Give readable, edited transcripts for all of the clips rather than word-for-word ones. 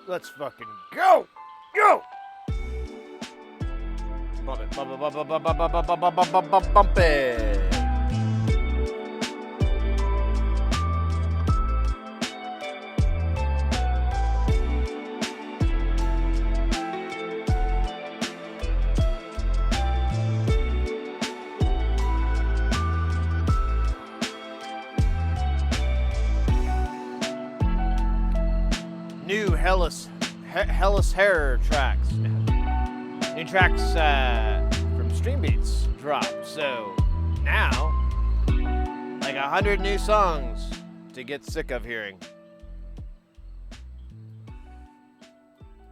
Let's fucking go! Go! Bump it, bump it, bump it, bump it, bump it, bump it, bump it, bump it. New Hellas Hair tracks. New tracks from Streambeats dropped. So now, like 100 new songs to get sick of hearing.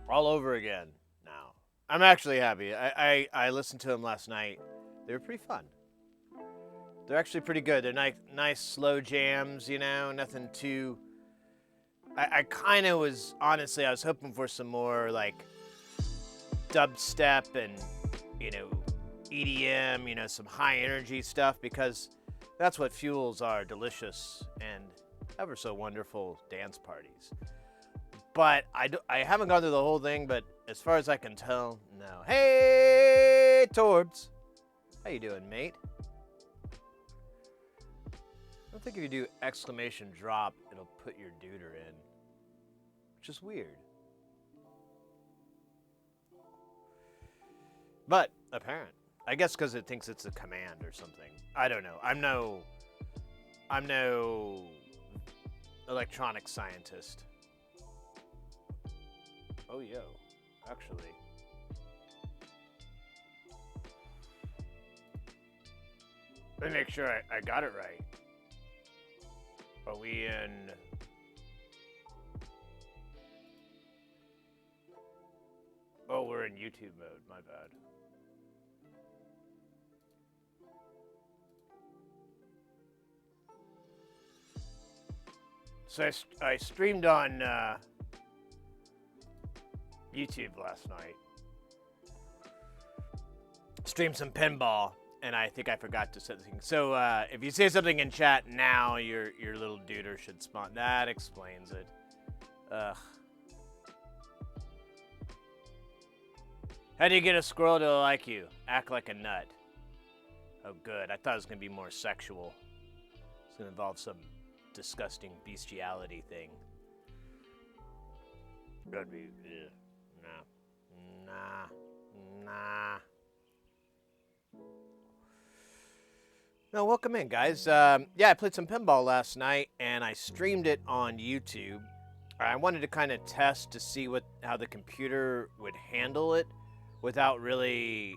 All over again now. I'm actually happy. I listened to them last night. They were pretty fun. They're actually pretty good. They're nice slow jams, you know, nothing too... I kind of was, honestly, I was hoping for some more, like, dubstep and, you know, EDM, you know, some high-energy stuff, because that's what fuels our delicious and ever so wonderful dance parties. But I haven't gone through the whole thing, but as far as I can tell, no. Hey, Torbs! How you doing, mate? I don't think if you do exclamation drop, it'll put your duder in. Which is weird. But apparent. I guess because it thinks it's a command or something. I don't know. I'm no electronic scientist. Oh, yo. Actually. Let me make sure I got it right. Are we in... Oh, we're in YouTube mode. My bad. So I streamed on YouTube last night. stream some pinball, and I think I forgot to set the thing. So if you say something in chat now, your little duder should spawn. That explains it. Ugh. How do you get a squirrel to like you? Act like a nut. Oh, good. I thought it was going to be more sexual. It's going to involve some disgusting bestiality thing. That'd be... Nah. No, welcome in, guys. Yeah, I played some pinball last night, and I streamed it on YouTube. I wanted to kind of test to see how the computer would handle it without really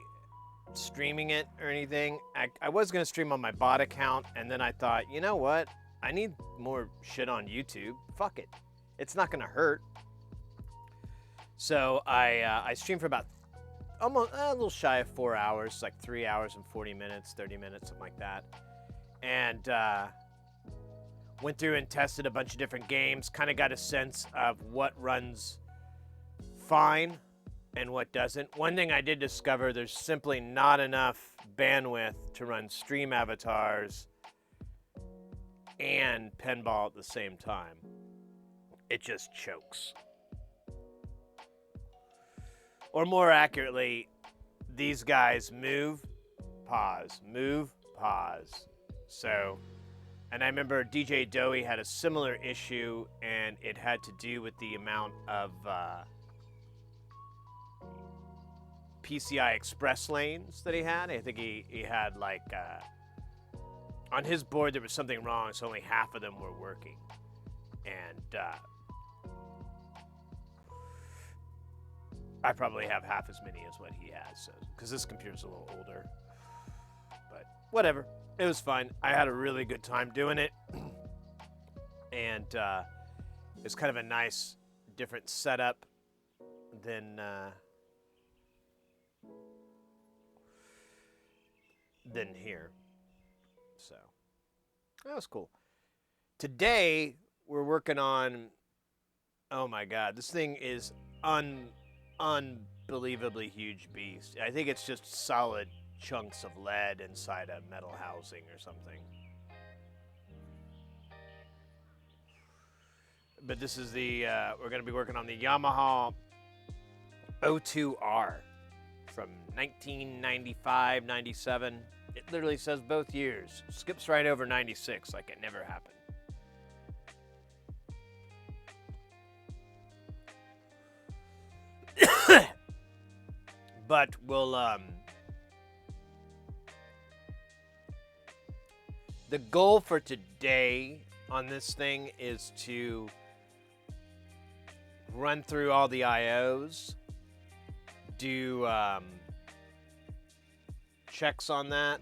streaming it or anything. I was going to stream on my bot account, and then I thought, you know what? I need more shit on YouTube. Fuck it. It's not going to hurt. So I streamed for about almost a little shy of 4 hours, like 3 hours and 40 minutes, 30 minutes, something like that. And went through and tested a bunch of different games, kind of got a sense of what runs fine and what doesn't. One thing I did discover, there's simply not enough bandwidth to run stream avatars and pinball at the same time. It just chokes. Or more accurately, these guys move, pause, move, pause. So, and I remember DJ Doey had a similar issue, and it had to do with the amount of PCI Express lanes that he had. I think he had like, on his board there was something wrong, so only half of them were working. And I probably have half as many as what he has, so because this computer's a little older. But whatever, it was fine. I had a really good time doing it, and it's kind of a nice, different setup than here. So that was cool. Today we're working on. Oh my God, this thing is unbelievably huge beast. I think it's just solid chunks of lead inside a metal housing or something. But this is the, we're going to be working on the Yamaha O2R from 1995, 97. It literally says both years. Skips right over 96 like it never happened. But we'll, the goal for today on this thing is to run through all the IOs, do checks on that.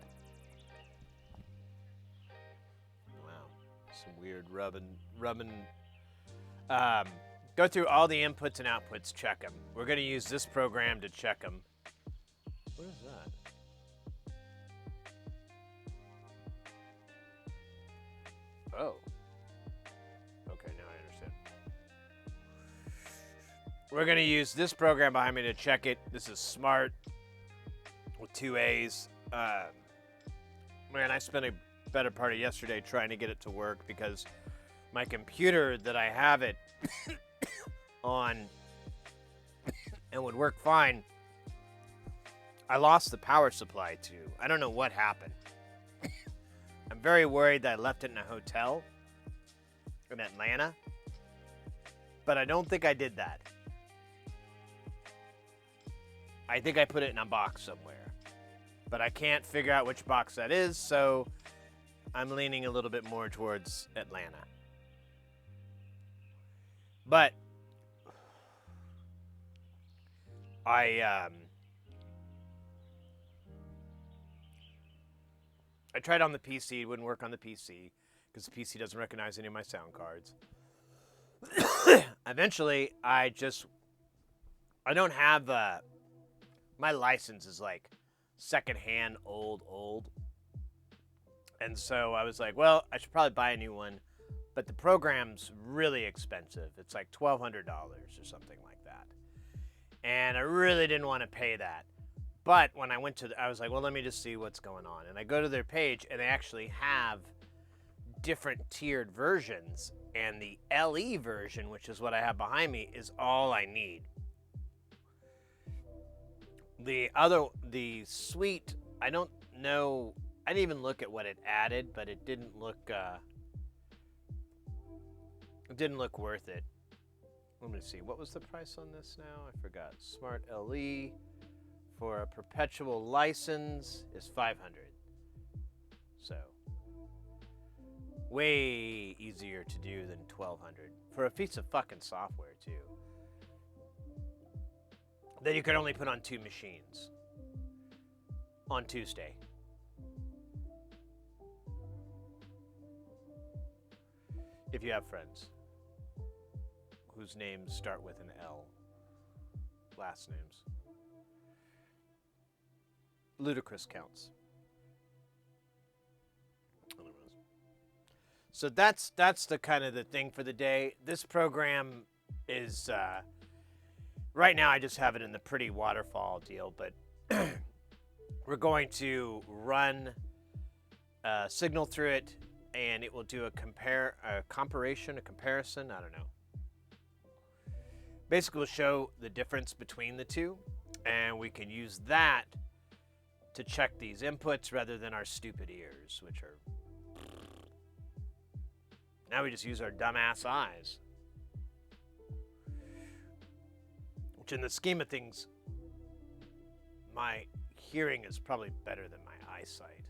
Wow, some weird rubbing. Go through all the inputs and outputs, check them. We're going to use this program to check them. What is that? Oh. Okay, now I understand. We're going to use this program behind me to check it. This is smart with 2 A's. Man, I spent a better part of yesterday trying to get it to work because my computer that I have it on and would work fine, I lost the power supply to. I don't know what happened. I'm very worried that I left it in a hotel in Atlanta, but I don't think I did that. I think I put it in a box somewhere, but I can't figure out which box that is, so I'm leaning a little bit more towards Atlanta. But I tried on the PC. It wouldn't work on the PC because the PC doesn't recognize any of my sound cards. Eventually, I don't have my license is like secondhand old. And so I was like, well, I should probably buy a new one. But the program's really expensive. It's like $1,200 or something like that. And I really didn't want to pay that. But when I went to, I was like, well, let me just see what's going on. And I go to their page, and they actually have different tiered versions. And the LE version, which is what I have behind me, is all I need. The Suite, I don't know. I didn't even look at what it added, but it didn't look worth it. Let me see. What was the price on this now? I forgot. Smart LE for a perpetual license is $500. So way easier to do than $1,200 for a piece of fucking software too. That you could only put on 2 machines on Tuesday. If you have friends whose names start with an L, last names. Ludicrous counts. So that's the kind of the thing for the day. This program is right now I just have it in the pretty waterfall deal, but we're going to run a signal through it, and it will do a comparison. I don't know. Basically, we'll show the difference between the two, and we can use that to check these inputs rather than our stupid ears, which are... Now we just use our dumbass eyes. Which in the scheme of things, my hearing is probably better than my eyesight.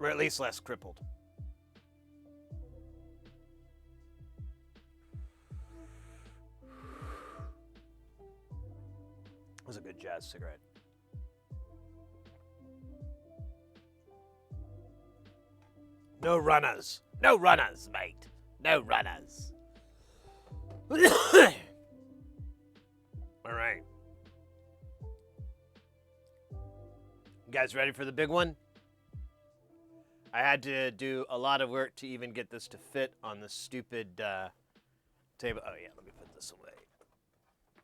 Or at least less crippled. It was a good jazz cigarette. No runners. No runners, mate. No runners. All right. You guys ready for the big one? I had to do a lot of work to even get this to fit on the stupid table. Oh, yeah, let me put this away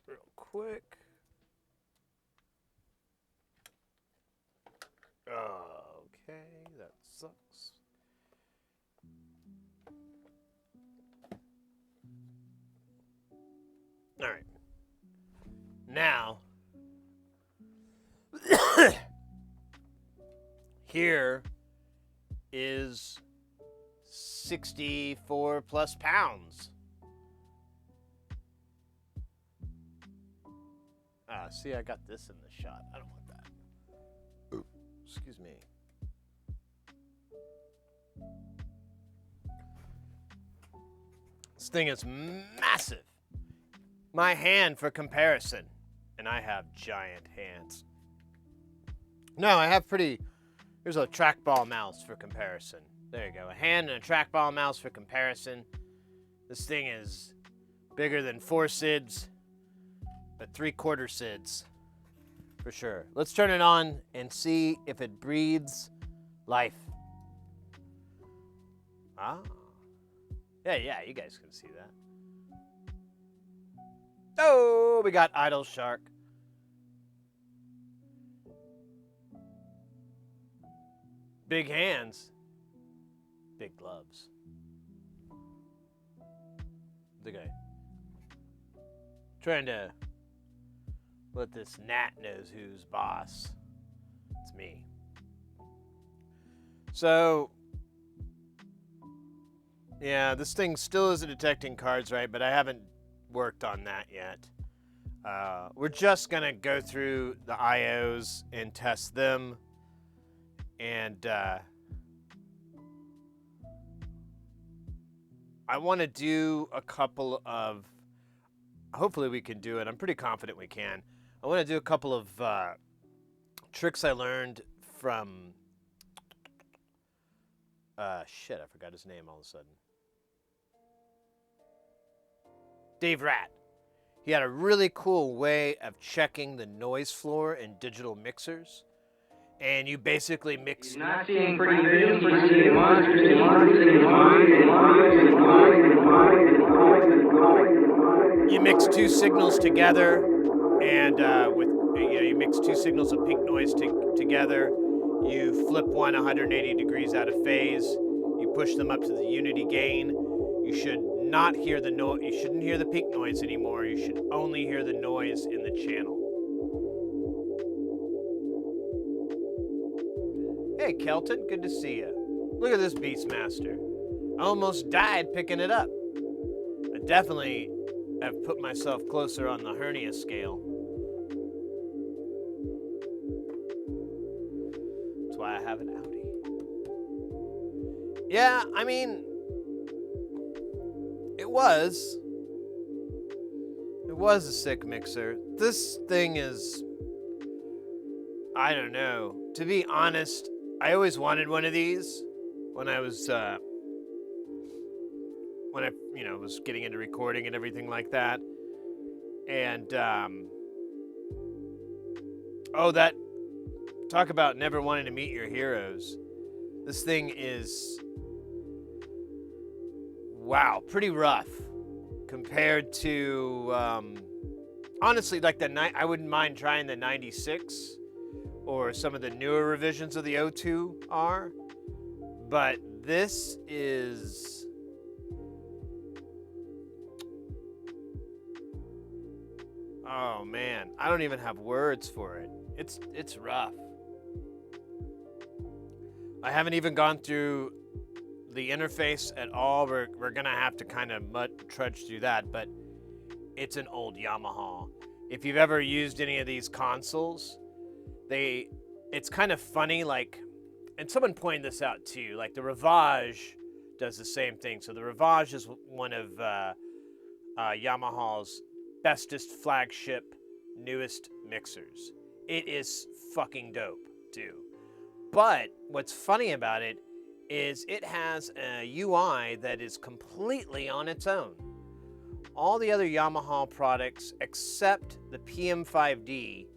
real quick. Okay, that sucks. All right. Now, here is 64 plus pounds. See, I got this in the shot. I don't want that. Ooh, excuse me. This thing is massive. My hand for comparison, and I have giant hands. No, I have pretty... Here's a trackball mouse for comparison. There you go. A hand and a trackball mouse for comparison. This thing is bigger than 4 SIDS, but 3/4 SIDS for sure. Let's turn it on and see if it breathes life. Ah. Yeah, you guys can see that. Oh, we got Idle Shark. Big hands, big gloves. The guy trying to let this gnat knows who's boss. It's me. So, yeah, this thing still isn't detecting cards right, but I haven't worked on that yet. We're just gonna go through the IOs and test them. And I want to do a couple of, hopefully we can do it. I'm pretty confident we can. I want to do a couple of tricks I learned from, shit, I forgot his name all of a sudden. Dave Rat. He had a really cool way of checking the noise floor in digital mixers. And you basically mix... You're not seeing pretty visions, you're seeing monsters. you mix two signals together, and you mix two signals of pink noise together. You flip one 180 degrees out of phase. You push them up to the unity gain. You should not hear the noise. You shouldn't hear the pink noise anymore. You should only hear the noise in the channel. Hey, Kelton, good to see you. Look at this Beastmaster. I almost died picking it up. I definitely have put myself closer on the hernia scale. That's why I have an Audi. Yeah, I mean, it was a sick mixer. This thing is, I don't know. To be honest, I always wanted one of these when I was was getting into recording and everything like that. And that talk about never wanting to meet your heroes. This thing is, wow, pretty rough compared to honestly, like I wouldn't mind trying the 96 or some of the newer revisions of the O2R, but this is, oh man, I don't even have words for it. It's rough. I haven't even gone through the interface at all. We're gonna have to kind of trudge through that, but it's an old Yamaha. If you've ever used any of these consoles, it's kind of funny, like, and someone pointed this out too, like the Rivage does the same thing. So the Rivage is one of Yamaha's bestest flagship, newest mixers. It is fucking dope too. But what's funny about it is it has a UI that is completely on its own. All the other Yamaha products, except the PM5D,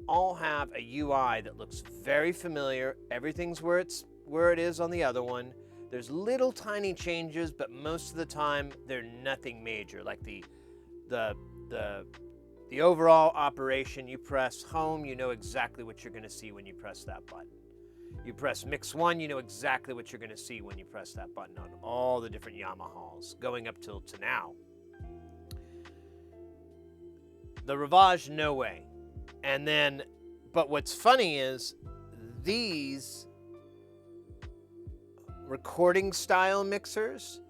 all have a UI that looks very familiar. Everything's where it is on the other one. There's little tiny changes, but most of the time they're nothing major. Like the overall operation, you press home, you know exactly what you're going to see when you press that button. You press mix 1, you know exactly what you're going to see when you press that button on all the different Yamahas going up to now. The Rivage, no way. And then, but what's funny is these recording style mixers,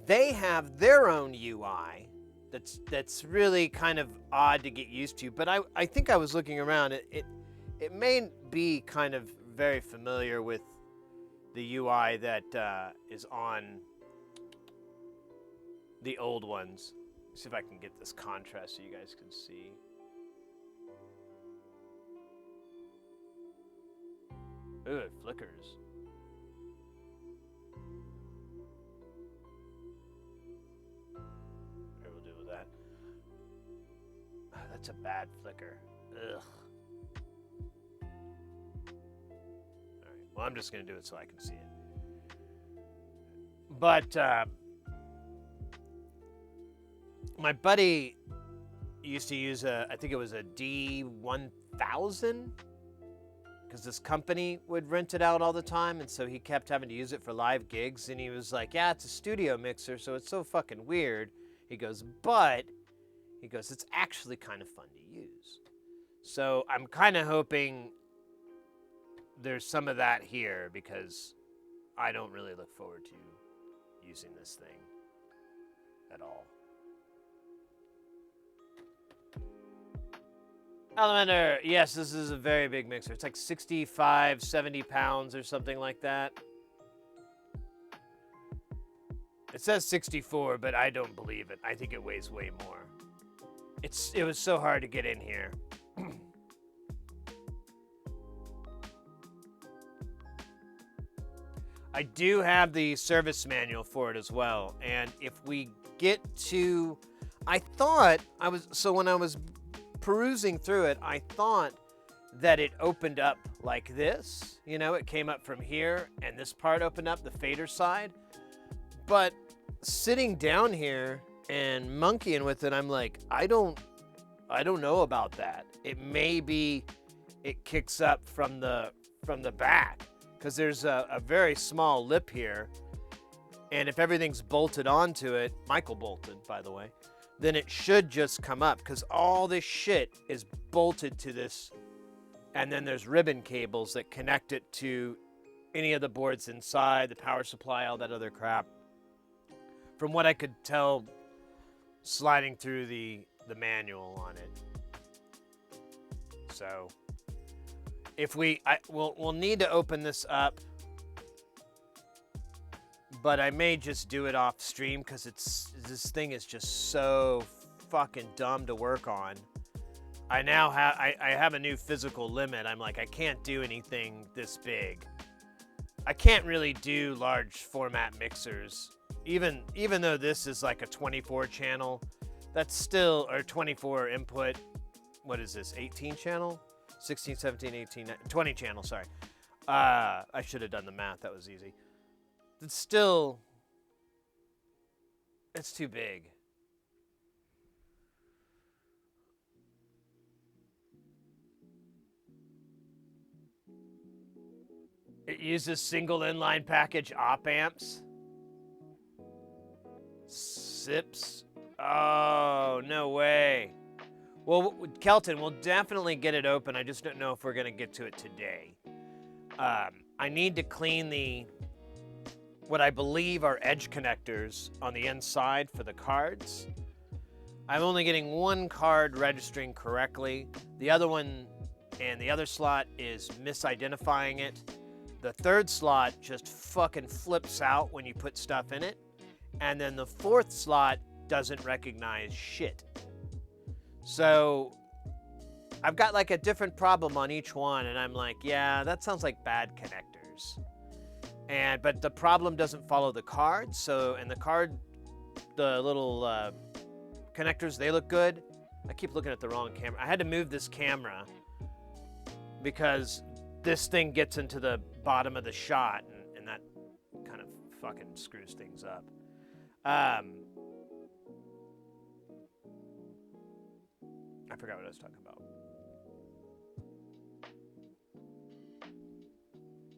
they have their own UI that's really kind of odd to get used to. But I think I was looking around, it may be kind of very familiar with the UI that is on the old ones. Let's see if I can get this contrast so you guys can see. Ooh, it flickers. Here, we'll deal with that. Oh, that's a bad flicker. Ugh. Alright, well, I'm just going to do it so I can see it. But, my buddy used to use I think it was a D1000, because this company would rent it out all the time, and so he kept having to use it for live gigs, and he was like, yeah, it's a studio mixer, so it's so fucking weird. He goes, it's actually kind of fun to use. So I'm kind of hoping there's some of that here, because I don't really look forward to using this thing at all. Alamander, yes, this is a very big mixer. It's like 65, 70 pounds or something like that. It says 64, but I don't believe it. I think it weighs way more. It was so hard to get in here. I do have the service manual for it as well. And if we get to, when I was perusing through it, I thought that it opened up like this. You know, it came up from here, and this part opened up, the fader side. But sitting down here and monkeying with it, I'm like, I don't know about that. It may be it kicks up from the back, because there's a very small lip here, and if everything's bolted onto it, Michael bolted, by the way, then it should just come up, because all this shit is bolted to this, and then there's ribbon cables that connect it to any of the boards inside, the power supply, all that other crap. From what I could tell, sliding through the manual on it. So, if we'll need to open this up, but I may just do it off stream, because this thing is just so fucking dumb to work on. I now have a new physical limit. I'm like, I can't do anything this big. I can't really do large format mixers. Even though this is like a 24 channel, that's still, or 24 input, what is this, 18 channel? 16, 17, 18, 20 channel, sorry. I should have done the math, that was easy. It's still, it's too big. It uses single inline package op amps. SIPs. Oh, no way. Well, Kelton, we'll definitely get it open. I just don't know if we're going to get to it today. I need to clean what I believe are edge connectors on the inside for the cards. I'm only getting one card registering correctly. The other one and the other slot is misidentifying it. The third slot just fucking flips out when you put stuff in it. And then the fourth slot doesn't recognize shit. So I've got like a different problem on each one, and I'm like, yeah, that sounds like bad connectors. But the problem doesn't follow the card. So, and the little connectors, they look good. I keep looking at the wrong camera. I had to move this camera because this thing gets into the bottom of the shot, and that kind of fucking screws things up. I forgot what I was talking about.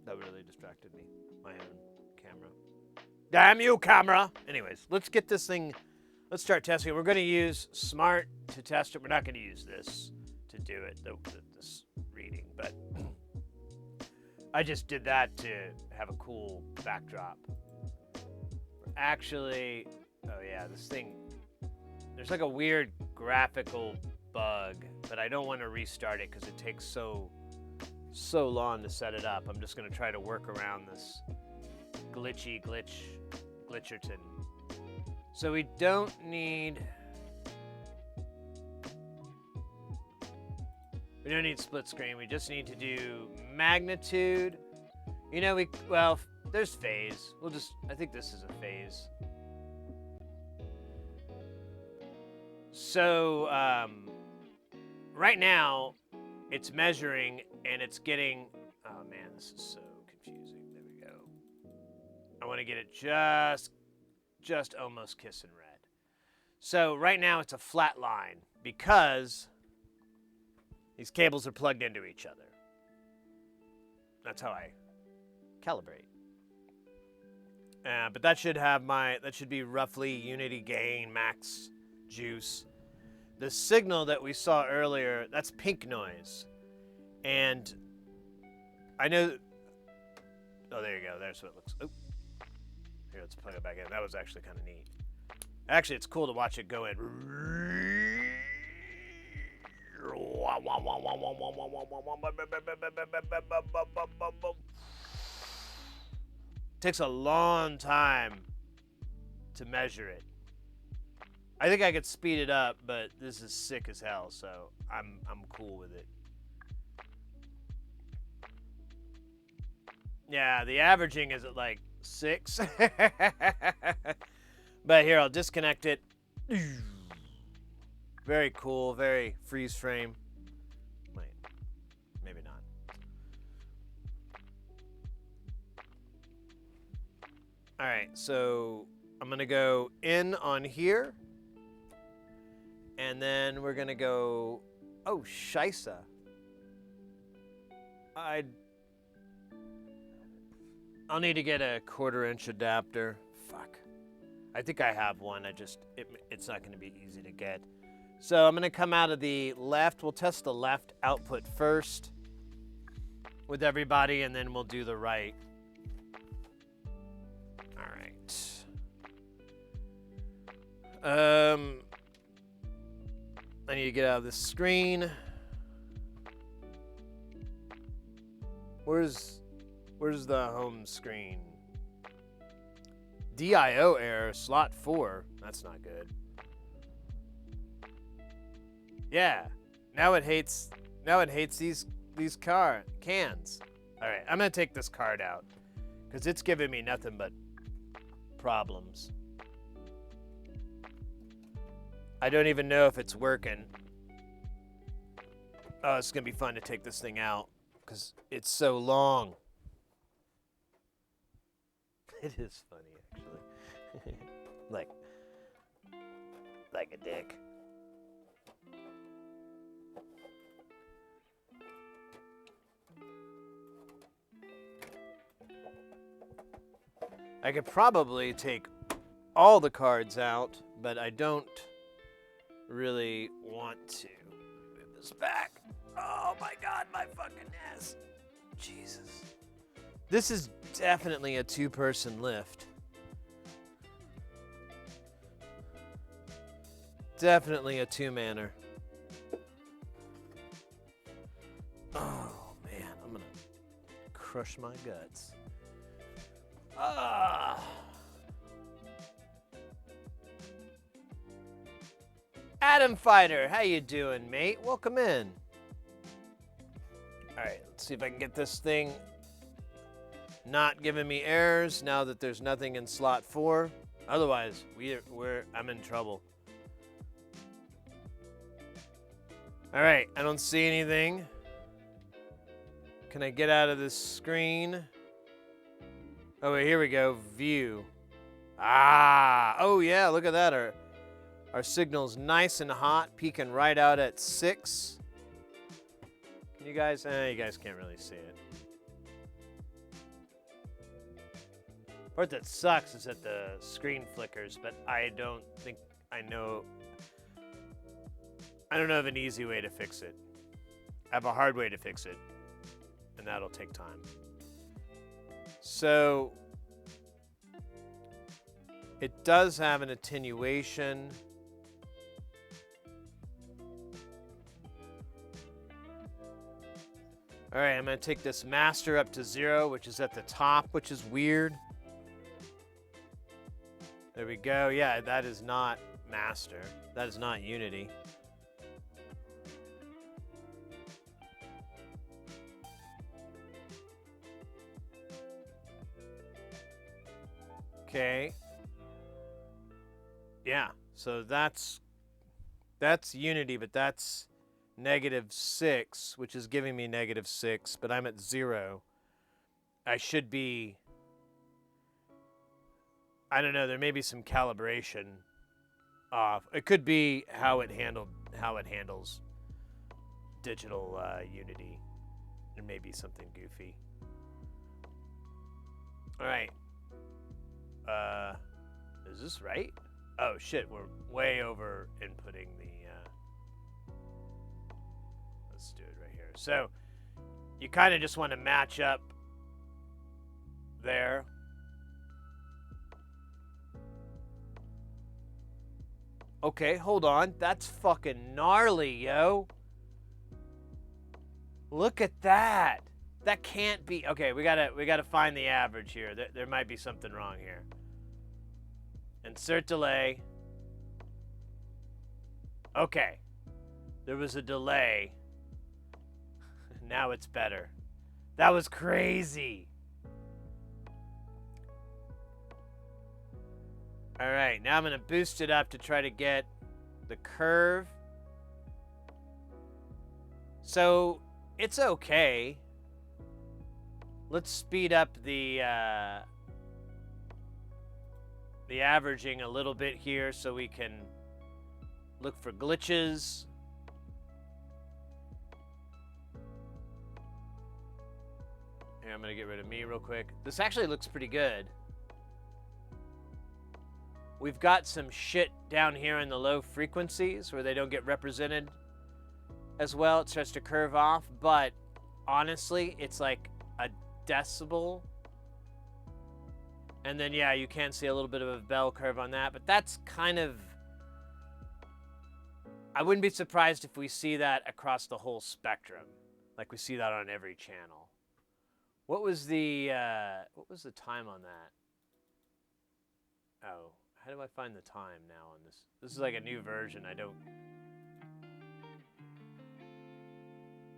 That really distracted me. My own camera. Damn you, camera! Anyways, let's get this thing. Let's start testing it. We're going to use Smart to test it. We're not going to use this to do it, this reading, but I just did that to have a cool backdrop. Actually, oh yeah, this thing, there's like a weird graphical bug, but I don't want to restart it because it takes so long to set it up. I'm just going to try to work around this glitcherton. So we don't need split screen. We just need to do magnitude. You know, there's phase. I think this is a phase. So, right now, it's measuring and it's getting, oh man, this is so confusing. There we go. I want to get it just almost kissing red. So right now it's a flat line because these cables are plugged into each other. That's how I calibrate. But that should be roughly unity gain, max juice. The signal that we saw earlier, that's pink noise. And I know, oh, there you go. There's what it looks, oh. Here, let's plug it back in. That was actually kind of neat. Actually, it's cool to watch it go in. Takes a long time to measure it. I think I could speed it up, but this is sick as hell, so I'm cool with it. Yeah, the averaging is at like 6. But here, I'll disconnect it. Very cool, very freeze frame. Wait, maybe not. All right, so I'm gonna go in on here, And then we're going to go... Oh, Scheisse. I'll need to get a 1/4-inch adapter. Fuck. I think I have one. It's not going to be easy to get. So I'm going to come out of the left. We'll test the left output first with everybody, and then we'll do the right. All right. I need to get out of this screen. Where's the home screen? DIO error, slot 4. That's not good. Yeah. Now it hates these cans. All right, I'm going to take this card out cuz it's giving me nothing but problems. I don't even know if it's working. Oh, it's going to be fun to take this thing out cuz it's so long. It is funny, actually. like a dick. I could probably take all the cards out, but I don't really want to. Move this back. Oh my God, my fucking ass. Jesus. This is definitely a 2-person lift. Definitely a 2-manner. Oh man, I'm gonna crush my guts. Adam Fighter, how you doing, mate? Welcome in. All right, let's see if I can get this thing not giving me errors now that there's nothing in slot 4. Otherwise, I'm in trouble. All right, I don't see anything. Can I get out of this screen? Oh, wait, here we go. View. Oh yeah, look at that. Our signal's nice and hot, peaking right out at 6. Can you guys? You guys can't really see it. Part that sucks is that the screen flickers, but I don't know of an easy way to fix it. I have a hard way to fix it, and that'll take time. So it does have an attenuation. All right, I'm going to take this master up to 0, which is at the top, which is weird. There we go. Yeah, that is not master. That is not unity. Okay. Yeah, so that's unity, but that's -6, which is giving me -6, but I'm at 0. I should be, I don't know, there may be some calibration off. It could be how it handles digital unity. There may be something goofy. All right. Is this right? Oh shit, we're way over inputting the, let's do it right here. So, you kind of just want to match up there. Okay, hold on. That's fucking gnarly, yo. Look at that. That can't be. Okay, we gotta find the average here. There might be something wrong here. Insert delay. Okay. There was a delay. Now it's better. That was crazy. All right, now I'm gonna boost it up to try to get the curve. So it's okay. Let's speed up the averaging a little bit here so we can Look for glitches. Here, I'm going to get rid of me real quick. This actually looks pretty good. We've got some shit down here in the low frequencies where they don't get represented as well. It starts to curve off, but honestly, it's like a decibel. And then, yeah, you can see a little bit of a bell curve on that, but that's kind of... I wouldn't be surprised if we see that across the whole spectrum, like we see that on every channel. What was the time on that? Oh, how do I find the time now on this? This is like a new version. I don't...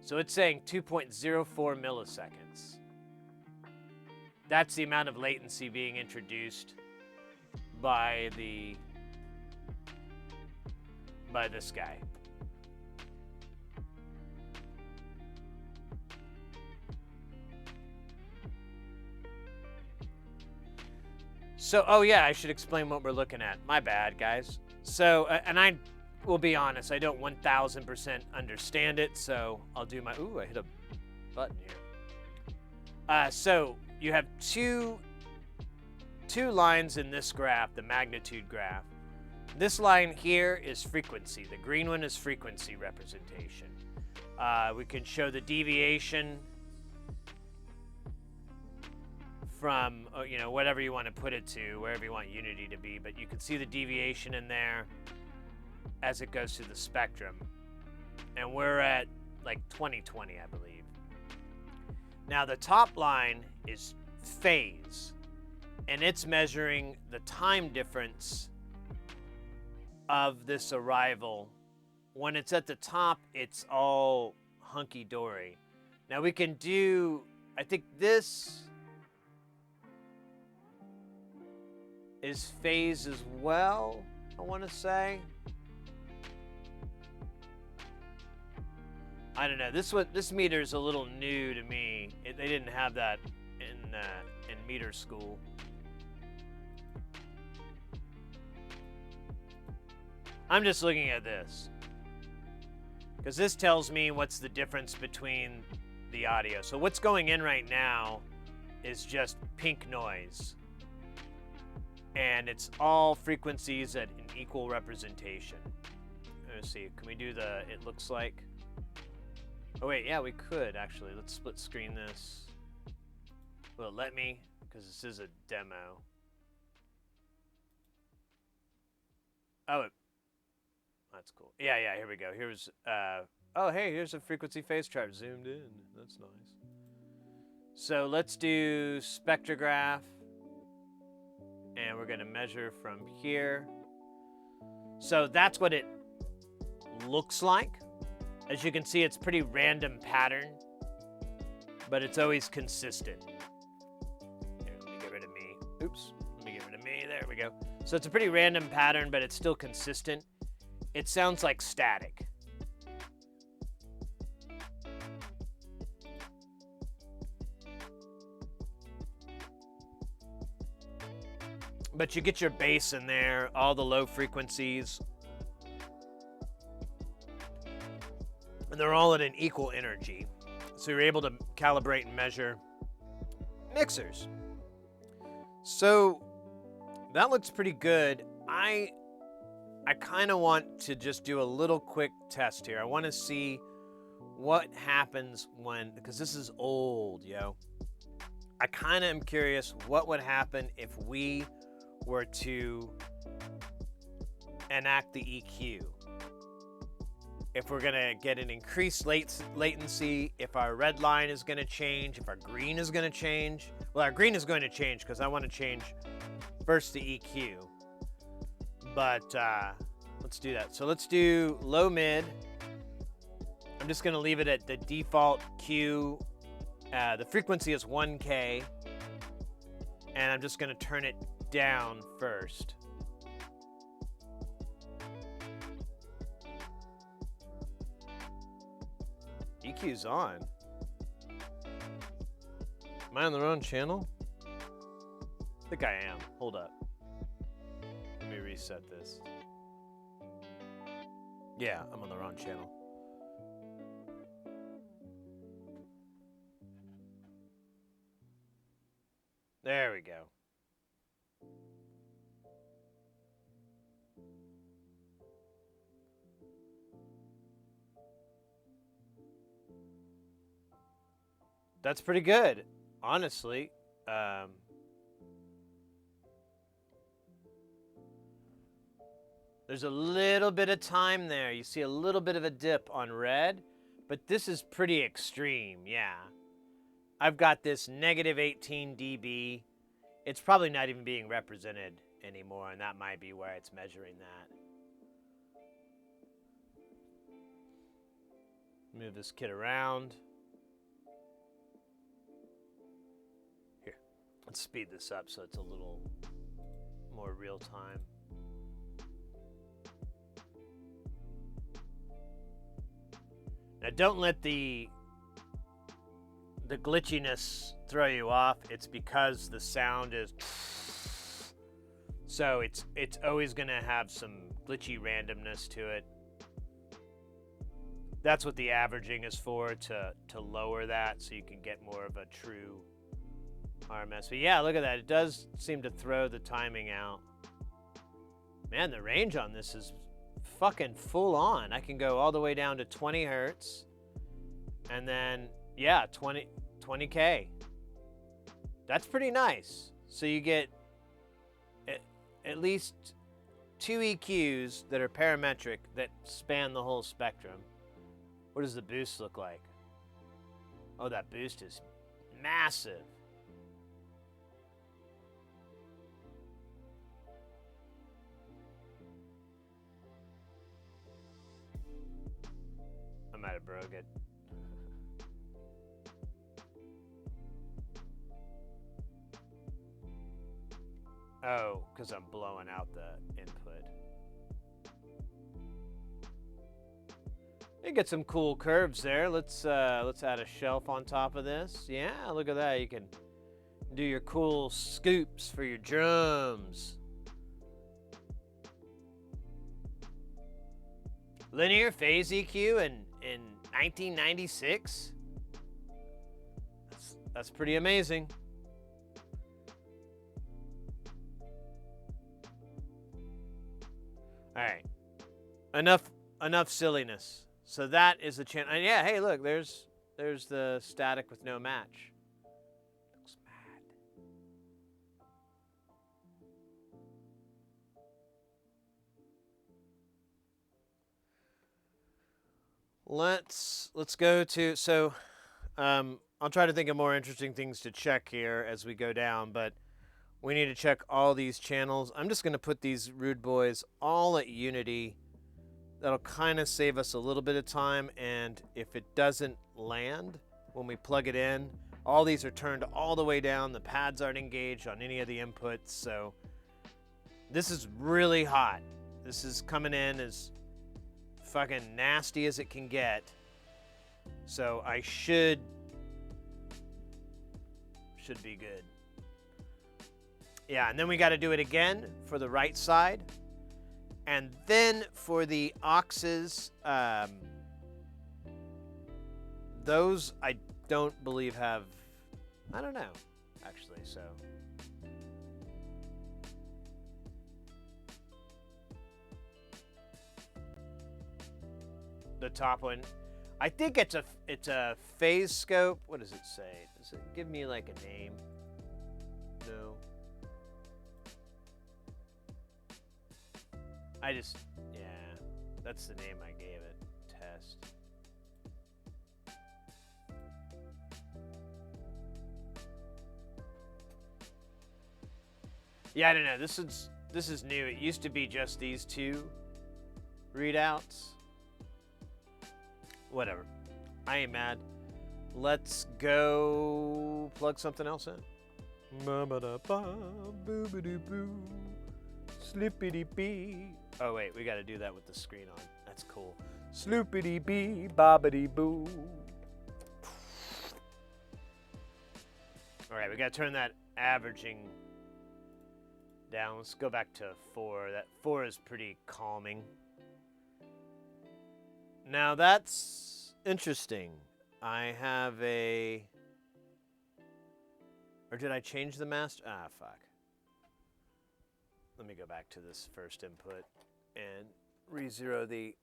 So it's saying 2.04 milliseconds. That's the amount of latency being introduced by this guy. So, oh yeah, I should explain what we're looking at. My bad, guys. So, and I will be honest, I don't 1000% understand it, so I'll do my... Ooh, I hit a button here. So, you have two lines in this graph, the magnitude graph. This line here is frequency. The green one is frequency representation. We can show the deviation from, you know, whatever you want to put it to, wherever you want unity to be, but you can see the deviation in there as it goes through the spectrum. And we're at like 2020, I believe. Now the top line is phase, and it's measuring the time difference of this arrival. When it's at the top, it's all hunky-dory. Now we can do, I think this is phase as well, I want to say. I don't know. This meter is a little new to me. They didn't have that in meter school. I'm just looking at this because this tells me what's the difference between the audio. So what's going in right now is just pink noise, and it's all frequencies at an equal representation. Let's see. Can we do the? It looks like. Oh wait, yeah, we could actually. Let's split screen this. Will it let me? Because this is a demo. Oh, that's cool. Yeah, here we go. Here's, oh hey, here's a frequency phase chart zoomed in. That's nice. So let's do spectrograph. And we're gonna measure from here. So that's what it looks like. As you can see, it's pretty random pattern, but it's always consistent. Here, let me get rid of me. Oops, let me get rid of me. There we go. So it's a pretty random pattern, but it's still consistent. It sounds like static. But you get your bass in there, all the low frequencies. And they're all at an equal energy. So you're able to calibrate and measure mixers. So that looks pretty good. I kind of want to just do a little quick test here. I want to see what happens when, because this is old, yo. I kind of am curious what would happen if we were to enact the EQ. If we're gonna get an increased latency, if our red line is gonna change, if our green is gonna change. Well, our green is going to change because I want to change first the EQ. But let's do that. So let's do low mid. I'm just gonna leave it at the default Q. The frequency is 1K, and I'm just gonna turn it down first. EQ's on. Am I on the wrong channel? I think I am. Hold up. Let me reset this. Yeah, I'm on the wrong channel. There we go. That's pretty good, honestly. There's a little bit of time there. You see a little bit of a dip on red, but this is pretty extreme, yeah. I've got this negative 18 dB. It's probably not even being represented anymore, and that might be where it's measuring that. Move this kid around. Here, let's speed this up so it's a little more real time. Now don't let the glitchiness throw you off. It's because the sound is so it's always gonna have some glitchy randomness to it. That's what the averaging is for, to lower that so you can get more of a true RMS. But yeah, look at that. It does seem to throw the timing out. Man, the range on this is fucking full on. I can go all the way down to 20 hertz. And then, yeah, 20K. That's pretty nice. So you get at least 2 EQs that are parametric that span the whole spectrum. What does the boost look like? Oh, that boost is massive. I might have broke it. Oh, because I'm blowing out the input. You get some cool curves there. Let's add a shelf on top of this. Yeah, look at that. You can do your cool scoops for your drums. Linear phase EQ in 1996. That's pretty amazing. All right, enough silliness. So that is the channel. And yeah, hey, look, there's the static with no match. Looks mad. Let's go to, so I'll try to think of more interesting things to check here as we go down, but we need to check all these channels. I'm just going to put these rude boys all at unity. That'll kind of save us a little bit of time, and if it doesn't land when we plug it in, all these are turned all the way down. The pads aren't engaged on any of the inputs, so this is really hot. This is coming in as fucking nasty as it can get. So I should be good. Yeah, and then we got to do it again for the right side. And then for the auxes, those I don't believe have, I don't know, actually, so. The top one, I think it's a phase scope. What does it say? Does it give me like a name? No. Yeah, that's the name I gave it, test. Yeah, I don't know, this is new. It used to be just these two readouts. Whatever, I ain't mad. Let's go plug something else in. Slippity-bee. Oh wait, we gotta do that with the screen on. That's cool. Sloopity-bee, bobbity-boo. All right, we gotta turn that averaging down. Let's go back to 4. That 4 is pretty calming. Now that's interesting. I have a... Or did I change the master? Ah, fuck. Let me go back to this first input and re-zero the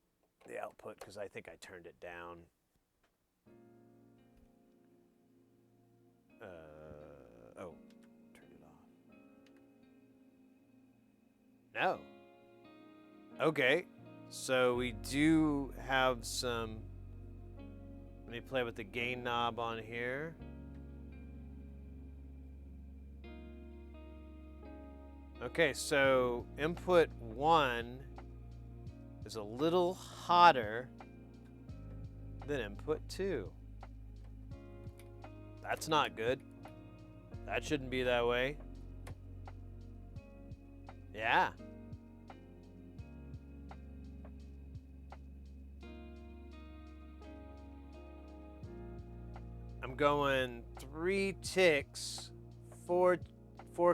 output because I think I turned it down. Oh, turned it off. No. Okay, so we do have some... Let me play with the gain knob on here. Okay, so input 1 is a little hotter than input 2. That's not good. That shouldn't be that way. Yeah. I'm going 3 ticks, 4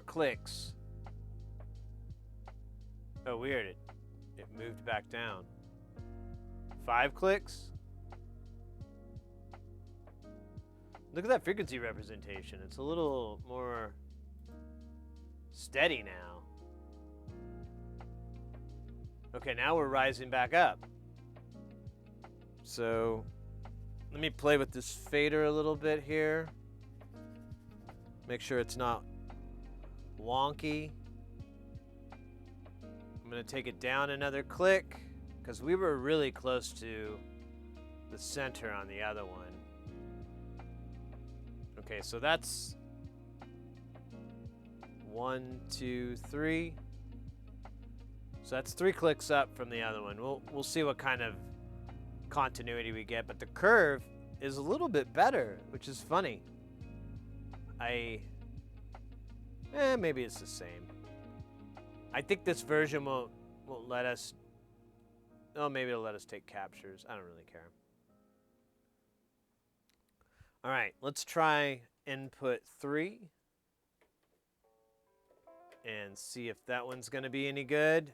clicks. Oh, weird. It moved back down. 5 clicks? Look at that frequency representation. It's a little more steady now. Okay, now we're rising back up. So let me play with this fader a little bit here. Make sure it's not wonky. I'm going to take it down another click because we were really close to the center on the other one. Okay, so that's 1, 2, 3. So that's 3 clicks up from the other one. We'll see what kind of continuity we get, but the curve is a little bit better, which is funny. Maybe it's the same. I think this version won't let us... Oh, maybe it'll let us take captures. I don't really care. All right, let's try input 3 and see if that one's going to be any good.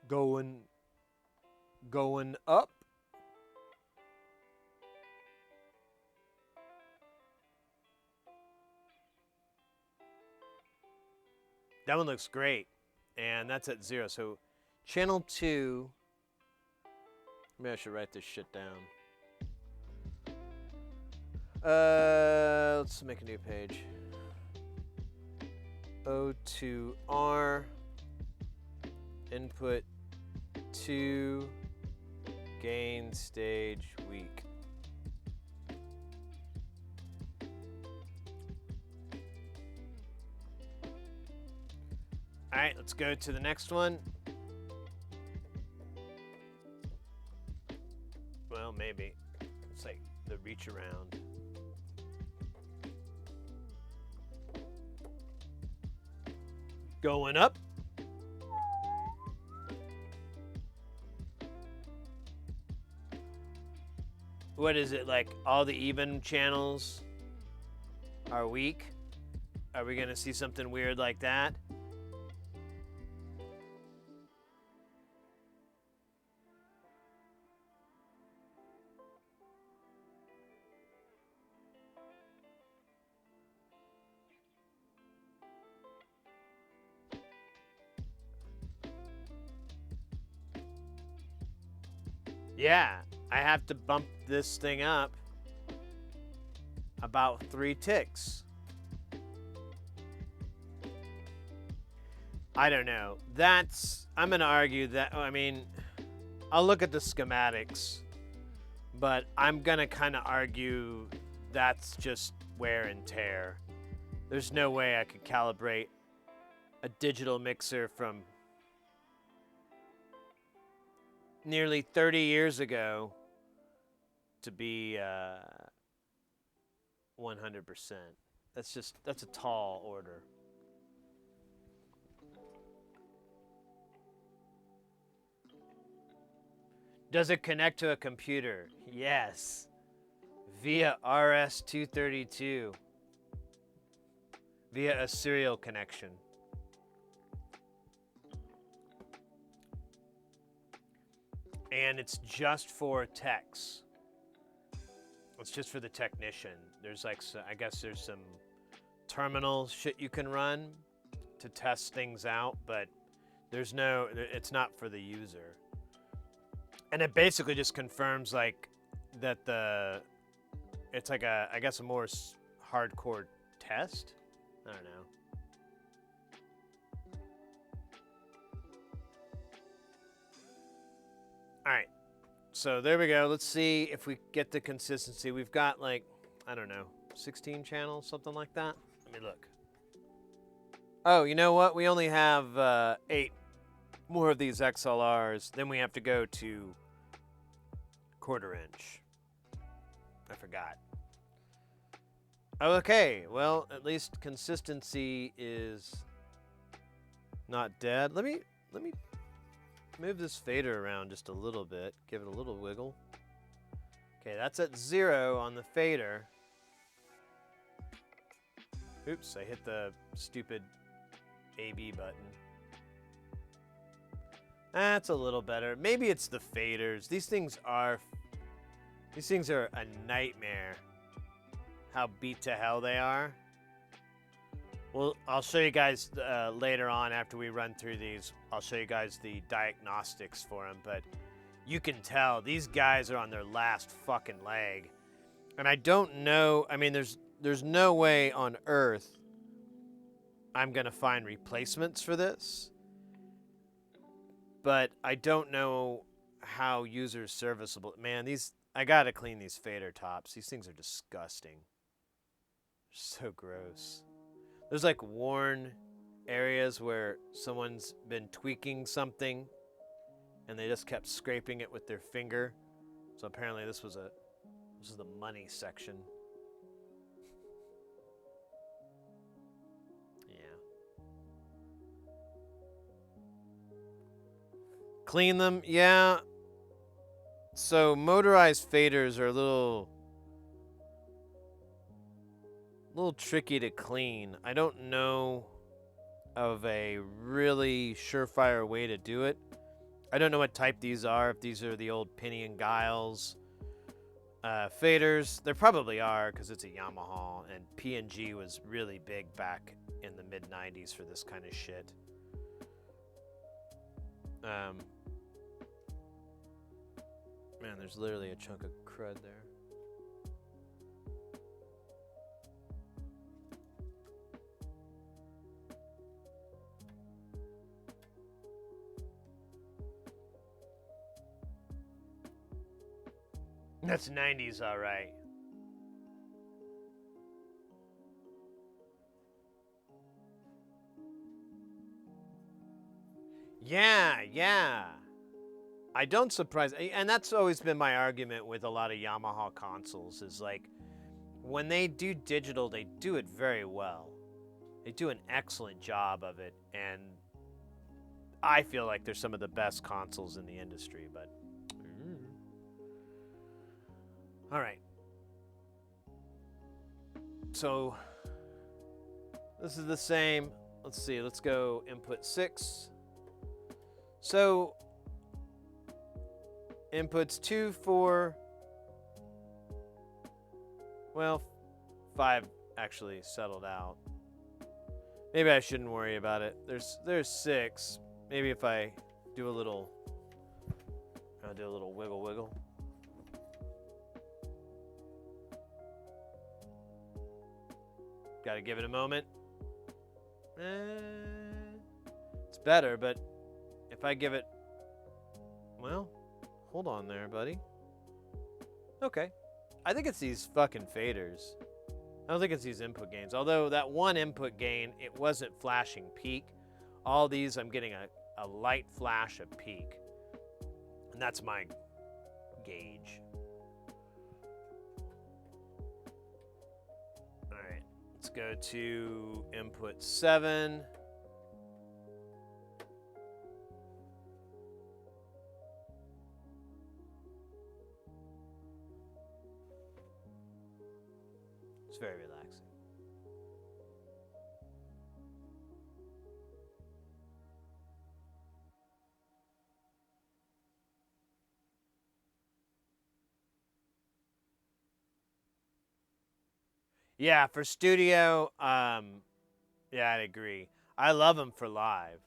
Going up. That one looks great, and that's at 0. So channel 2, maybe I should write this shit down. Let's make a new page. O2R, input 2, gain stage weak. All right, let's go to the next one. Well, maybe. It's like the reach around. Going up. What is it, like all the even channels are weak? Are we gonna see something weird like that? Yeah, I have to bump this thing up about 3 ticks. I don't know. I'm gonna argue that, I mean, I'll look at the schematics, but I'm gonna kind of argue that's just wear and tear. There's no way I could calibrate a digital mixer from nearly 30 years ago to be 100%. That's a tall order. Does it connect to a computer? Yes. Via RS-232. Via a serial connection. And it's just for techs. It's just for the technician. There's like, I guess there's some terminal shit you can run to test things out, but it's not for the user. And it basically just confirms like that it's like I guess a more hardcore test. I don't know. All right. So there we go. Let's see if we get the consistency. We've got like, I don't know, 16 channels, something like that. Let me look. Oh, you know what? We only have 8 more of these XLRs. Then we have to go to 1/4 inch. I forgot. Okay, well, at least consistency is not dead. Let me move this fader around just a little bit. Give it a little wiggle. Okay, that's at 0 on the fader. Oops, I hit the stupid AB button. That's a little better. Maybe it's the faders. These things are a nightmare. How beat to hell they are. Well, I'll show you guys later on after we run through these. I'll show you guys the diagnostics for them, but you can tell these guys are on their last fucking leg. And I don't know, I mean, there's no way on earth I'm gonna find replacements for this. But I don't know how users serviceable. Man, I gotta clean these fader tops. These things are disgusting. So gross. There's like worn areas where someone's been tweaking something and they just kept scraping it with their finger. So apparently this is the money section. Yeah. Clean them, yeah. So motorized faders are a little tricky to clean. I don't know of a really surefire way to do it. I don't know what type these are, if these are the old Penny and Giles faders. There probably are because it's a Yamaha, and P&G was really big back in the mid-90s for this kind of shit. Man, there's literally a chunk of crud there. That's 90s, all right. Yeah. I don't surprise, and that's always been my argument with a lot of Yamaha consoles, is like, when they do digital, they do it very well. They do an excellent job of it, and I feel like they're some of the best consoles in the industry, but... All right. So, this is the same. Let's see, let's go input 6. So, inputs 2, 4, well, 5 actually settled out. Maybe I shouldn't worry about it. There's 6. Maybe if I do a little, I'll do a little wiggle. Gotta give it a moment. It's better, but if I give it, well, hold on there, buddy. Okay. I think it's these fucking faders. I don't think it's these input gains. Although that one input gain, it wasn't flashing peak. All these, I'm getting a light flash of peak. And that's my gauge. All right. Let's go to input 7. It's very relaxing. Yeah, for studio, yeah, I'd agree. I love them for live.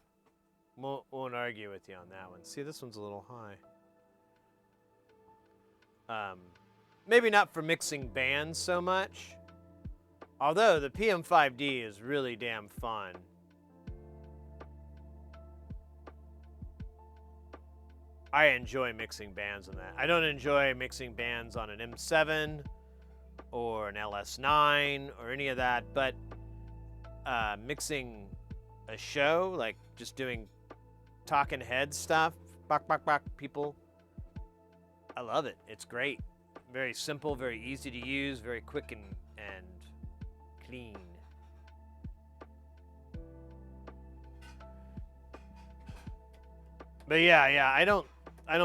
Won't argue with you on that one. See, this one's a little high. Maybe not for mixing bands so much. Although the PM5D is really damn fun. I enjoy mixing bands on that. I don't enjoy mixing bands on an M7 or an LS9 or any of that, but mixing a show, like just doing talking head stuff, people, I love it. It's great. Very simple, very easy to use, very quick and clean. But yeah, I don't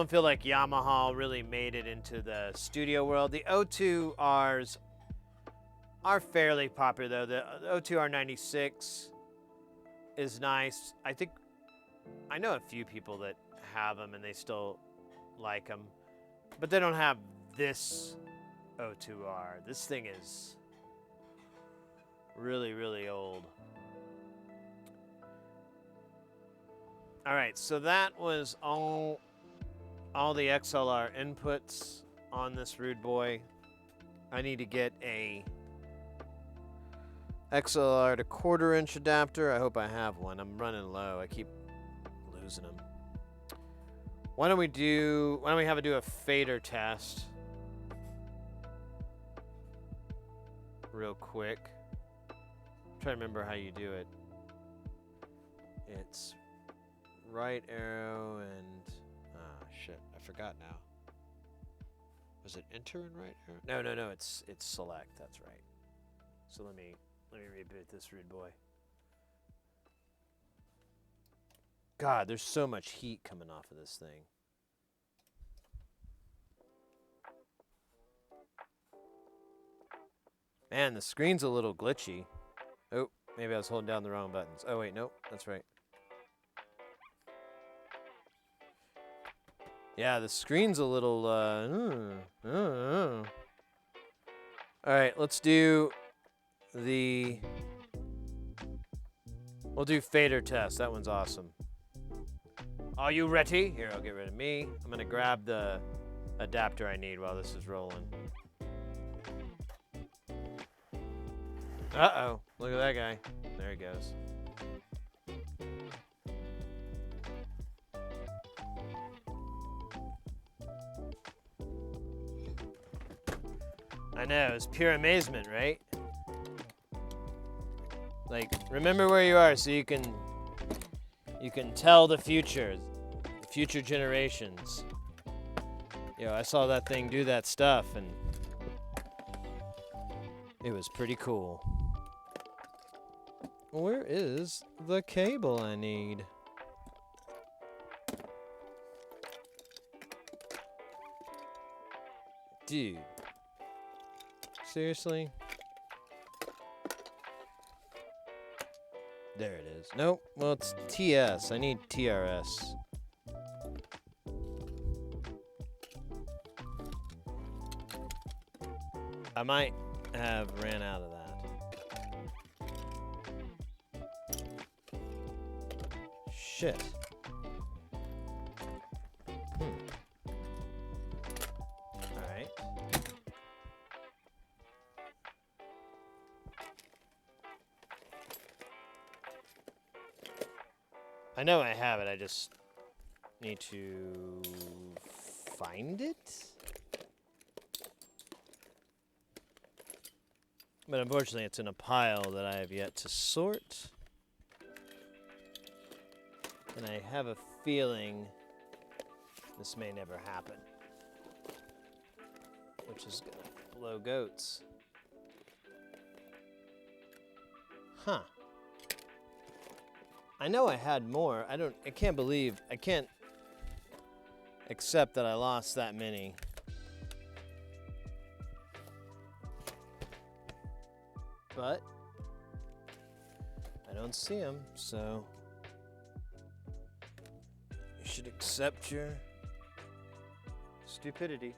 feel like Yamaha really made it into the studio world. The O2Rs are fairly popular though. The O2R96 is nice. I know a few people that have them and they still like them, but they don't have this O2R. This thing is really, really old. All right, so that was all the XLR inputs on this rude boy. I need to get a XLR to 1/4 inch adapter. I hope I have one. I'm running low. I keep losing them. Why don't we have it do a fader test real quick. I'm trying to remember how you do it. It's right arrow and shit, I forgot now. Was it enter and right arrow? No, it's select, that's right. So let me reboot this rude boy. God, there's so much heat coming off of this thing. Man, the screen's a little glitchy. Oh, maybe I was holding down the wrong buttons. Oh wait, nope, that's right. Yeah, the screen's a little, All right, let's do we'll do fader test. That one's awesome. Are you ready? Here, I'll get rid of me. I'm gonna grab the adapter I need while this is rolling. Uh-oh, look at that guy. There he goes. I know, it's pure amazement, right? Like, remember where you are so you can tell the future generations. Yo, I saw that thing do that stuff and it was pretty cool. Where is the cable I need? Dude. Seriously? There it is. Nope. Well, it's TS. I need TRS. I might have ran out of that. Shit. Alright. I know I have it, I just need to find it? But unfortunately, it's in a pile that I have yet to sort. And I have a feeling this may never happen. Which is gonna blow goats. Huh. I know I had more. I can't accept that I lost that many. But I don't see them, so you should accept your stupidity.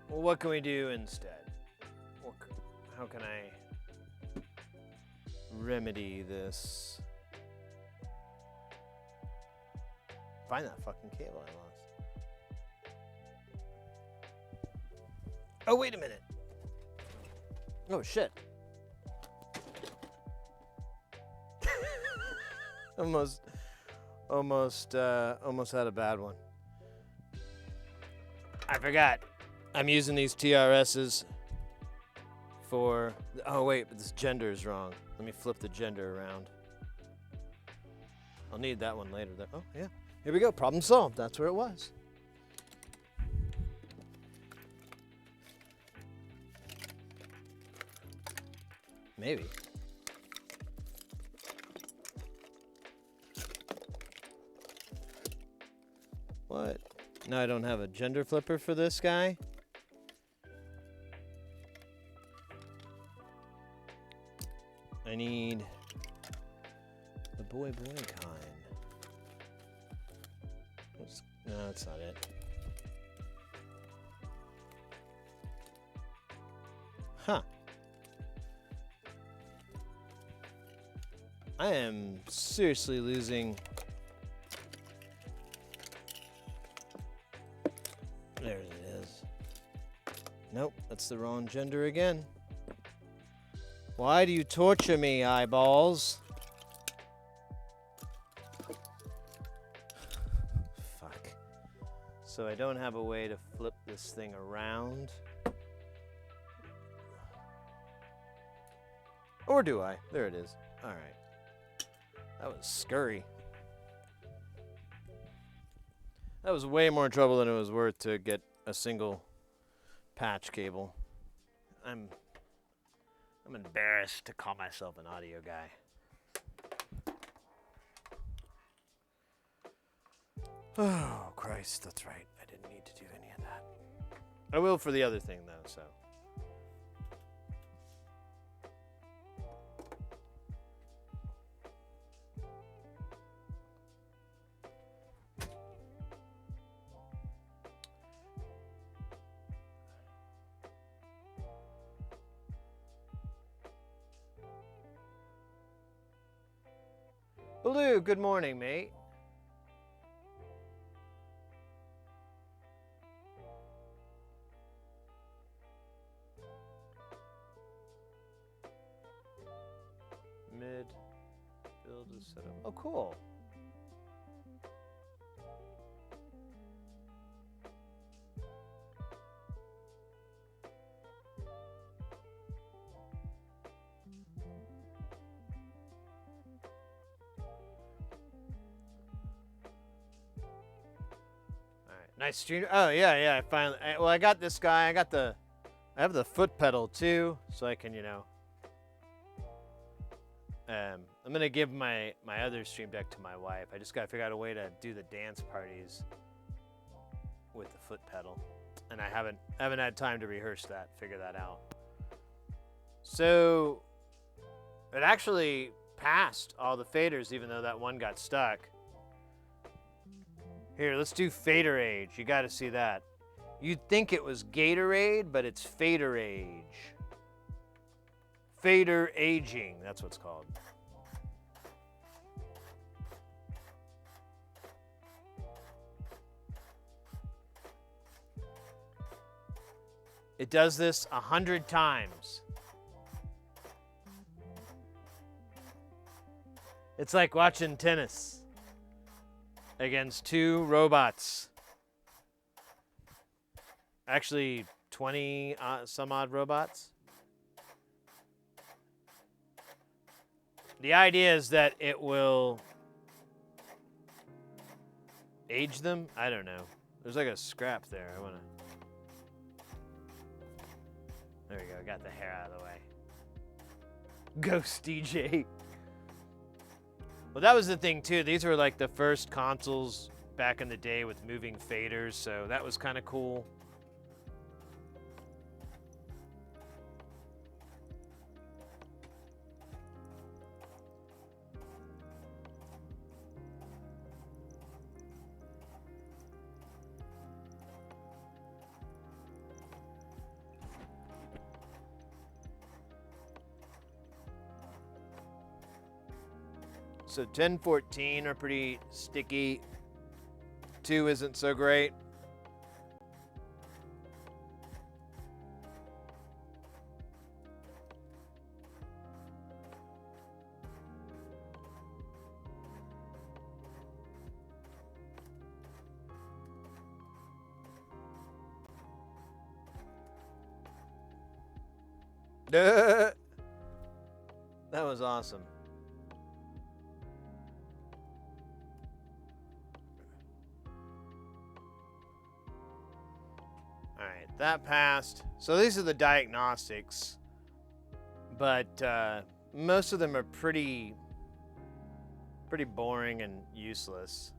Well, what can we do instead? how can I remedy this? Find that fucking cable I lost. Oh, wait a minute. Oh, shit. almost had a bad one. I forgot. I'm using these TRSs for... Oh, wait, but this gender is wrong. Let me flip the gender around. I'll need that one later. Oh, yeah. Here we go. Problem solved. That's where it was. Maybe. What? Now I don't have a gender flipper for this guy? I need the boy kind. No, that's not it. Huh. I am seriously losing. There it is. Nope, that's the wrong gender again. Why do you torture me, eyeballs? Fuck. So I don't have a way to flip this thing around. Or do I? There it is. All right. That was scurry. That was way more trouble than it was worth to get a single patch cable. I'm embarrassed to call myself an audio guy. Oh, Christ, that's right. I didn't need to do any of that. I will for the other thing, though, so. Blue, good morning, mate. Mid build is set up. Oh, cool. Nice stream. Oh yeah, I finally. Well, I got this guy. I have the foot pedal too, so I can, I'm gonna give my other stream deck to my wife. I just gotta figure out a way to do the dance parties with the foot pedal, and I haven't had time to rehearse that, figure that out. So it actually passed all the faders, even though that one got stuck. Here, let's do Fader Age. You got to see that. You'd think it was Gatorade, but it's Fader Age. Fader Aging, that's what it's called. It does this 100 times. It's like watching tennis against two robots. Actually, 20 some odd robots. The idea is that it will age them. I don't know. There's like a scrap there. I want to. There we go. Got the hair out of the way. Ghost DJ. Well, that was the thing, too. These were like the first consoles back in the day with moving faders, so that was kind of cool. So 10, 14 are pretty sticky. 2 isn't so great. That was awesome. All right, that passed. So these are the diagnostics, but most of them are pretty boring and useless.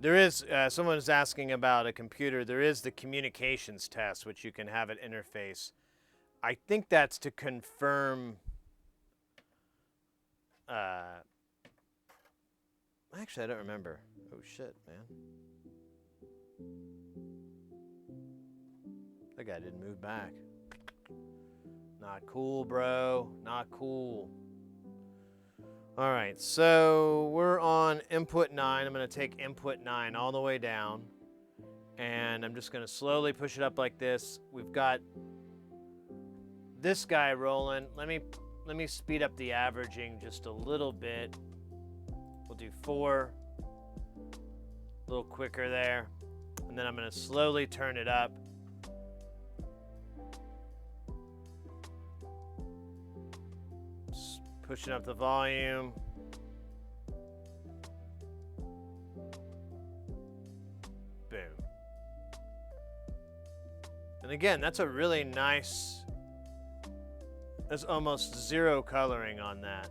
There is, someone is asking about a computer. There is the communications test, which you can have an interface. I think that's to confirm. Actually, I don't remember. Oh shit, man. That guy didn't move back. Not cool, bro. Not cool. All right, so we're on input 9. I'm going to take input 9 all the way down, and I'm just going to slowly push it up like this. We've got this guy rolling. Let me speed up the averaging just a little bit. We'll do 4, a little quicker there, and then I'm going to slowly turn it up. Just pushing up the volume. Boom. And again, that's a really nice. There's almost zero coloring on that.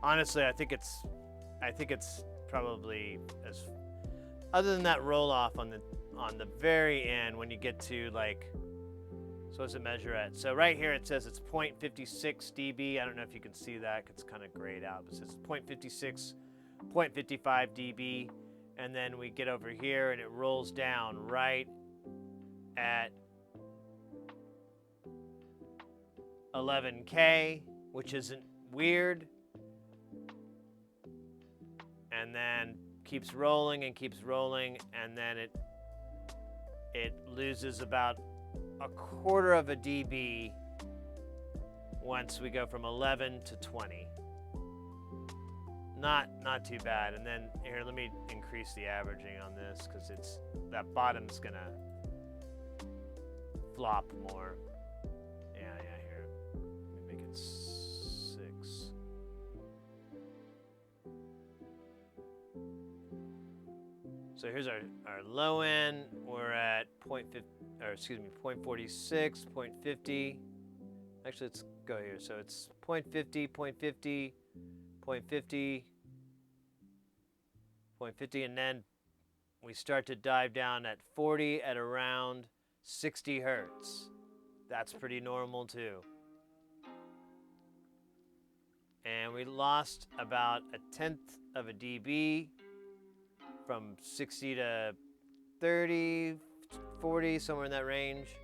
Honestly, I think it's probably as, other than that roll off on the very end when you get to like, so what does it measure at? So right here it says it's 0.56 dB. I don't know if you can see that, it's kind of grayed out, but it says 0.56, 0.55 dB, and then we get over here and it rolls down right at 11K, which isn't weird, and then keeps rolling and keeps rolling, and then it loses about 1/4 of a dB once we go from 11 to 20. Not too bad. And then here, let me increase the averaging on this because that bottom's gonna flop more. Yeah, here. Let me make it 6. So here's our low end. We're at 0.46, 0.50. Actually, let's go here. So it's 0.50, 0.50, 0.50, 0.50, and then we start to dive down at 40 at around 60 hertz. That's pretty normal too. And we lost about 1/10 of a dB from 60 to 30, 40, somewhere in that range.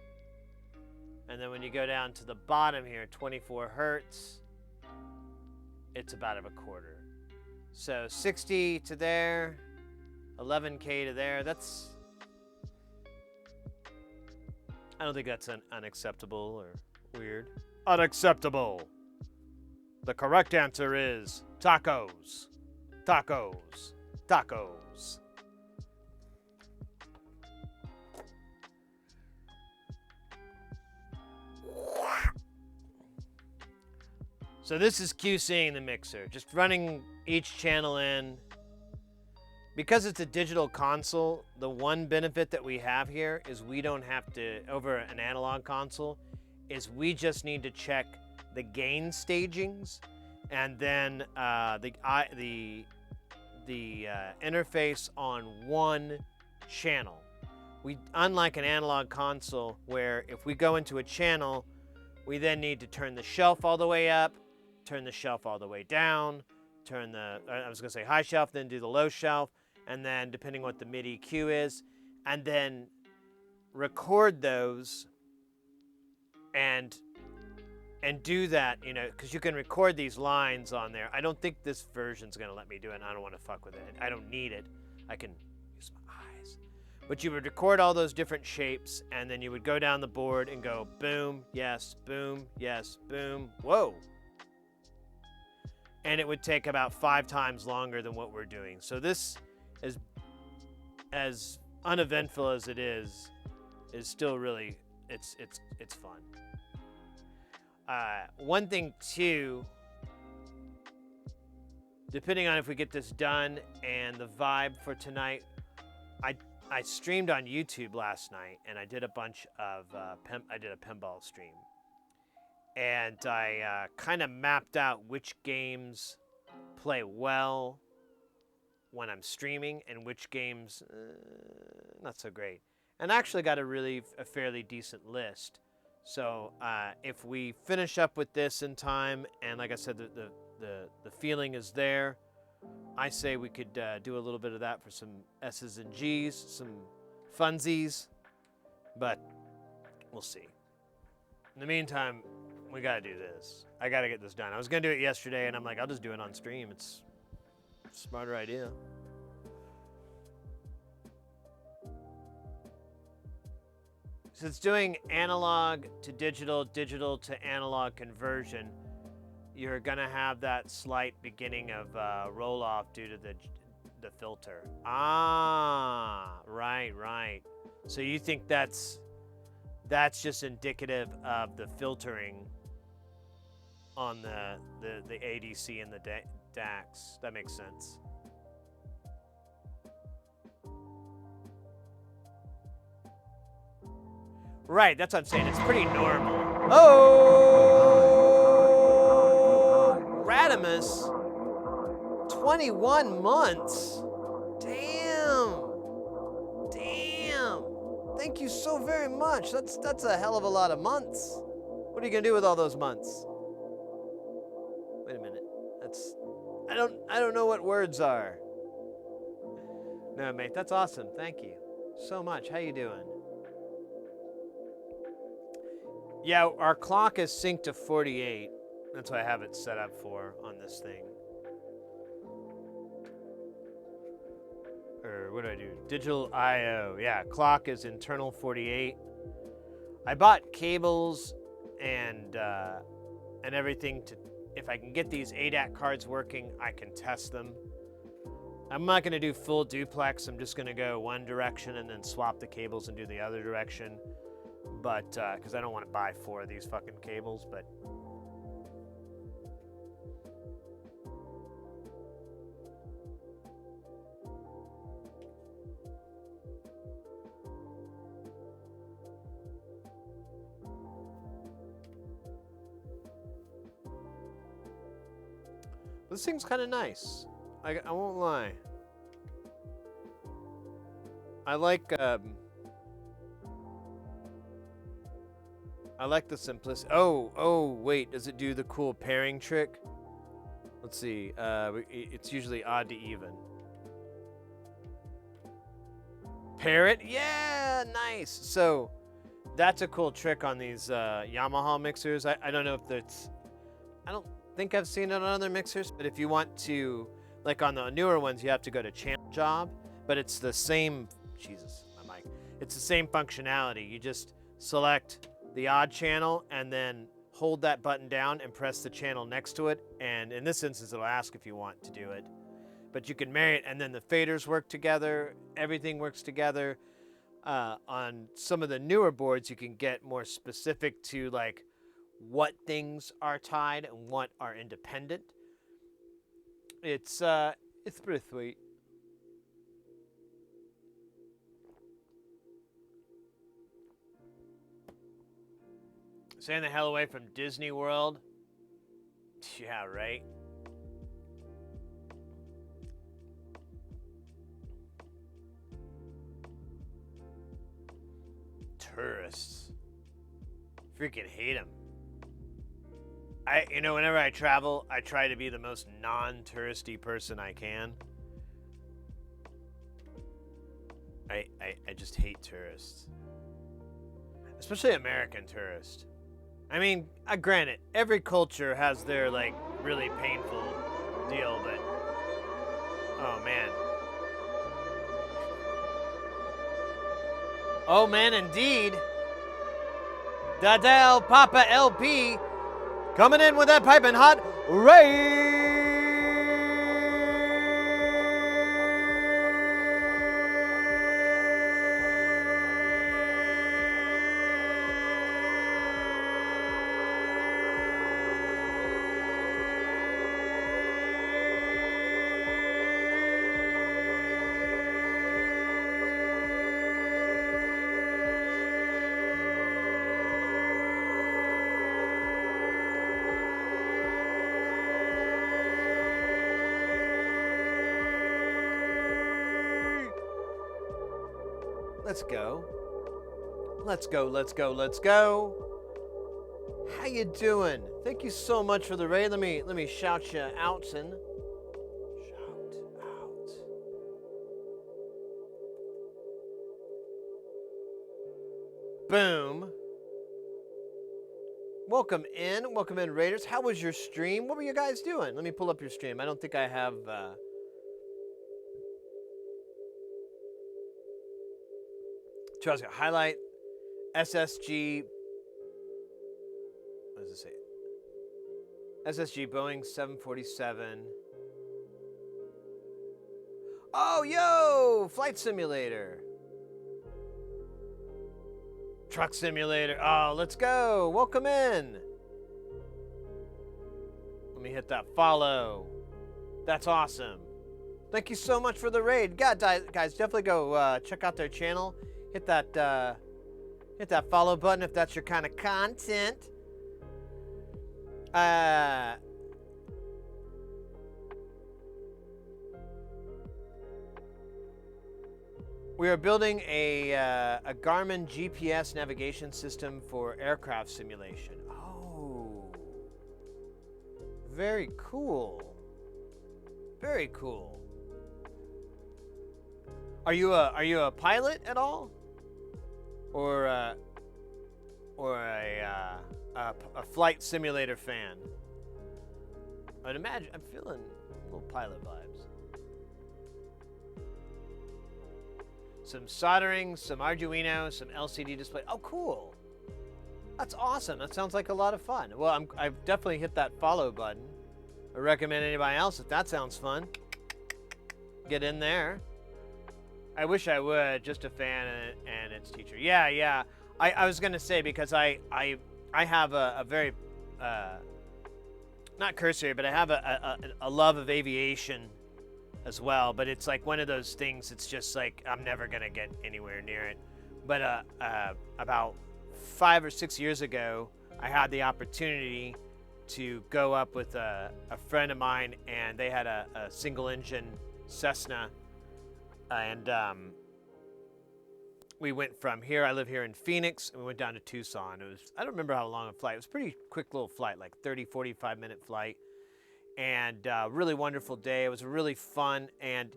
And then when you go down to the bottom here, 24 hertz, it's about 1/4. So 60 to there, 11K to there. I don't think that's unacceptable or weird. Unacceptable. The correct answer is tacos. Tacos. Tacos. So this is QCing the mixer, just running each channel in. Because it's a digital console, the one benefit that we have here is we don't have to, over an analog console, is we just need to check the gain stagings and then the interface on one channel. Unlike an analog console where if we go into a channel, we then need to turn the shelf all the way up, turn the shelf all the way down, turn the, I was gonna say high shelf, then do the low shelf, and then depending what the MIDI cue is, and then record those and and do that, you know, because you can record these lines on there. I don't think this version's going to let me do it, and I don't want to fuck with it. I don't need it. I can use my eyes. But you would record all those different shapes, and then you would go down the board and go boom, yes, boom, whoa. And it would take about 5 times longer than what we're doing. So this is, as uneventful as it is still really, it's fun. One thing too, depending on if we get this done and the vibe for tonight, I streamed on YouTube last night, and I did a bunch of I did a pinball stream, and I kind of mapped out which games play well when I'm streaming and which games not so great, and I actually got a fairly decent list. So if we finish up with this in time, and like I said, the feeling is there, I say we could do a little bit of that for some S's and G's, some funsies, but we'll see. In the meantime, we gotta do this. I gotta get this done. I was gonna do it yesterday, and I'm like, I'll just do it on stream. It's a smarter idea. So it's doing analog to digital, digital to analog conversion. You're gonna have that slight beginning of roll off due to the filter. Ah, right. So you think that's just indicative of the filtering on the ADC and the DAX. That makes sense. Right, that's what I'm saying. It's pretty normal. Oh, Radimus, 21 months. Damn. Thank you so very much. That's a hell of a lot of months. What are you gonna do with all those months? Wait a minute. I don't know what words are. No, mate, that's awesome. Thank you so much. How you doing? Yeah, our clock is synced to 48. That's what I have it set up for on this thing. Or what do I do? Digital I/O. Yeah, clock is internal 48. I bought cables and everything to, if I can get these ADAT cards working, I can test them. I'm not going to do full duplex. I'm just going to go one direction and then swap the cables and do the other direction. But, because I don't want to buy 4 of these fucking cables, but. This thing's kind of nice. I won't lie. I like the simplicity. Oh, wait. Does it do the cool pairing trick? Let's see. It's usually odd to even. Pair it? Yeah, nice. So that's a cool trick on these Yamaha mixers. I don't know if that's. I don't think I've seen it on other mixers, but if you want to, like on the newer ones, you have to go to channel job, but it's the same. Jesus, my mic. It's the same functionality. You just select the odd channel and then hold that button down and press the channel next to it, and in this instance it'll ask if you want to do it, but you can marry it, and then the faders work together, everything works together. On some of the newer boards you can get more specific to like what things are tied and what are independent. It's pretty sweet. Staying the hell away from Disney World. Yeah, right. Tourists. Freaking hate them. Whenever I travel, I try to be the most non-touristy person I can. I just hate tourists. Especially American tourists. I mean, granted, every culture has their like really painful deal, but oh man. Oh man, indeed. Dadel Papa LP coming in with that piping hot raid. Let's go. Let's go, let's go, let's go. How you doing? Thank you so much for the raid. Let me shout you out and shout out. Boom. Welcome in, Raiders. How was your stream? What were you guys doing? Let me pull up your stream. I don't think I have highlight SSG. What does it say? SSG Boeing 747. Oh, yo! Flight simulator. Truck simulator. Oh, let's go. Welcome in. Let me hit that follow. That's awesome. Thank you so much for the raid. God, guys, definitely go check out their channel. Hit that follow button if that's your kind of content. We are building a Garmin GPS navigation system for aircraft simulation. Oh, very cool. Very cool. Are you a pilot at all? Or a flight simulator fan? I'd imagine. I'm feeling little pilot vibes. Some soldering, some Arduino, some LCD display. Oh, cool. That's awesome. That sounds like a lot of fun. Well, I've definitely hit that follow button. I recommend anybody else if that sounds fun. Get in there. I wish I would. Just a fan and its teacher. Yeah. I was gonna say because I have a very not cursory, but I have a love of aviation as well. But it's like one of those things. It's just like I'm never gonna get anywhere near it. But about 5 or 6 years ago, I had the opportunity to go up with a friend of mine, and they had a single engine Cessna. And we went from here. I live here in Phoenix, and we went down to Tucson. I don't remember how long a flight. It was a pretty quick little flight, like 30, 45-minute flight. And really wonderful day. It was really fun. And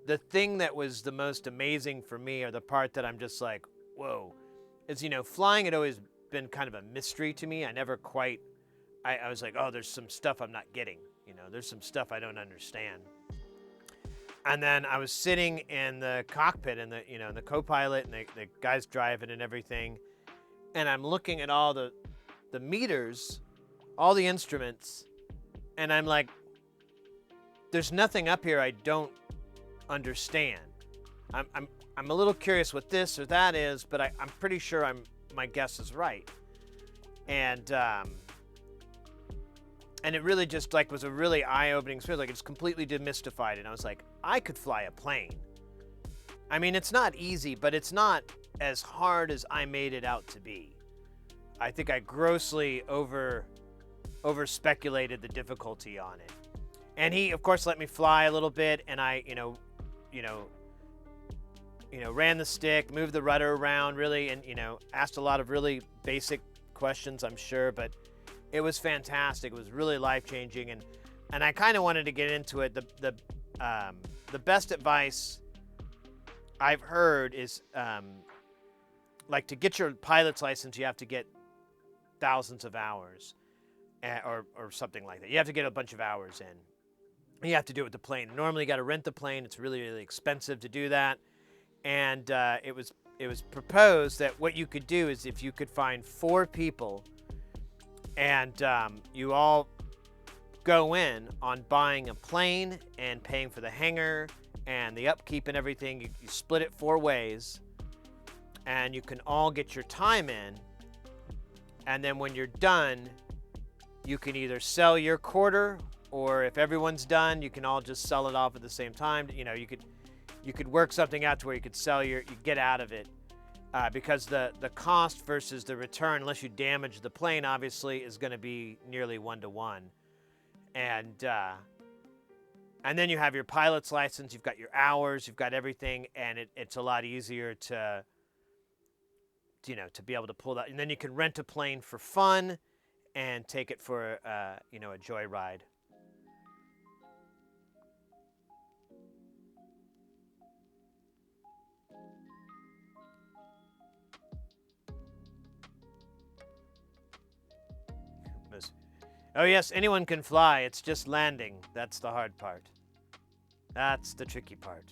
the thing that was the most amazing for me, or the part that I'm just like, whoa, is, flying had always been kind of a mystery to me. I never quite, I was like, oh, there's some stuff I'm not getting. There's some stuff I don't understand. And then I was sitting in the cockpit and the co-pilot and the guys driving and everything. And I'm looking at all the meters, all the instruments. And I'm like, there's nothing up here I don't understand. I'm a little curious what this or that is, but I'm pretty sure my guess is right. And it really just was a really eye-opening experience. Like, it's completely demystified, and I was like, I could fly a plane. I mean, it's not easy, but it's not as hard as I made it out to be. I think I grossly over-speculated the difficulty on it. And he, of course, let me fly a little bit, and I, ran the stick, moved the rudder around, really, and, asked a lot of really basic questions, I'm sure, but it was fantastic. It was really life-changing, and I kind of wanted to get into it. The best advice I've heard is, to get your pilot's license, you have to get thousands of hours, or something like that. You have to get a bunch of hours in. You have to do it with the plane. Normally, you got to rent the plane. It's really, really expensive to do that. And it was proposed that what you could do is if you could find 4 people, and you all go in on buying a plane and paying for the hangar and the upkeep and everything. You split it 4 ways, and you can all get your time in. And then when you're done, you can either sell your quarter, or if everyone's done, you can all just sell it off at the same time. You know, you could work something out to where you could sell you get out of it, because the cost versus the return, unless you damage the plane, obviously, is going to be nearly 1-to-1. And then you have your pilot's license, you've got your hours, you've got everything, and it's a lot easier to be able to pull that. And then you can rent a plane for fun and take it for a joyride. Oh yes, anyone can fly. It's just landing. That's the hard part. That's the tricky part.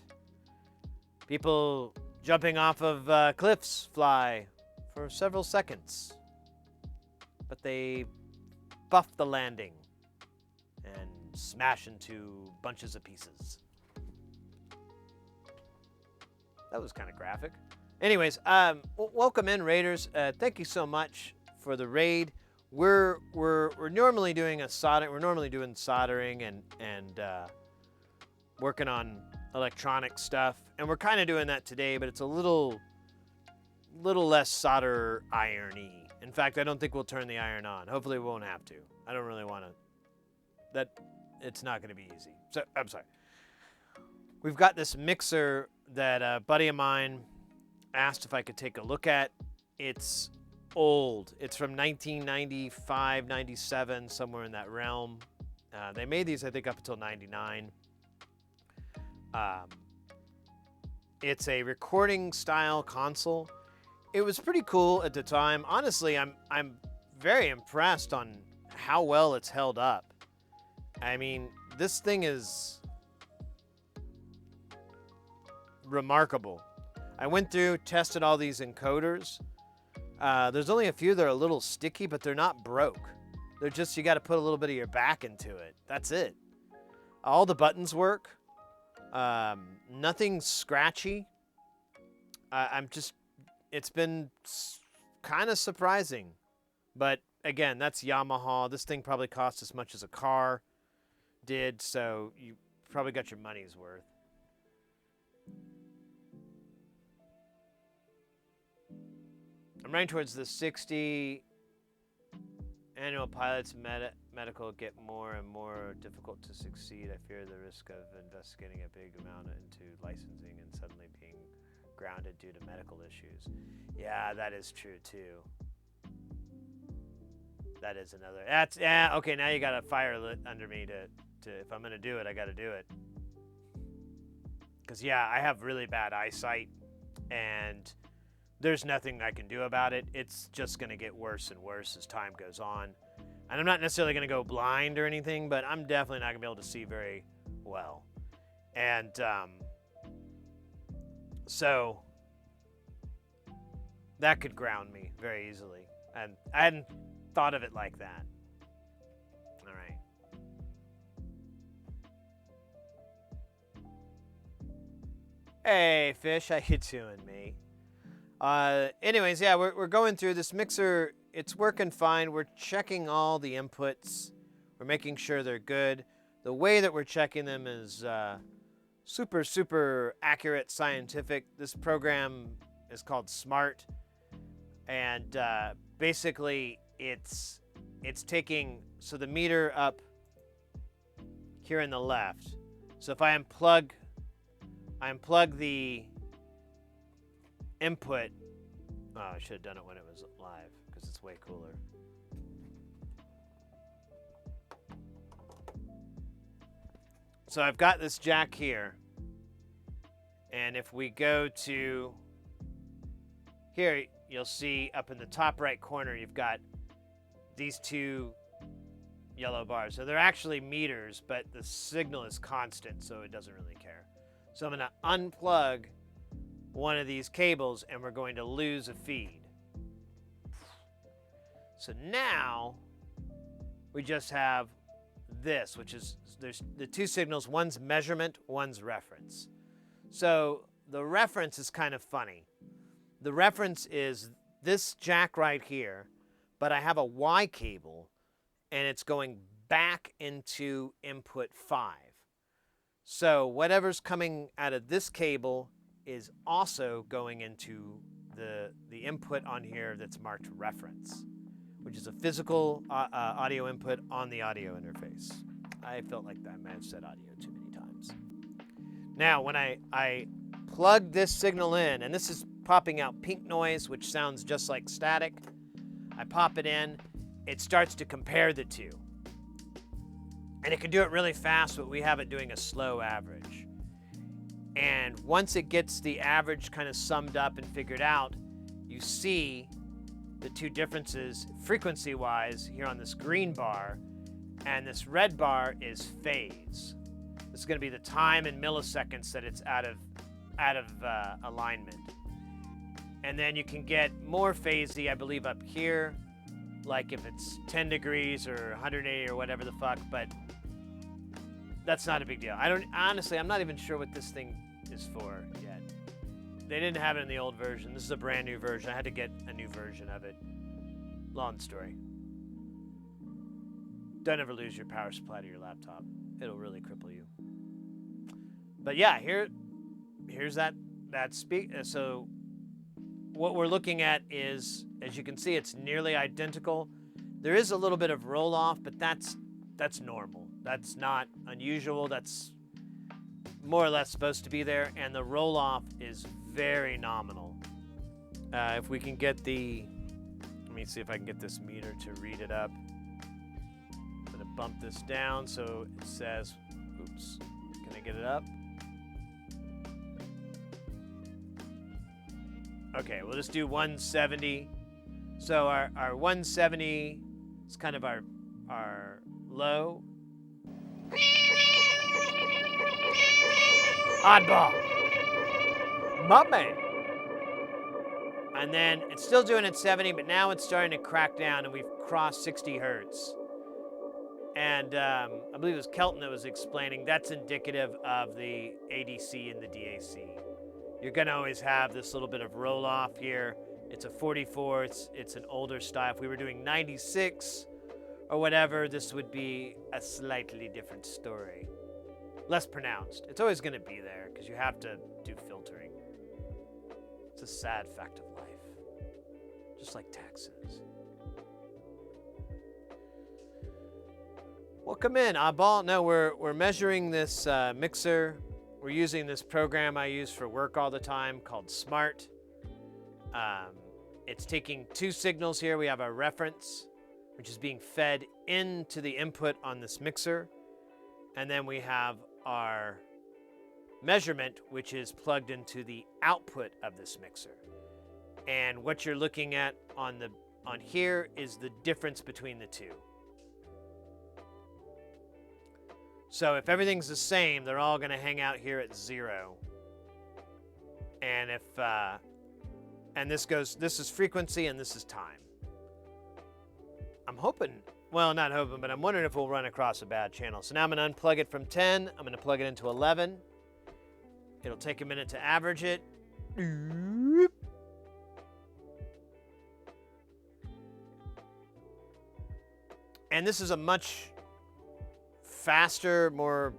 People jumping off of cliffs fly for several seconds, but they buff the landing and smash into bunches of pieces. That was kind of graphic. Anyways, welcome in, Raiders. Thank you so much for the raid. We're normally doing soldering and working on electronic stuff, and we're kind of doing that today, but it's a little less solder irony. In fact, I don't think we'll turn the iron on. Hopefully we won't have to. I don't really want to. It's not going to be easy. So I'm sorry. We've got this mixer that a buddy of mine asked if I could take a look at. It's old. It's from 1995, 97, somewhere in that realm. They made these, I think, up until 99. It's a recording style console. It was pretty cool at the time. Honestly, I'm very impressed on how well it's held up. I mean, this thing is remarkable. I went through, tested all these encoders. There's only a few that are a little sticky, but they're not broke. They're just, you got to put a little bit of your back into it. That's it. All the buttons work. Nothing scratchy. It's been kind of surprising. But again, that's Yamaha. This thing probably cost as much as a car did, so you probably got your money's worth. I'm running towards the 60. Annual pilots medical get more and more difficult to succeed. I fear the risk of investigating a big amount into licensing and suddenly being grounded due to medical issues. Yeah, that is true too. That is another. Okay. Now you got a fire lit under me to if I'm gonna do it, I got to do it. Because yeah, I have really bad eyesight, and there's nothing I can do about it. It's just going to get worse and worse as time goes on. And I'm not necessarily going to go blind or anything, but I'm definitely not going to be able to see very well. And so that could ground me very easily. And I hadn't thought of it like that. All right. Hey, Fish, how you doing, mate? Anyways, yeah, we're going through this mixer. It's working fine. We're checking all the inputs. We're making sure they're good. The way that we're checking them is super, super accurate, scientific. This program is called Smart, and basically it's taking the meter up here in the left. So if I unplug the input. Oh, I should have done it when it was live because it's way cooler. So I've got this jack here, and if we go to here, you'll see up in the top right corner you've got these two yellow bars. So they're actually meters, but the signal is constant, so it doesn't really care. So I'm going to unplug one of these cables, and we're going to lose a feed. So now we just have this, which is, there's the two signals, one's measurement, one's reference. So the reference is kind of funny. The reference is this jack right here, but I have a Y cable, and it's going back into input 5. So whatever's coming out of this cable is also going into the input on here that's marked reference, which is a physical audio input on the audio interface. I felt like I might have said audio too many times. Now, when I plug this signal in, and this is popping out pink noise, which sounds just like static, I pop it in, it starts to compare the two. And it can do it really fast, but we have it doing a slow average. And once it gets the average kind of summed up and figured out, you see the two differences frequency-wise here on this green bar, and this red bar is phase. This is going to be the time in milliseconds that it's out of alignment. And then you can get more phasey, I believe, up here, like if it's 10 degrees or 180 or whatever the fuck, but that's not a big deal. Honestly, I'm not even sure what this thing is for yet. They didn't have it in the old version. This is a brand new version. I had to get a new version of it. Long story. Don't ever lose your power supply to your laptop. It'll really cripple you. But yeah, here's that so what we're looking at is, as you can see, it's nearly identical. There is a little bit of roll off, but that's normal. That's not unusual. That's more or less supposed to be there, and the roll off is very nominal. If we can get let me see if I can get this meter to read it up. I'm gonna bump this down so it says, oops, can I get it up? Okay, we'll just do 170. So our 170 is kind of our low. Oddball. My man. And then it's still doing it 70, but now it's starting to crack down, and we've crossed 60 hertz. And I believe it was Kelton that was explaining that's indicative of the ADC and the DAC. You're going to always have this little bit of roll off here. It's a 44. It's an older style. If we were doing 96 or whatever, this would be a slightly different story. Less pronounced. It's always going to be there because you have to do filtering. It's a sad fact of life. Just like taxes. Welcome in, Oddball. No, we're measuring this mixer. We're using this program I use for work all the time called Smart. It's taking two signals here. We have our reference, which is being fed into the input on this mixer. And then we have our measurement, which is plugged into the output of this mixer. And what you're looking at on here is the difference between the two. So if everything's the same, they're all going to hang out here at 0. And if and this is frequency and this is time. I'm hoping, well, not hoping, but I'm wondering if we'll run across a bad channel. So now I'm going to unplug it from 10. I'm going to plug it into 11. It'll take a minute to average it. And this is a much faster, more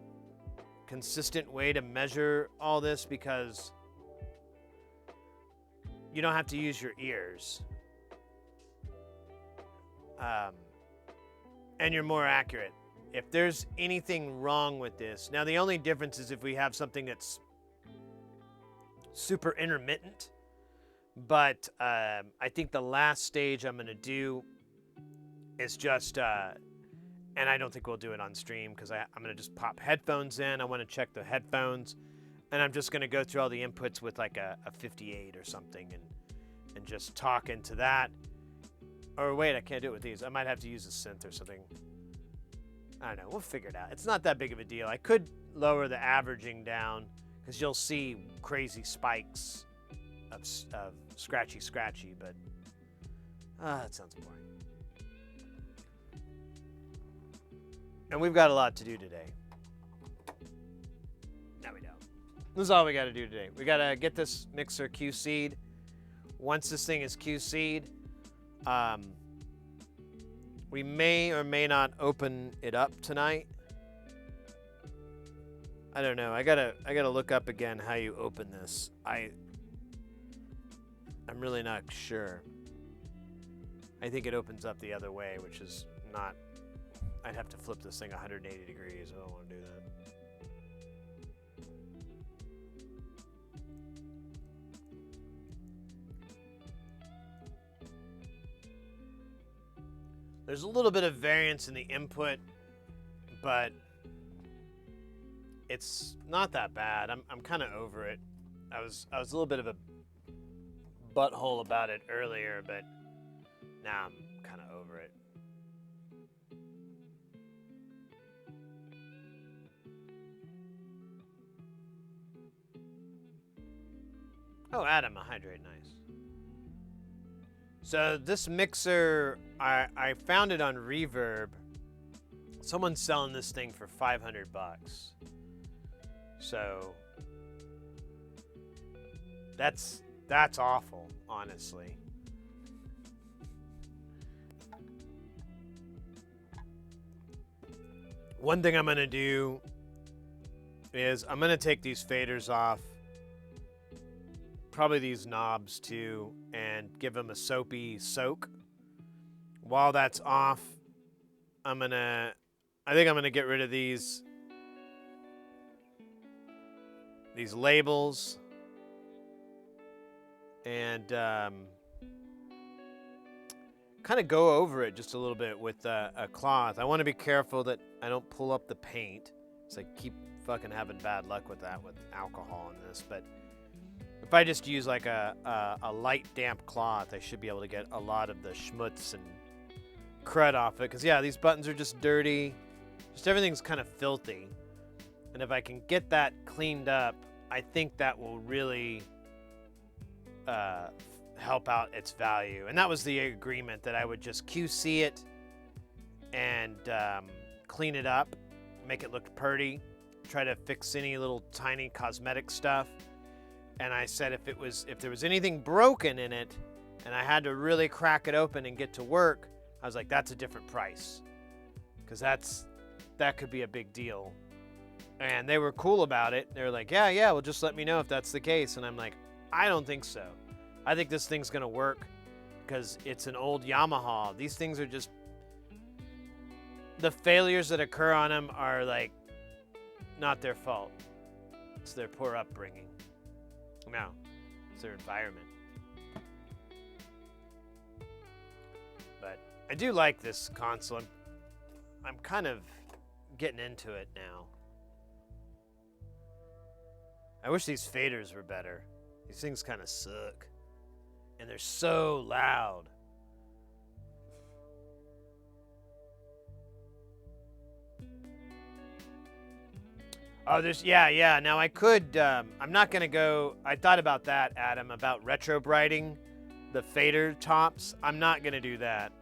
consistent way to measure all this because you don't have to use your ears. And you're more accurate. If there's anything wrong with this, now the only difference is if we have something that's super intermittent, but I think the last stage I'm going to do is just, and I don't think we'll do it on stream because I'm going to just pop headphones in. I want to check the headphones, and I'm just going to go through all the inputs with like a 58 or something and just talk into that. Or wait, I can't do it with these. I might have to use a synth or something. I don't know. We'll figure it out. It's not that big of a deal. I could lower the averaging down because you'll see crazy spikes of scratchy, but that sounds boring. And we've got a lot to do today. No, we don't. This is all we got to do today. We got to get this mixer QC'd. Once this thing is QC'd, we may or may not open it up tonight. I don't know. I gotta look up again how you open this. I'm really not sure. I think it opens up the other way, which is not. I'd have to flip this thing 180 degrees. I don't want to do that. There's a little bit of variance in the input, but it's not that bad. I'm kind of over it. I was a little bit of a butthole about it earlier, but now I'm kind of over it. Oh, Adam, a hydrate, nice. So this mixer, I found it on Reverb. Someone's selling this thing for $500. So that's awful, honestly. One thing I'm gonna do is I'm gonna take these faders off, probably these knobs too, and give them a soapy soak. While that's off, I think I'm gonna get rid of these labels and kind of go over it just a little bit with a cloth. I want to be careful that I don't pull up the paint, because I keep fucking having bad luck with that with alcohol in this. But if I just use like a light damp cloth, I should be able to get a lot of the schmutz and crud off it. Because yeah, these buttons are just dirty. Just everything's kind of filthy. And if I can get that cleaned up, I think that will really help out its value. And that was the agreement, that I would just QC it and clean it up, make it look pretty, try to fix any little tiny cosmetic stuff. And I said if there was anything broken in it and I had to really crack it open and get to work, I was like, that's a different price, because that could be a big deal. And they were cool about it. They were like, yeah, well, just let me know if that's the case. And I'm like, I don't think so. I think this thing's gonna work because it's an old Yamaha. These things are just, the failures that occur on them are like not their fault. It's their poor upbringing. No, it's their environment. But I do like this console. I'm kind of getting into it now. I wish these faders were better. These things kind of suck. And they're so loud. Oh, yeah. Now I could, I'm not going to go, I thought about that, Adam, about retro brighting the fader tops. I'm not going to do that.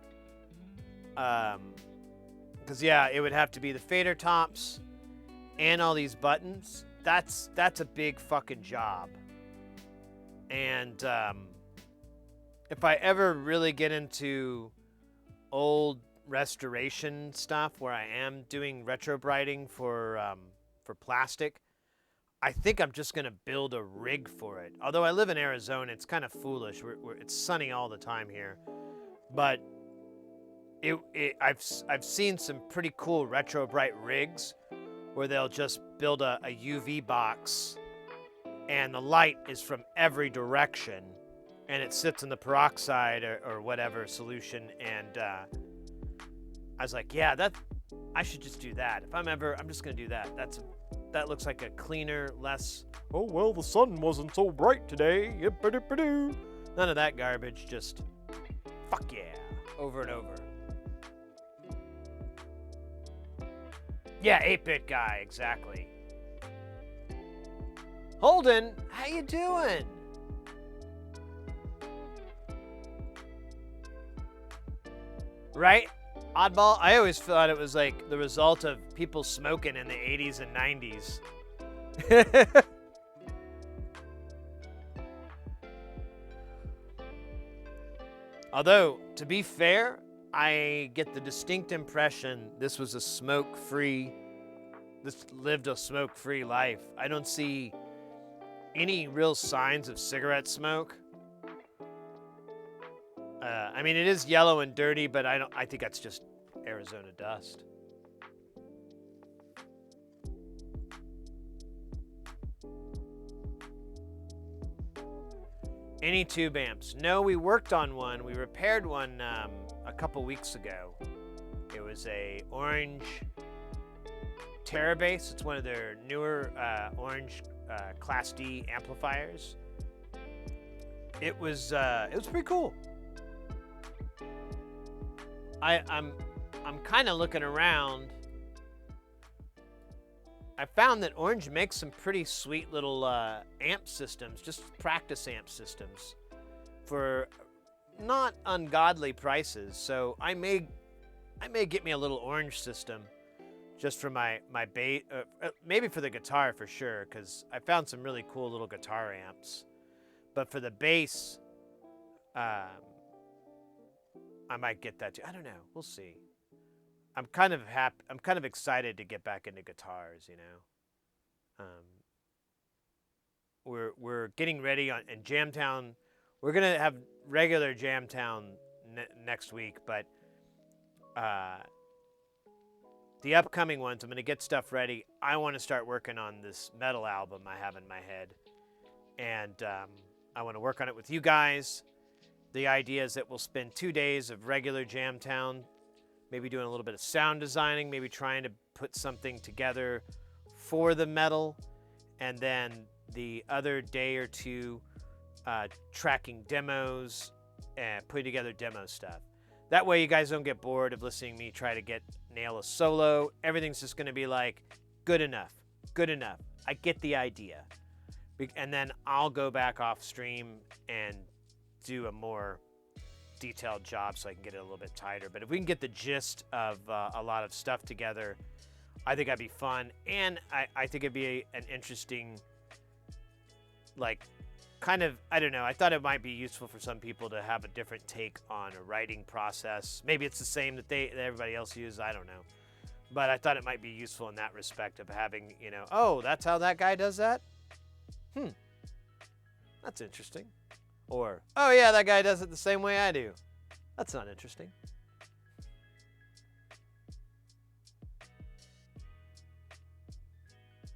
Because, yeah, it would have to be the fader tops and all these buttons. That's a big fucking job. And if I ever really get into old restoration stuff where I am doing retro brighting for plastic, I think I'm just going to build a rig for it. Although I live in Arizona, it's kind of foolish. It's sunny all the time here. But I've seen some pretty cool retro bright rigs where they'll just build a UV box and the light is from every direction and it sits in the peroxide or whatever solution. And I was like, yeah, I should just do that. I'm just going to do that. That looks like a cleaner, less, oh, well, the sun wasn't so bright today. None of that garbage, just fuck yeah. over and over. Yeah, 8-bit guy, exactly. Holden, how you doing? Right? Oddball, I always thought it was like the result of people smoking in the 80s and 90s. Although, to be fair, I get the distinct impression this was a smoke-free, this lived a smoke-free life. I don't see any real signs of cigarette smoke. I mean, it is yellow and dirty, but I think that's just Arizona dust. Any tube amps? No, we worked on one. We repaired one a couple weeks ago. It was a orange Terabase. It's one of their newer orange Class D amplifiers. It was pretty cool. I'm kind of looking around. I found that Orange makes some pretty sweet little amp systems, just practice amp systems, for not ungodly prices. So I may get me a little Orange system, just for my bass, maybe for the guitar for sure, because I found some really cool little guitar amps. But for the bass, I might get that too. I don't know. We'll see. I'm kind of happy. I'm kind of excited to get back into guitars. You know, we're getting ready in Jamtown. We're gonna have regular Jamtown next week, but the upcoming ones, I'm gonna get stuff ready. I want to start working on this metal album I have in my head, and I want to work on it with you guys. The idea is that we'll spend 2 days of regular Jamtown, maybe doing a little bit of sound designing, maybe trying to put something together for the metal, and then the other day or two tracking demos and putting together demo stuff. That way you guys don't get bored of listening to me try to nail a solo. Everything's just going to be like, good enough, good enough. I get the idea. And then I'll go back off stream and do a more detailed job so I can get it a little bit tighter. But if we can get the gist of a lot of stuff together, I think that'd be fun. And I think it'd be an interesting, like, kind of, I don't know, I thought it might be useful for some people to have a different take on a writing process. Maybe it's the same that everybody else uses, I don't know. But I thought it might be useful in that respect of having, you know, oh, that's how that guy does that? That's interesting. Or, oh yeah, that guy does it the same way I do. That's not interesting.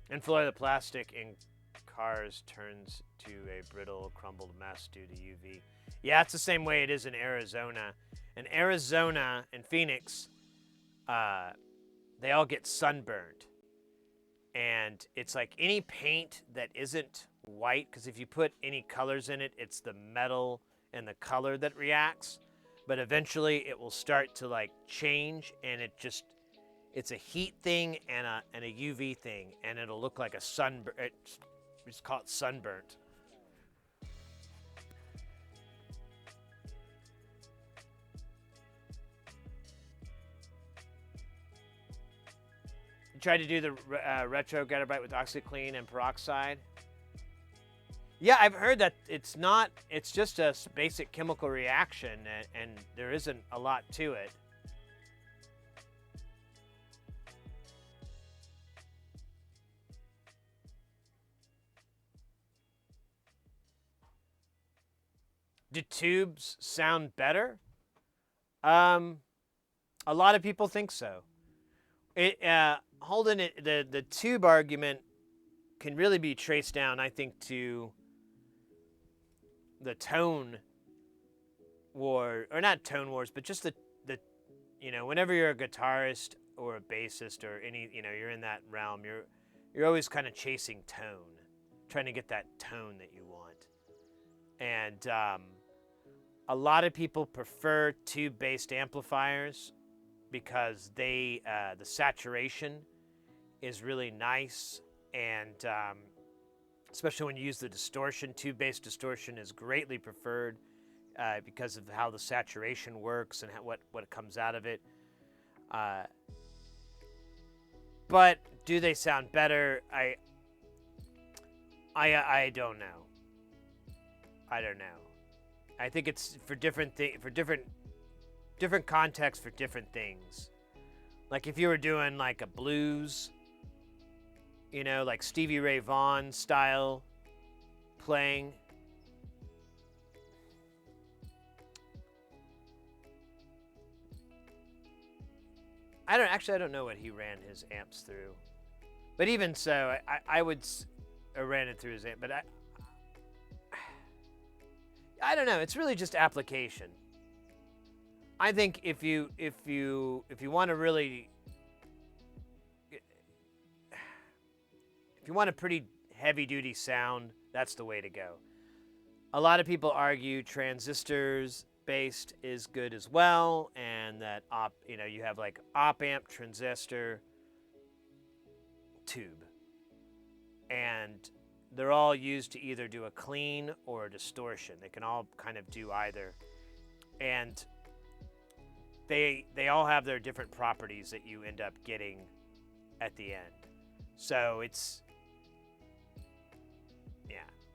In Florida, the plastic in cars turns to a brittle, crumbled mess due to UV. Yeah, it's the same way it is in Arizona. In Arizona and Phoenix, they all get sunburned. And it's like any paint that isn't white, because if you put any colors in it, it's the metal and the color that reacts. But eventually it will start to like change, and it's a heat thing and a UV thing, and it'll look like a sunburn. It's called sunburnt. You tried to do the retro Getabyte with OxyClean and peroxide. Yeah, I've heard that it's just a basic chemical reaction, and there isn't a lot to it. Do tubes sound better? A lot of people think so. Holding it, the tube argument can really be traced down, I think, to the tone war, or not tone wars, but just the you know, whenever you're a guitarist or a bassist or any, you know, you're in that realm, you're always kind of chasing tone, trying to get that tone that you want. And A lot of people prefer tube-based amplifiers because the saturation is really nice, and especially when you use the distortion. Tube-based distortion is greatly preferred because of how the saturation works and what comes out of it. But do they sound better? I don't know. I don't know. I think it's for different contexts for different things. Like if you were doing like a blues, you know, like Stevie Ray Vaughan style playing. I don't know what he ran his amps through. But even so, I would ran it through his amp, but I don't know. It's really just application. I think if you want to really, if you want a pretty heavy duty sound, that's the way to go. A lot of people argue transistors based is good as well, and that you have like op amp, transistor, tube, and they're all used to either do a clean or a distortion. They can all kind of do either, and they all have their different properties that you end up getting at the end. So it's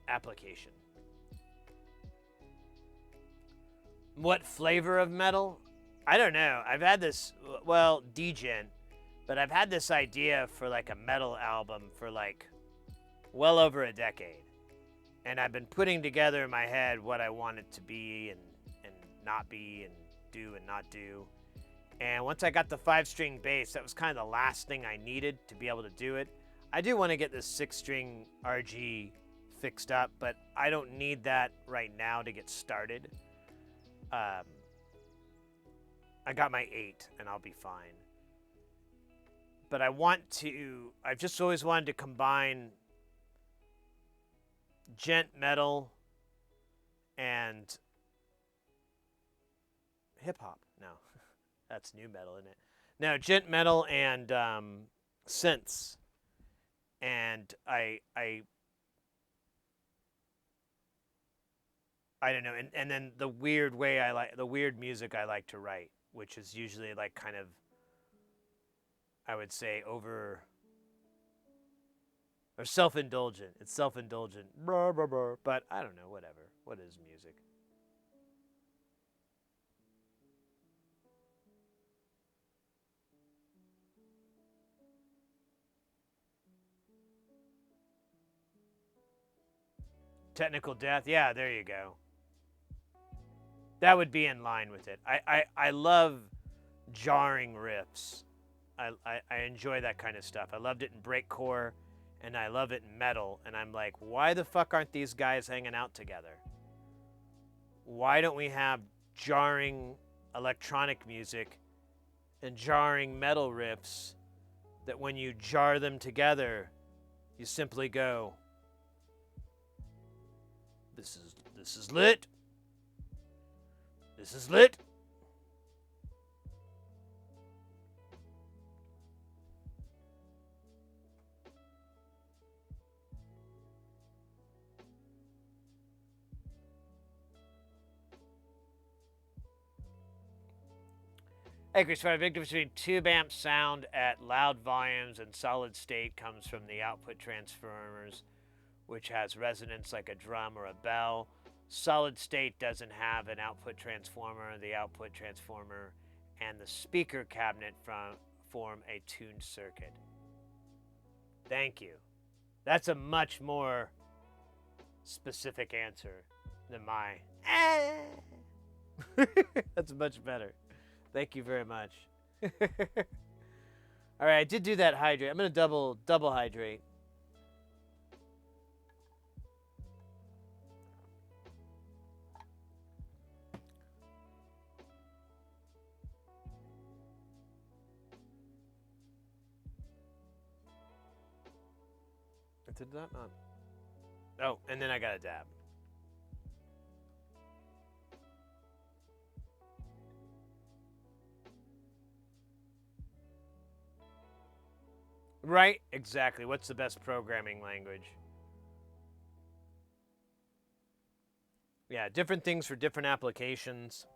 application. What flavor of metal? I don't know. I've had this, well, degen, but I've had this idea for like a metal album for like well over a decade. And I've been putting together in my head what I want it to be and not be and do and not do. And once I got the 5-string bass, that was kind of the last thing I needed to be able to do it. I do want to get this 6-string RG fixed up, but I don't need that right now to get started. I got my 8 and I'll be fine. But I've just always wanted to combine gent metal and hip hop. No, that's new metal, isn't it? No, gent metal and synths. And I don't know, and then the weird music I like to write, which is usually like kind of, I would say, over or self-indulgent. It's self-indulgent, blah, blah, blah. But I don't know, whatever. What is music? Technical death, yeah, there you go. That would be in line with it. I love jarring riffs. I enjoy that kind of stuff. I loved it in breakcore, and I love it in metal. And I'm like, why the fuck aren't these guys hanging out together? Why don't we have jarring electronic music and jarring metal riffs that when you jar them together, you simply go, this is lit. This is lit. Acres 5, big difference between tube amp sound at loud volumes and solid state comes from the output transformers, which has resonance like a drum or a bell. Solid state doesn't have an output transformer. The output transformer and the speaker cabinet form a tuned circuit. Thank you. That's a much more specific answer than my That's much better. Thank you very much. All right, I did do that hydrate. I'm going to double hydrate. Did that not? Oh, and then I got a dab. Right? Exactly. What's the best programming language? Yeah, different things for different applications.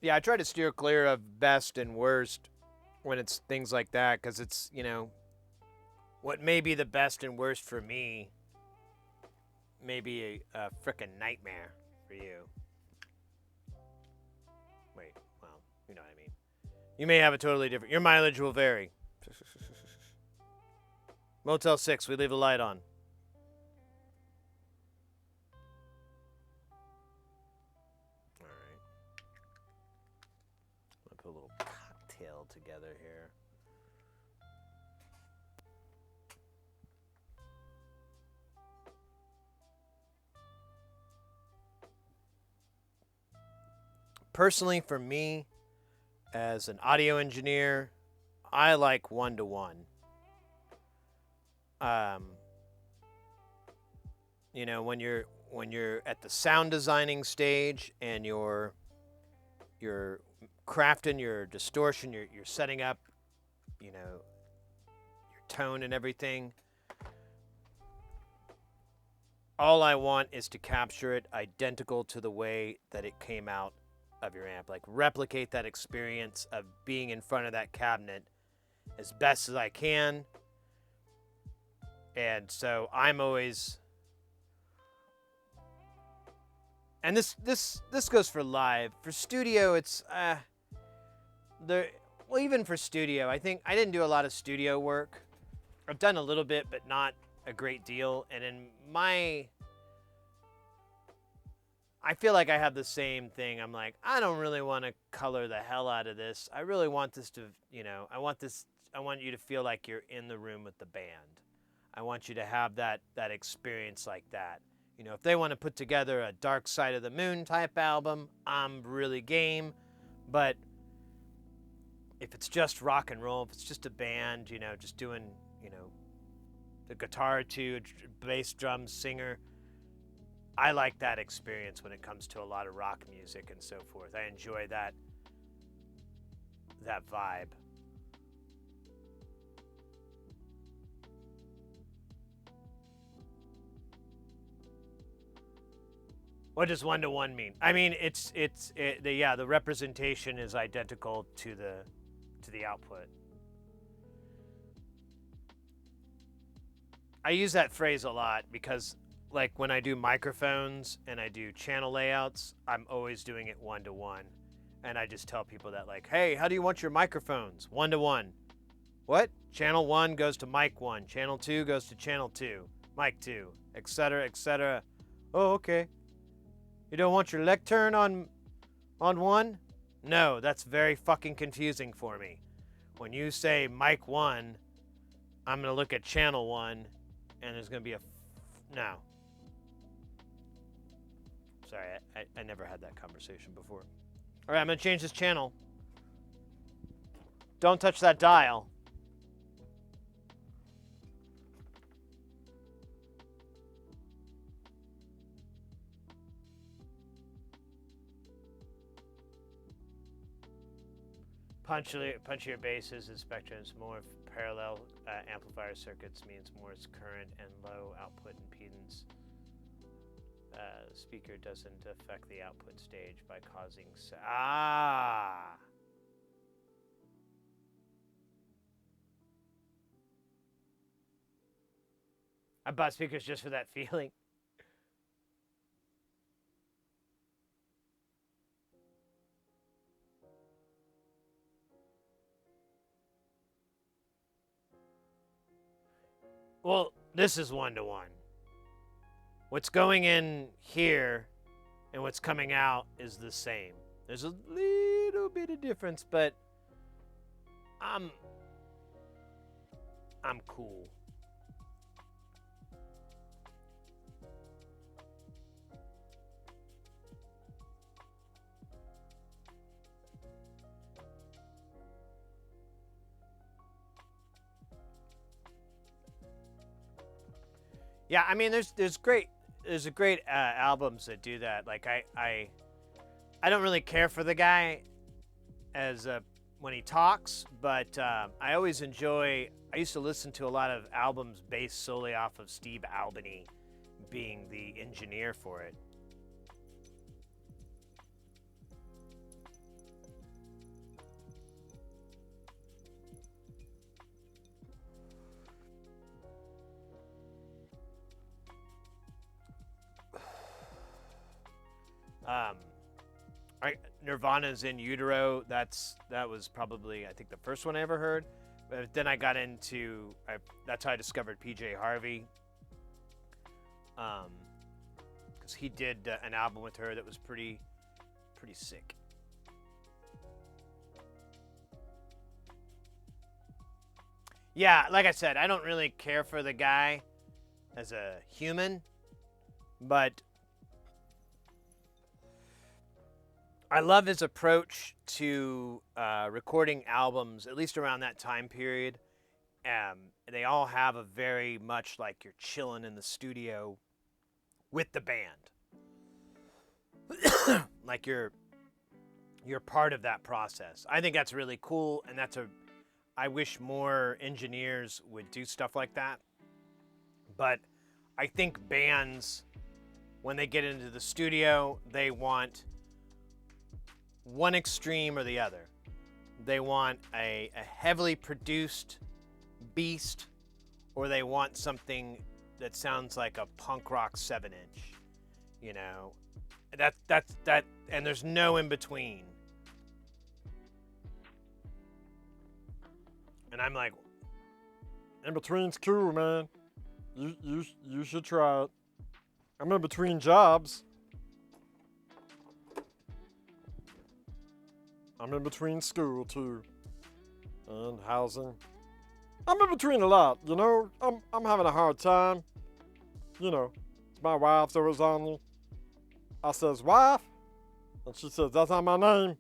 Yeah, I try to steer clear of best and worst when it's things like that because it's, what may be the best and worst for me may be a frickin' nightmare for you. Wait, well, you know what I mean. You may have a totally different. Your mileage will vary. Motel 6, we leave the light on. All right. I'm going to put a little cocktail together here. Personally, for me, as an audio engineer, I like one-to-one. When you're at the sound designing stage and you're crafting your distortion, you're setting up, your tone and everything. All I want is to capture it identical to the way that it came out of your amp. Like replicate that experience of being in front of that cabinet as best as I can. And so I'm always, and this goes for live. For studio, it's even for studio, I think I didn't do a lot of studio work. I've done a little bit, but not a great deal. And I feel like I have the same thing. I'm like, I don't really want to color the hell out of this. I really want this to, I want you to feel like you're in the room with the band. I want you to have that experience like that. If they want to put together a Dark Side of the Moon type album, I'm really game. But if it's just rock and roll, if it's just a band, just doing, the guitar or two, bass, drums, singer, I like that experience when it comes to a lot of rock music and so forth. I enjoy that vibe. What does one-to-one mean? I mean, the representation is identical to the output. I use that phrase a lot because, like, when I do microphones and I do channel layouts, I'm always doing it one-to-one. And I just tell people that, like, hey, how do you want your microphones? One-to-one. What? Channel 1 goes to mic 1. Channel 2 goes to channel 2. Mic 2. Etc., etc. Oh, okay. You don't want your lectern on 1? No, that's very fucking confusing for me. When you say mic 1, I'm going to look at channel 1, and there's going to be no. Sorry, I never had that conversation before. All right, I'm going to change this channel. Don't touch that dial. Punchier basses and spectrums, more parallel amplifier circuits means more current and low output impedance. The speaker doesn't affect the output stage by causing I bought speakers just for that feeling. Well, this is one-to-one. What's going in here and what's coming out is the same. There's a little bit of difference, but I'm cool. Yeah, I mean, there's a great albums that do that. Like I don't really care for the guy as when he talks, but I always enjoy. I used to listen to a lot of albums based solely off of Steve Albini being the engineer for it. Um, Nirvana's In Utero. That was probably, I think, the first one I ever heard. But then I got into that's how I discovered PJ Harvey. Because he did an album with her that was pretty sick. Yeah, like I said, I don't really care for the guy as a human, but I love his approach to recording albums, at least around that time period. They all have a very much like you're chilling in the studio with the band, like you're part of that process. I think that's really cool, and I wish more engineers would do stuff like that. But I think bands, when they get into the studio, they want one extreme or the other. They want a heavily produced beast, or they want something that sounds like a punk rock 7-inch. You know, that, and there's no in between. And I'm like, In between's cool, man. You should try it. I'm in between jobs. I'm in between school too, and housing. I'm in between a lot, you know. I'm having a hard time. You know, my wife's always on me. I says, wife, and she says, that's not my name.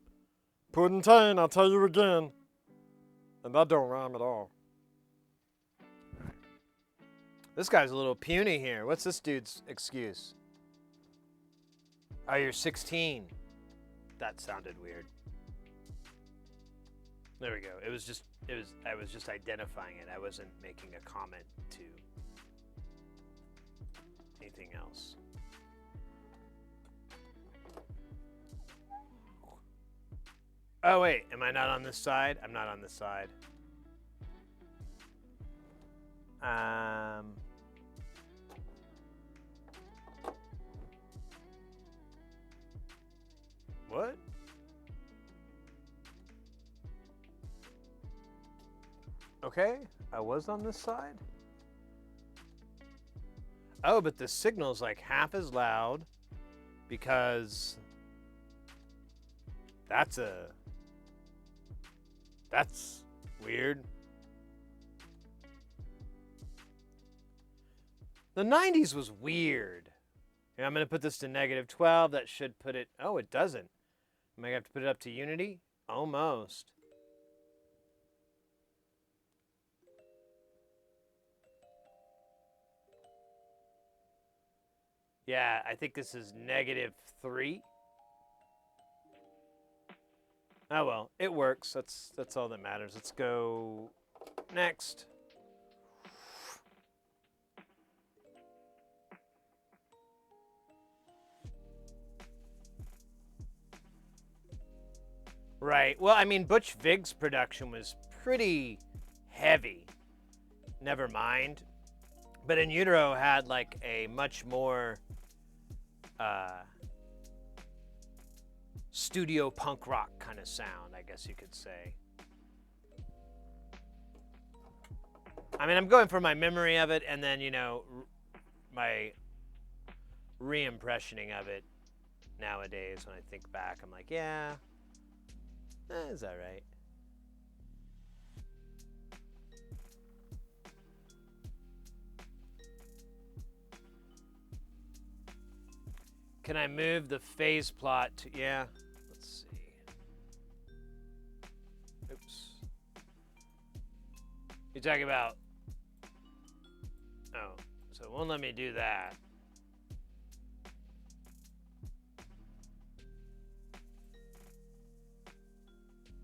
Puddin', I'll tell you again. And that don't rhyme at all. this guy's a little puny here. What's this dude's excuse? Oh, you're 16. That sounded weird. There we go. I was just identifying it. I wasn't making a comment to anything else. Oh wait, am I not on this side? I'm not on this side. What? Okay, I was on this side. Oh, but the signal's like half as loud because that's weird. The 90s was weird. Yeah, I'm going to put this to -12. That should put it... Oh, it doesn't. Am I going to have to put it up to unity? Almost. Yeah, I think this is -3. Oh well, it works. That's all that matters. Let's go next. Right. Well, I mean, Butch Vig's production was pretty heavy. Never mind. But In Utero had like a much more studio punk rock kind of sound, I guess you could say. I mean, I'm going for my memory of it, and then, you know, my re-impressioning of it nowadays. When I think back, I'm like, yeah, it's all right. Can I move the phase plot to, yeah, let's see. Oops. You're talking about, oh, So it won't let me do that.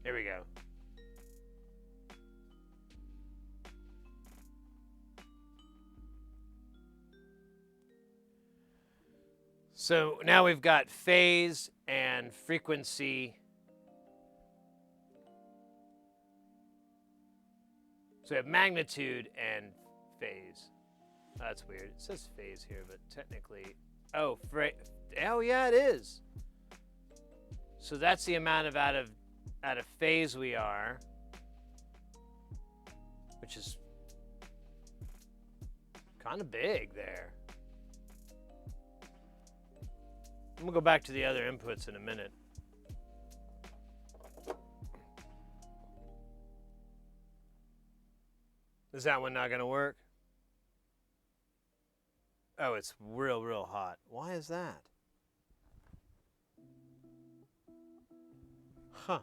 Here we go. So now we've got phase and frequency. So we have magnitude and phase. That's weird. It says phase here, but technically, oh yeah, it is. So that's the amount of out of phase we are, which is kind of big there. I'm gonna go back to the other inputs in a minute. Is that one not gonna work? Oh, it's real hot. Why is that? Huh.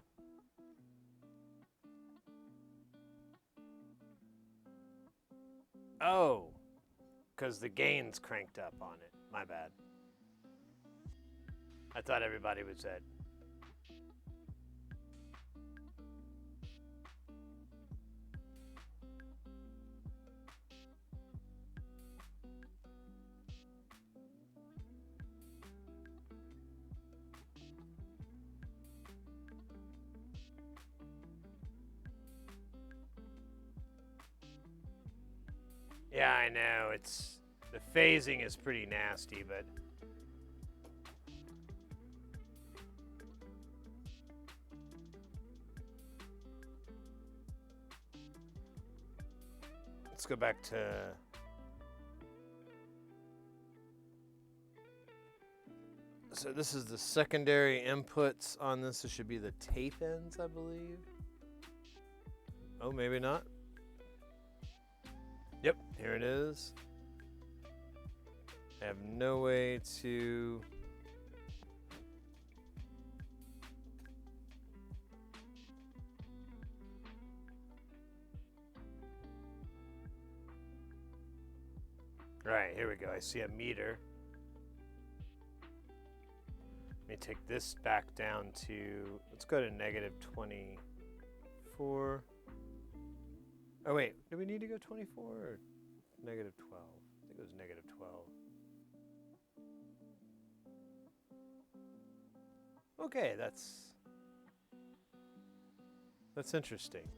Oh, because the gain's cranked up on it. My bad. I thought everybody was dead. Yeah, I know. It's the phasing is pretty nasty, but let's go back to so this is the secondary inputs on this. This should be the tape ends, I believe. Oh, maybe not. Yep, here it is. I have no way to... Right, here we go. I see a meter. Let me take this back down to... Let's go to negative 24. Oh, wait. Do we need to go 24 or negative 12? I think it was negative 12. Okay, that's interesting.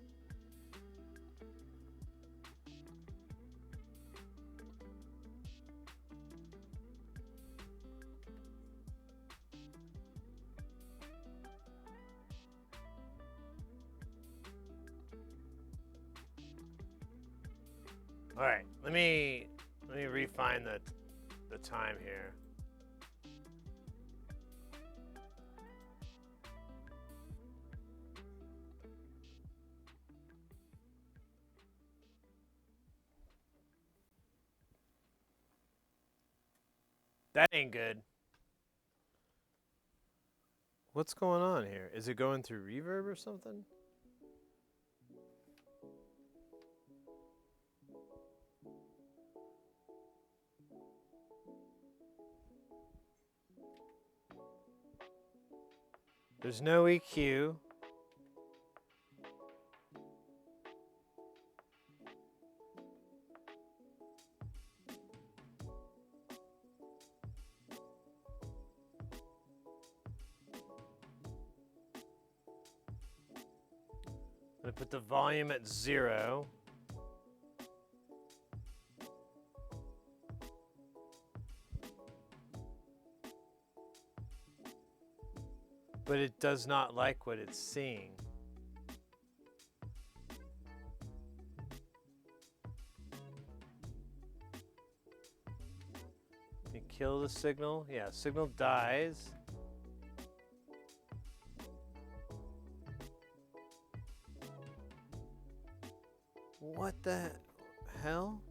All right, let me refine the time here. That ain't good. What's going on here? Is it going through reverb or something? There's no EQ. I'm gonna put the volume at 0. But it does not like what it's seeing. You kill the signal. Yeah, signal dies. What the hell?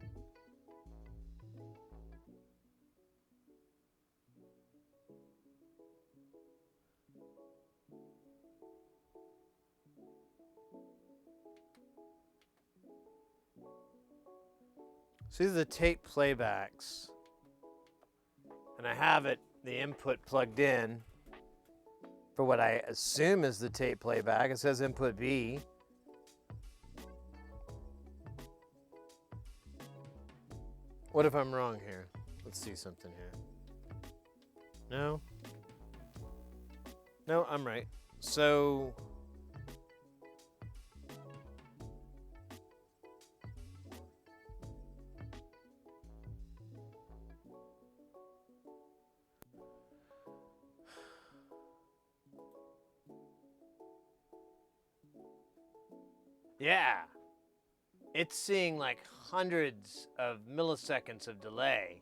So these are the tape playbacks. And I have the input plugged in for what I assume is the tape playback. It says input B. What if I'm wrong here? Let's see something here. No? No, I'm right. So yeah. It's seeing like hundreds of milliseconds of delay.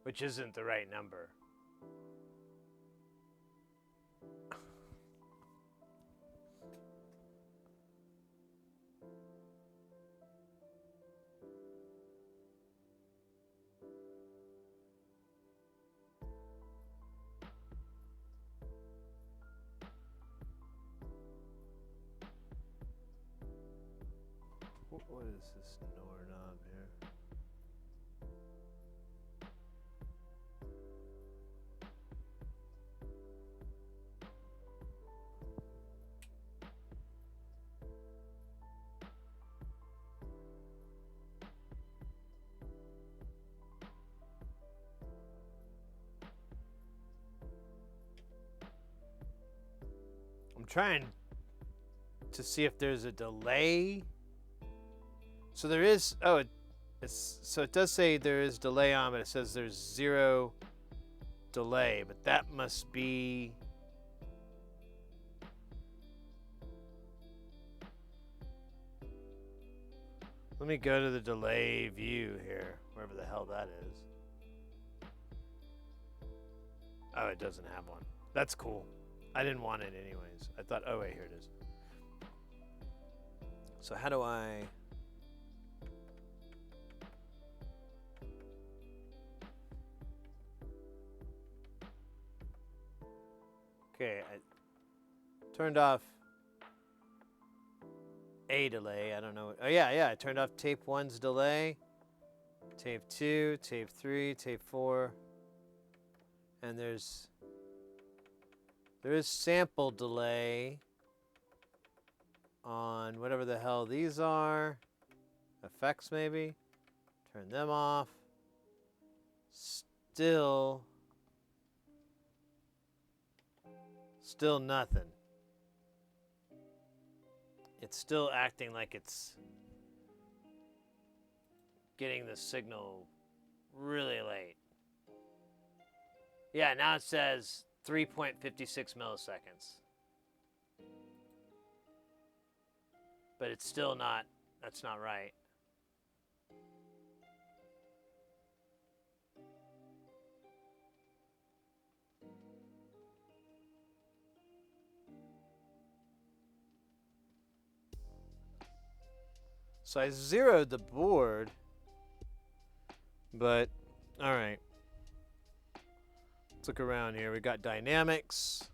Which isn't the right number. What is this doorknob here? I'm trying to see if there's a delay. So there is, so it does say there is delay on, but it says there's 0 delay, but that must be, let me go to the delay view here, wherever the hell that is. Oh, it doesn't have one. That's cool. I didn't want it anyways. I thought, oh wait, here it is. So how do I... Okay, I turned off a delay. I don't know. Oh yeah, I turned off tape 1's delay, tape 2, tape 3, tape 4, and there is sample delay on whatever the hell these are. Effects maybe. Turn them off. Still nothing. It's still acting like it's getting the signal really late. Yeah, now it says 3.56 milliseconds. But it's still not, that's not right. So I zeroed the board, but all right. Let's look around here. We got dynamics.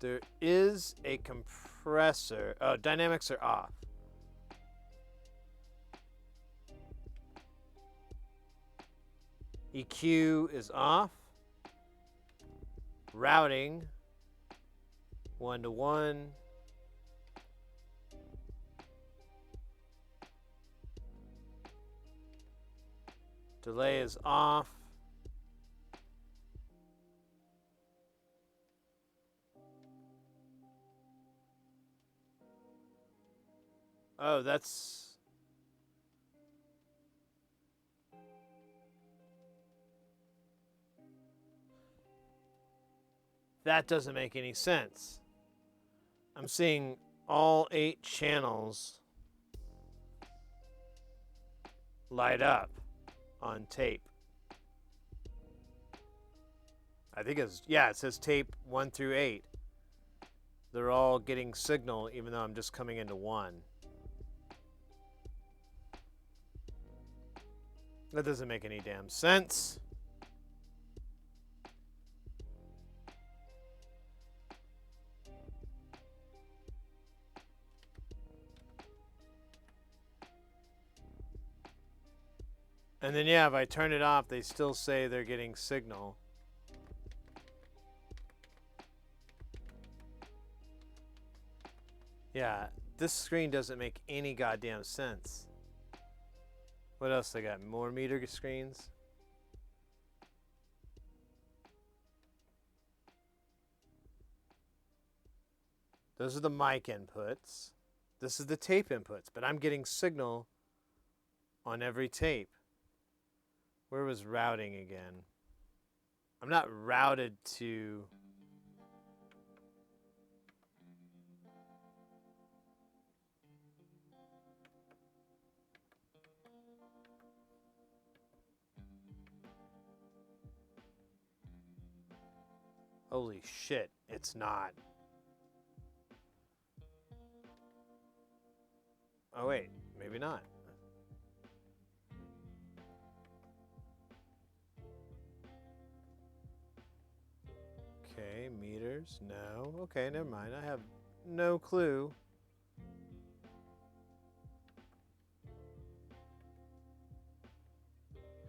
There is a compressor. Oh, dynamics are off. EQ is off. Routing 1-to-1. Delay is off. Oh, that's... That doesn't make any sense. I'm seeing all 8 channels light up on tape. I think it's, yeah, it says tape 1 through 8. They're all getting signal even though I'm just coming into 1. That doesn't make any damn sense. And then, yeah, if I turn it off, they still say they're getting signal. Yeah, this screen doesn't make any goddamn sense. What else they got? More meter screens? Those are the mic inputs. This is the tape inputs, but I'm getting signal on every tape. Where was routing again? I'm not routed to... Holy shit, it's not. Oh wait, maybe not. Okay, meters, no. Okay, never mind. I have no clue.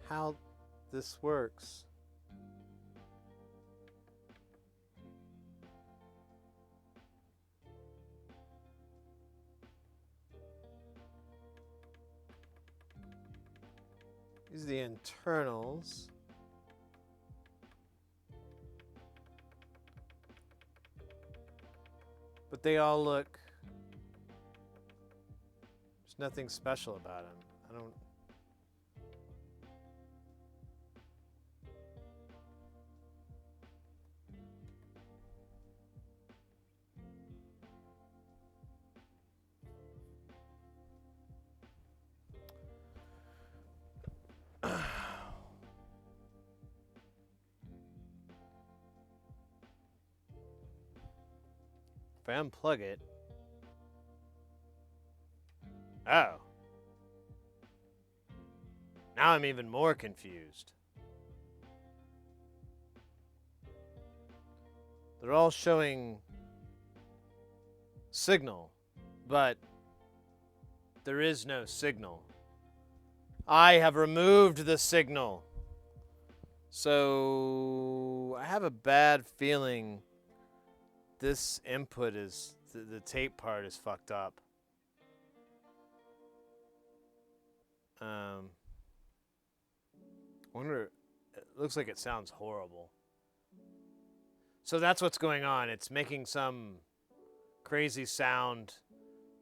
How this works. These are the internals. But they all look... There's nothing special about them. I don't... If I unplug it... Oh. Now I'm even more confused. They're all showing signal, but there is no signal. I have removed the signal. So I have a bad feeling this input is, the tape part is fucked up. Wonder, it looks like it sounds horrible. So that's what's going on. It's making some crazy sound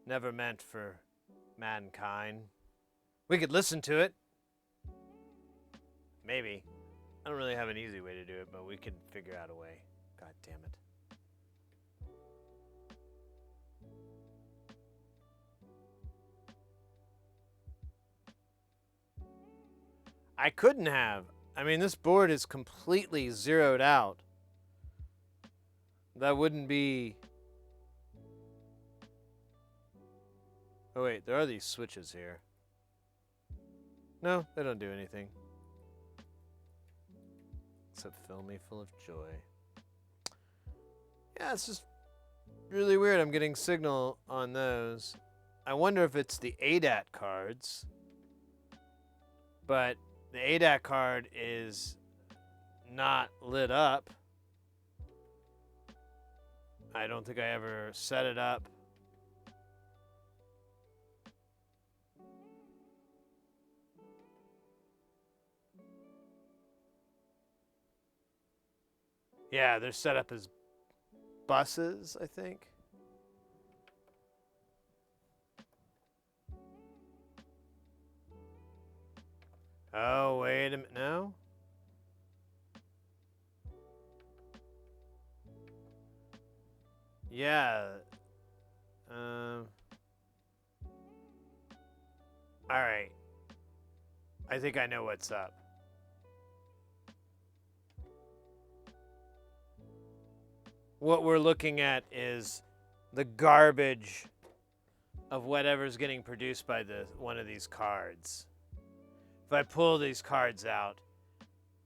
never meant for mankind. We could listen to it. Maybe. I don't really have an easy way to do it, but we can figure out a way. God damn it. I couldn't have. I mean, this board is completely zeroed out. That wouldn't be... Oh wait, there are these switches here. No, they don't do anything. Except fill me full of joy. Yeah, it's just really weird. I'm getting signal on those. I wonder if it's the ADAT cards. But the ADAT card is not lit up. I don't think I ever set it up. Yeah, they're set up as buses, I think. Oh, wait a minute. No? Yeah. Alright. I think I know what's up. What we're looking at is the garbage of whatever's getting produced by one of these cards. if I pull these cards out,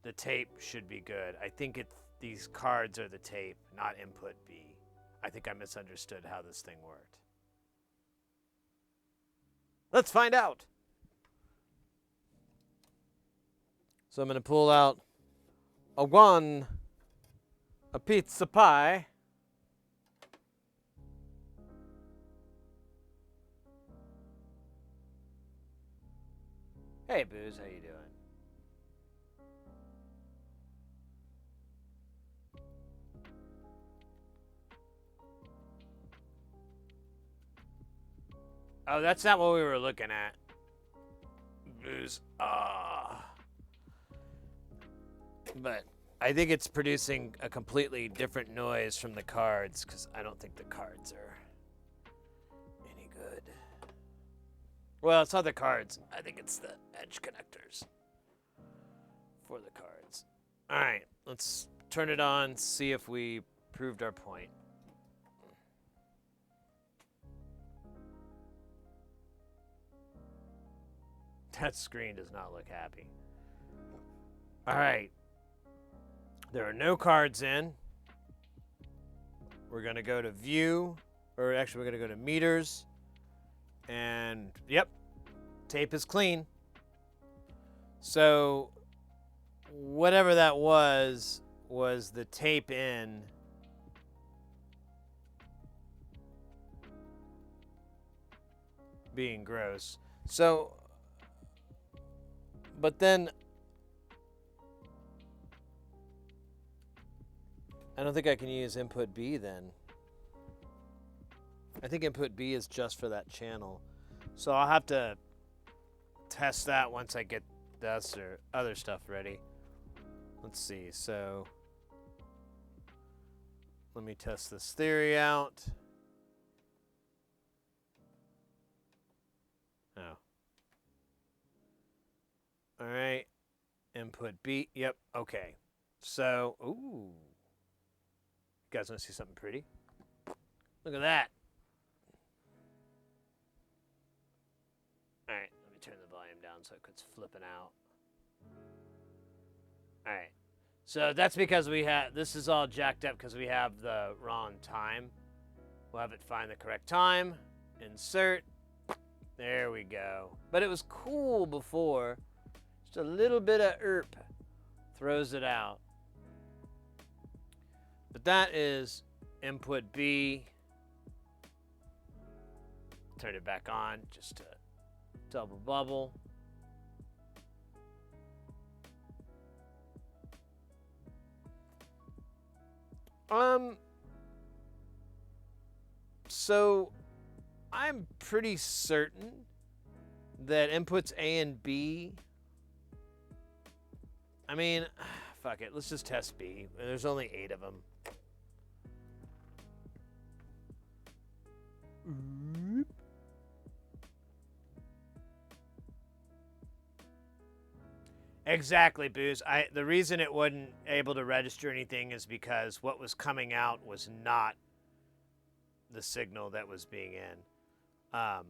the tape should be good. I think these cards are the tape, not input B. I think I misunderstood how this thing worked. Let's find out. So I'm going to pull out a 1, a pizza pie, hey, Booze, how you doing? Oh, that's not what we were looking at. Booze. But I think it's producing a completely different noise from the cards because I don't think the cards are any good. Well, it's not the cards. I think it's the edge connectors for the cards. All right, let's turn it on, see if we proved our point. That screen does not look happy. All right. There are no cards in. We're going to go to view, or actually we're going to go to meters. And yep, tape is clean. So whatever that was the tape in. Being gross. So, but then I don't think I can use input B then. I think input B is just for that channel. So I'll have to test that once I get the other stuff ready. Let's see. So let me test this theory out. Oh. All right. Input B. Yep. Okay. So, ooh. You guys want to see something pretty? Look at that. All right, let me turn the volume down so it quits flipping out. All right, so that's because this is all jacked up because we have the wrong time. We'll have it find the correct time, insert, there we go. But it was cool before, just a little bit of throws it out. But that is input B. Turn it back on just to double bubble. So I'm pretty certain that inputs A and B, I mean, fuck it, let's just test B. There's only 8 of them. Exactly, Booze. The reason it wasn't able to register anything is because what was coming out was not the signal that was being in. Let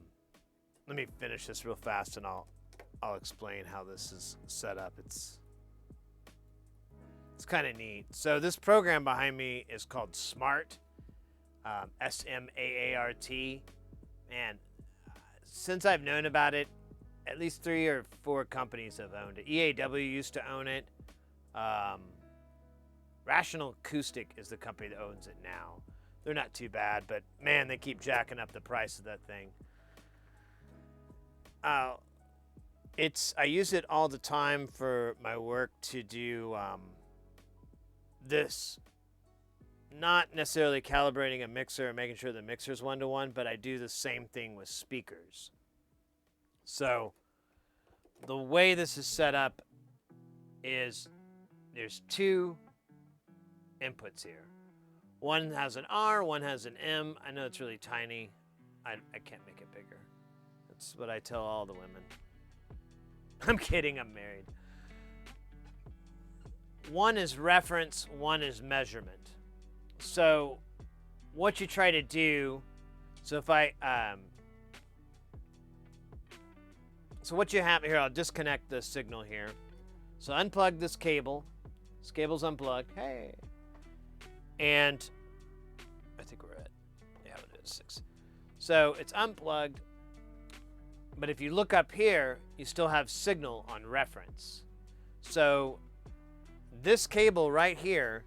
me finish this real fast and I'll explain how this is set up. It's kind of neat. So this program behind me is called Smart, S-M-A-A-R-T. And since I've known about it, at least 3 or 4 companies have owned it. EAW used to own it. Rational Acoustic is the company that owns it now. They're not too bad, but man, they keep jacking up the price of that thing. I use it all the time for my work to do this. Not necessarily calibrating a mixer and making sure the mixer's 1-to-1, but I do the same thing with speakers. So the way this is set up is there's 2 inputs here. One has an R, one has an M. I know it's really tiny. I can't make it bigger. That's what I tell all the women. I'm kidding, I'm married. One is reference, one is measurement. So what you try to do, so if I, So what you have here, I'll disconnect the signal here. So unplug this cable. This cable's unplugged. Hey. And I think we're at, yeah, it is 6. So it's unplugged. But if you look up here, you still have signal on reference. So this cable right here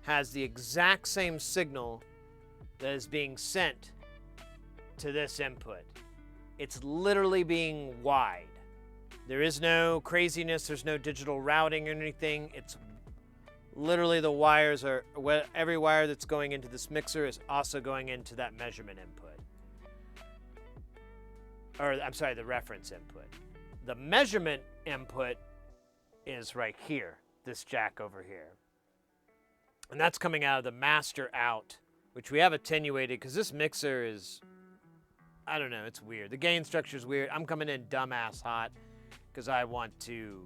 has the exact same signal that is being sent to this input. It's literally being wide. There is no craziness, there's no digital routing or anything. It's literally the wires are, every wire that's going into this mixer is also going into that measurement input. Or, I'm sorry, the reference input. The measurement input is right here, this jack over here. And that's coming out of the master out, which we have attenuated because this mixer is, I don't know, it's weird. The gain structure is weird. I'm coming in dumbass hot because I want to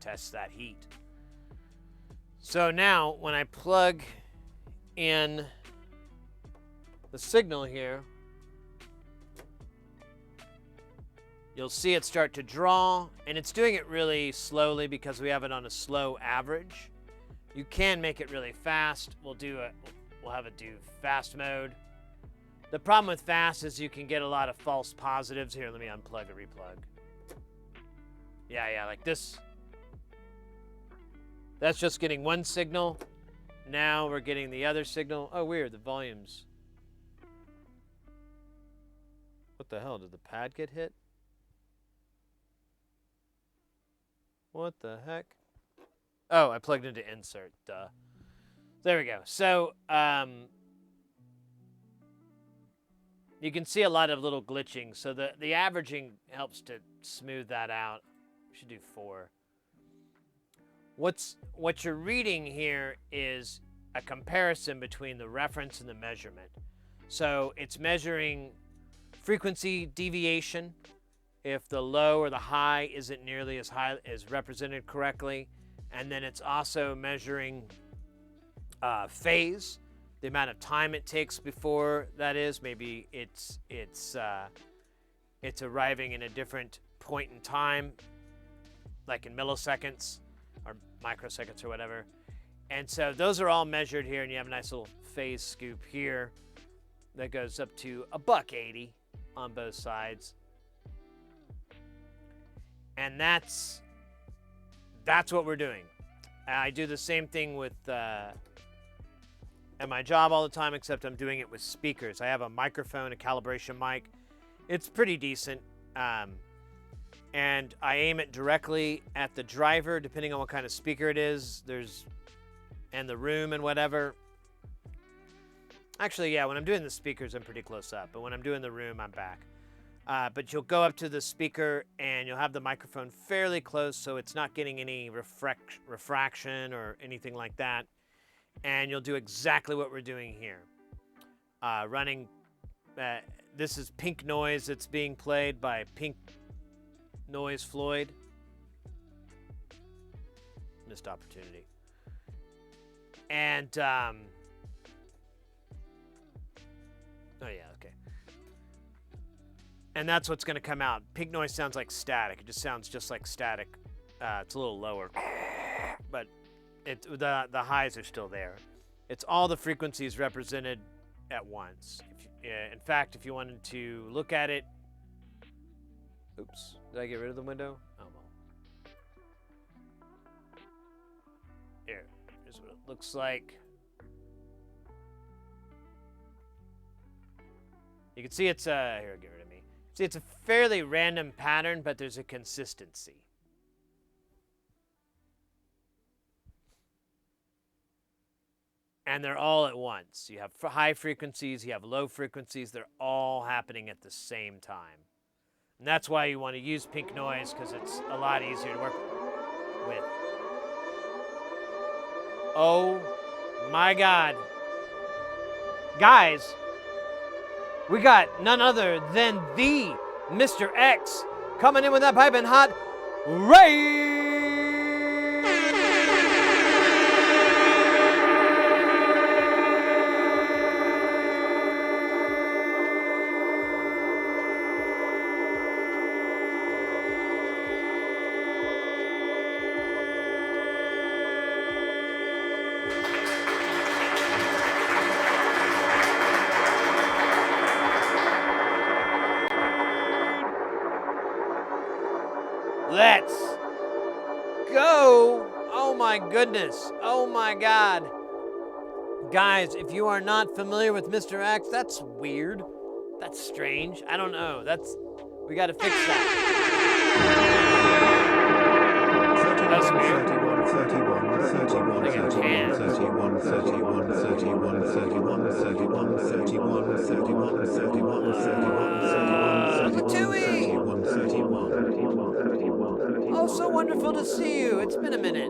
test that heat. So now when I plug in the signal here, you'll see it start to draw, and it's doing it really slowly because we have it on a slow average. You can make it really fast. We'll have it do fast mode. The problem with fast is you can get a lot of false positives. Here, let me unplug and replug. Yeah, like this. That's just getting one signal. Now we're getting the other signal. Oh, weird, the volumes. What the hell, did the pad get hit? What the heck? Oh, I plugged into insert, duh. There we go. So, you can see a lot of little glitching. So the averaging helps to smooth that out. We should do 4. What you're reading here is a comparison between the reference and the measurement. So it's measuring frequency deviation if the low or the high isn't nearly as high as represented correctly. And then it's also measuring phase, the amount of time it takes before that is. Maybe it's arriving in a different point in time, like in milliseconds or microseconds or whatever. And so those are all measured here, and you have a nice little phase scoop here that goes up to $1.80 on both sides. And that's what we're doing. I do the same thing with at my job all the time, except I'm doing it with speakers. I have a microphone, a calibration mic. It's pretty decent. And I aim it directly at the driver, depending on what kind of speaker it is. And the room and whatever. Actually, yeah, when I'm doing the speakers, I'm pretty close up. But when I'm doing the room, I'm back. But you'll go up to the speaker and you'll have the microphone fairly close so it's not getting any refraction or anything like that. And you'll do exactly what we're doing here. This is Pink Noise that's being played by Pink Noise Floyd. Missed opportunity. And, oh yeah, okay. And that's what's going to come out. Pink Noise sounds like static. It just sounds just like static. It's a little lower. But the highs are still there. It's all the frequencies represented at once. In fact, if you wanted to look at it... Oops. Did I get rid of the window? Oh, well. Here's what it looks like. You can see it's here, get rid of me. See, it's a fairly random pattern, but there's a consistency. And they're all at once. You have high frequencies, you have low frequencies. They're all happening at the same time. And that's why you want to use Pink Noise, because it's a lot easier to work with. Oh my God. Guys, we got none other than the Mr. X coming in with that piping hot Ray. Let's go. Oh my goodness. Oh my God. Guys, if you are not familiar with Mr. X, that's weird. That's strange. I don't know. We got to fix that. That's weird. 31, Like a can. 31, 31, 31, 31, 31, 31, 31, 31, 31, 31. Oh, so wonderful to see you. It's been a minute.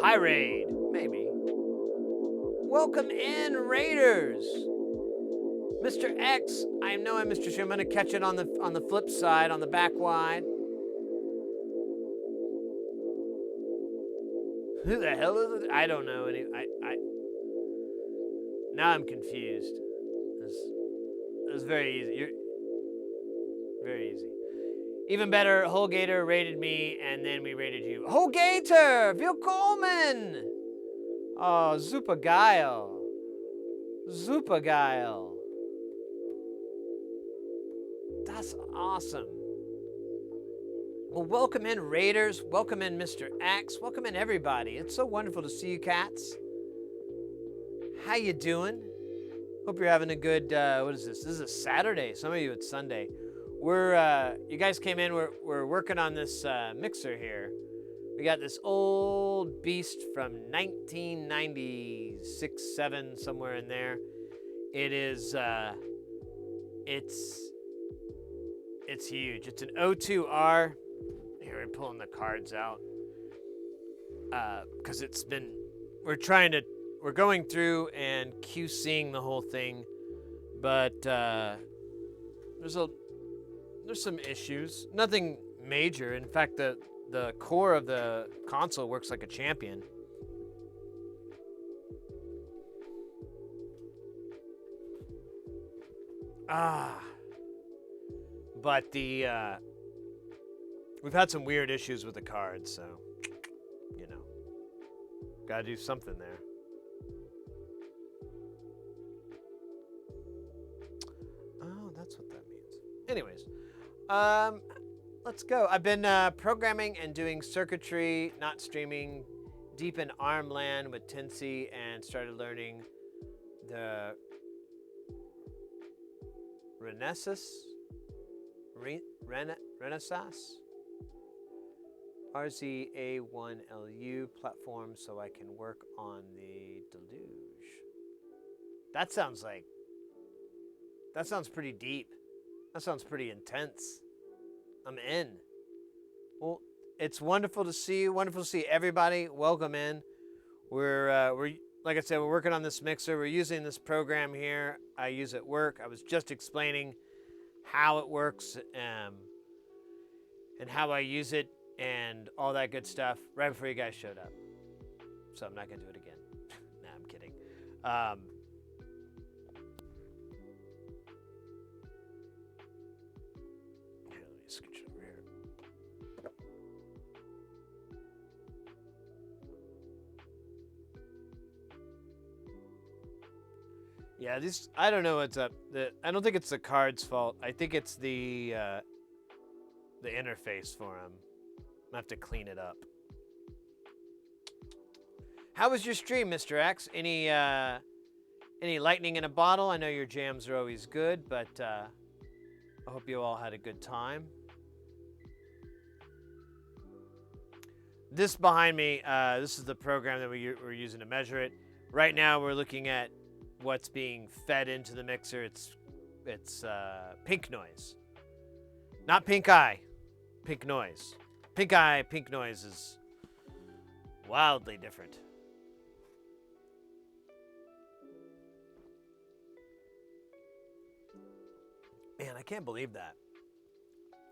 Tirade, maybe. Welcome in, Raiders. Mr. X, I know I'm Mr. Show. I'm gonna catch it on the flip side, on the back wide. Who the hell is it? I don't know any. Now I'm confused. It was very easy. Very easy. Even better, Holgator rated me, and then we rated you. Holgator! Willkommen! Oh, super geil. Super geil. That's awesome. Well, welcome in, Raiders. Welcome in, Mr. X. Welcome in, everybody. It's so wonderful to see you, cats. How you doing? Hope you're having a good, what is this? This is a Saturday. Some of you, it's Sunday. You guys came in, we're working on this mixer here. We got this old beast from 1996, 7, somewhere in there. It is, it's huge. It's an O2R. Here, we're pulling the cards out. Because we're going through and QCing the whole thing. But, there's some issues. Nothing major. In fact, the core of the console works like a champion. But we've had some weird issues with the cards, so, you know, gotta do something there. Oh, that's what that means. Anyways, let's go. I've been programming and doing circuitry, not streaming, deep in ARM land with Tinsy, and started learning the Renaissance RZA1LU platform so I can work on the Deluge. That sounds pretty deep. That sounds pretty intense. I'm in. Well, it's wonderful to see you. Wonderful to see everybody. Welcome in. We're like I said, we're working on this mixer. We're using this program here. I use it at work. I was just explaining how it works and how I use it and all that good stuff right before you guys showed up. So I'm not gonna do it again. Nah, I'm kidding. Here, let me scooch over here. Yeah, I don't know what's up. I don't think it's the card's fault. I think it's the interface for them. I have to clean it up. How was your stream, Mr. X? Any lightning in a bottle? I know your jams are always good, but I hope you all had a good time. This behind me, this is the program that we're using to measure it. Right now, we're looking at what's being fed into the mixer. It's pink noise, not pink eye. Pink noise. Pink eye, pink noise is wildly different. Man, I can't believe that.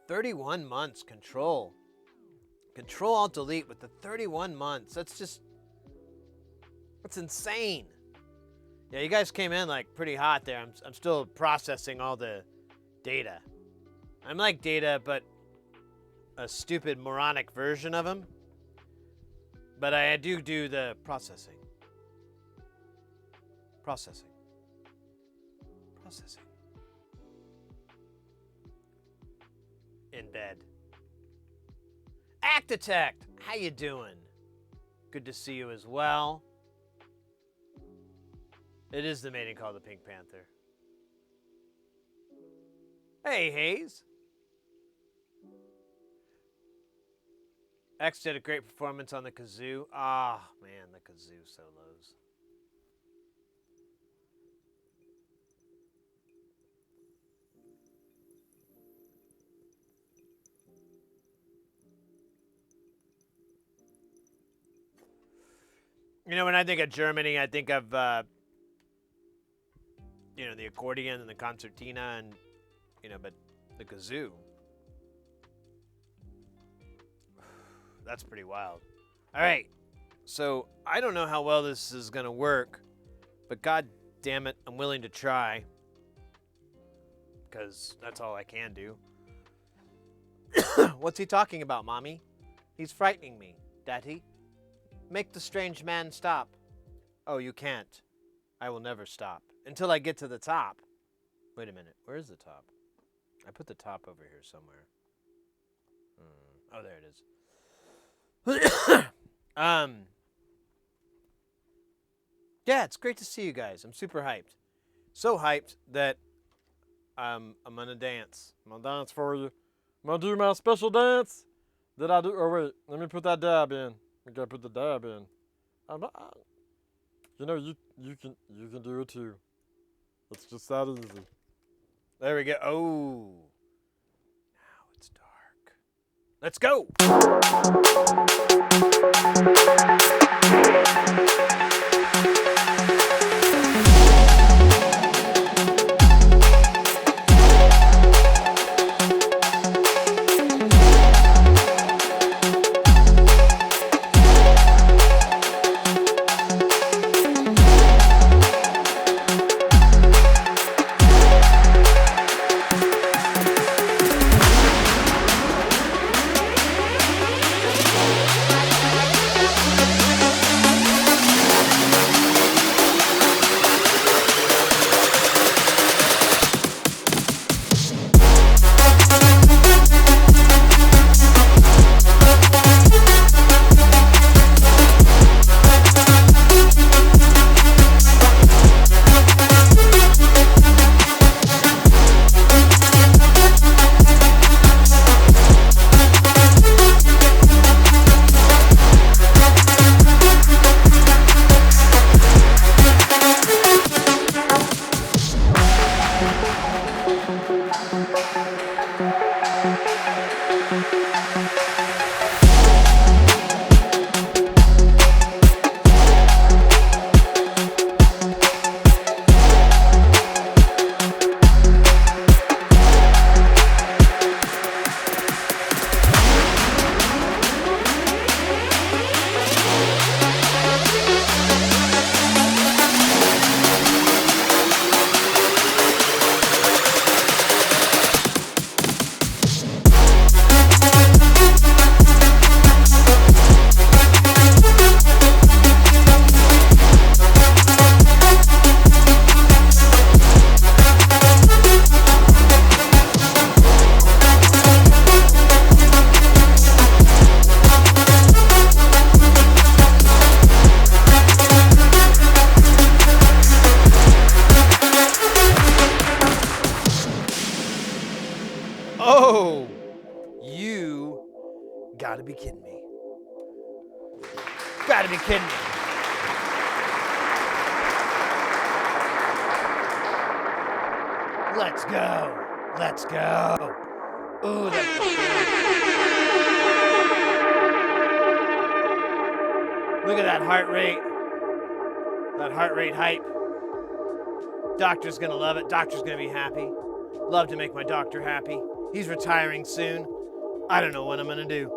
31 months control. Control Alt Delete with the 31 months. That's insane. Yeah, you guys came in like pretty hot there. I'm still processing all the data. I'm like data, but a stupid moronic version of him. But I do the processing. Processing. in bed. Act Detect, how you doing? Good to see you as well. It is the mating call of the Pink Panther. Hey, Hayes. X did a great performance on the kazoo. Ah, man, the kazoo solos. You know, when I think of Germany, I think of, you know, the accordion and the concertina and, you know, but the kazoo. That's pretty wild. All right. So I don't know how well this is going to work, but God damn it, I'm willing to try. Because that's all I can do. What's he talking about, Mommy? He's frightening me, Daddy. Make the strange man stop. Oh, you can't. I will never stop. Until I get to the top. Wait a minute. Where's the top? I put the top over here somewhere. Oh, there it is. Yeah, it's great to see you guys. I'm super hyped. So hyped that I'm gonna dance. I'm gonna dance for you. I'm gonna do my special dance that I do. Oh wait, let me put that dab in. We gotta put the dab in. You know, you can do it too. It's just that easy. There we go. Oh, now it's dark. Let's go. Oh, you gotta be kidding me. Gotta be kidding me. Let's go. Let's go. Ooh, that's good. Look at that heart rate. That heart rate hype. Doctor's gonna love it. Doctor's gonna be happy. Love to make my doctor happy. He's retiring soon. I don't know what I'm gonna do.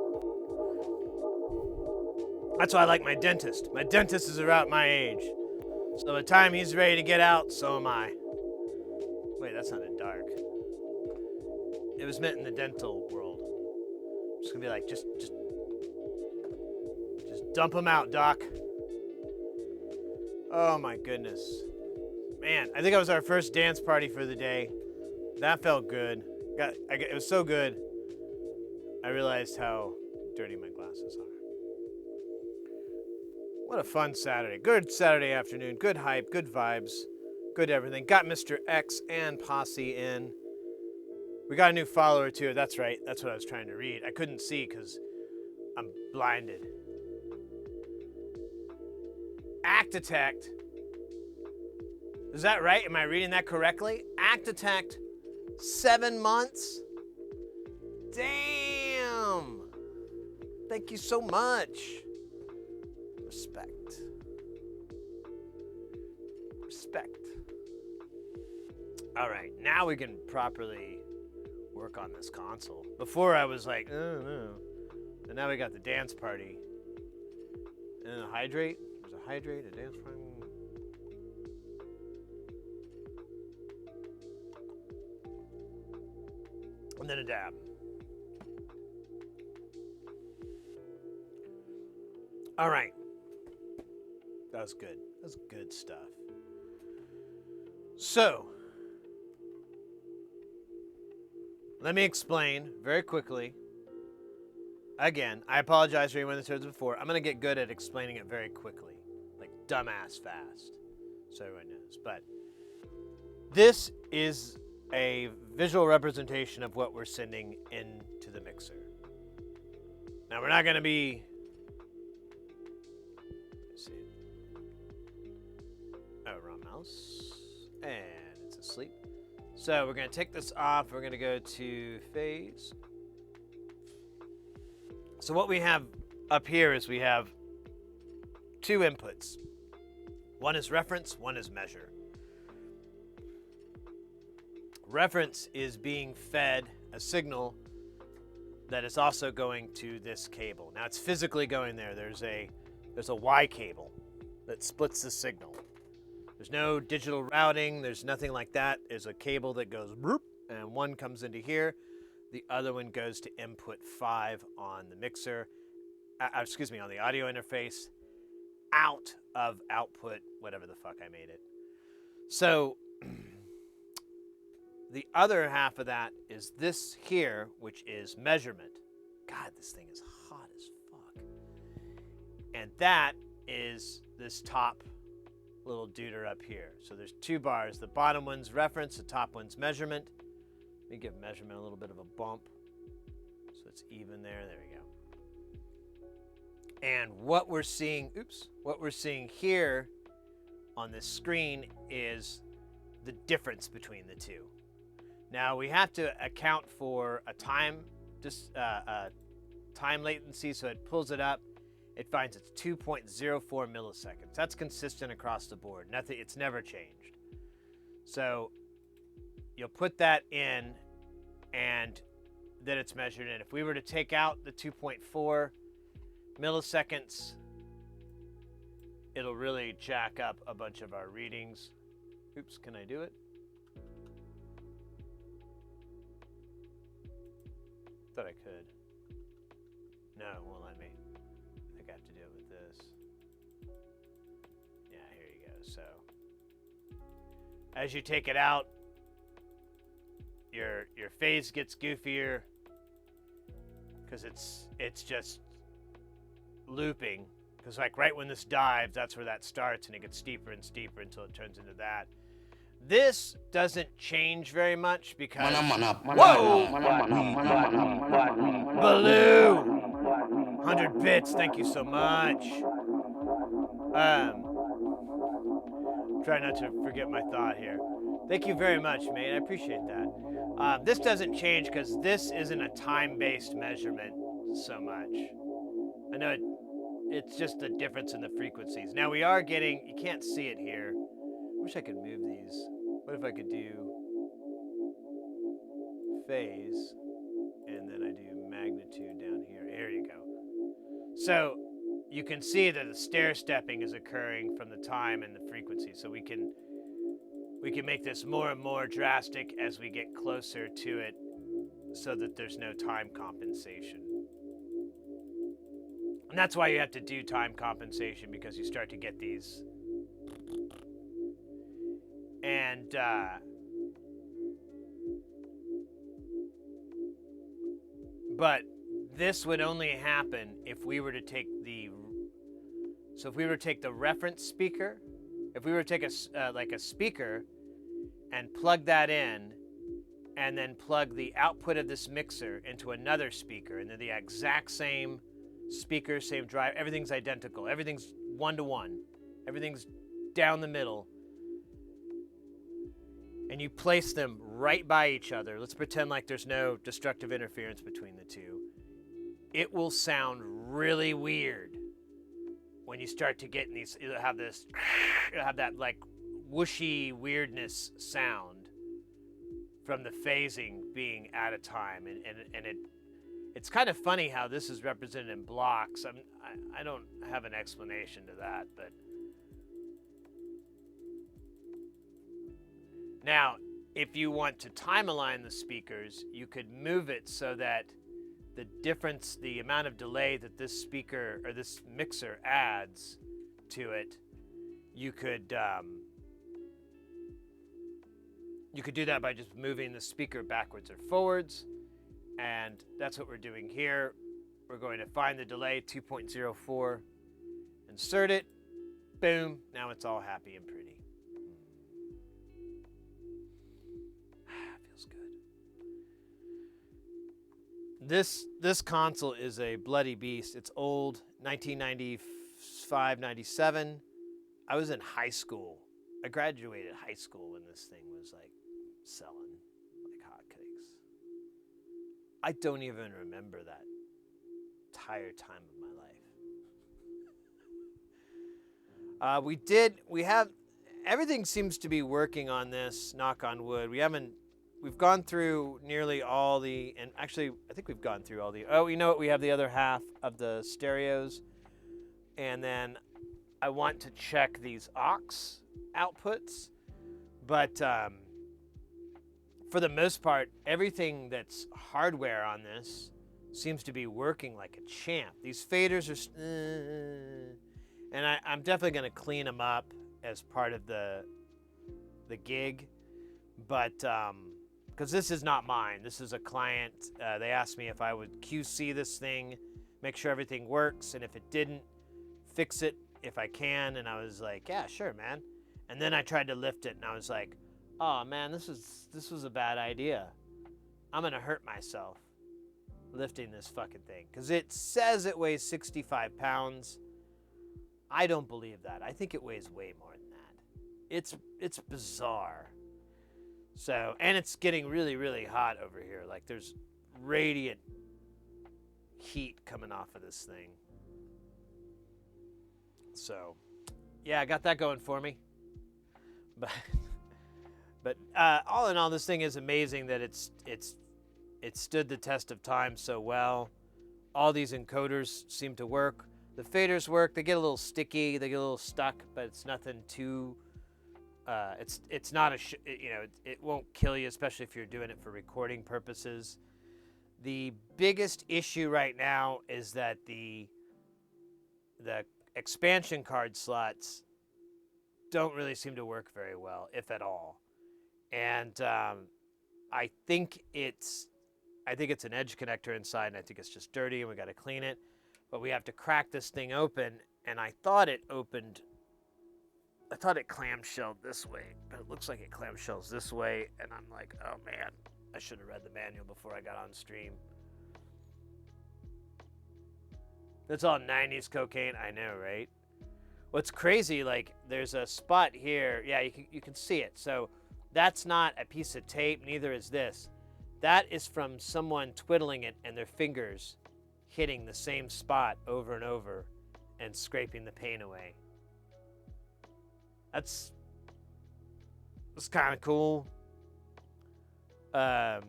That's why I like my dentist. My dentist is about my age. So by the time he's ready to get out, so am I. Wait, that sounded dark. It was meant in the dental world. I'm just gonna be like, just dump him out, Doc. Oh my goodness. Man, I think it was our first dance party for the day. That felt good. It was so good. I realized how dirty my glasses are. What a fun Saturday. Good Saturday afternoon. Good hype, good vibes, good everything. Got Mr. X and Posse in. We got a new follower too. That's right. That's what I was trying to read. I couldn't see because I'm blinded. Act Detect. Is that right? Am I reading that correctly? Act Detect, 7 months? Damn. Thank you so much. Respect. Respect. All right, now we can properly work on this console. Before I was like, oh no. And now we got the dance party. And a hydrate. There's a hydrate, a dance party. And then a dab. All right. That was good. That was good stuff. So, let me explain very quickly. Again, I apologize for anyone that's heard this before. I'm going to get good at explaining it very quickly. Like dumbass fast. So everyone knows. But this is a visual representation of what we're sending into the mixer. Now, we're not going to be... Let's see. Oh, wrong mouse. And it's asleep. So we're going to take this off. We're going to go to phase. So what we have up here is we have two inputs. One is reference, one is measure. Reference is being fed a signal that is also going to this cable. Now it's physically going there. There's a Y cable that splits the signal. There's no digital routing. There's nothing like that. There's a cable that goes bloop, and one comes into here. The other one goes to input 5 on the mixer, on the audio interface, out of output, whatever the fuck I made it. So the other half of that is this here, which is measurement. God, this thing is hot as fuck. And that is this top little duder up here. So there's two bars. The bottom one's reference, the top one's measurement. Let me give measurement a little bit of a bump so it's even there. There we go. And what we're seeing here on this screen is the difference between the two. Now we have to account for a time latency, so it pulls it up. It finds it's 2.04 milliseconds. That's consistent across the board. Nothing. It's never changed. So you'll put that in, and then it's measured in. If we were to take out the 2.4 milliseconds, it'll really jack up a bunch of our readings. Oops, can I do it? Thought I could. No, it won't let me. I think I have to do it with this. Yeah, here you go. So, as you take it out, your phase gets goofier because it's just looping. Because like right when this dives, that's where that starts, and it gets steeper and steeper until it turns into that. This doesn't change very much because... Whoa! Baloo! 100 bits, thank you so much. Try not to forget my thought here. Thank you very much, mate. I appreciate that. This doesn't change because this isn't a time-based measurement so much. I know it's just a difference in the frequencies. Now we are getting... You can't see it here. I wish I could move these. What if I could do phase, and then I do magnitude down here. Here you go. So you can see that the stair stepping is occurring from the time and the frequency. So we can make this more and more drastic as we get closer to it so that there's no time compensation. And that's why you have to do time compensation, because you start to get these. And but this would only happen if we were to take the reference speaker, if we were to take a speaker and plug that in, and then plug the output of this mixer into another speaker, and they're the exact same speaker, same drive, everything's identical, everything's 1-to-1, everything's down the middle, and you place them right by each other. Let's pretend like there's no destructive interference between the two. It will sound really weird when you start to get in these, it'll have that like whooshy weirdness sound from the phasing being at a time, and it's kind of funny how this is represented in blocks. I don't have an explanation to that, but now if you want to time align the speakers, you could move it so that the difference, the amount of delay that this speaker or this mixer adds to it, you could do that by just moving the speaker backwards or forwards, and that's what we're doing here. We're going to find the delay, 2.04, insert it, boom, now it's all happy and pretty. Feels good. This console is a bloody beast. It's old, 1995, 97. I was in high school. I graduated high school when this thing was like selling like hotcakes. I don't even remember that entire time of my life. We have, everything seems to be working on this, knock on wood. We've gone through nearly all the, and actually I think we've gone through all the, oh, you know what, we have the other half of the stereos, and then I want to check these aux outputs, but for the most part, everything that's hardware on this seems to be working like a champ. These faders are, and I'm definitely going to clean them up as part of the gig, but because this is not mine, this is a client. They asked me if I would QC this thing, make sure everything works, and if it didn't, fix it if I can. And I was like, yeah, sure, man. And then I tried to lift it, and I was like, oh man, this was a bad idea. I'm gonna hurt myself lifting this fucking thing, because it says it weighs 65 pounds. I don't believe that. I think it weighs way more than that. It's bizarre. So, and it's getting really, really hot over here. Like there's radiant heat coming off of this thing. So, yeah, I got that going for me. But all in all, this thing is amazing that it stood the test of time so well. All these encoders seem to work. The faders work. They get a little sticky. They get a little stuck, but it's nothing too. It's not it won't kill you, especially if you're doing it for recording purposes. The biggest issue right now is that the expansion card slots don't really seem to work very well, if at all. And I think it's an edge connector inside, and I think it's just dirty, and we got to clean it. But we have to crack this thing open, and I thought it clamshelled this way, but it looks like it clamshells this way, and I'm like, oh man, I should have read the manual before I got on stream. That's all 90s cocaine, I know, right? What's crazy, like, there's a spot here, yeah, you can see it. So that's not a piece of tape, neither is this. That is from someone twiddling it and their fingers hitting the same spot over and over and scraping the paint away. That's kind of cool. I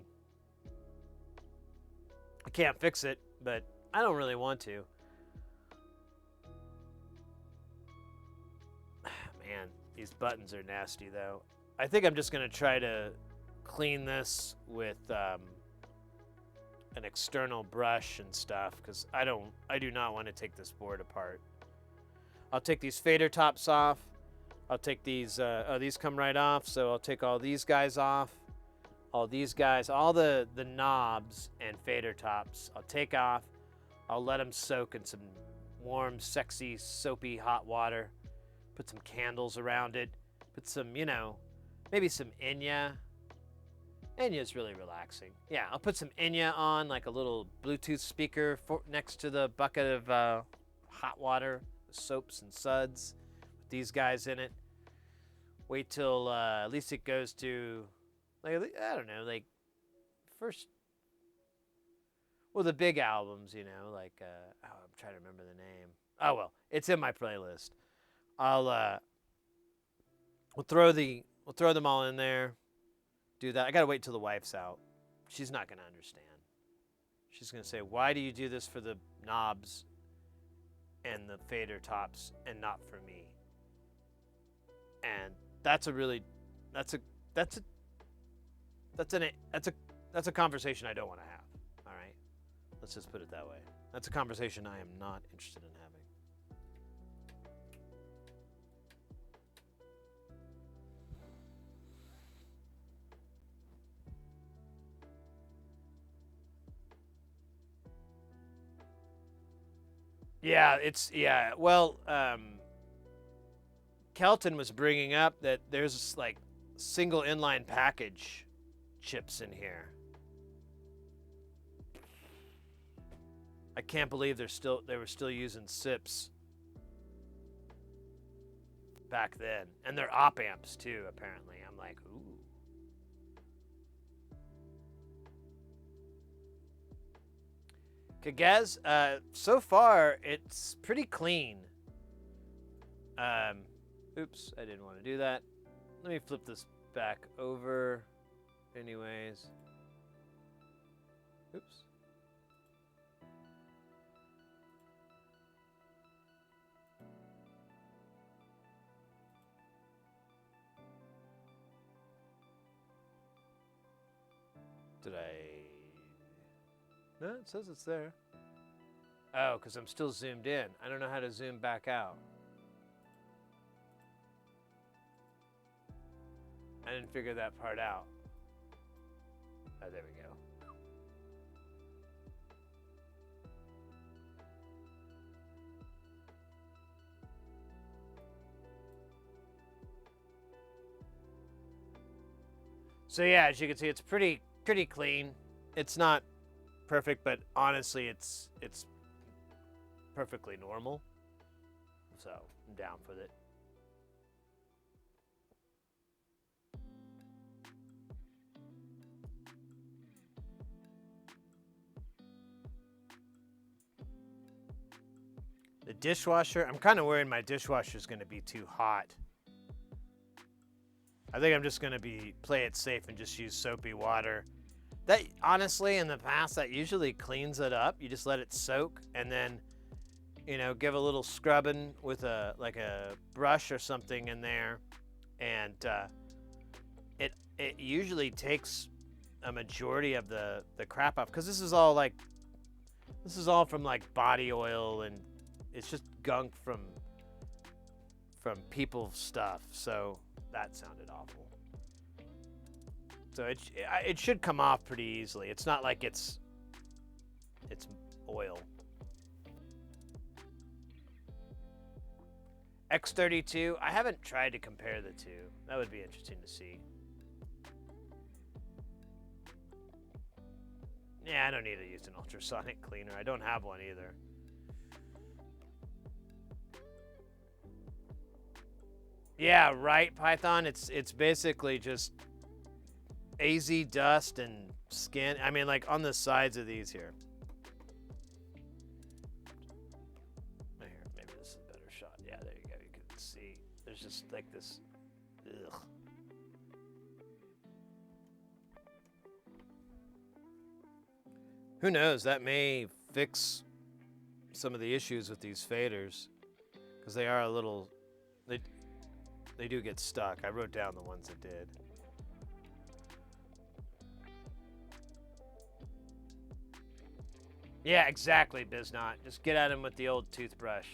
can't fix it, but I don't really want to. Man, these buttons are nasty though. I think I'm just gonna try to clean this with an external brush and stuff, because I do not want to take this board apart. I'll take these fader tops off. I'll take these, these come right off, so I'll take all these guys off. All these guys, all the knobs and fader tops, I'll take off. I'll let them soak in some warm, sexy, soapy hot water. Put some candles around it. Put some, you know, maybe some Enya. Enya's really relaxing. Yeah, I'll put some Enya on, like a little Bluetooth speaker next to the bucket of hot water, soaps and suds, with these guys in it. Wait till at least it goes to, like, I don't know, like first, well, the big albums, you know, like I'm trying to remember the name. Oh well, it's in my playlist. We'll throw them all in there. Do that. I gotta wait till the wife's out. She's not gonna understand. She's gonna say, "Why do you do this for the knobs and the fader tops and not for me?" And that's a conversation I don't want to have. All right, let's just put it that way. That's a conversation I am not interested in having. Yeah. Well, Kelton was bringing up that there's like single inline package chips in here. I can't believe they were still using SIPs back then, and they're op amps too. Apparently, I'm like, ooh. Kagez, so far it's pretty clean. Oops, I didn't want to do that. Let me flip this back over. Anyways. Oops. Did I? No, it says it's there. Oh, because I'm still zoomed in. I don't know how to zoom back out. I didn't figure that part out. Oh, there we go. So yeah, as you can see, it's pretty clean. It's not perfect, but honestly, it's perfectly normal. So I'm down with it. The dishwasher, I'm kind of worried my dishwasher is going to be too hot. I think I'm just going to play it safe and just use soapy water. That, honestly, in the past, that usually cleans it up. You just let it soak and then, you know, give a little scrubbing with a brush or something in there. And it usually takes a majority of the crap off. Because this is all from like body oil, and it's just gunk from people's stuff. So that sounded awful. So it should come off pretty easily. It's not like it's oil. X32, I haven't tried to compare the two. That would be interesting to see. Yeah, I don't need to use an ultrasonic cleaner. I don't have one either. Yeah, right, Python. It's basically just AZ dust and skin. I mean, like on the sides of these here. Here, maybe this is a better shot. Yeah, there you go. You can see. There's just like this. Ugh. Who knows? That may fix some of the issues with these faders, because they are a little. They do get stuck. I wrote down the ones that did. Yeah, exactly, Biznot. Just get at him with the old toothbrush.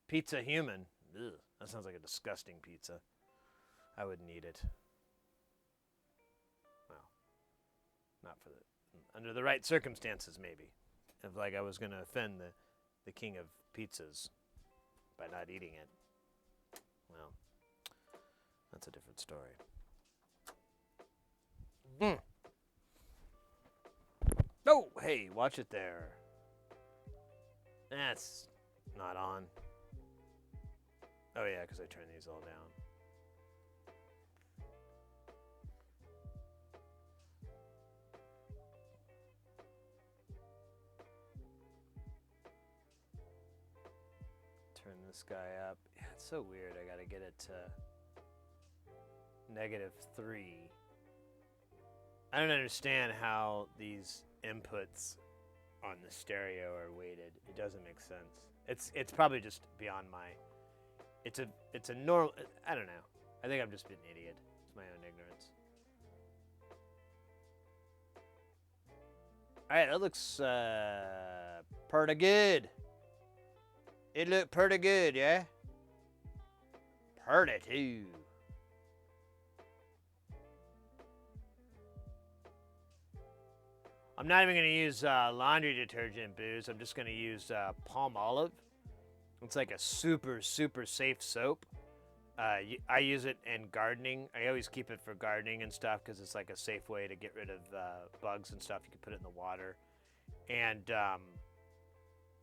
Pizza human. Ugh, that sounds like a disgusting pizza. I would need it. Well, not for the under the right circumstances, maybe. If like I was gonna offend the king of pizzas by not eating it. Well, that's a different story. Oh, hey, watch it there. That's not on. Oh yeah, because I turned these all down. Turn this guy up. Yeah, it's so weird. I gotta get it to -3. I don't understand how these inputs on the stereo are weighted. It doesn't make sense. It's probably just beyond my. It's a normal. I don't know. I think I'm just an idiot. It's my own ignorance. All right, that looks pretty good. It looked pretty good, yeah? Pretty too. I'm not even going to use laundry detergent booze. I'm just going to use palm olive. It's like a super, super safe soap. I use it in gardening. I always keep it for gardening and stuff because it's like a safe way to get rid of bugs and stuff. You can put it in the water. And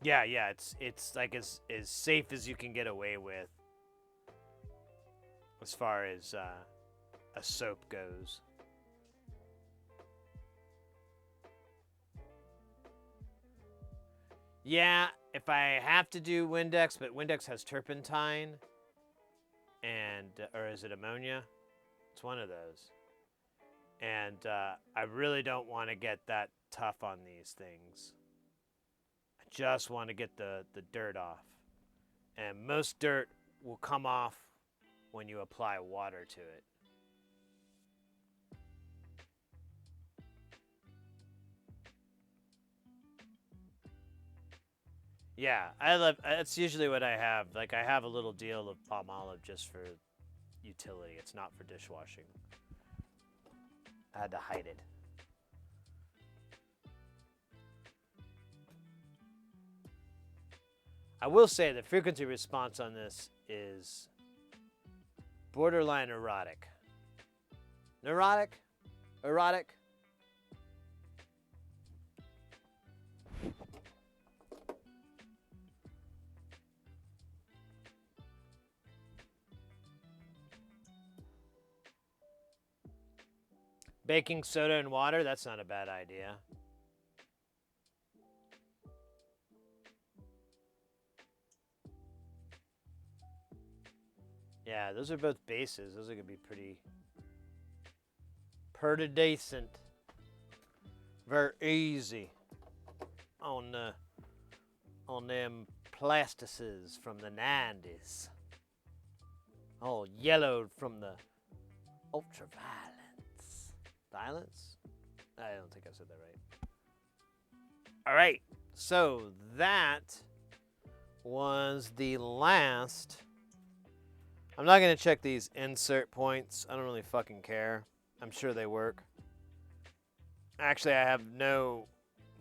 yeah, it's like as safe as you can get away with as far as a soap goes. Yeah, if I have to do Windex, but Windex has turpentine and or is it ammonia? It's one of those. And I really don't want to get that tough on these things. I just want to get the dirt off. And most dirt will come off when you apply water to it. Yeah, I love. That's usually what I have. Like I have a little deal of palm olive just for utility. It's not for dishwashing. I had to hide it. I will say the frequency response on this is borderline erotic. Neurotic? Erotic? Baking soda and water, that's not a bad idea. Yeah, those are both bases. Those are going to be pretty decent. Very easy on them plastices from the 90's. All yellowed from the ultraviolence. Violence? I don't think I said that right. All right, so that was the last. I'm not going to check these insert points. I don't really fucking care. I'm sure they work. Actually, I have no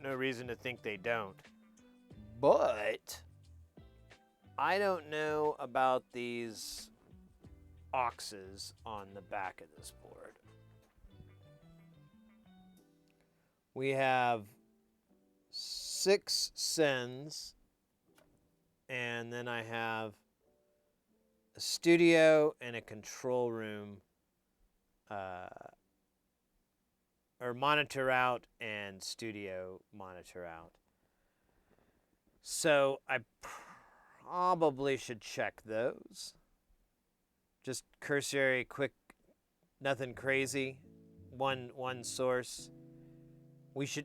reason to think they don't. But I don't know about these auxes on the back of this board. We have 6 sends, and then I have a studio and a control room, or monitor out and studio monitor out. So I probably should check those. Just cursory, quick, nothing crazy. One source.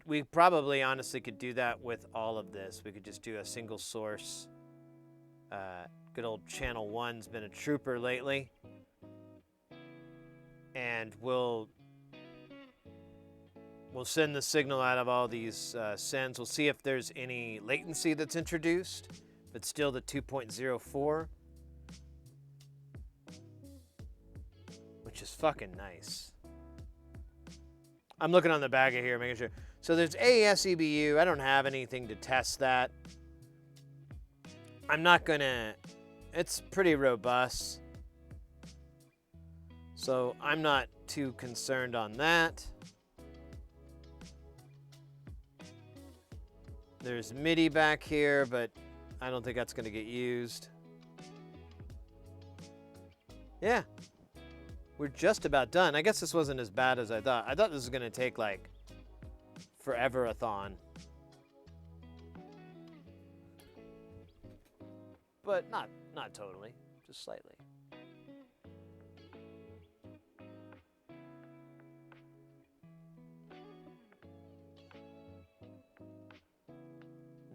We probably honestly could do that with all of this. We could just do a single source. Good old channel 1's been a trooper lately. And we'll send the signal out of all these sends. We'll see if there's any latency that's introduced, but still the 2.04. fucking nice. I'm looking on the back of here, making sure. So there's AES EBU. I don't have anything to test that. I'm not gonna. It's pretty robust. So I'm not too concerned on that. There's MIDI back here, but I don't think that's gonna get used. Yeah. We're just about done. I guess this wasn't as bad as I thought. I thought this was going to take, like, forever-a-thon. But not totally. Just slightly.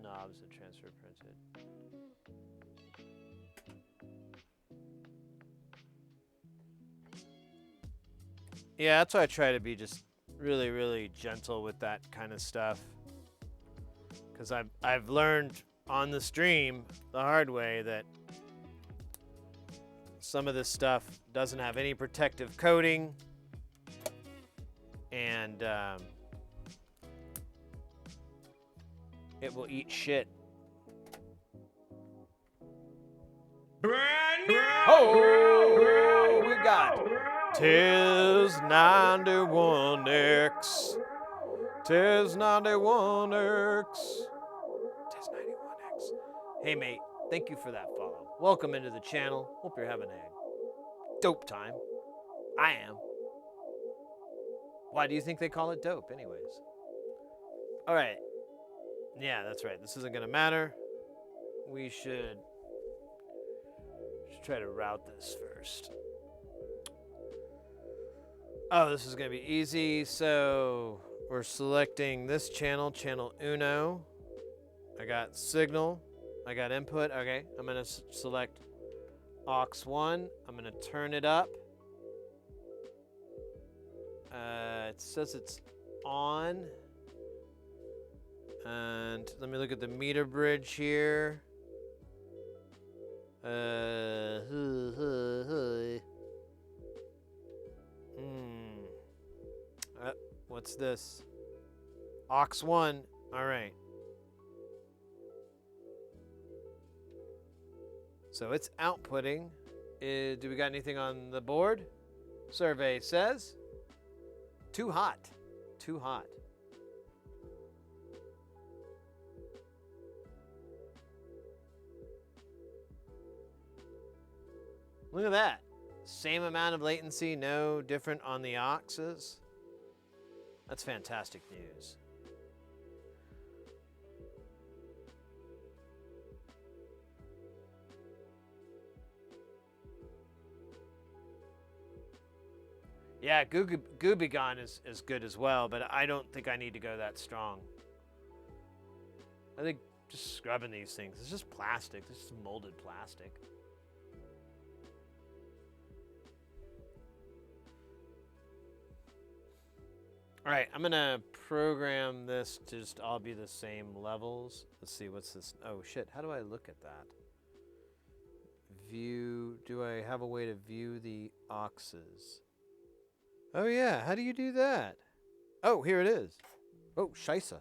Knobs and transfer printed. Yeah, that's why I try to be just really, really gentle with that kind of stuff. Because I've learned on the stream the hard way that some of this stuff doesn't have any protective coating. And it will eat shit. Brand new. Oh, we got Tis 91X. Tis 91X. Tis 91X. Hey, mate. Thank you for that follow. Welcome into the channel. Hope you're having a dope time. I am. Why do you think they call it dope, anyways? All right. Yeah, that's right. This isn't going to matter. We should try to route this first. Oh, this is going to be easy. So we're selecting this channel, channel Uno. I got signal. I got input. Okay, I'm going to select aux 1. I'm going to turn it up. It says it's on. And let me look at the meter bridge here. What's this? Aux 1. All right. So it's outputting. Do we got anything on the board? Survey says too hot. Too hot. Look at that. Same amount of latency, no different on the auxes. That's fantastic news. Yeah, Goobigon is good as well, but I don't think I need to go that strong. I think just scrubbing these things, it's just plastic. This is molded plastic. All right, I'm gonna program this to just all be the same levels. Let's see, what's this? Oh shit, how do I look at that? View, do I have a way to view the auxes? Oh yeah, how do you do that? Oh, here it is. Oh, scheisse.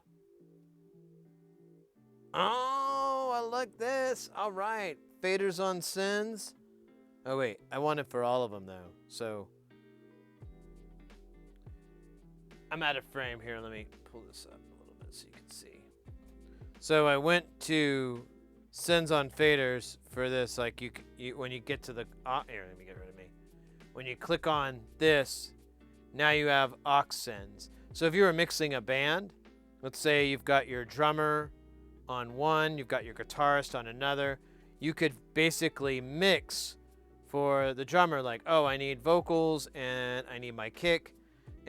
Oh, I like this. All right, faders on sends. Oh wait, I want it for all of them though, so. I'm out of frame here. Let me pull this up a little bit so you can see. So I went to sends on faders for this. Like you when you get to the here, let me get rid of me. When you click on this, now you have aux sends. So if you were mixing a band, let's say you've got your drummer on one, you've got your guitarist on another, you could basically mix for the drummer. Like, oh, I need vocals and I need my kick.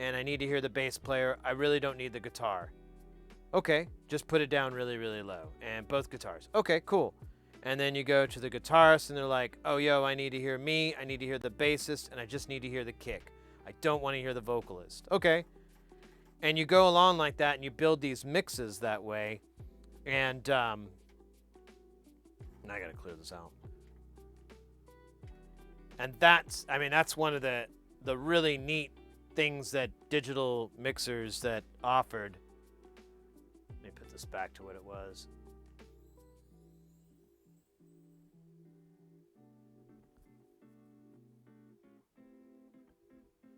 And I need to hear the bass player. I really don't need the guitar. Okay, just put it down really, really low. And both guitars. Okay, cool. And then you go to the guitarist and they're like, oh, yo, I need to hear me. I need to hear the bassist. And I just need to hear the kick. I don't want to hear the vocalist. Okay. And you go along like that and you build these mixes that way. And now I got to clear this out. And that's one of the the really neat things that digital mixers that offered. Let me put this back to what it was.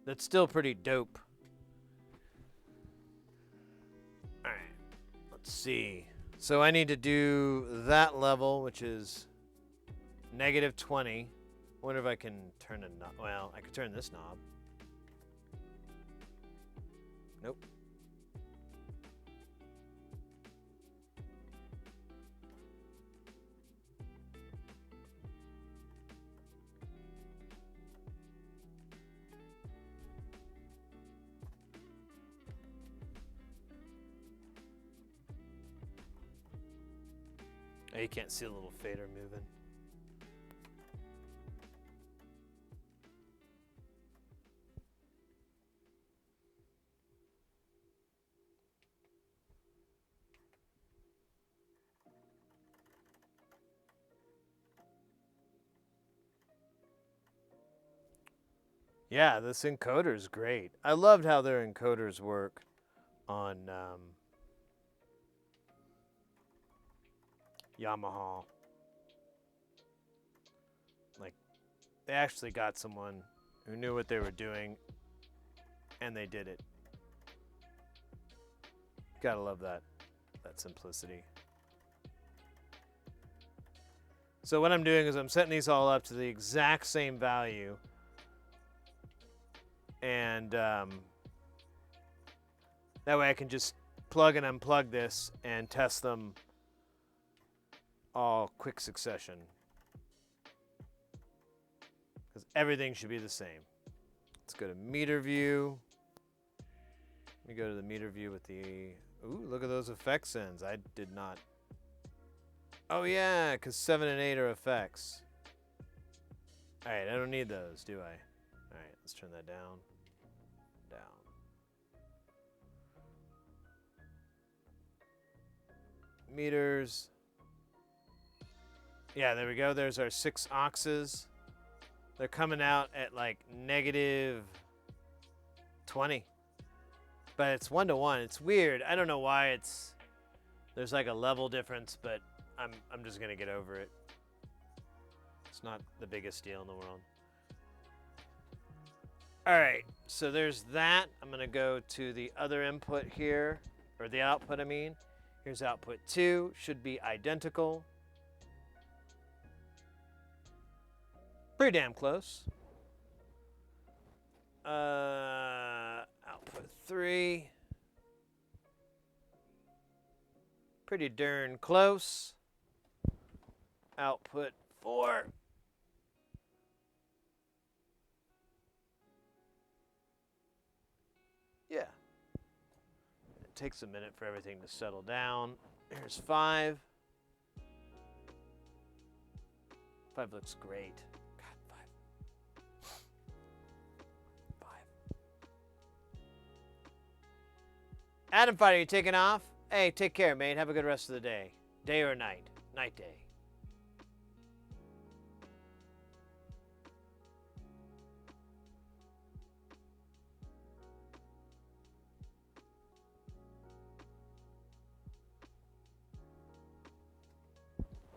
That's still pretty dope. All right, let's see. So I need to do that level, which is -20. I wonder if I can turn a knob. Well, I could turn this knob. Nope. Oh, you can't see the little fader moving. Yeah, this encoder is great. I loved how their encoders work on Yamaha. Like, they actually got someone who knew what they were doing, and they did it. Gotta love that simplicity. So what I'm doing is I'm setting these all up to the exact same value, and that way I can just plug and unplug this and test them all quick succession, because everything should be the same. Let's go to meter view. Let me go to the meter view with the, ooh, look at those effects ends. I did not. Oh yeah, because 7 and 8 are effects. All right, I don't need those, do I? All right, let's turn that down. Down. Meters. Yeah, there we go. There's our 6 auxes. They're coming out at like -20. But it's 1-to-1. It's weird. I don't know why there's like a level difference, but I'm just gonna get over it. It's not the biggest deal in the world. All right, so there's that. I'm gonna go to the other input here, or the output, I mean. Here's output 2, should be identical. Pretty damn close. Output 3. Pretty darn close. Output 4. Yeah. It takes a minute for everything to settle down. Here's 5. 5 looks great. God, 5. Adam Fighter, you taking off? Hey, take care, mate. Have a good rest of the day. Day or night? Night day.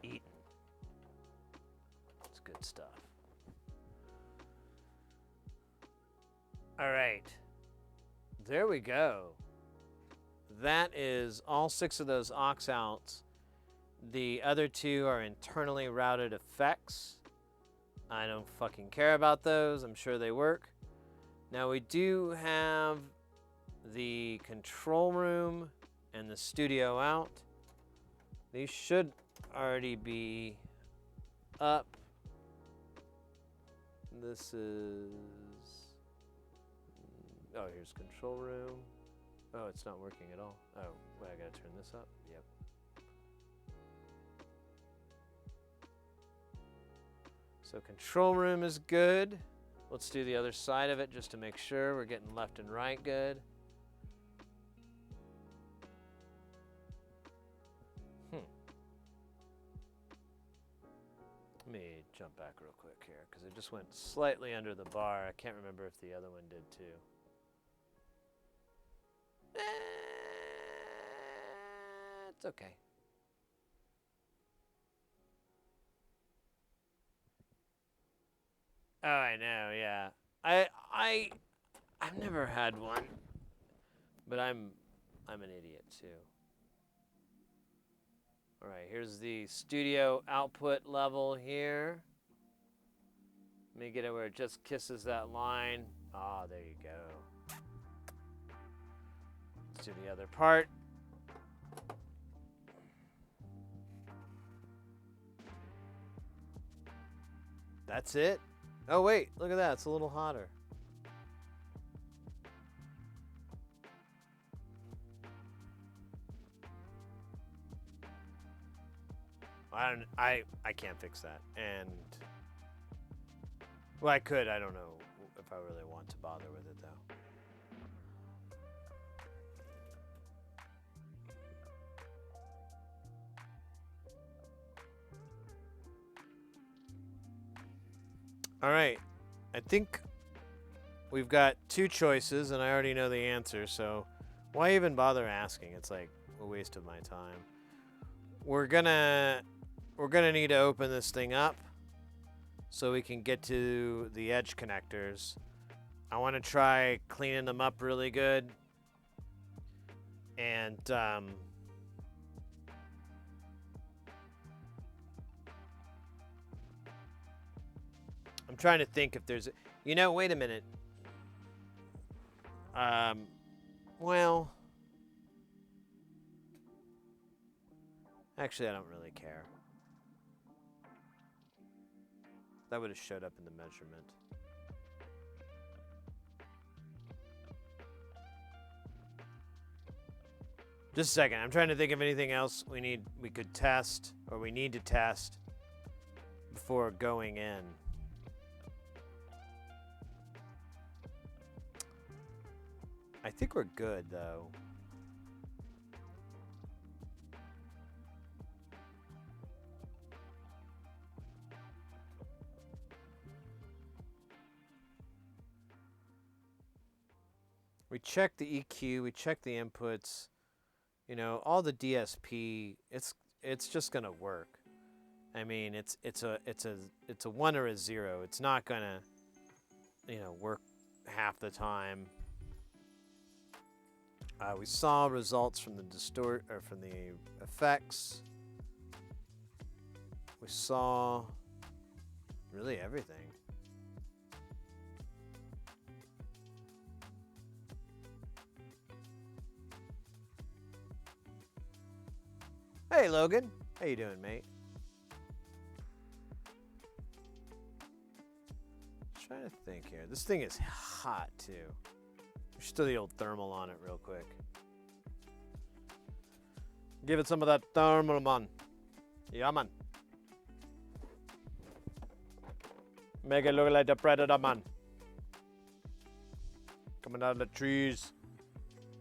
Eating. It's good stuff. All right. There we go. That is all 6 of those aux outs. The other 2 are internally routed effects. I don't fucking care about those. I'm sure they work. Now we do have the control room and the studio out. These should already be up. This is... Oh, here's control room. Oh, it's not working at all. Oh, wait, I gotta turn this up. Yep. So control room is good. Let's do the other side of it just to make sure we're getting left and right good. Let me jump back real quick here because it just went slightly under the bar. I can't remember if the other one did too. It's okay. Oh, I know, yeah. I've never had one, but I'm an idiot too. All right, here's the studio output level here. Let me get it where it just kisses that line. Ah, there you go. Let's do the other part. That's it. Oh, wait, look at that. It's a little hotter. I can't fix that. And well, I could. I don't know if I really want to bother with it though. All right. I think we've got two choices and I already know the answer, so why even bother asking? It's like a waste of my time. We're gonna need to open this thing up so we can get to the edge connectors. I want to try cleaning them up really good. And I'm trying to think if there's wait a minute. Well, actually I don't really care. That would have showed up in the measurement. Just a second. I'm trying to think of anything else we could test or we need to test before going in. I think we're good though. We check the EQ, we check the inputs, all the DSP. It's just gonna work. I mean, it's a 1 or a 0. It's not gonna, work half the time. We saw results from the from the effects. We saw really everything. Hey, Logan. How you doing, mate? Just trying to think here. This thing is hot, too. We should throw the old thermal on it real quick. Give it some of that thermal, man. Yeah, man. Make it look like the Predator, man. Coming out of the trees.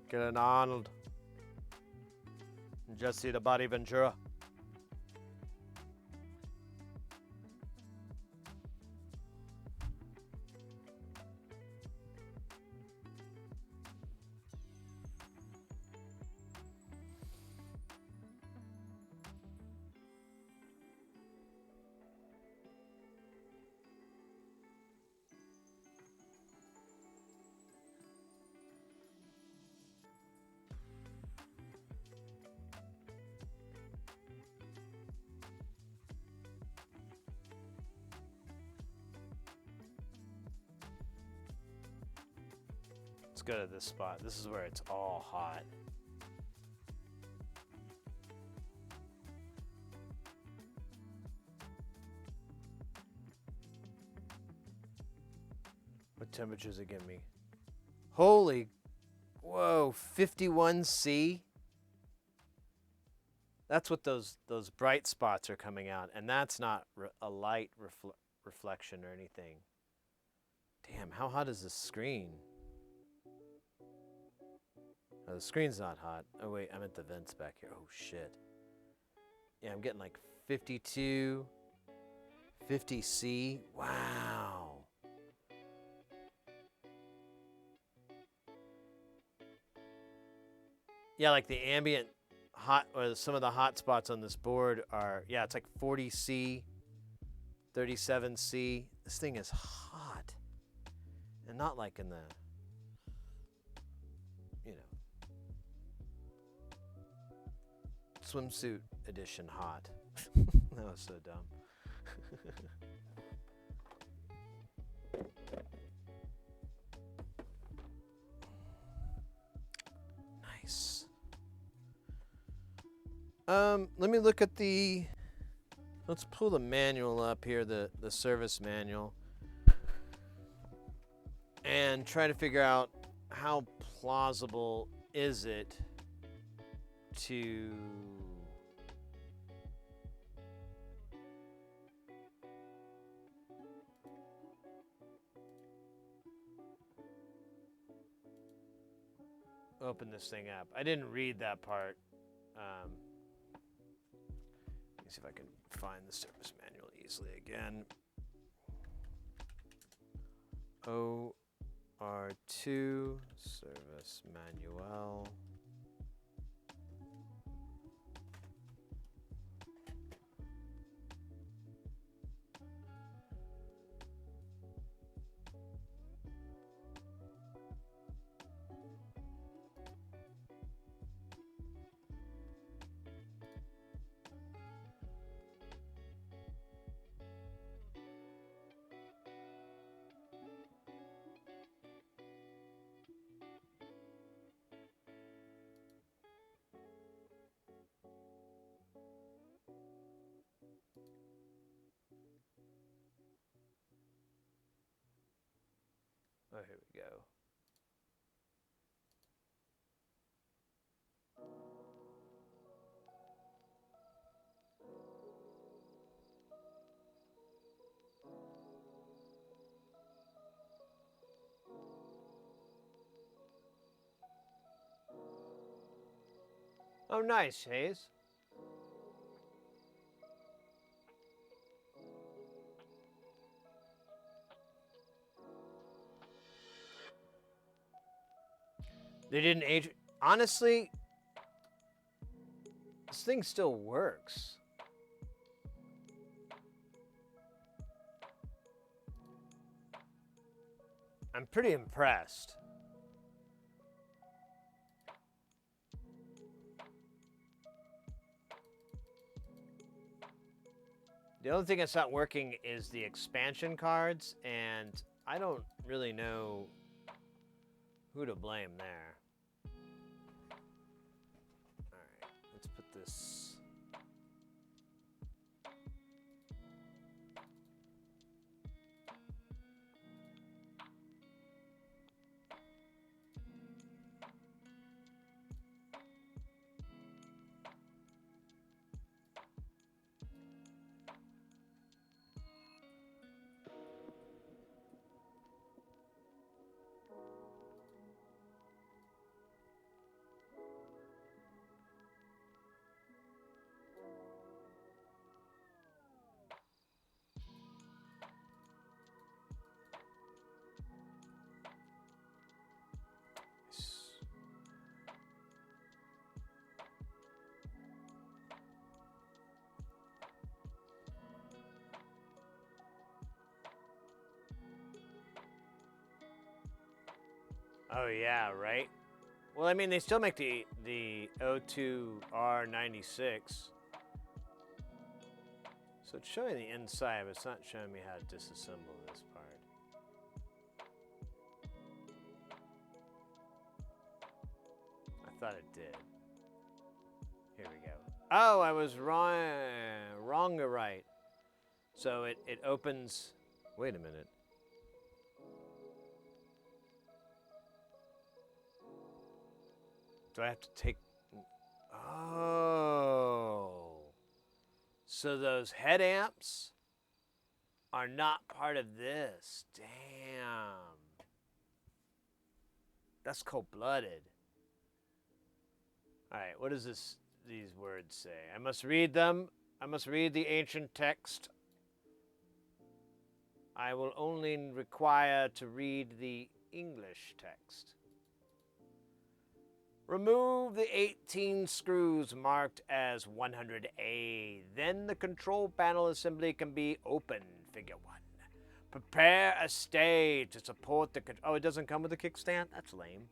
Killing Arnold. Just see the body Ventura. Let's go to this spot. This is where it's all hot. What temperatures it give me? Holy, whoa, 51C? That's what those bright spots are coming out, and that's not a light reflection or anything. Damn, how hot is this screen? Oh, the screen's not hot. Oh wait, I'm at the vents back here. Oh shit. Yeah, I'm getting like 52, 50C. Wow. Yeah, like the ambient hot, or some of the hot spots on this board are, yeah, it's like 40C, 37C. This thing is hot. And not like in the, you know, swimsuit edition hot. That was so dumb. Nice. Let me look at the, let's pull the manual up here, the service manual, and try to figure out how plausible is it to open this thing up. I didn't read that part. Let me see if I can find the service manual easily again. OR2 service manual. Oh, here we go. Oh, nice, Hayes. They didn't age. Honestly, this thing still works. I'm pretty impressed. The only thing that's not working is the expansion cards, and I don't really know who to blame there. All right, let's put this. Oh yeah, right. Well, I mean, they still make the O2R96. So it's showing the inside, but it's not showing me how to disassemble this part. I thought it did. Here we go. Oh, I was wrong or right. So it opens, wait a minute. Do I have to take, oh. So those head amps are not part of this. Damn. That's cold-blooded. All right, what does these words say? I must read them. I must read the ancient text. I will only require to read the English text. Remove the 18 screws marked as 100A. Then the control panel assembly can be opened. Figure 1. Prepare a stay to support the... Oh, it doesn't come with a kickstand? That's lame.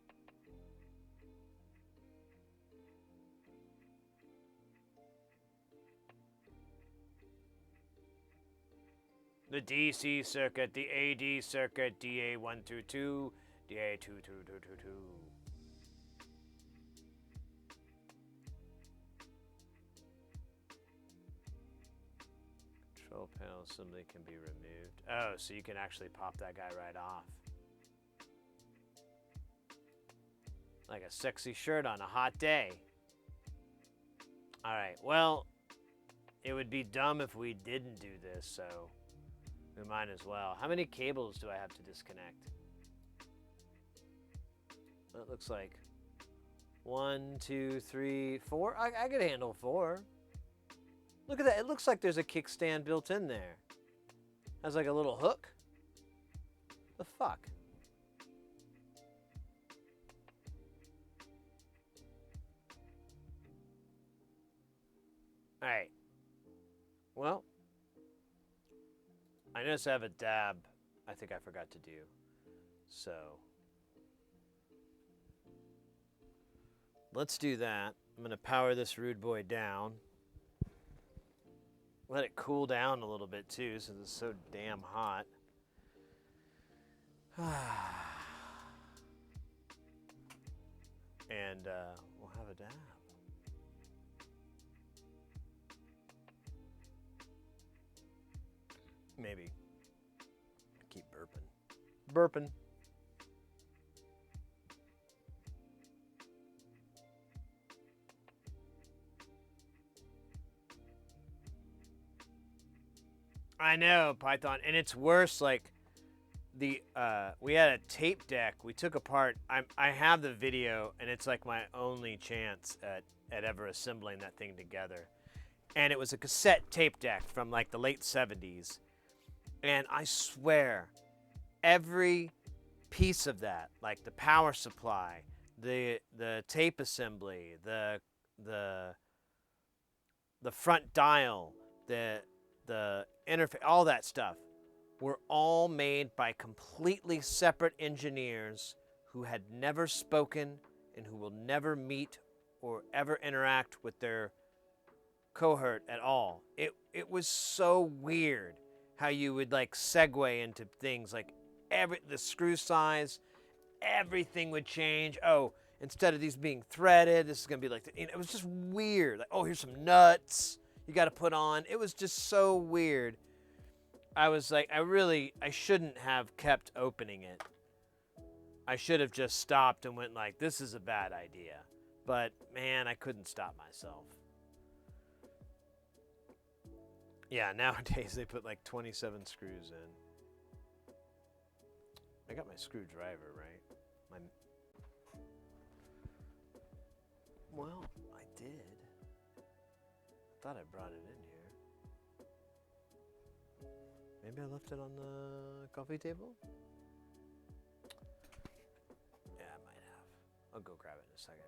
The DC circuit, the AD circuit, DA122, DA22222. Control panel assembly can be removed. Oh, so you can actually pop that guy right off. Like a sexy shirt on a hot day. Alright, well, it would be dumb if we didn't do this, so we might as well. How many cables do I have to disconnect? Well, it looks like 1, 2, 3, 4. I could handle 4. Look at that. It looks like there's a kickstand built in there. Has like a little hook. The fuck? Alright. Well, I notice I have a dab I think I forgot to do. So let's do that. I'm going to power this rude boy down. Let it cool down a little bit too, since it's so damn hot. And we'll have a dab. Maybe. Keep burping. Burping. I know, Python, and it's worse. Like the we had a tape deck we took apart. I have the video, and it's like my only chance at ever assembling that thing together. And it was a cassette tape deck from like the late 70s, and I swear, every piece of that, like the power supply, the tape assembly, the front dial, the interface, all that stuff, were all made by completely separate engineers who had never spoken and who will never meet or ever interact with their cohort at all. It was so weird how you would like segue into things like the screw size, everything would change. Oh, instead of these being threaded, this is gonna be like it was just weird. Like, oh, here's some nuts you got to put on. It was just so weird. I was like, I shouldn't have kept opening it. I should have just stopped and went like, this is a bad idea. But man, I couldn't stop myself. Yeah, nowadays they put like 27 screws in. I got my screwdriver, right? Well, I did. Thought I brought it in here. Maybe I left it on the coffee table? Yeah, I might have. I'll go grab it in a second.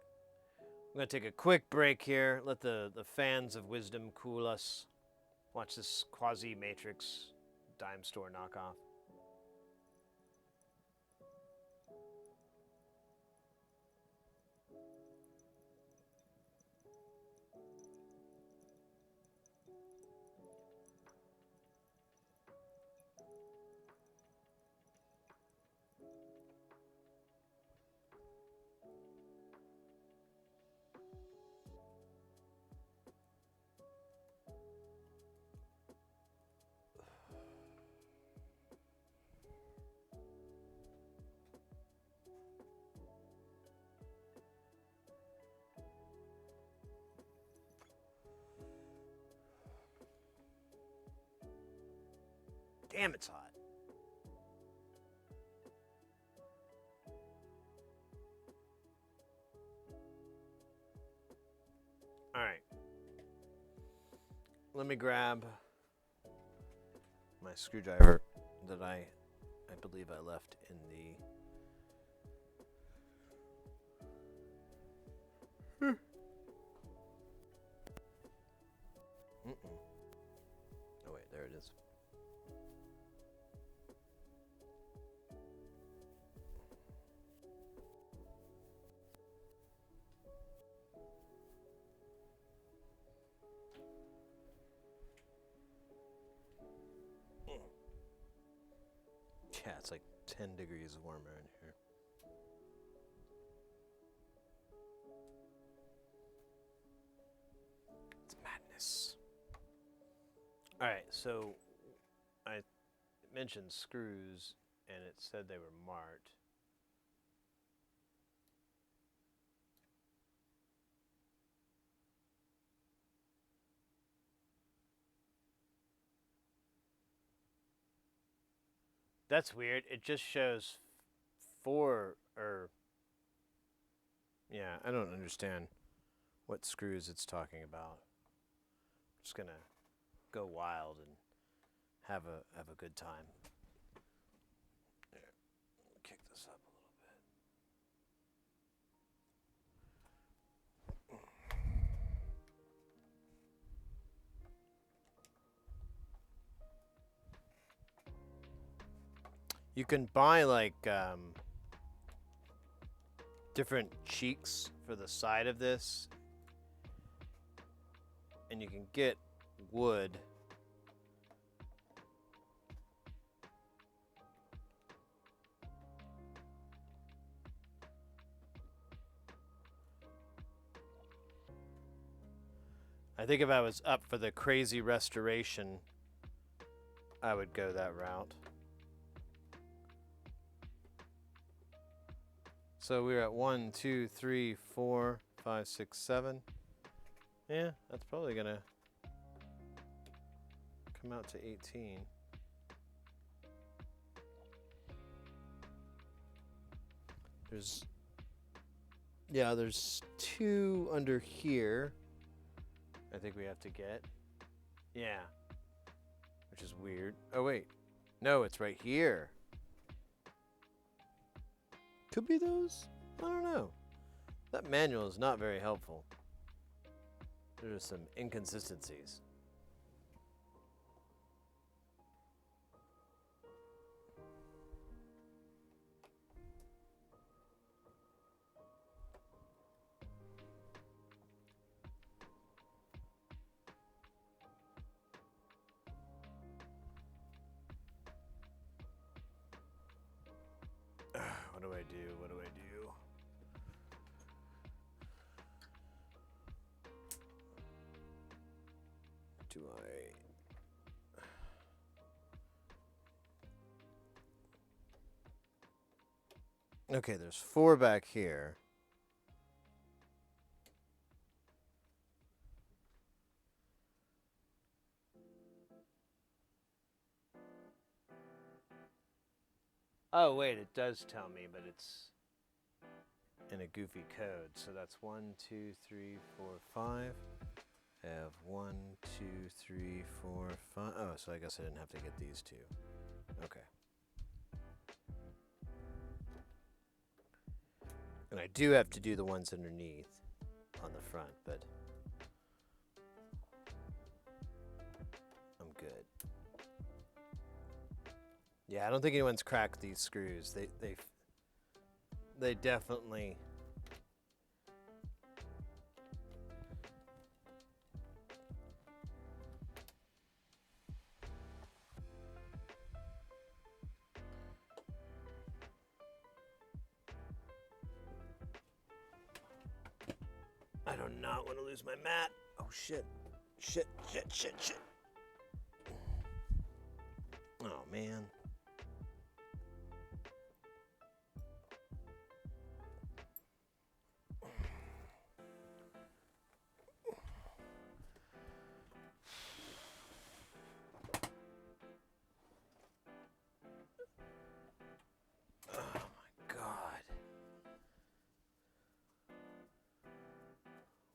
I'm going to take a quick break here. Let the fans of wisdom cool us. Watch this quasi-matrix dime store knockoff. Damn, it's hot. All right. Let me grab my screwdriver that I believe I left in the. Mm-mm. Oh wait, there it is. Yeah, it's like 10 degrees warmer in here. It's madness. Alright, so I mentioned screws and it said they were marked. That's weird. It just shows 4 or. Yeah, I don't understand what screws it's talking about. I'm just gonna go wild and have a good time. There, kick this up a little bit. You can buy like different cheeks for the side of this, and you can get wood. I think if I was up for the crazy restoration, I would go that route. So we're at 1, 2, 3, 4, 5, 6, 7. Yeah, that's probably gonna come out to 18. There's 2 under here. I think we have to get. Yeah. Which is weird. Oh wait. No, it's right here. Could be those? I don't know. That manual is not very helpful. There are some inconsistencies. What do I do? What do I do? Do I? Okay, there's 4 back here. Oh, wait, it does tell me, but it's in a goofy code. So that's 1, 2, 3, 4, 5. I have 1, 2, 3, 4, 5. Oh, so I guess I didn't have to get these 2. Okay. And I do have to do the ones underneath on the front, but I'm good. Yeah, I don't think anyone's cracked these screws. They definitely. I do not want to lose my mat. Oh shit. Shit. Oh man.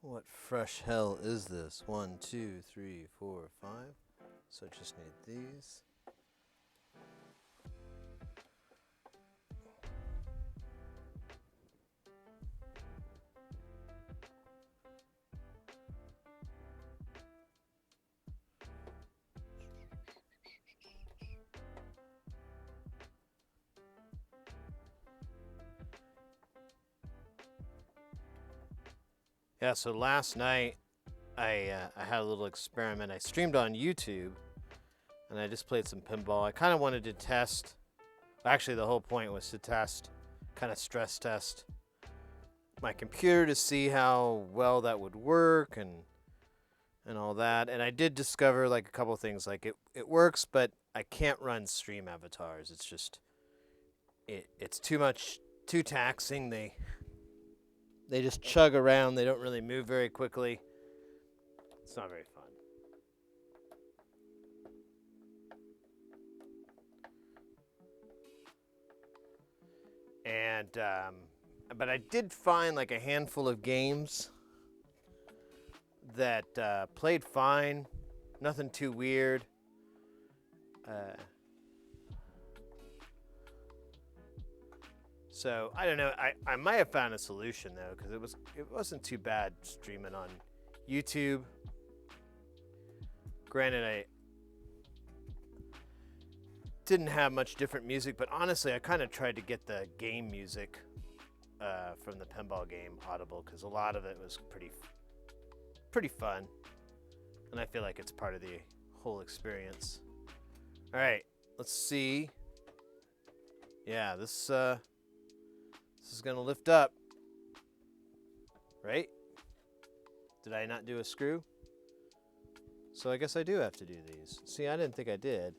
What fresh hell is this? 1, 2, 3, 4, 5. So just need these. Yeah, so last night I had a little experiment. I streamed on YouTube and I just played some pinball. I kind of wanted to test. Actually, the whole point was to test, kind of stress test my computer to see how well that would work and all that. And I did discover like a couple things. Like it works, but I can't run stream avatars. It's just it's too taxing. They just chug around. They don't really move very quickly. It's not very fun. And but I did find like a handful of games that played fine, nothing too weird. So I don't know. I might have found a solution though, because it wasn't too bad streaming on YouTube. Granted, I didn't have much different music, but honestly, I kind of tried to get the game music from the pinball game audible, because a lot of it was pretty fun, and I feel like it's part of the whole experience. All right, let's see. Yeah, this is gonna lift up, right? Did I not do a screw? So I guess I do have to do these. See, I didn't think I did,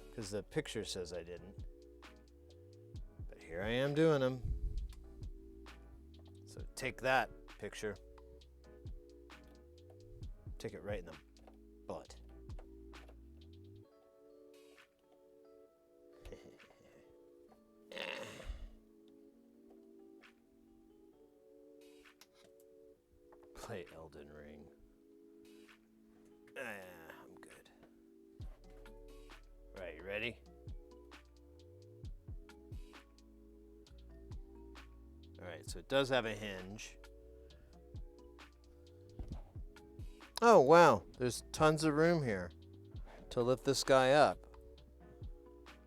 because the picture says I didn't. But here I am doing them. So take that picture. Take it right in the butt. Play Elden Ring. I'm good. Right, you ready? Alright, so it does have a hinge. Oh, wow. There's tons of room here to lift this guy up.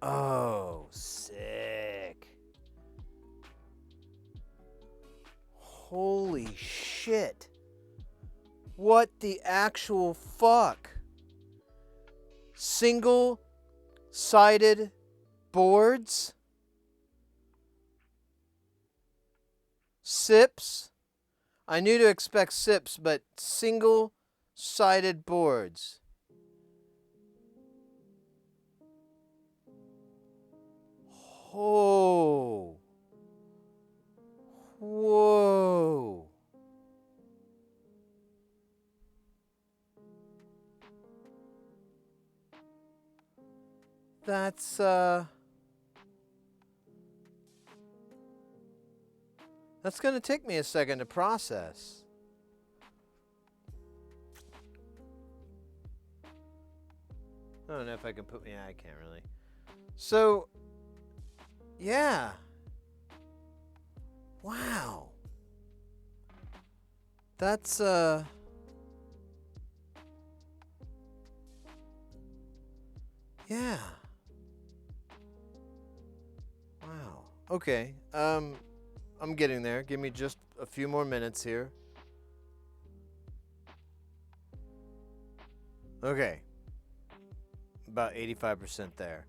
Oh, sick. Holy shit. What the actual fuck? Single-sided boards? Sips? I knew to expect sips, but single-sided boards. Oh. Whoa. That's gonna take me a second to process. I don't know if I can put, yeah, I can't really. So, yeah. Wow. That's, yeah. Wow. Okay. I'm getting there. Give me just a few more minutes here. Okay. About 85% there.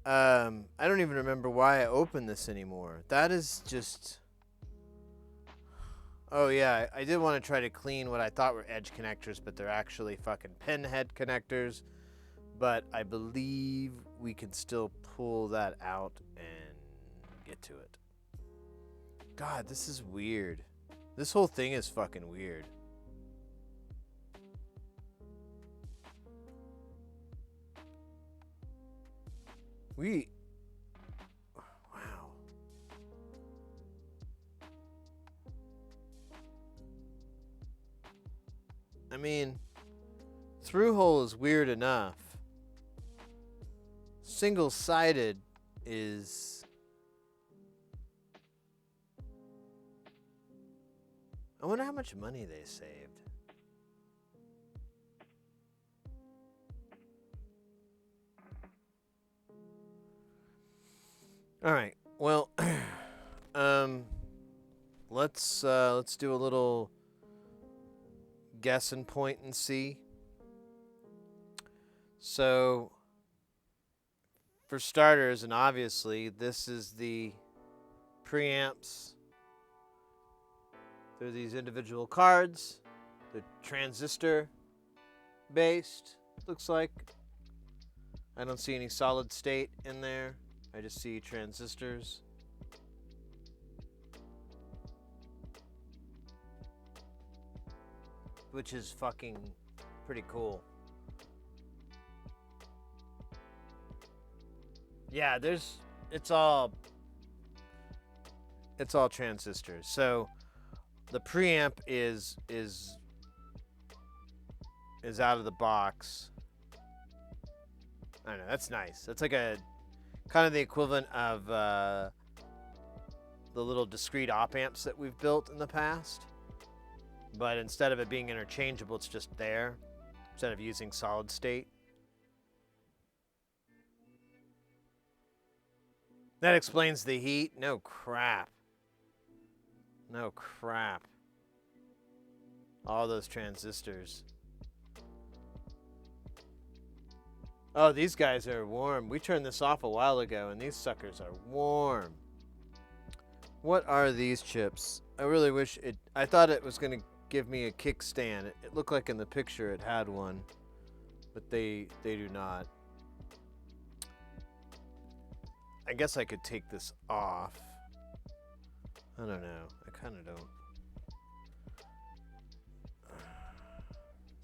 I don't even remember why I opened this anymore. That is just... Oh yeah, I did want to try to clean what I thought were edge connectors, but they're actually fucking pinhead connectors. But I believe we can still pull that out and get to it. God, this is weird. This whole thing is fucking weird. Wow. I mean, through hole is weird enough. Single-sided is... I wonder how much money they saved. All right. Well, let's do a little guess and point and see. So, for starters, and obviously, this is the preamps. They're these individual cards. They're transistor based, looks like. I don't see any solid state in there. I just see transistors. Which is fucking pretty cool. Yeah, it's all transistors. So the preamp is out of the box. I don't know, that's nice. That's like a kind of the equivalent of the little discrete op amps that we've built in the past. But instead of it being interchangeable, it's just there instead of using solid state. That explains the heat. No crap. No crap. All those transistors. Oh, these guys are warm. We turned this off a while ago, and these suckers are warm. What are these chips? I really wish it... I thought it was going to give me a kickstand. It looked like in the picture it had one, but they do not. I guess I could take this off. I don't know. I kind of don't.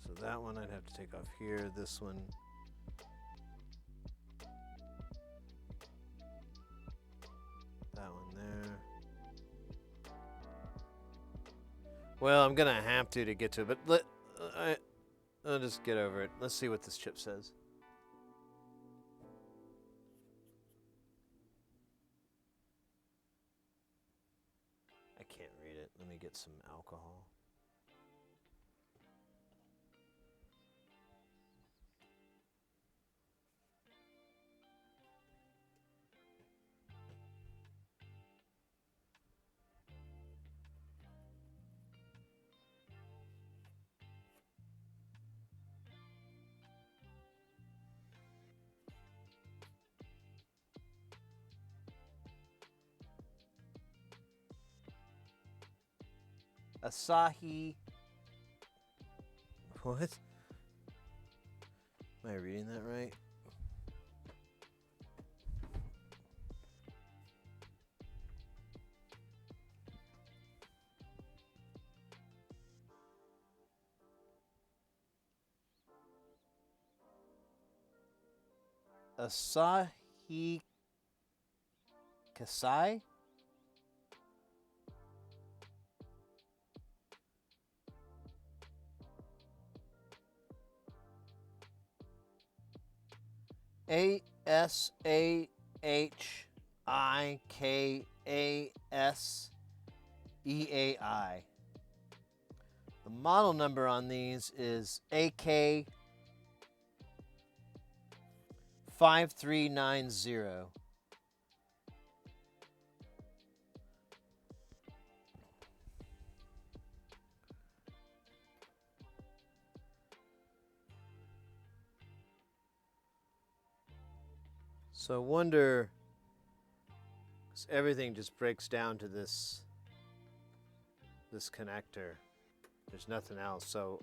So that one I'd have to take off here. This one. That one there. Well, I'm gonna have to get to it, but I'll just get over it. Let's see what this chip says. I can't read it. Let me get some alcohol. Asahi. What? Am I reading that right? Asahi Kasai? Asahikaseai. The model number on these is AK 5390. So I wonder, 'cause everything just breaks down to this connector. There's nothing else. So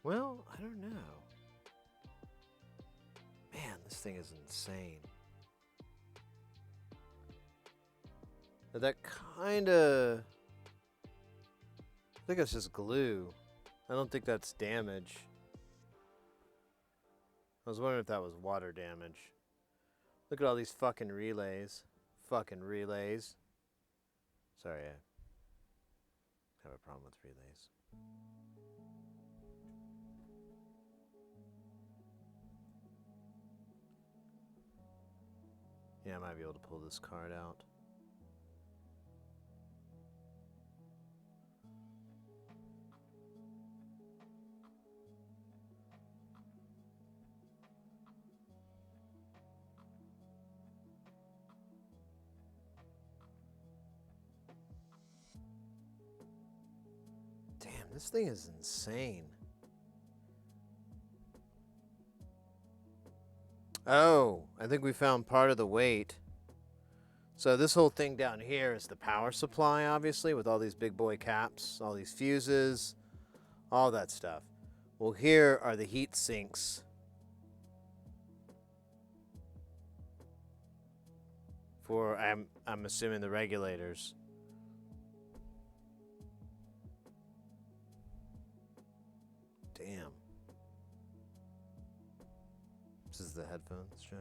well, I don't know. Man, this thing is insane. But that kind of, I think it's just glue. I don't think that's damage. I was wondering if that was water damage. Look at all these fucking relays. Fucking relays. Sorry, I have a problem with relays. Yeah, I might be able to pull this card out. this thing is insane. Oh, I think we found part of the weight. So this whole thing down here is the power supply, obviously, with all these big boy caps, all these fuses, all that stuff. Well, here are the heat sinks for, I'm assuming, the regulators. Damn. This is the headphones jack.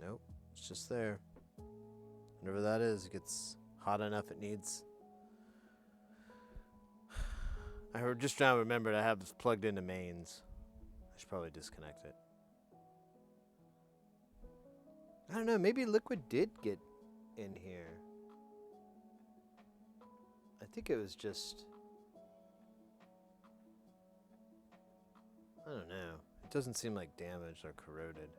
Nope, it's just there. Whatever that is, it gets hot enough it needs. I was just trying to remember to have this plugged into mains. I should probably disconnect it. I don't know, maybe liquid did get in here. I think it was just... I don't know. It doesn't seem like damaged or corroded.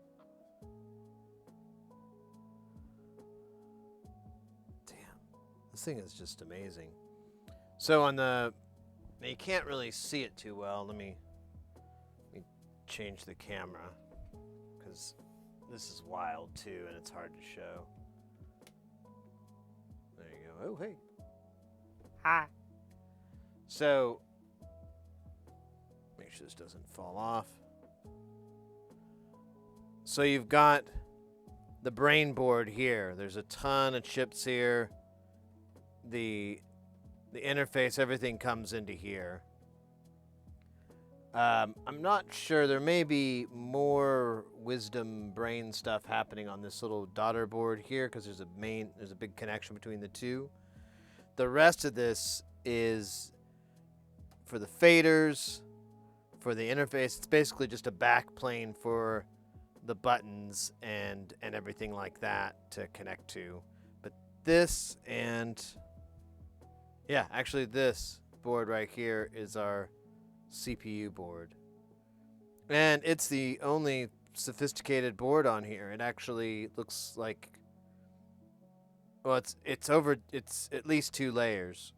Damn. This thing is just amazing. So on the... Now you can't really see it too well. Let me change the camera, because this is wild too and it's hard to show. There you go. Oh, hey. Hi. So, make sure this doesn't fall off. So you've got the brain board here. There's a ton of chips here. The interface, everything comes into here. I'm not sure. There may be more wisdom brain stuff happening on this little daughter board here, because there's a big connection between the two. The rest of this is for the faders, for the interface. It's basically just a back plane for the buttons and everything like that to connect to. But this and... yeah, actually this board right here is our CPU board. And it's the only sophisticated board on here. It actually looks like... well, it's at least 2 layers.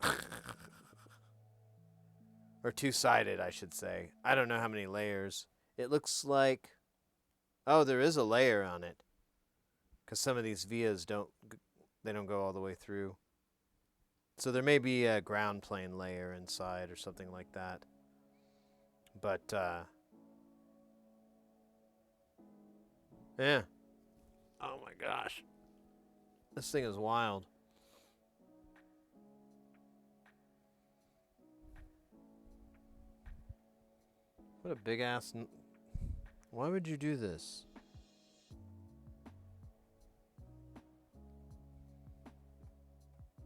Or 2-sided, I should say. I don't know how many layers. It looks like... oh, there is a layer on it. Because some of these vias don't go all the way through. So there may be a ground plane layer inside or something like that. But, yeah. Oh my gosh. This thing is wild. What a big ass... why would you do this?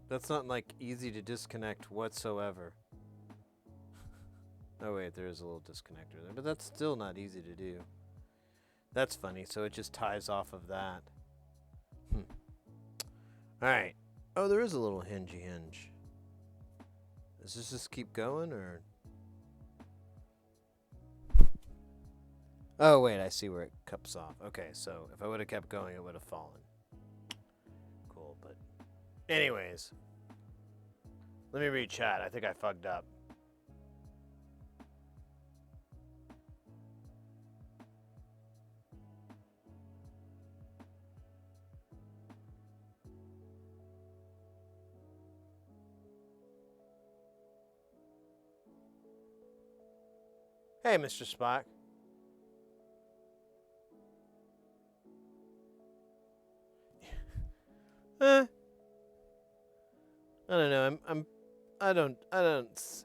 That's not, like, easy to disconnect whatsoever. Oh, wait, there is a little disconnector there. But that's still not easy to do. That's funny. So it just ties off of that. Alright. Oh, there is a little hinge. Does this just keep going, or... oh, wait, I see where it cups off. Okay, so if I would have kept going, it would have fallen. Cool, but... anyways. Let me read chat. I think I fucked up. Hey, Mr. Spock. I don't know. I don't,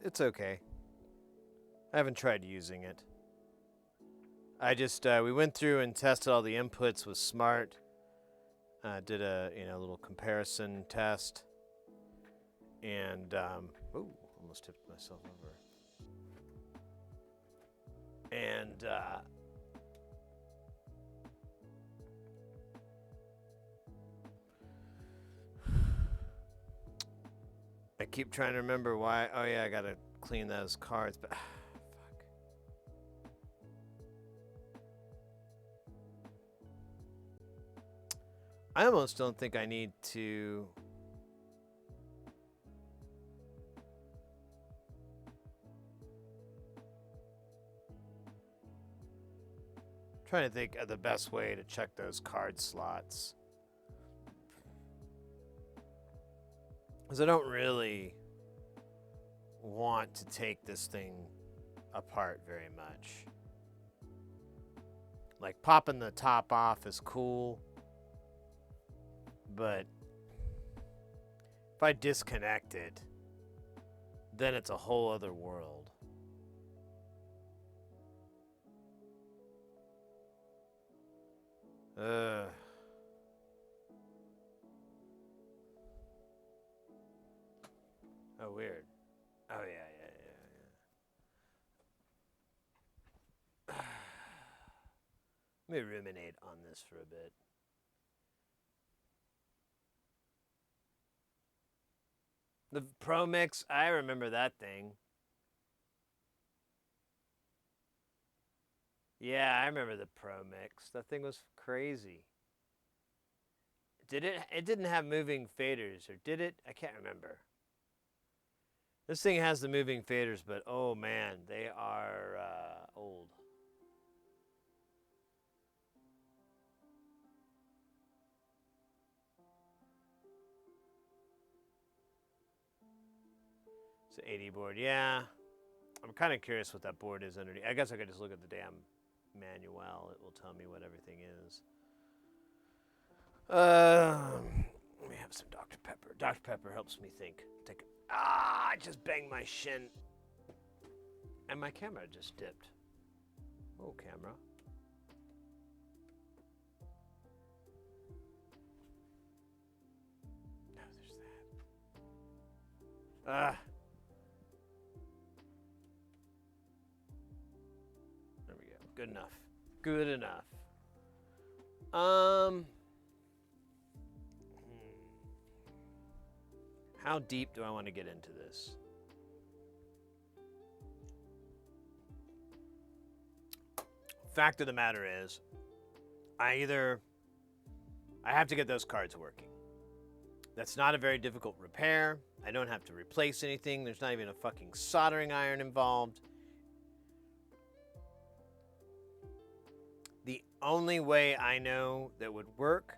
it's okay. I haven't tried using it. I just, we went through and tested all the inputs with Smart. Did a, little comparison test. And, ooh, almost tipped myself over. And, I keep trying to remember why. Oh yeah, I gotta clean those cards, but fuck. I almost don't think I need to. Trying to think of the best way to check those card slots. Because I don't really want to take this thing apart very much. Like popping the top off is cool, but if I disconnect it, then it's a whole other world. Oh, weird. Oh, yeah. Let me ruminate on this for a bit. The Pro Mix, I remember that thing. Yeah, I remember the Pro Mix. That thing was crazy. Did it? It didn't have moving faders, or did it? I can't remember. This thing has the moving faders, but oh man, they are old. It's an 80 board, yeah. I'm kind of curious what that board is underneath. I guess I could just look at the damn manual. It will tell me what everything is. Let me have some Dr. Pepper. Dr. Pepper helps me think. I just banged my shin. And my camera just dipped. Oh, camera. No, there's that. There we go. Good enough. Good enough. How deep do I want to get into this? Fact of the matter is, I have to get those cards working. That's not a very difficult repair. I don't have to replace anything. There's not even a fucking soldering iron involved. The only way I know that would work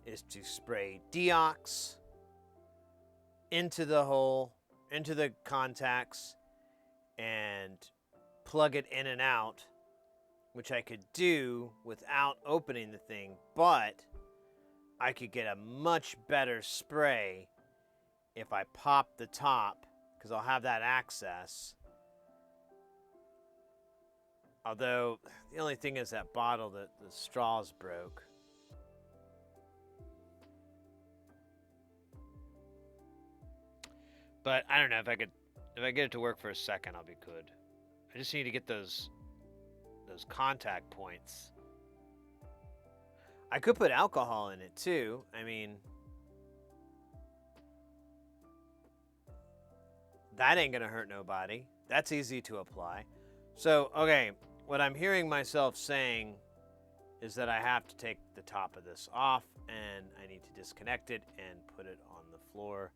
is to spray deox into the hole, into the contacts, and plug it in and out, which I could do without opening the thing, but I could get a much better spray if I pop the top, because I'll have that access. Although, the only thing is that bottle, that the straws broke. But I don't know if I get it to work for a second, I'll be good. I just need to get those contact points. I could put alcohol in it too. I mean, that ain't gonna hurt nobody. That's easy to apply. So, okay, what I'm hearing myself saying is that I have to take the top of this off and I need to disconnect it and put it on the floor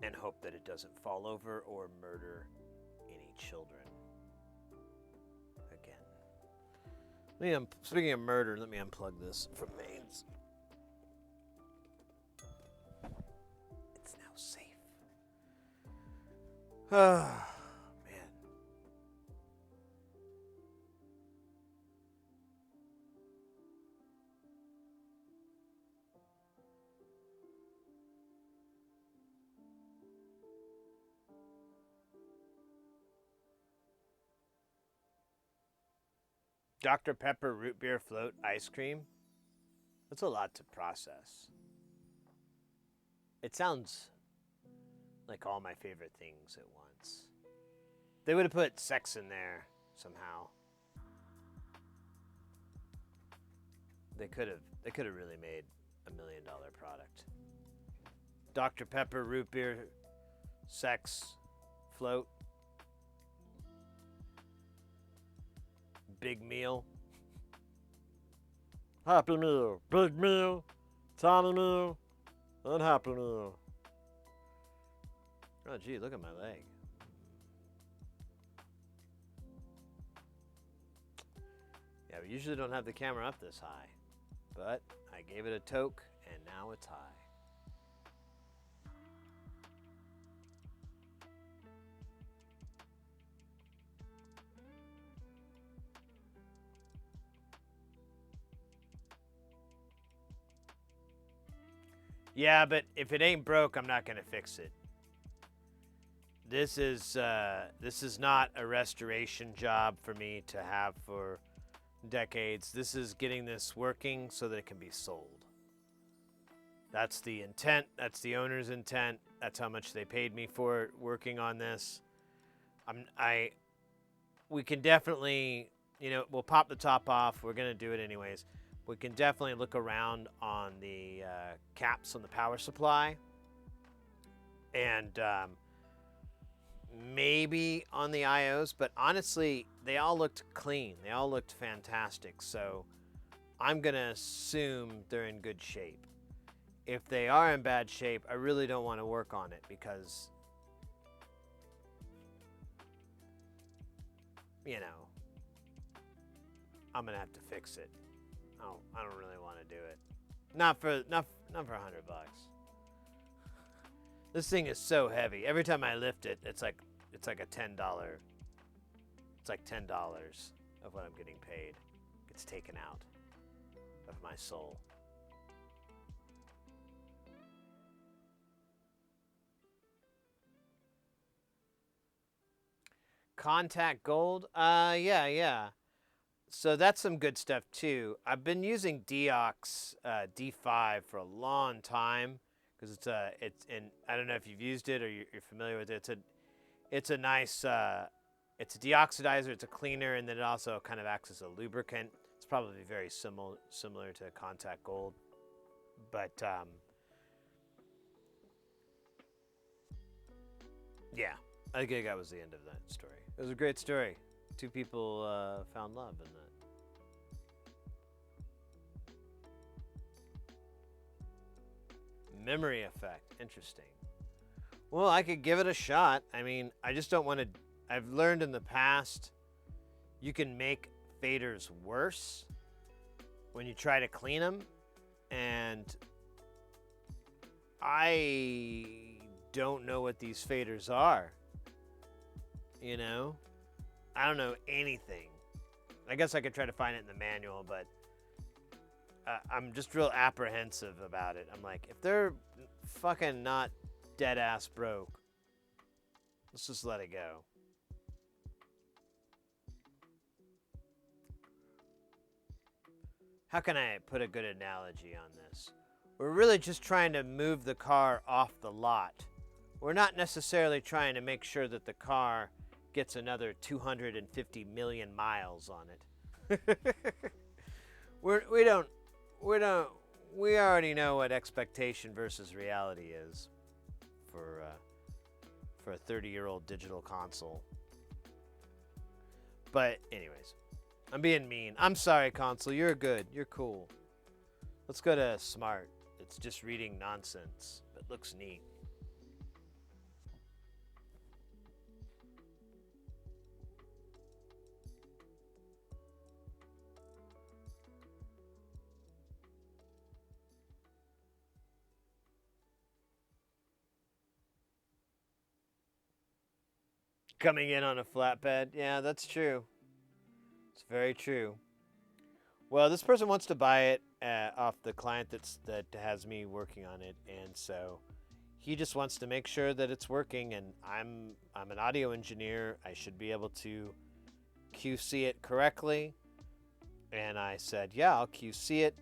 and hope that it doesn't fall over or murder any children. Again. Speaking of murder, let me unplug this from mains. It's now safe. Oh, man. Dr. Pepper root beer float ice cream. That's a lot to process. It sounds like all my favorite things at once. They would have put sex in there somehow. They could have really made $1 million product. Dr. Pepper root beer sex float. Big meal. Happy Meal, Big Meal, Tiny Meal, and Happy Meal. Oh, gee, look at my leg. Yeah, usually don't have the camera up this high, but I gave it a toke and now it's high. Yeah, but if it ain't broke, I'm not gonna fix it. This is not a restoration job for me to have for decades. This is getting this working so that it can be sold. That's the intent. That's the owner's intent. That's how much they paid me for it, working on this. We can definitely, we'll pop the top off. We're gonna do it anyways. We can definitely look around on the caps on the power supply, and maybe on the IOs, but honestly, they all looked clean. They all looked fantastic, so I'm gonna assume they're in good shape. If they are in bad shape, I really don't want to work on it because, I'm gonna have to fix it. Oh, I don't really want to do it. Not for $100. This thing is so heavy. Every time I lift it, it's like a $10. It's like $10 of what I'm getting paid. It's taken out of my soul. Contact gold? Yeah. So that's some good stuff too. I've been using Deox D5 for a long time because I don't know if you've used it or you're familiar with it. It's a nice it's a deoxidizer, it's a cleaner, and then it also kind of acts as a lubricant. It's probably very similar to contact gold, but yeah, I think that was the end of that story. It was a great story. Two people found love in that. Memory effect. Interesting. Well, I could give it a shot. I mean, I just don't want to... I've learned in the past you can make faders worse when you try to clean them. And I don't know what these faders are. I don't know anything. I guess I could try to find it in the manual, but I'm just real apprehensive about it. I'm like, if they're fucking not dead ass broke, let's just let it go. How can I put a good analogy on this? We're really just trying to move the car off the lot. We're not necessarily trying to make sure that the car gets another 250 million miles on it. We already know what expectation versus reality is for a 30-year-old digital console. But anyways, I'm being mean. I'm sorry, console. You're good. You're cool. Let's go to smart. It's just reading nonsense, but looks neat. Coming in on a flatbed. Yeah, that's true. It's very true. Well, this person wants to buy it off the client that has me working on it, and so he just wants to make sure that it's working. And I'm an audio engineer. I should be able to QC it correctly. And I said, yeah, I'll QC it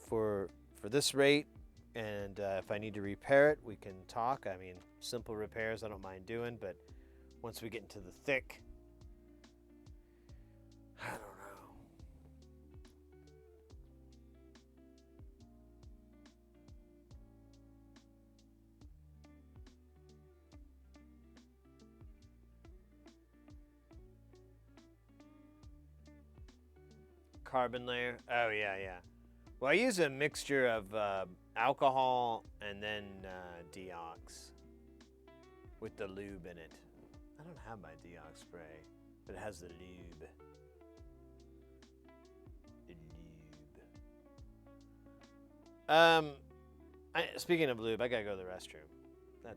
for this rate. And if I need to repair it, we can talk. I mean, simple repairs I don't mind doing, but once we get into the thick, I don't know. Carbon layer. Oh, yeah. Well, I use a mixture of alcohol and then Deox with the lube in it. I don't have my Deox spray, but it has the lube. Speaking of lube, I gotta go to the restroom. That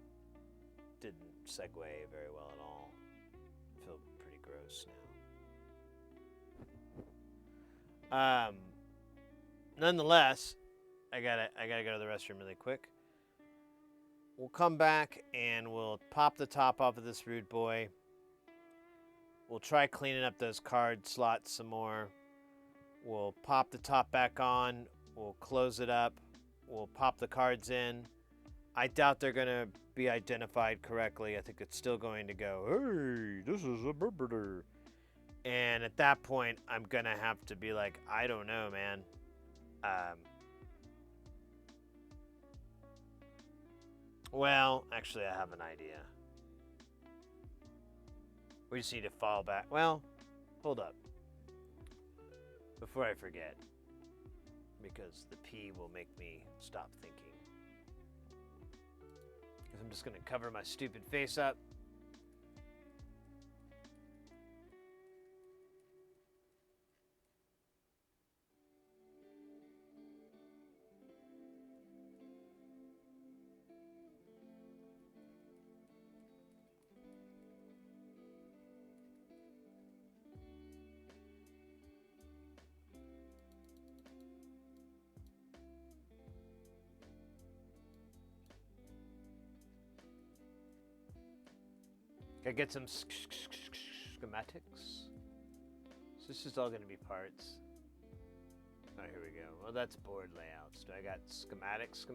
didn't segue very well at all. I feel pretty gross now. Nonetheless, I gotta go to the restroom really quick. We'll come back and we'll pop the top off of this rude boy. We'll try cleaning up those card slots some more. We'll pop the top back on. We'll close it up. We'll pop the cards in. I doubt they're going to be identified correctly. I think it's still going to go, hey, this is a burger. And at that point, I'm going to have to be like, I don't know, man. Well, actually, I have an idea. We just need to fall back. Well, hold up. Before I forget, because the pee will make me stop thinking. Because I'm just going to cover my stupid face up. Gotta get some schematics. So this is all gonna be parts. Oh, here we go. Well, that's board layouts. Do I got schematics?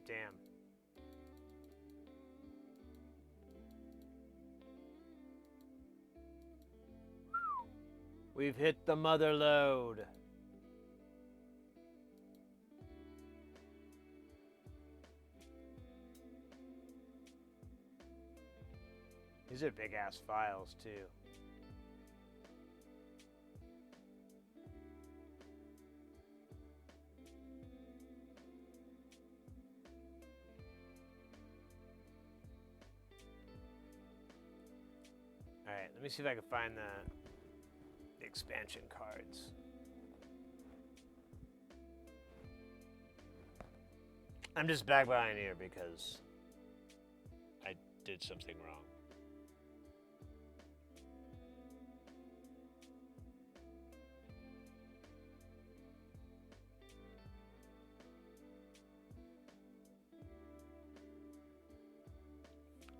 Damn. We've hit the mother load. These are big ass files too. Alright, let me see if I can find the expansion cards. I'm just back behind here because I did something wrong.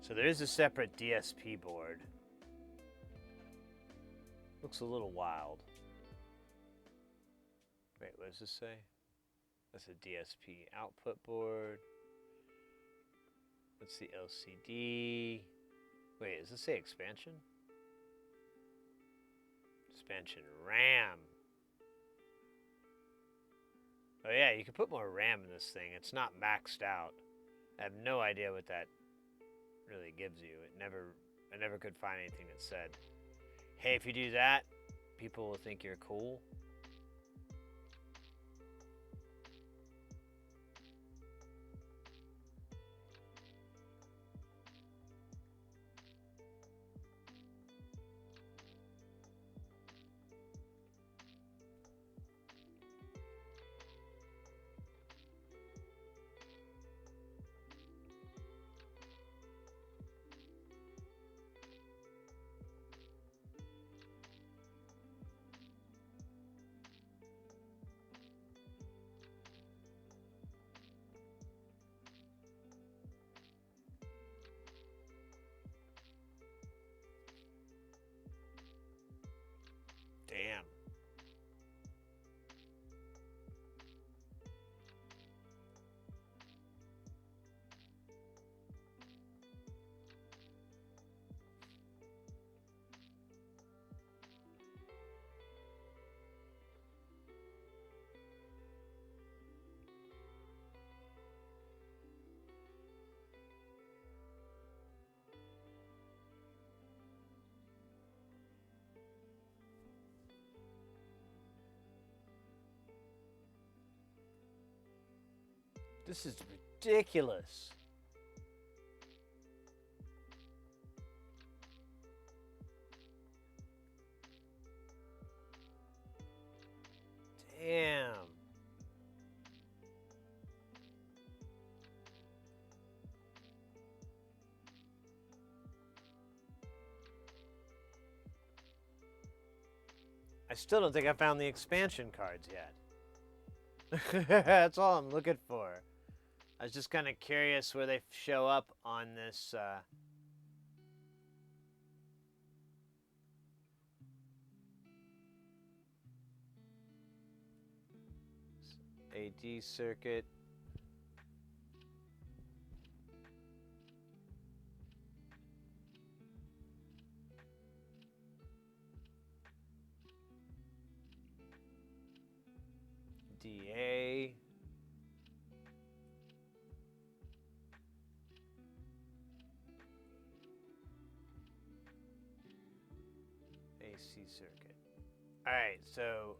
So there is a separate DSP board. Looks a little wild. Wait, what does this say? That's a DSP output board. What's the LCD? Wait, does this say expansion? Expansion RAM. Oh yeah, you can put more RAM in this thing. It's not maxed out. I have no idea what that really gives you. I never could find anything that said, hey, if you do that, people will think you're cool. This is ridiculous. Damn. I still don't think I found the expansion cards yet. That's all I'm looking for. I was just kind of curious where they show up on this. AD circuit. DA. AC circuit. All right, so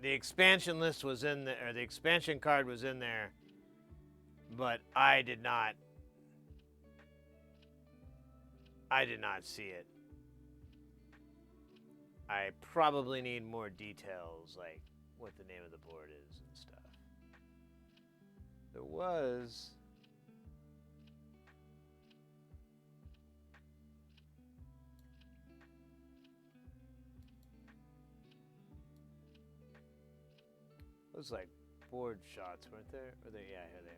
the expansion list was in there, or the expansion card was in there, but I did not see it. I probably need more details, like what the name of the board is and stuff. There was... Those like board shots, weren't there? Or they, yeah, here they are.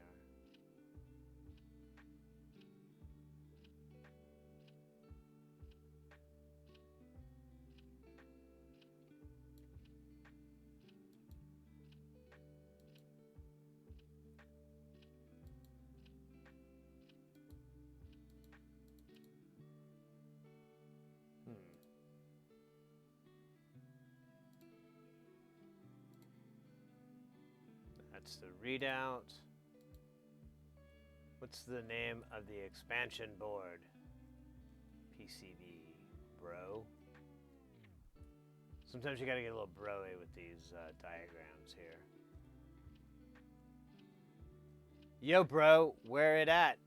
That's the readout. What's the name of the expansion board? PCB, bro. Sometimes you gotta get a little bro-y with these diagrams here. Yo, bro, where it at?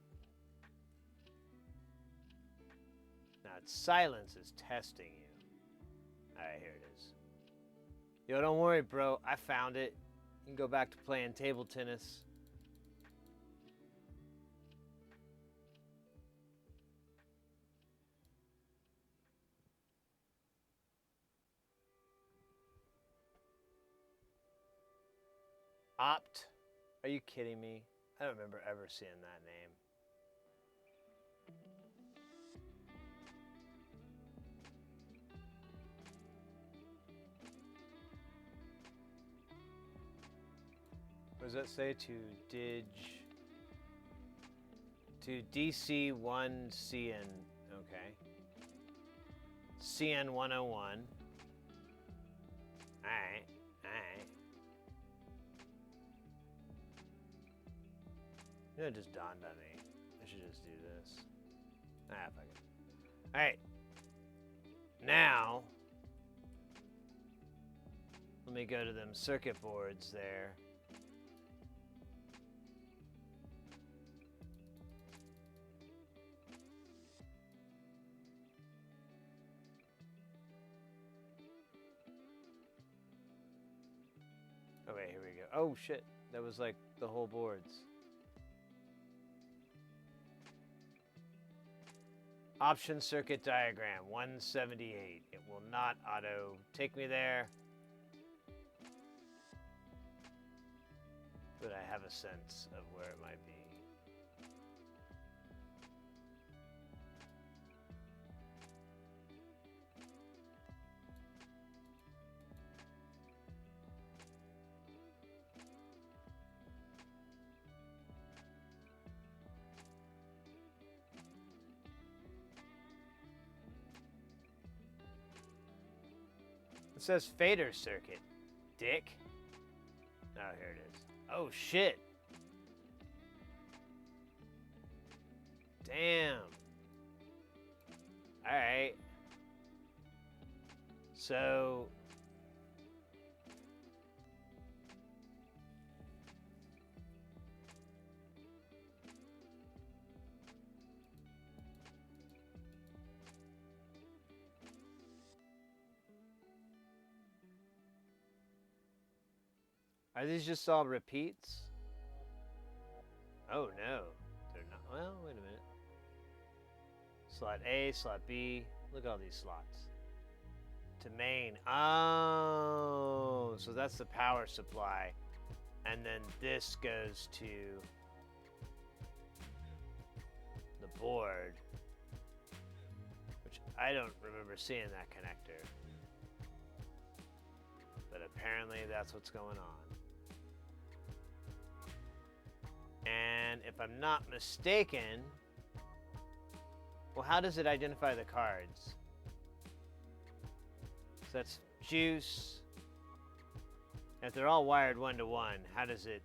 Now, silence is testing you. Alright, here it is. Yo, don't worry, bro. I found it. You can go back to playing table tennis. Opt? Are you kidding me? I don't remember ever seeing that name. What does that say? To DC1CN. Okay. CN 101. Alright. You know, it just dawned on me. I should just do this. Fuck it. Alright. Now, let me go to them circuit boards there. Oh, wait, here we go. Oh, shit. That was like the whole boards. Option circuit diagram, 178. It will not auto take me there. But I have a sense of where it might be. It says fader circuit, dick. Oh, here it is. Oh, shit. Damn. All right. So... Are these just all repeats? Oh no, they're not. Well, wait a minute. Slot A, slot B. Look at all these slots. To main. Oh, so that's the power supply. And then this goes to the board, which I don't remember seeing that connector. But apparently that's what's going on. And if I'm not mistaken, well, how does it identify the cards? So that's juice. If they're all wired 1-to-1, how does it?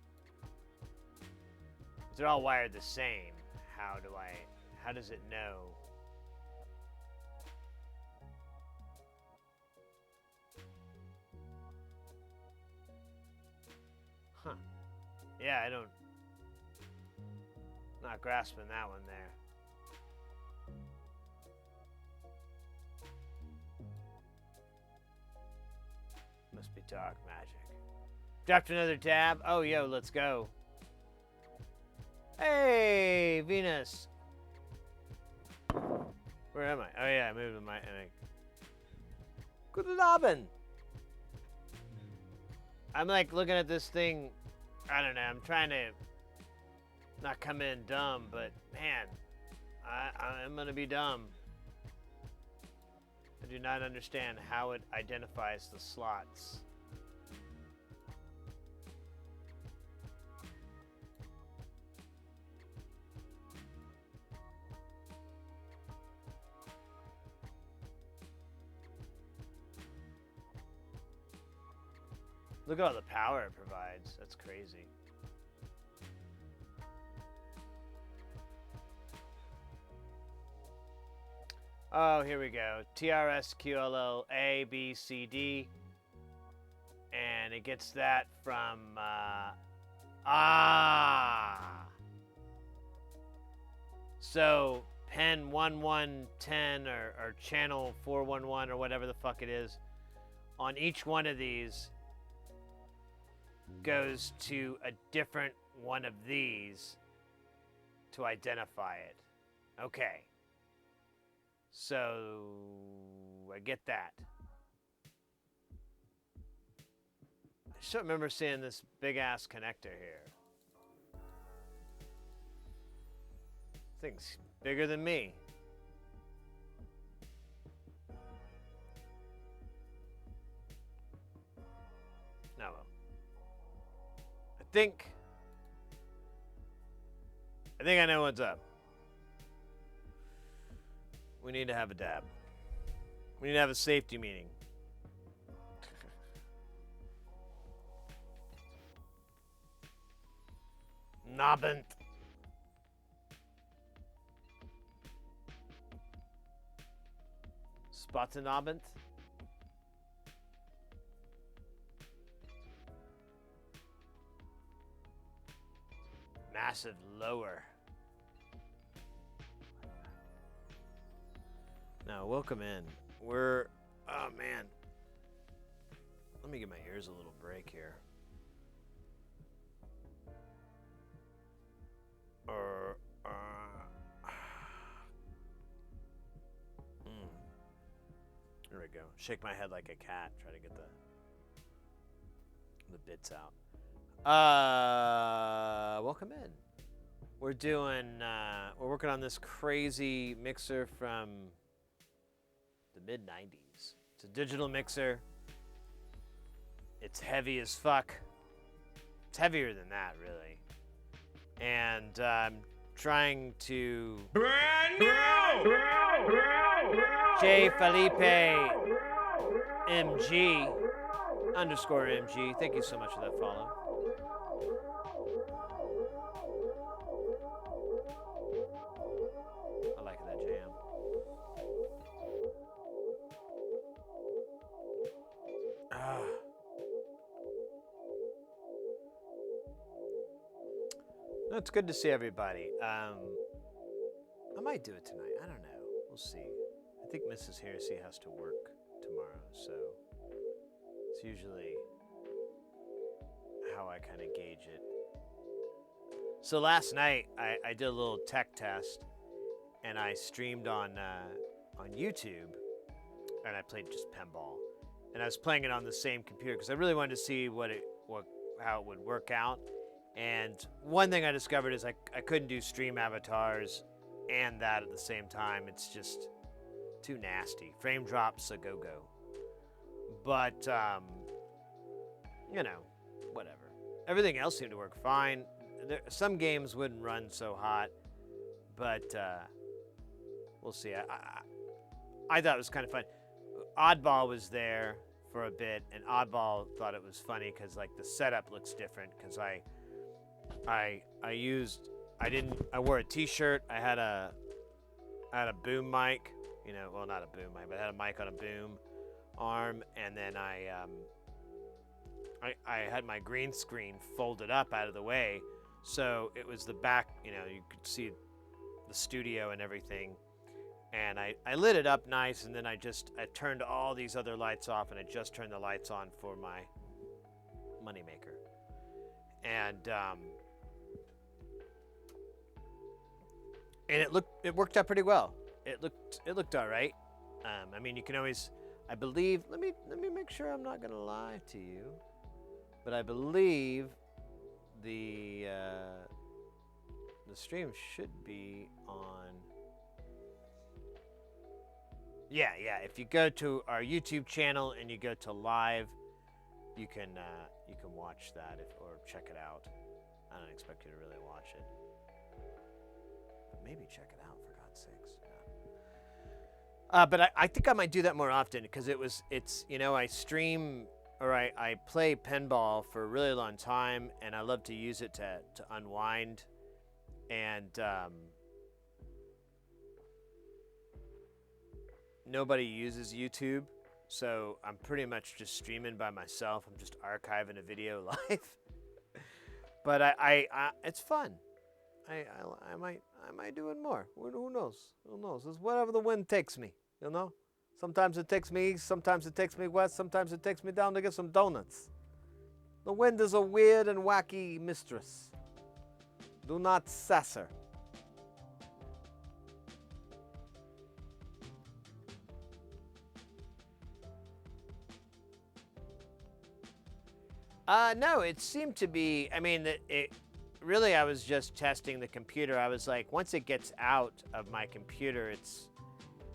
If they're all wired the same, how does it know? Huh. Yeah, not grasping that one there. Must be dark magic. Dropped another tab. Oh, yo, let's go. Hey, Venus. Where am I? Oh, yeah, I moved my... Good Abend. I'm like looking at this thing. I don't know. I'm trying to not come in dumb, but man, I'm going to be dumb. I do not understand how it identifies the slots. Look at all the power it provides. That's crazy. Oh, here we go. TRS, QLL, A, B, C, D. And it gets that from, So, pen 1110 or channel 411 or whatever the fuck it is, on each one of these goes to a different one of these to identify it. Okay. So, I get that. I just don't remember seeing this big-ass connector here. Thing's bigger than me. No, well. I think I know what's up. We need to have a dab. We need to have a safety meeting. Nabend. Spottenabend. Massive lower. Now, welcome in. We're, oh man. Let me give my ears a little break here. There we go. Shake my head like a cat. Try to get the bits out. Welcome in. We're doing, we're working on this crazy mixer from the mid-90s. It's a digital mixer. It's heavy as fuck. It's heavier than that, really. And I'm trying to... Brand new! J. Felipe MG _MG. Thank you so much for that follow. I like that jam. No, it's good to see everybody. I might do it tonight. I don't know. We'll see. I think Mrs. Heresy has to work tomorrow, so it's usually how how I kind of gauge it. So last night I did a little tech test, and I streamed on YouTube, and I played just pinball, and I was playing it on the same computer because I really wanted to see how it would work out. And one thing I discovered is I couldn't do stream avatars and that at the same time. It's just too nasty. Frame drops a go-go. But, you know, whatever. Everything else seemed to work fine. Some games wouldn't run so hot, but we'll see. I thought it was kind of fun. Oddball was there for a bit, and Oddball thought it was funny because like the setup looks different because I wore a t-shirt. I had a boom mic, you know, well, not a boom mic, but I had a mic on a boom arm, and then I had my green screen folded up out of the way, so it was the back, you know, you could see the studio and everything, and I lit it up nice, and then I turned all these other lights off, and I just turned the lights on for my moneymaker, and it worked out pretty well. It looked all right. I mean, you can always, I believe. Let me make sure I'm not gonna lie to you, but I believe the stream should be on. Yeah. If you go to our YouTube channel and you go to live, you can watch that or check it out. I don't expect you to really watch it, but maybe check it out for God's sakes. Yeah. But I think I might do that more often because it's you know, I stream or I play pinball for a really long time, and I love to use it to unwind, and nobody uses YouTube, so I'm pretty much just streaming by myself. I'm just archiving a video live. But I it's fun. I might do it more. Who knows? Who knows? It's whatever the wind takes me, you know? Sometimes it takes me east, sometimes it takes me west, sometimes it takes me down to get some donuts. The wind is a weird and wacky mistress. Do not sass her. No, it seemed to be, I mean, really, I was just testing the computer. I was like, once it gets out of my computer, it's,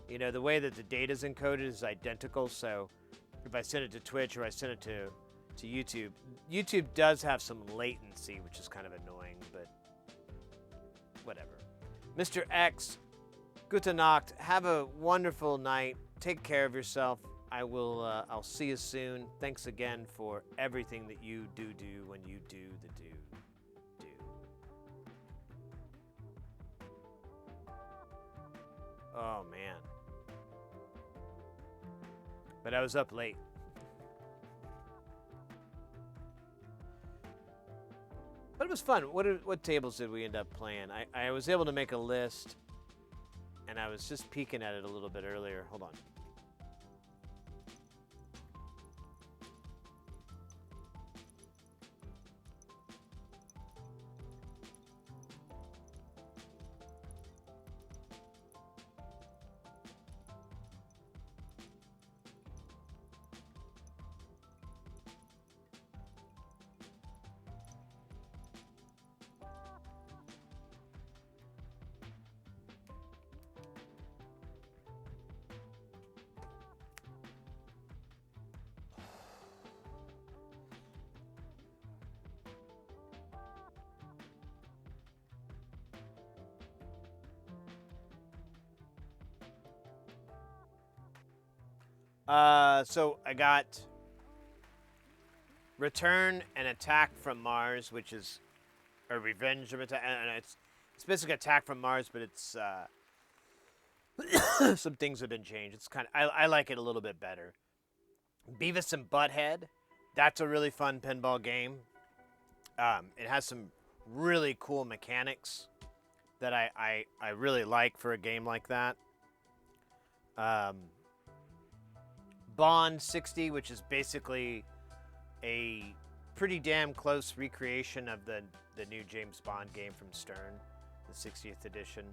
you know, the way that the data's encoded is identical. So if I send it to Twitch or I send it to YouTube, YouTube does have some latency, which is kind of annoying, but whatever. Mr. X, gute Nacht. Have a wonderful night. Take care of yourself. I'll see you soon. Thanks again for everything that you do when you do the do. Oh, man. But I was up late. But it was fun. What tables did we end up playing? I was able to make a list, and I was just peeking at it a little bit earlier. Hold on. So I got Return and Attack from Mars, which is a Revenge of Attack, and it's basically Attack from Mars, but it's some things have been changed. It's kind of I like it a little bit better. Beavis and Butthead, that's a really fun pinball game. It has some really cool mechanics that I really like for a game like that. Bond 60, which is basically a pretty damn close recreation of the new James Bond game from Stern, the 60th edition.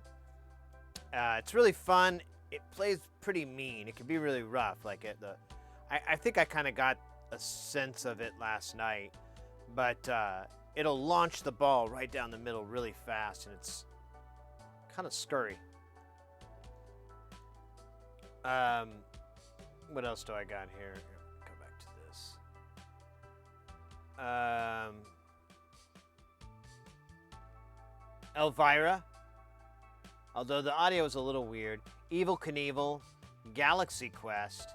It's really fun. It plays pretty mean. It can be really rough. Like I think I kind of got a sense of it last night, but it'll launch the ball right down the middle really fast, and it's kind of scurry. What else do I got here? Go back to this. Elvira. Although the audio is a little weird. Evel Knievel, Galaxy Quest,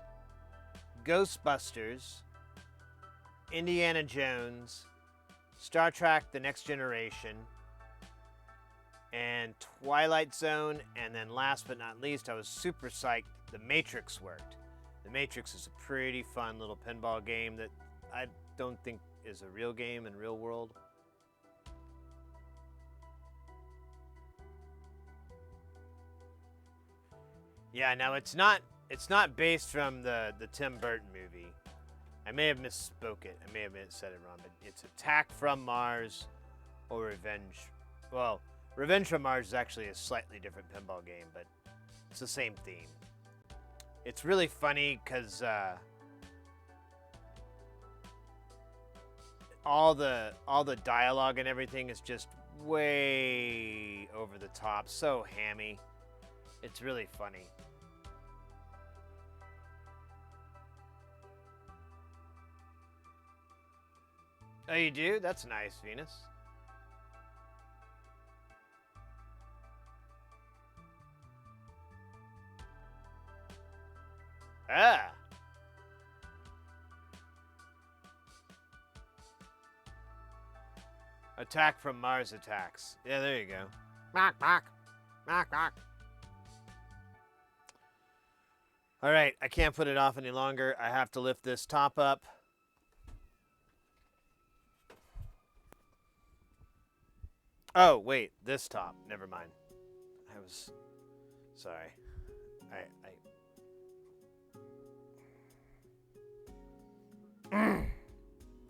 Ghostbusters, Indiana Jones, Star Trek The Next Generation, and Twilight Zone, and then last but not least, I was super psyched, The Matrix worked. The Matrix is a pretty fun little pinball game that I don't think is a real game in real world. Yeah, now it's not based from the Tim Burton movie. I may have misspoke it. I may have said it wrong, but it's Attack from Mars or Revenge. Well, Revenge from Mars is actually a slightly different pinball game, but it's the same theme. It's really funny because all the dialogue and everything is just way over the top, so hammy. It's really funny. Oh, you do? That's nice, Venus. Ah. Attack from Mars attacks. Yeah, there you go. Mark. All right, I can't put it off any longer. I have to lift this top up. Oh, wait, this top. Never mind. I was sorry.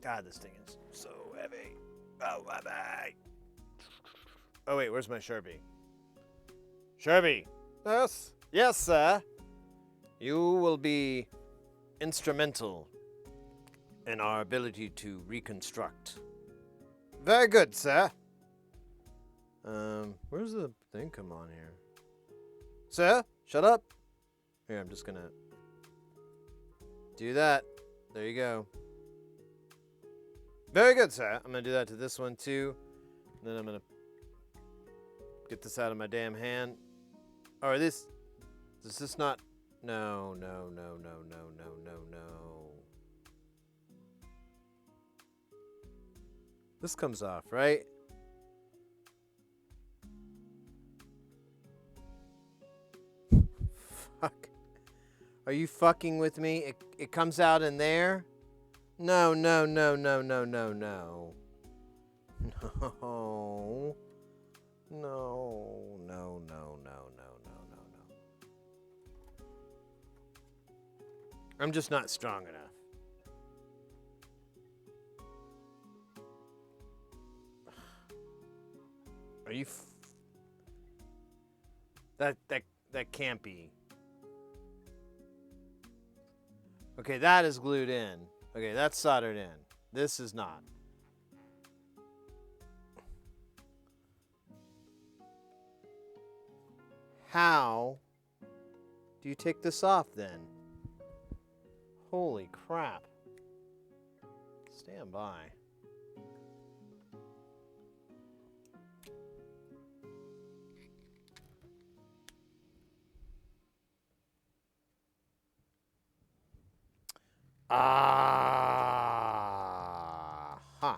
God, this thing is so heavy. Oh, bye-bye. Oh, wait, where's my Sherby? Sherby. Yes? Yes, sir. You will be instrumental in our ability to reconstruct. Very good, sir. Where's the thing come on here? Sir, shut up. Here, I'm just gonna do that. There you go. Very good, sir. I'm gonna do that to this one too. And then I'm gonna get this out of my damn hand. Or does this not? No. This comes off, right? Fuck. Are you fucking with me? It comes out in there? No. No. I'm just not strong enough. Are you that can't be. Okay, that is glued in. Okay, that's soldered in. This is not. How do you take this off then? Holy crap. Stand by. Huh.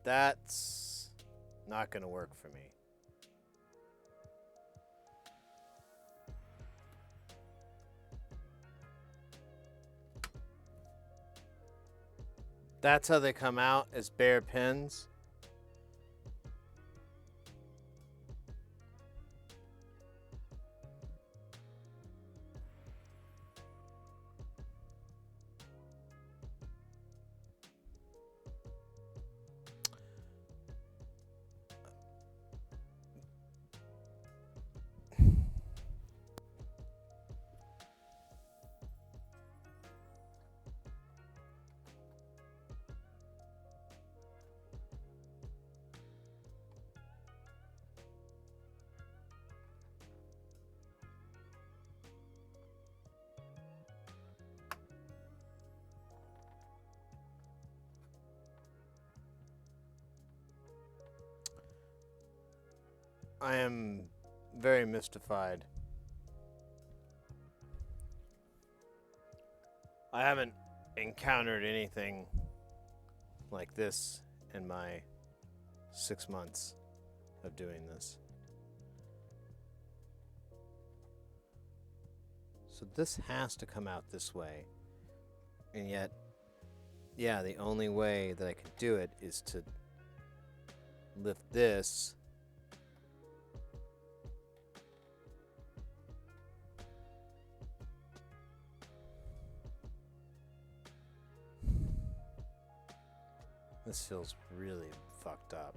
That's not going to work for me. That's how they come out, as bare pins. I am very mystified. I haven't encountered anything like this in my 6 months of doing this. So this has to come out this way. And yet, yeah, the only way that I can do it is to lift this This feels really fucked up.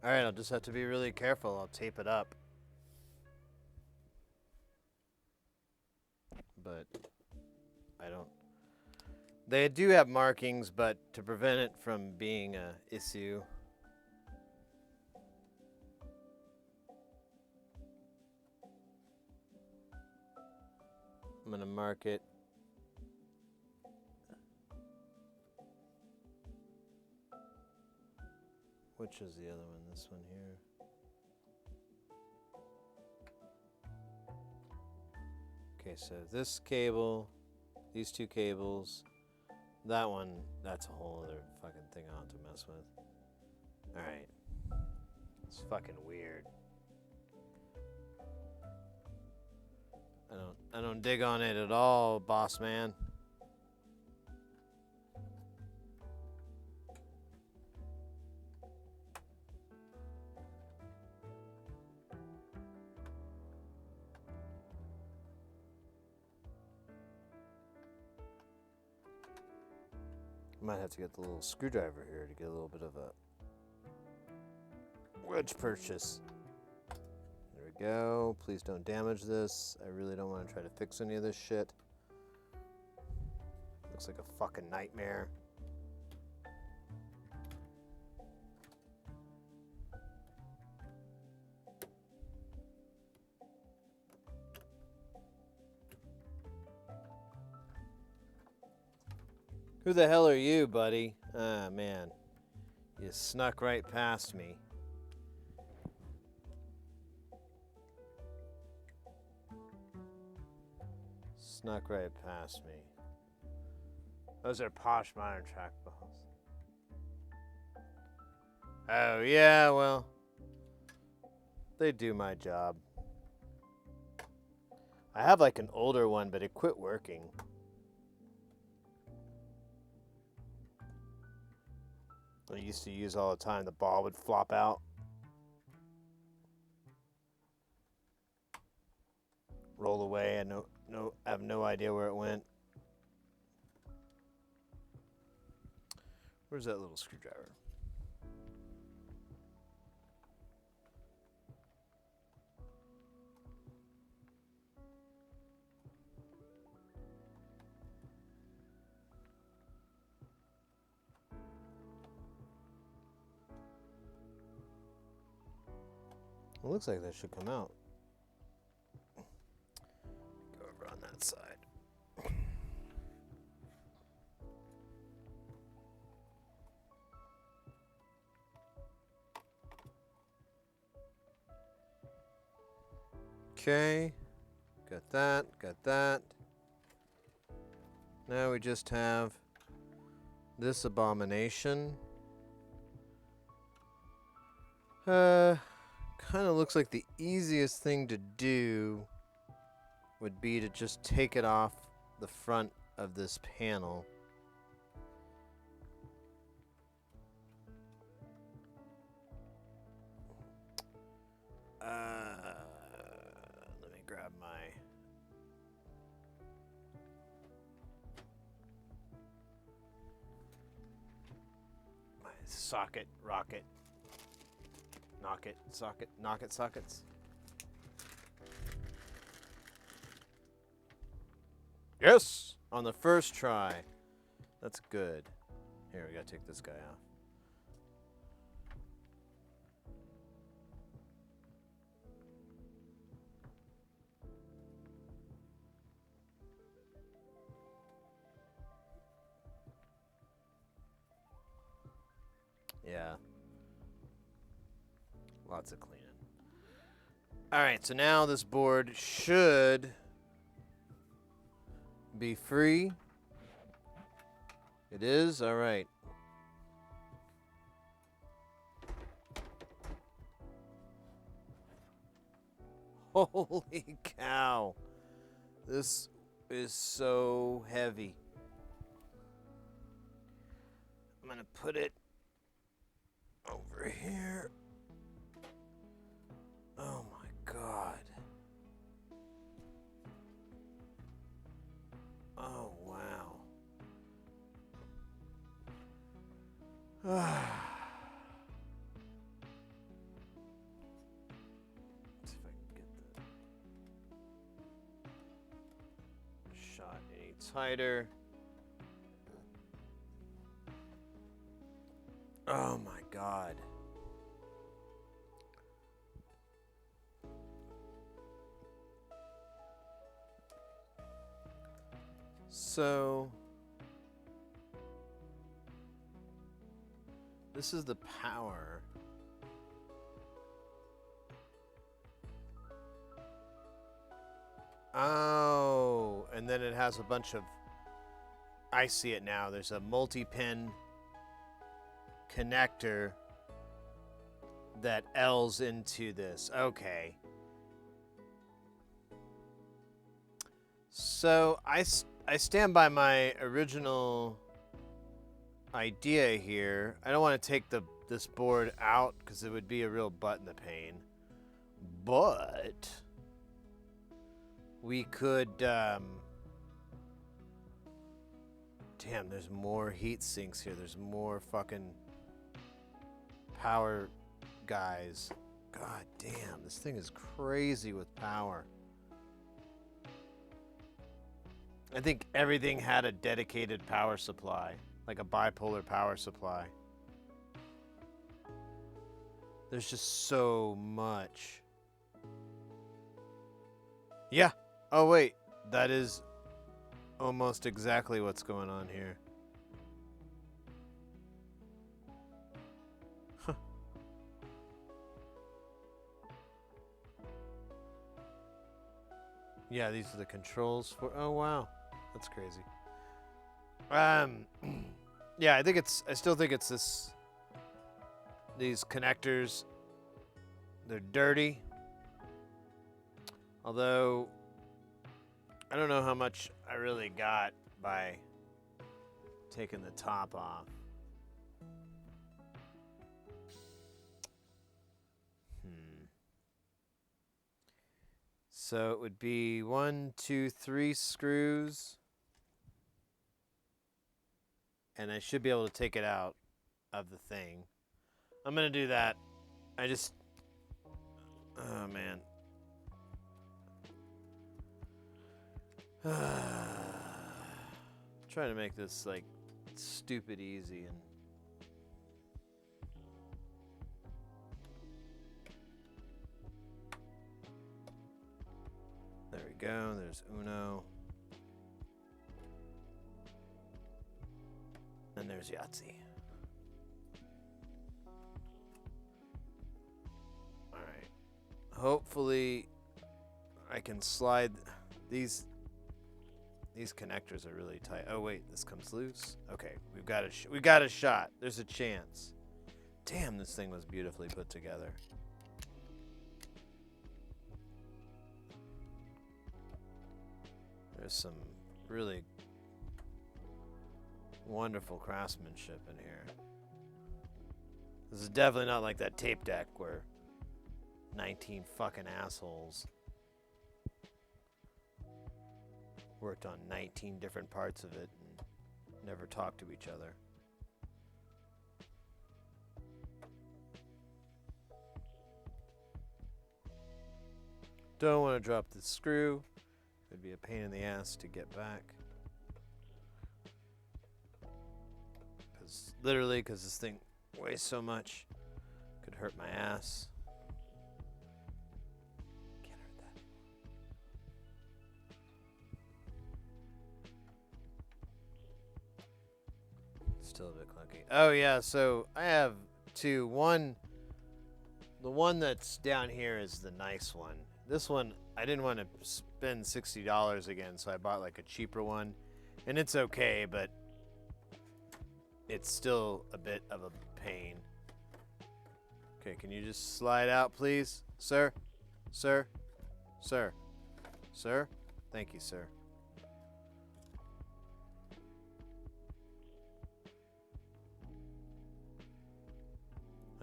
Alright, I'll just have to be really careful. I'll tape it up. But I don't... They do have markings, but to prevent it from being an issue... I'm going to mark it. Which is the other one? This one here. Okay, so this cable, these two cables, that one, that's a whole other fucking thing I'll have to mess with. Alright. It's fucking weird. I don't dig on it at all, boss man. Might have to get the little screwdriver here to get a little bit of a wedge purchase. There we go. Please don't damage this. I really don't want to try to fix any of this shit. Looks like a fucking nightmare. Who the hell are you, buddy? Ah, man. You snuck right past me. Snuck right past me. Those are posh minor track balls. Oh, yeah, well. They do my job. I have like an older one, but it quit working. I used to use all the time. The ball would flop out. Roll away. I have no idea where it went. Where's that little screwdriver? It looks like that should come out. Go over on that side. Okay. Got that, got that. Now we just have this abomination. Kind of looks like the easiest thing to do would be to just take it off the front of this panel. Let me grab my socket, rocket. Knock it, socket, knock it, sockets. Yes! On the first try. That's good. Here, we gotta take this guy off. Yeah. Lots of cleaning. All right, so now this board should be free. It is? All right. Holy cow. This is so heavy. I'm going to put it over here. Oh my God. Oh, wow. Let's see if I can get the shot any tighter. Oh my God. So this is the power. Oh, and then it has a bunch of, I see it now. There's a multi-pin connector that L's into this. Okay. So I stand by my original idea here. I don't want to take this board out because it would be a real butt in the pain. But we could damn, there's more heat sinks here. There's more fucking power guys. God damn, this thing is crazy with power. I think everything had a dedicated power supply, like a bipolar power supply. There's just so much. Yeah. Oh, wait. That is almost exactly what's going on here. Huh. Yeah, these are the controls for... Oh, wow. That's crazy. Yeah, I still think it's these connectors. They're dirty. Although, I don't know how much I really got by taking the top off. So it would be 1, 2, 3 screws. And I should be able to take it out of the thing. I'm going to do that. Oh, man. Trying to make this, like, stupid easy. And there we go. There's Uno. And there's Yahtzee. All right. Hopefully, I can slide these connectors are really tight. Oh wait, this comes loose. Okay, we got a shot. There's a chance. Damn, this thing was beautifully put together. There's some really wonderful craftsmanship in here. This is definitely not like that tape deck where 19 fucking assholes worked on 19 different parts of it and never talked to each other. Don't want to drop the screw. It'd be a pain in the ass to get back. Because this thing weighs so much. Could hurt my ass. Can't hurt that. Still a bit clunky. Oh yeah, so I have two. One, the one that's down here is the nice one. This one, I didn't want to spend $60 again, so I bought like a cheaper one. And it's okay, but it's still a bit of a pain. Okay, can you just slide out, please? Sir? Sir? Sir? Sir? Thank you, sir.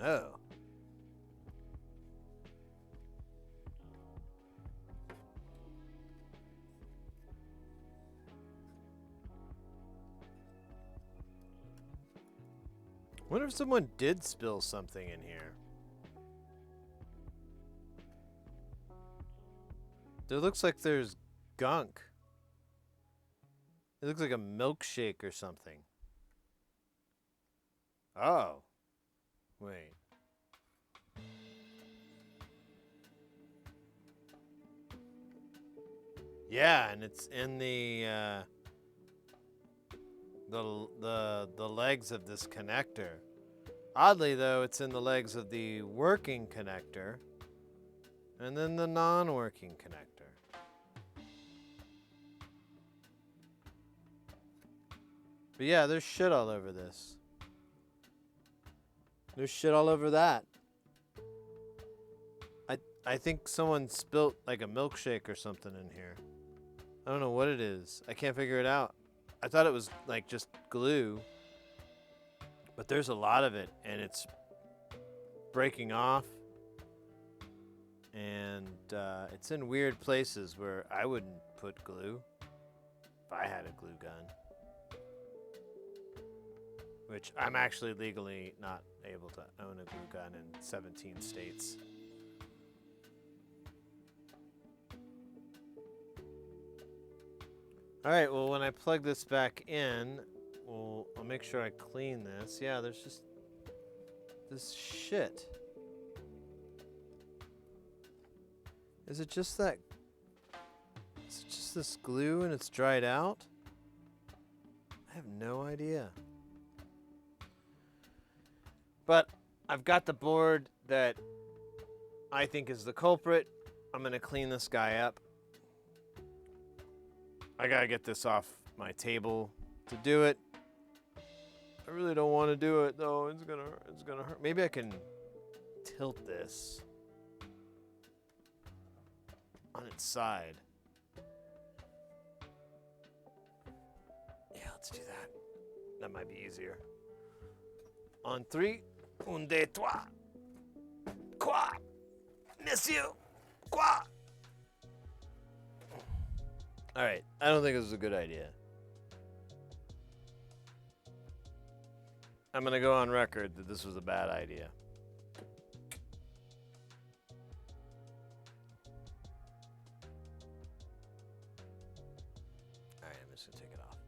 Oh. Wonder if someone did spill something in here. There looks like there's gunk. It looks like a milkshake or something. Oh. Wait. Yeah, and it's in the legs of this connector. Oddly though, it's in the legs of the working connector and then the non-working connector. But yeah, there's shit all over this. There's shit all over that. I think someone spilt like a milkshake or something in here. I don't know what it is. I can't figure it out. I thought it was like just glue. But there's a lot of it and it's breaking off. And it's in weird places where I wouldn't put glue if I had a glue gun. Which I'm actually legally not able to own a glue gun in 17 states. Alright, well when I plug this back in, I'll make sure I clean this. Yeah, there's just this shit. Is it just that? Is it just this glue and it's dried out? I have no idea. But I've got the board that I think is the culprit. I'm gonna clean this guy up. I gotta get this off my table to do it. I really don't want to do it though. It's gonna hurt. Maybe I can tilt this on its side. Yeah, let's do that. That might be easier. On three. Un, deux, trois. Quoi? Monsieur? Quoi? Alright, I don't think this is a good idea. I'm gonna go on record that this was a bad idea. Alright, I'm just gonna take it off.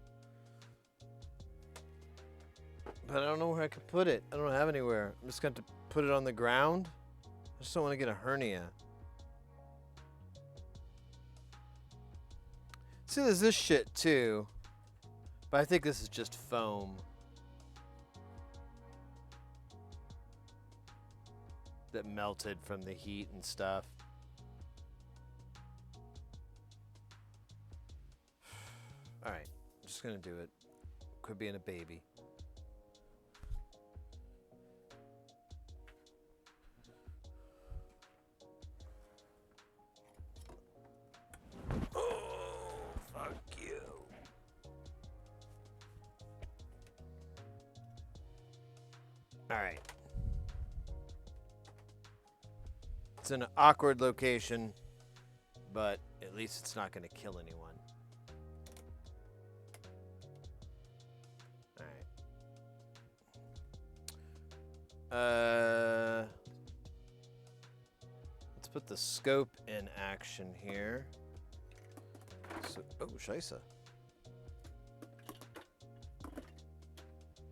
But I don't know where I could put it. I don't have anywhere. I'm just going to put it on the ground. I just don't want to get a hernia. See, there's this shit too. But I think this is just foam. That melted from the heat and stuff. Alright, I'm just going to do it. Quit being a baby. Alright. It's an awkward location, but at least it's not going to kill anyone. Alright. Let's put the scope in action here. So, oh, scheisse.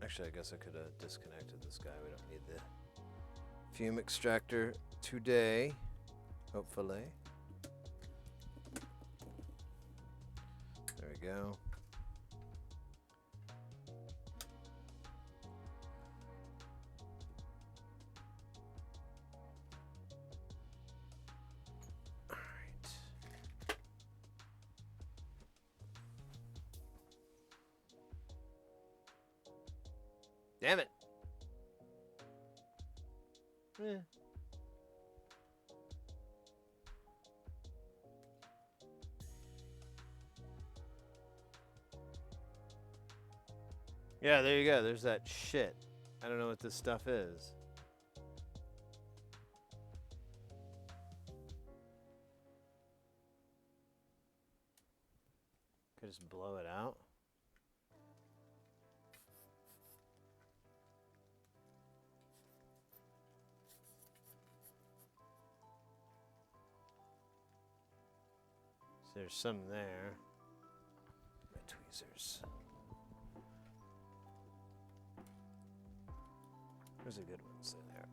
Actually, I guess I could have disconnected this guy. We don't need the fume extractor today, hopefully. There we go. Damn it. Eh. Yeah, there you go. There's that shit. I don't know what this stuff is. Could just blow it out. So there's some there. My tweezers. There's a good one. Say there.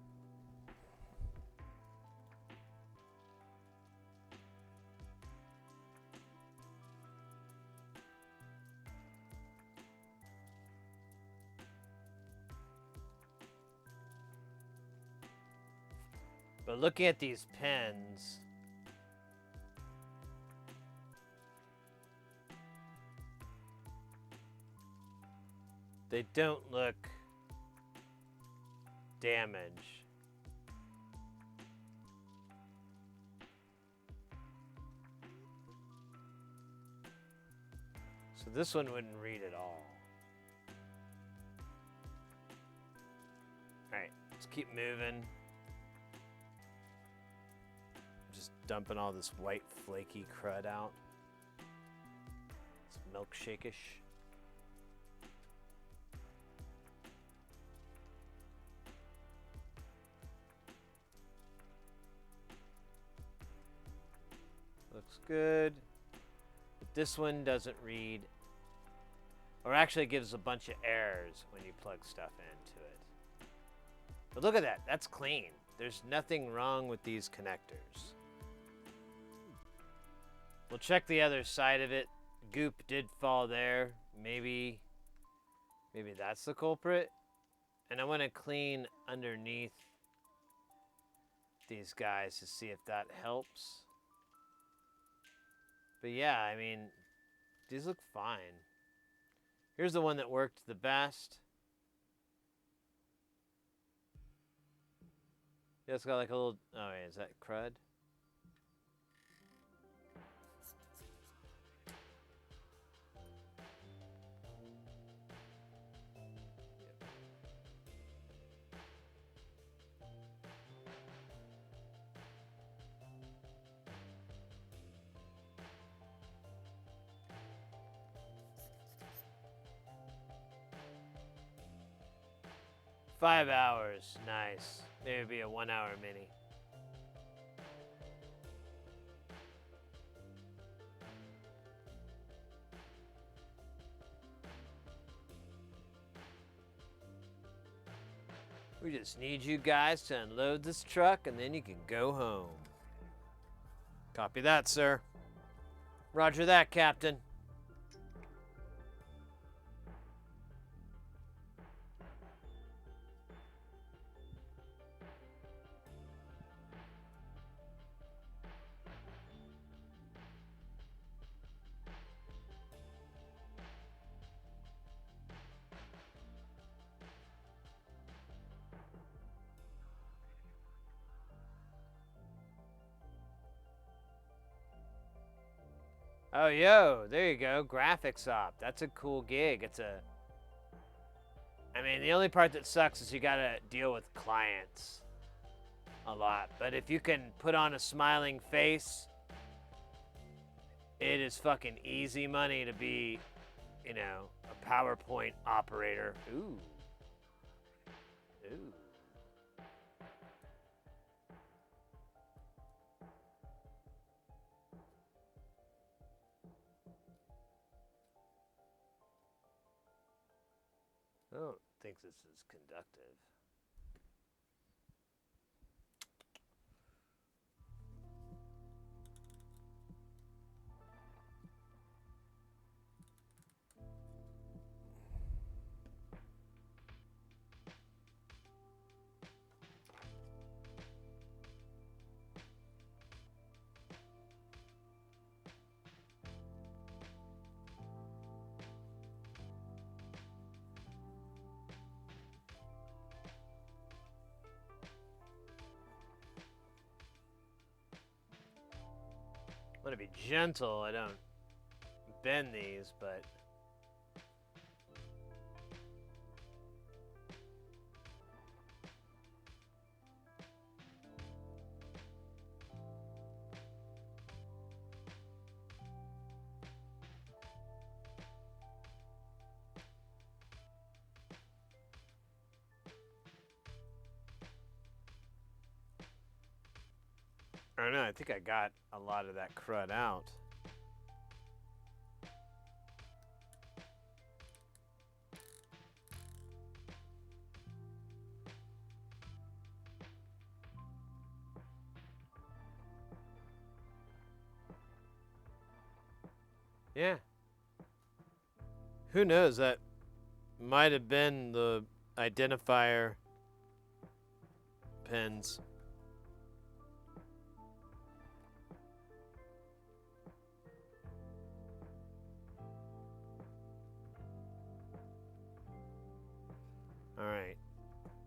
But looking at these pens, they don't look damaged. So this one wouldn't read at all. All right, let's keep moving. Just dumping all this white flaky crud out. It's milkshake-ish. Looks good. But this one doesn't read, or actually gives a bunch of errors when you plug stuff into it. But look at that, that's clean. There's nothing wrong with these connectors. We'll check the other side of it. Goop did fall there. Maybe that's the culprit. And I want to clean underneath these guys to see if that helps. But yeah, I mean, these look fine. Here's the one that worked the best. Yeah, it's got like a little, oh wait, is that crud? Five hours, nice. Maybe a 1 hour mini. We just need you guys to unload this truck and then you can go home. Copy that, sir. Roger that, Captain. Oh, yo, there you go. Graphics op. That's a cool gig. I mean, the only part that sucks is you gotta deal with clients a lot. But if you can put on a smiling face, it is fucking easy money to be, you know, a PowerPoint operator. Ooh. Ooh. I don't think this is conductive. I'm gonna be gentle. I don't bend these, but I don't know. I think I got a lot of that crud out. Yeah. Who knows? That might have been the identifier pins. All right.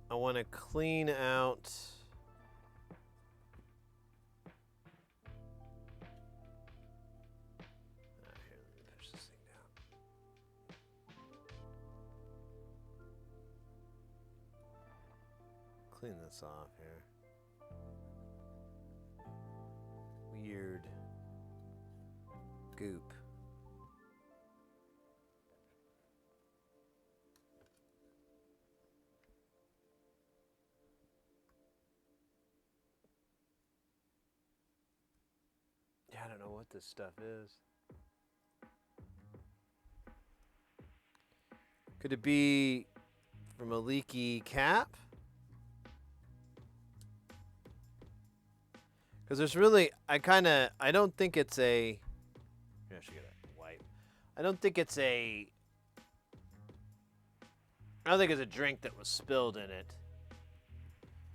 I want to clean out. Here, let me push this thing down. Clean this off here. Weird goop. Yeah, I don't know what this stuff is. Could it be from a leaky cap? Because there's really, I don't think it's a, I should get a wipe. I don't think it's a drink that was spilled in it.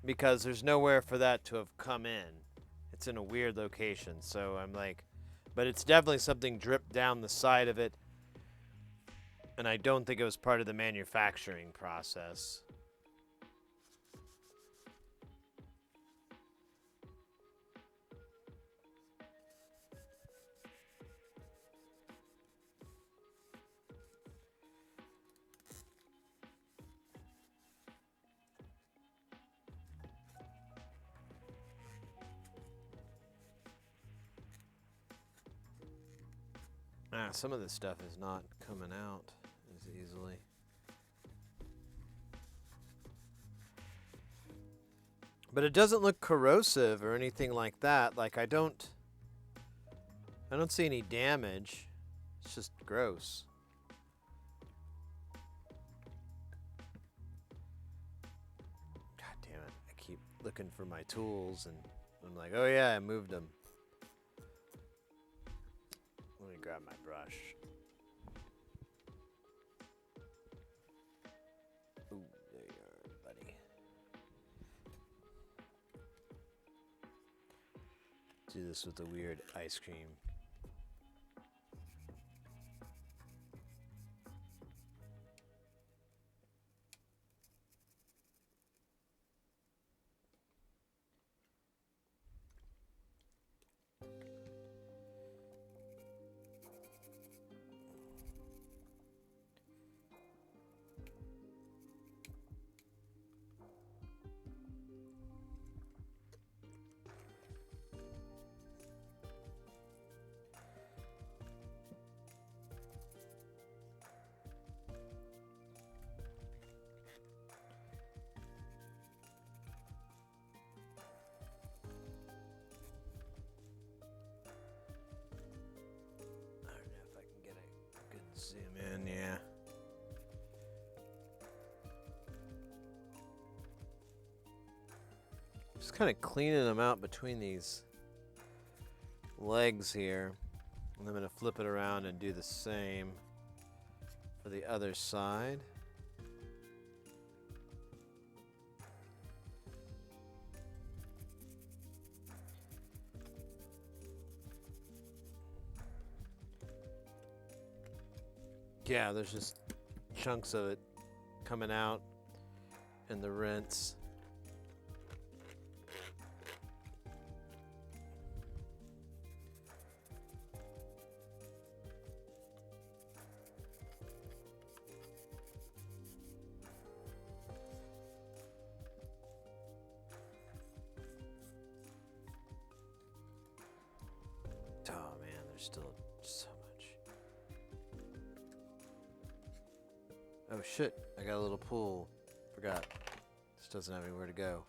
Because there's nowhere for that to have come in. It's in a weird location, so I'm like, but it's definitely something dripped down the side of it. And I don't think it was part of the manufacturing process. Some of this stuff is not coming out as easily. But it doesn't look corrosive or anything like that. Like I don't see any damage. It's just gross. God damn it. I keep looking for my tools and I'm like, oh yeah, I moved them. Let me grab my brush. Ooh, there you are, buddy. Do this with the weird ice cream. Zoom in, yeah. Just kind of cleaning them out between these legs here. And I'm going to flip it around and do the same for the other side. Yeah, there's just chunks of it coming out in the rinse. Oh shit, I got a little pool. Forgot. This doesn't have anywhere to go.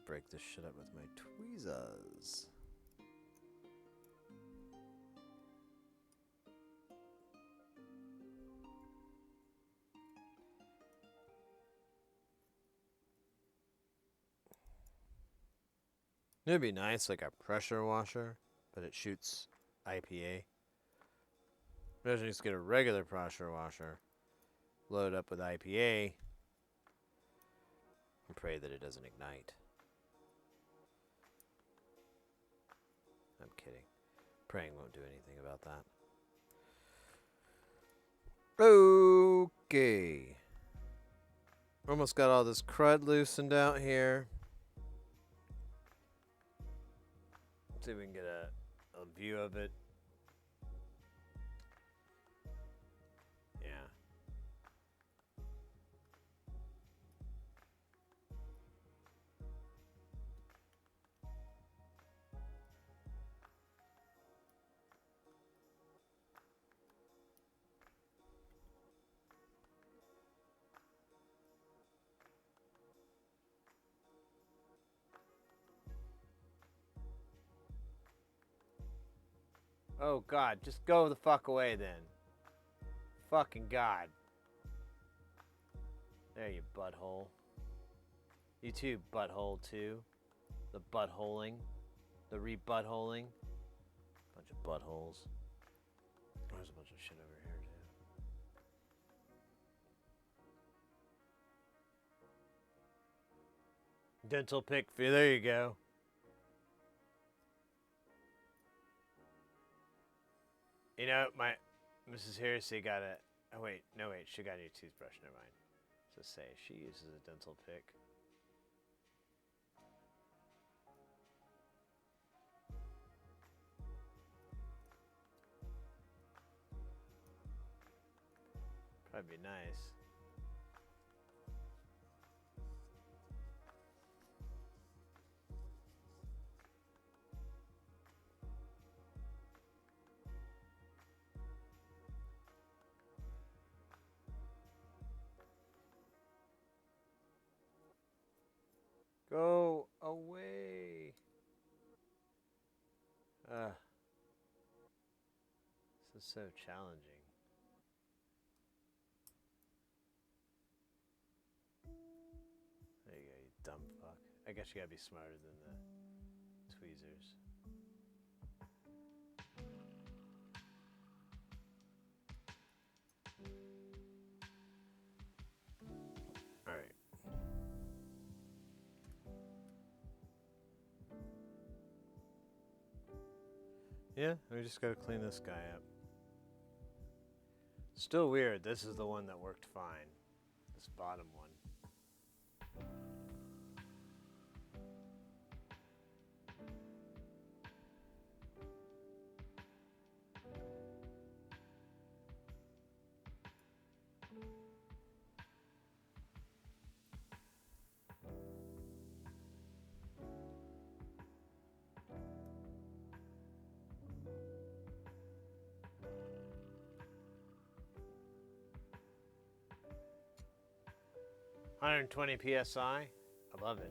Break this shit up with my tweezers. It'd be nice, like a pressure washer, but it shoots IPA. Imagine just get a regular pressure washer, load it up with IPA, and pray that it doesn't ignite. I'm kidding. Praying won't do anything about that. Okay. Almost got all this crud loosened out here. Let's see if we can get a view of it. Yeah. Oh God, just go the fuck away then. Fucking God. There you butthole. You too, butthole too. The buttholing. The re-buttholing. Bunch of buttholes. There's a bunch of shit over here too. Dental pick, there you go. You know, my Mrs. Heresy got a. Oh wait, no wait, she got a new toothbrush. Never mind. So say she uses a dental pick. Probably be nice. Go away. This is so challenging. There you go, you dumb fuck. I guess you gotta be smarter than the tweezers. Alright. Yeah, we just gotta clean this guy up. Still weird, this is the one that worked fine. This bottom one. $120 PSI. I love it.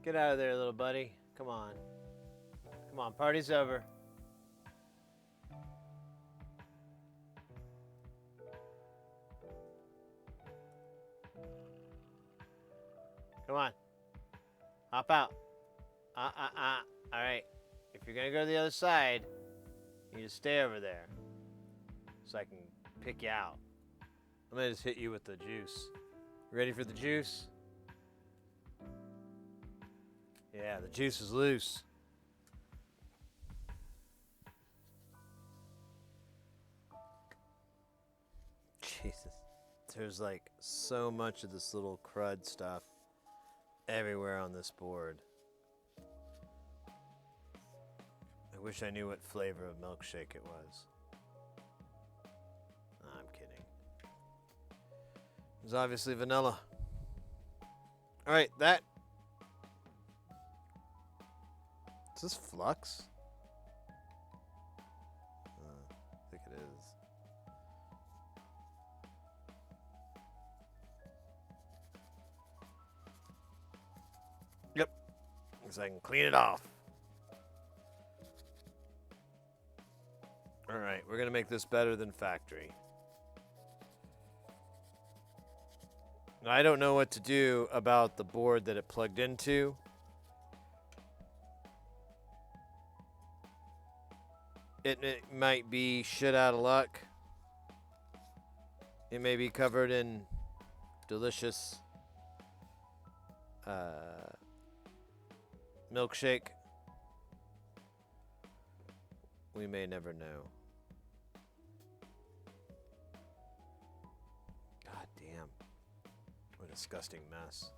Get out of there, little buddy. Come on. Come on, party's over. Come on. Hop out. Alright. If you're gonna go to the other side, you need to stay over there. So I can pick you out. I'm gonna just hit you with the juice. Ready for the juice? Yeah, the juice is loose. Jesus. There's like so much of this little crud stuff everywhere on this board. I wish I knew what flavor of milkshake it was. No, I'm kidding. It was obviously vanilla. Alright, that. Is this flux? I think it is. Yep. Because I can clean it off. Alright, we're going to make this better than factory. I don't know what to do about the board that it plugged into. It might be shit out of luck. It may be covered in delicious milkshake. We may never know. God damn. What a disgusting mess.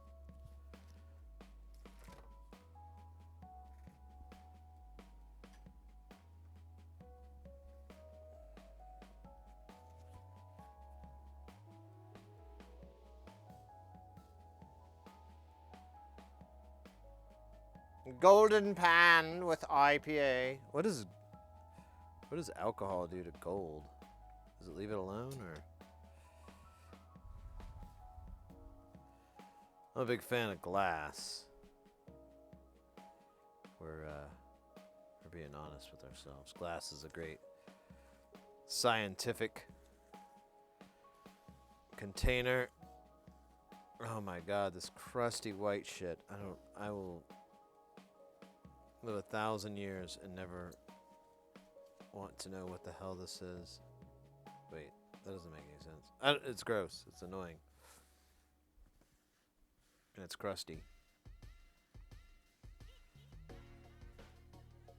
Golden pan with IPA. What does alcohol do to gold? Does it leave it alone, or? I'm a big fan of glass. We're being honest with ourselves. Glass is a great scientific container. Oh my God, this crusty white shit. I will live 1,000 years and never want to know what the hell this is. Wait, that doesn't make any sense. It's gross. It's annoying. And it's crusty.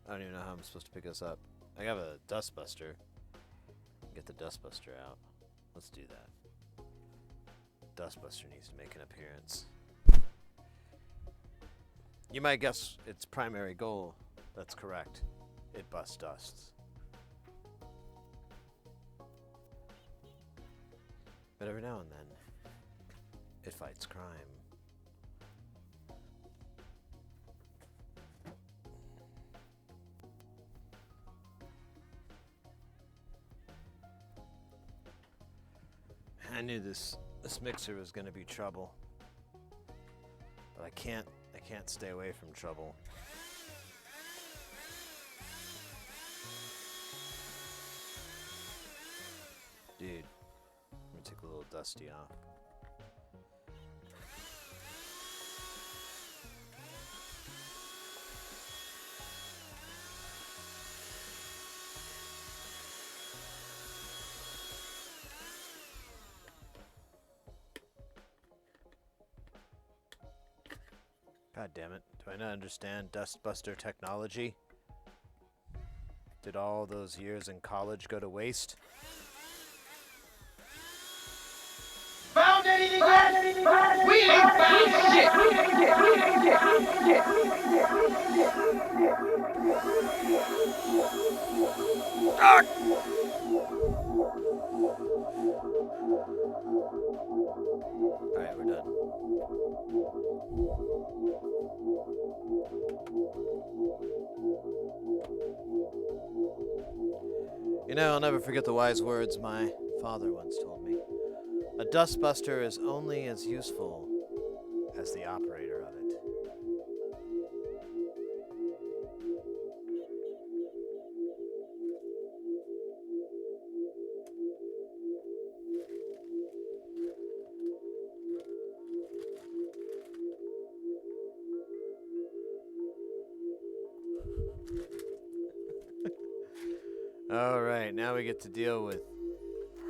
I don't even know how I'm supposed to pick this up. I have a dustbuster. Get the dustbuster out. Let's do that. Dustbuster needs to make an appearance. You might guess its primary goal. That's correct. It busts dusts. But every now and then, it fights crime. I knew this mixer was going to be trouble. But I can't stay away from trouble. Dude, I'm gonna take a little dusty off. God damn it. Do I not understand dustbuster technology? Did all those years in college go to waste? Found anything yet? We ain't found shit. Alright, we're done. You know, I'll never forget the wise words my father once told me. A dustbuster is only as useful as the operator of it. All right, now we get to deal with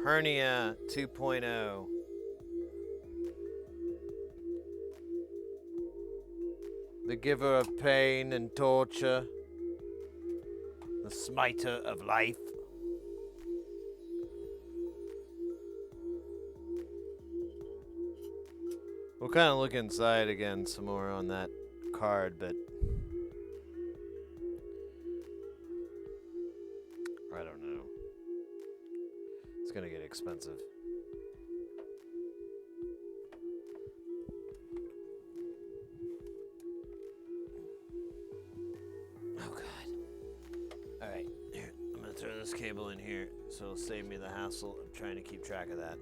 Hernia 2.0. the giver of pain and torture, the smiter of life. We'll kind of look inside again some more on that card, but I don't know. It's gonna get expensive. Oh God. All right, here, I'm gonna throw this cable in here so it'll save me the hassle of trying to keep track of that.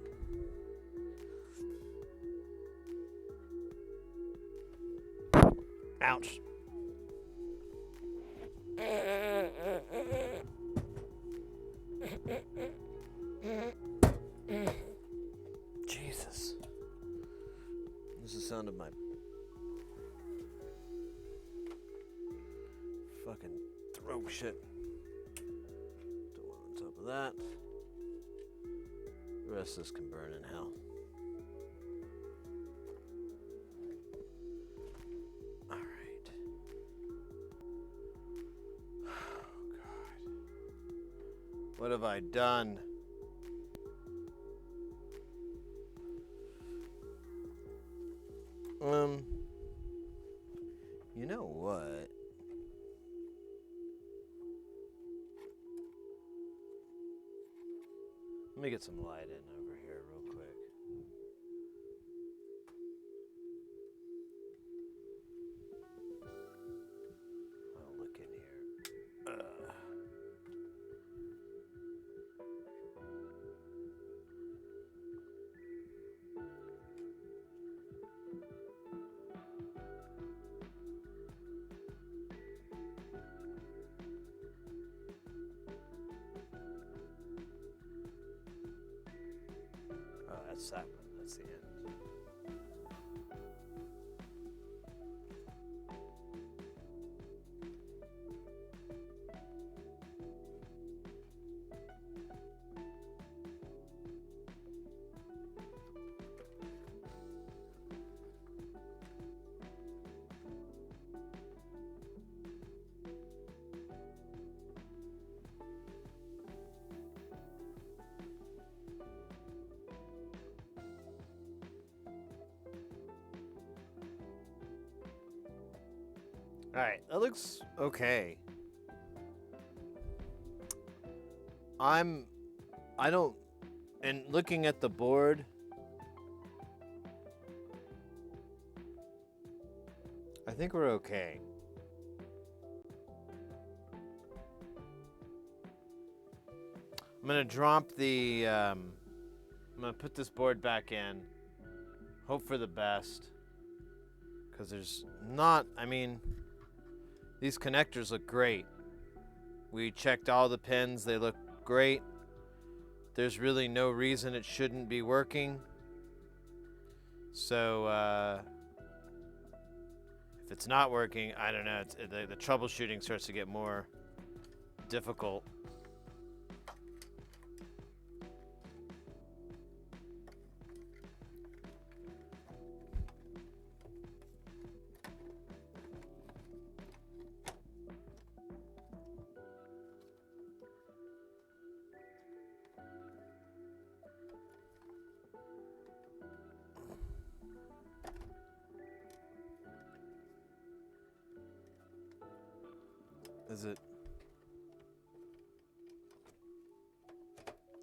Ouch. Jesus. This is the sound of my fucking throat shit. Don't want on top of that. The rest of this can burn in hell. Alright. Oh God. What have I done? You know what? Let me get some light in over here real quick. I'll look in here. Oh, that's that one. That's the end. All right, that looks okay. I don't, and looking at the board, I think we're okay. I'm gonna drop the, I'm gonna put this board back in, hope for the best, because there's not, I mean, these connectors look great. We checked all the pins, they look great. There's really no reason it shouldn't be working. So, if it's not working, I don't know, the troubleshooting starts to get more difficult. Is it?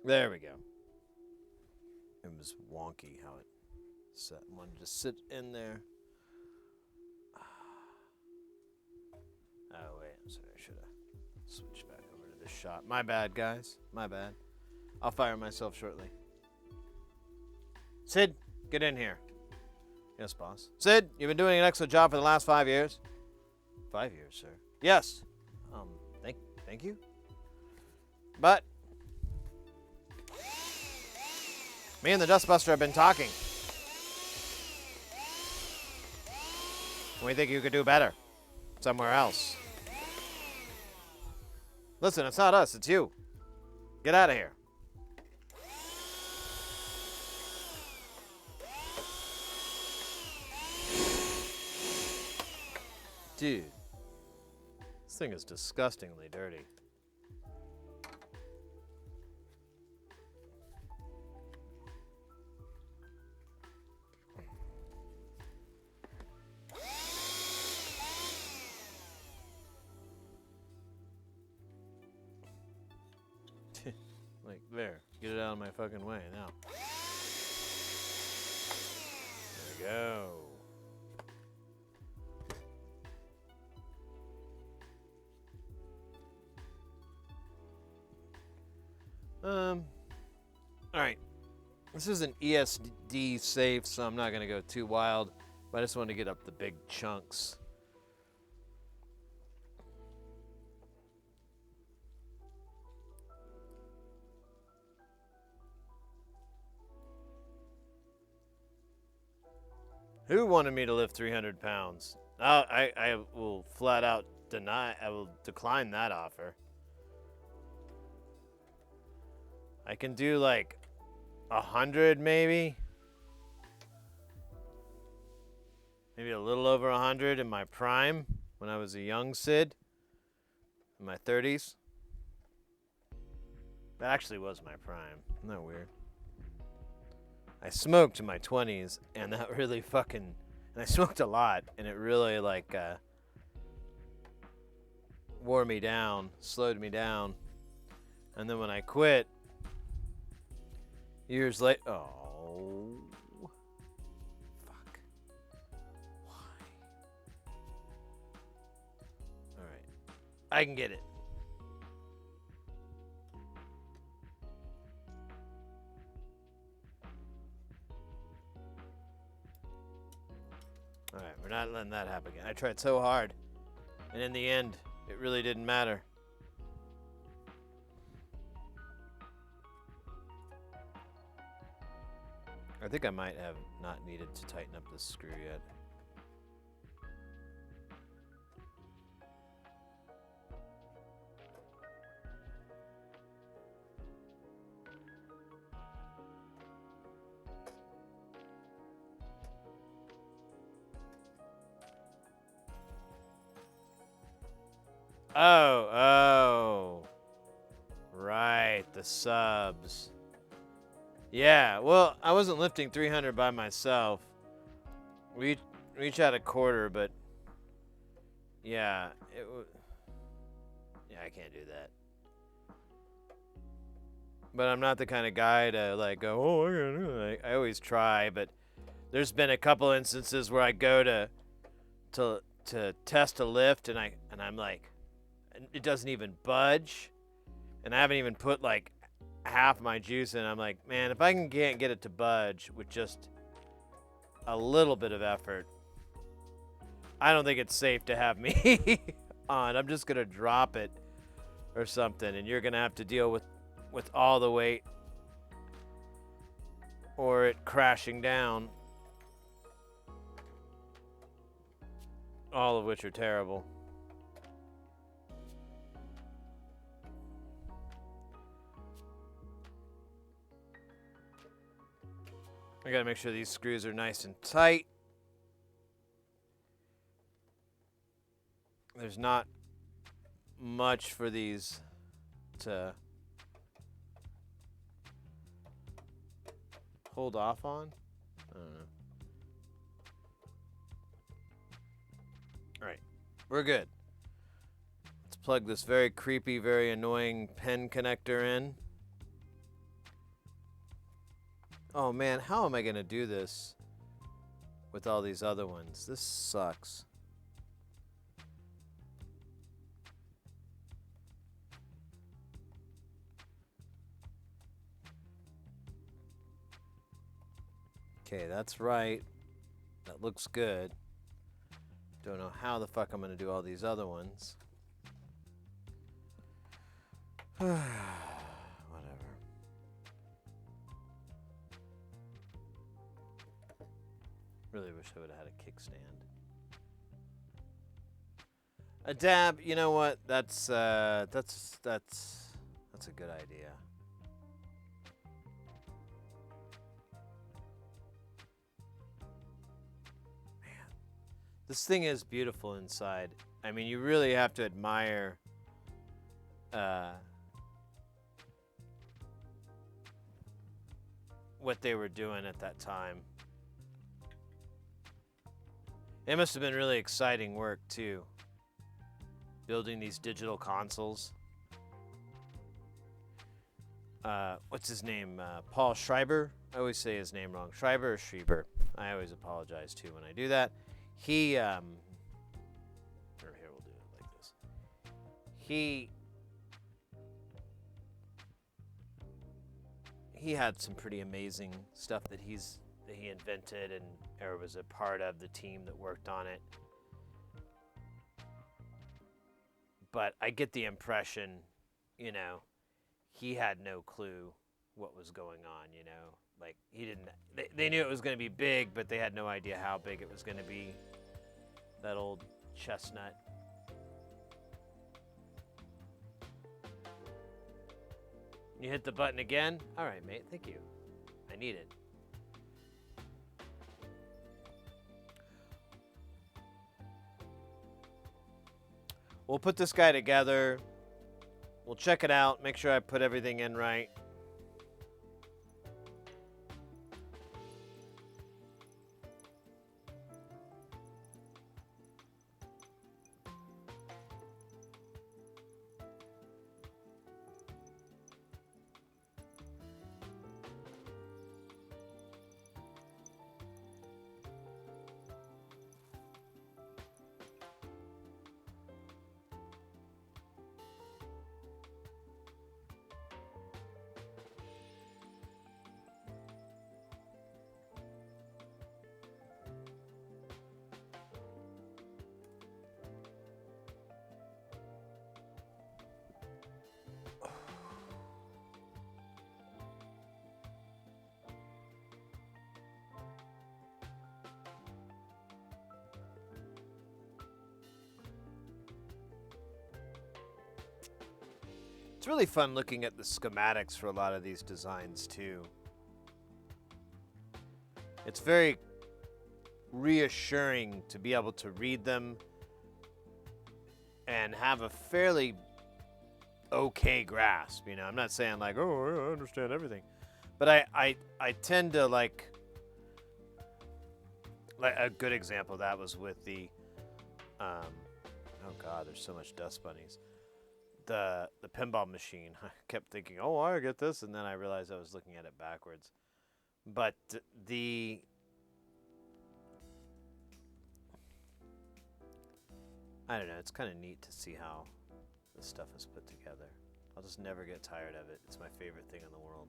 There we go. It was wonky how it set. I wanted to sit in there. Oh, wait. I'm sorry. I should have switched back over to this shot. My bad, guys. My bad. I'll fire myself shortly. Sid, get in here. Yes, boss. Sid, you've been doing an excellent job for the last 5 years. 5 years, sir. Yes. Thank you. But me and the Dustbuster have been talking. We think you could do better somewhere else. Listen, it's not us, it's you. Get out of here. Dude, this thing is disgustingly dirty. Like, there. Get it out of my fucking way now. There we go. Alright. This is an ESD safe, so I'm not going to go too wild. But I just wanted to get up the big chunks. Who wanted me to lift 300 pounds? I will flat out deny. I will decline that offer. I can do like 100 maybe. Maybe a little over 100 in my prime when I was a young Sid. In my 30s. That actually was my prime. Isn't that weird? I smoked in my 20s, and that really fucking... And I smoked a lot, and it really, like, wore me down, slowed me down. And then when I quit, years later... Oh. Fuck. Why? Alright. I can get it. Alright, we're not letting that happen again. I tried so hard, and in the end, it really didn't matter. I think I might have not needed to tighten up this screw yet. Oh. Right, the subs. Yeah, well, I wasn't lifting 300 by myself. We each had a quarter, but yeah, I can't do that. But I'm not the kind of guy to like go, oh, I gotta do that. I always try, but there's been a couple instances where I go to test a lift and I'm like, it doesn't even budge, and I haven't even put like half my juice in. I'm like, man, if I can't get it to budge with just a little bit of effort, I don't think it's safe to have me on. I'm just gonna drop it or something, and you're gonna have to deal with all the weight or it crashing down, all of which are terrible. I gotta make sure these screws are nice and tight. There's not much for these to hold off on. I don't know. Alright, we're good. Let's plug this very creepy, very annoying pen connector in. Oh man, how am I gonna do this with all these other ones? This sucks. Okay, that's right. That looks good. Don't know how the fuck I'm gonna do all these other ones. Whatever. Really wish I would have had a kickstand. A dab, you know what? That's a good idea. Man, This thing is beautiful inside. I mean, you really have to admire what they were doing at that time. It must have been really exciting work, too. Building these digital consoles. What's his name? Paul Schreiber? I always say his name wrong. Schreiber or Schreiber? I always apologize, too, when I do that. He, or here, we'll do it like this. He had some pretty amazing stuff that he invented and or was a part of the team that worked on it. But I get the impression, you know, he had no clue what was going on, you know. Like, he didn't, they knew it was going to be big, but they had no idea how big it was going to be. That old chestnut. You hit the button again? All right, mate, thank you. I need it. We'll put this guy together. We'll check it out, make sure I put everything in right. It's really fun looking at the schematics for a lot of these designs too. It's very reassuring to be able to read them and have a fairly okay grasp. You know, I'm not saying like, oh, I understand everything, but I tend to like a good example of that was with the oh god, there's so much dust bunnies. The pinball machine. I kept thinking, oh, I get this, and then I realized I was looking at it backwards. But I don't know, it's kind of neat to see how this stuff is put together. I'll just never get tired of it. It's my favorite thing in the world.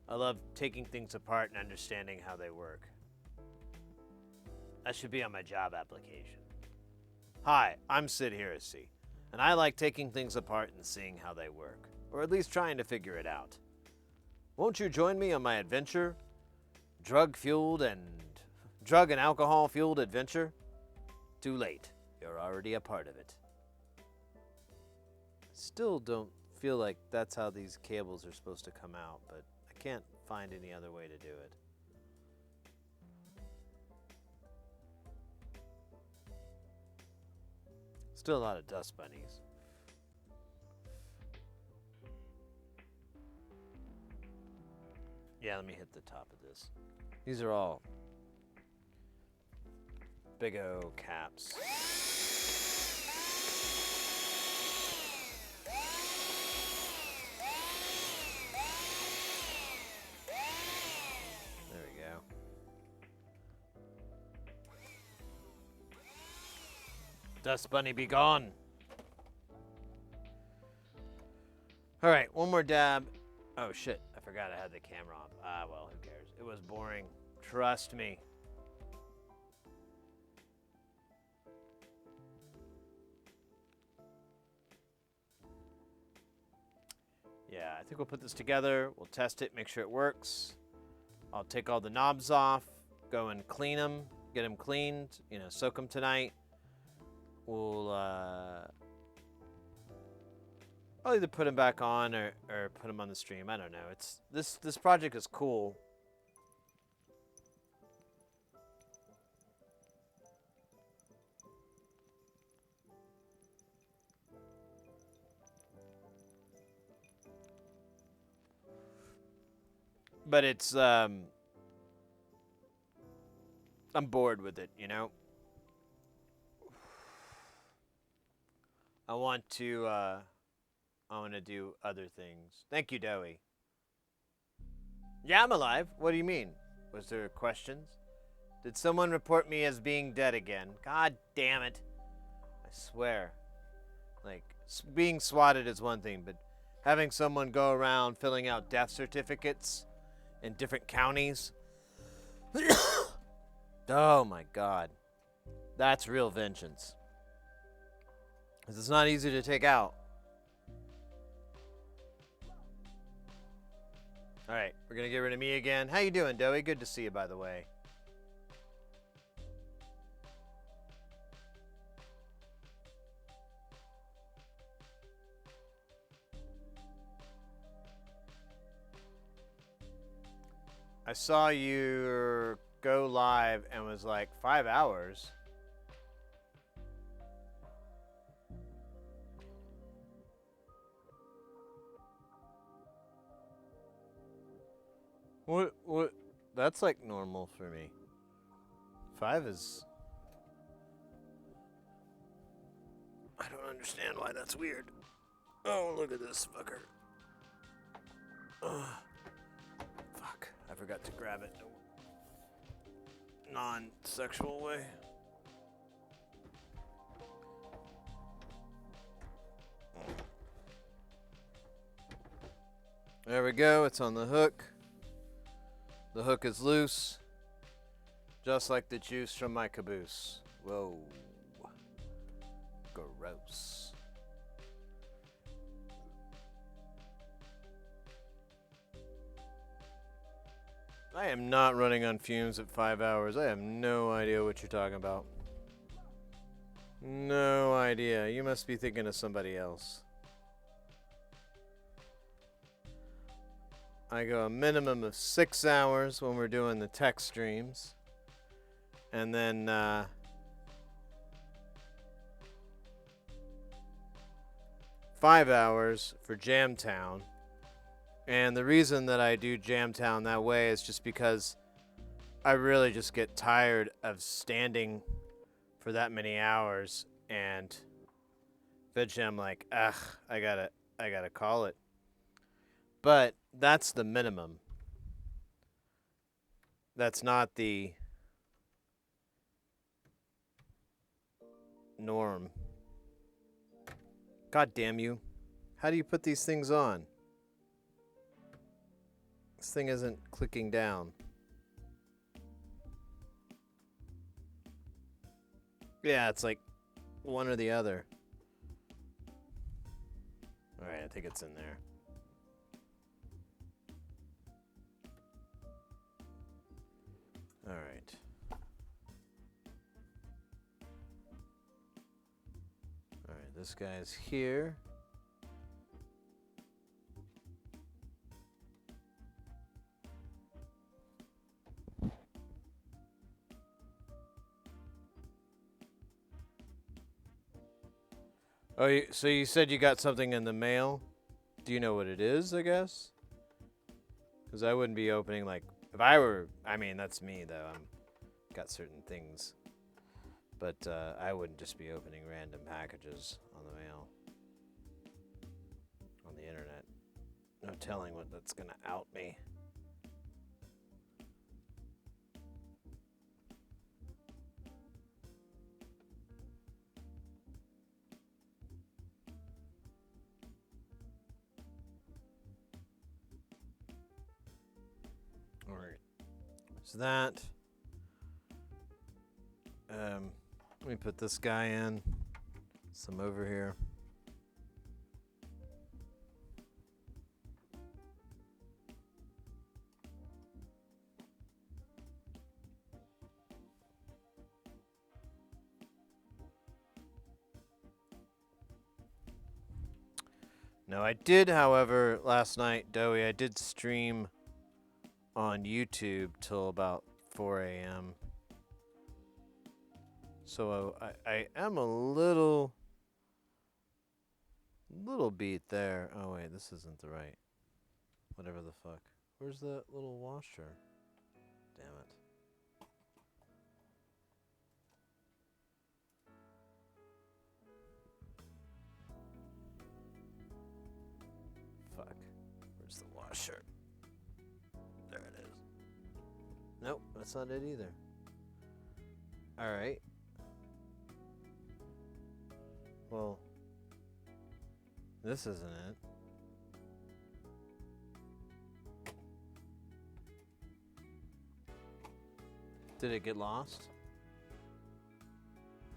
I love taking things apart and understanding how they work. That should be on my job application. Hi, I'm Sid Heresy, and I like taking things apart and seeing how they work, or at least trying to figure it out. Won't you join me on my adventure? Drug and alcohol-fueled adventure? Too late. You're already a part of it. Still don't feel like that's how these cables are supposed to come out, but I can't find any other way to do it. Still a lot of dust bunnies. Yeah, let me hit the top of this. These are all big O caps. There we go. Dust bunny be gone. All right, one more dab. Oh shit, I forgot I had the camera on. Ah, well, who cares? It was boring. Trust me. Yeah, I think we'll put this together. We'll test it, make sure it works. I'll take all the knobs off, go and clean them, get them cleaned, you know, soak them tonight. We'll I'll either put them back on or put them on the stream. I don't know. It's this project is cool. But it's I'm bored with it, you know. I want to do other things. Thank you, Dowie. Yeah, I'm alive. What do you mean? Was there questions? Did someone report me as being dead again? God damn it. I swear. Like, being swatted is one thing, but having someone go around filling out death certificates in different counties. Oh my God. That's real vengeance. 'Cause it's not easy to take out. Alright, we're gonna get rid of me again. How you doing, Dowie? Good to see you, by the way. I saw you go live and was like 5 hours. What? That's like normal for me. 5 is... I don't understand why that's weird. Oh, look at this fucker. Ugh. Fuck, I forgot to grab it in a non-sexual way. There we go, it's on the hook. The hook is loose, just like the juice from my caboose. Whoa. Gross. I am not running on fumes at 5 hours. I have no idea what you're talking about. No idea. You must be thinking of somebody else. I go a minimum of 6 hours when we're doing the tech streams. And then, 5 hours for Jamtown. And the reason that I do Jamtown that way is just because I really just get tired of standing for that many hours, and eventually I'm like, ugh, I gotta call it. But that's the minimum. That's not the norm. God damn you. How do you put these things on? This thing isn't clicking down. Yeah, it's like one or the other. Alright, I think it's in there. Alright. Alright, this guy's here. Oh, so you said you got something in the mail? Do you know what it is, I guess? Because I wouldn't be opening, like, if I were, I mean, that's me, though. I'm got certain things. But I wouldn't just be opening random packages on the mail. On the internet. No telling what that's going to out me. Alright. So that. Let me put this guy in. Some over here. No, I did, however, last night, Dowie, I did stream on YouTube till about 4 a.m. So I am a little beat there. Oh wait, this isn't the right. Whatever the fuck. Where's that little washer? Damn it. Fuck. Where's the washer? There it is. Nope, that's not it either. Alright. Well, this isn't it. Did it get lost?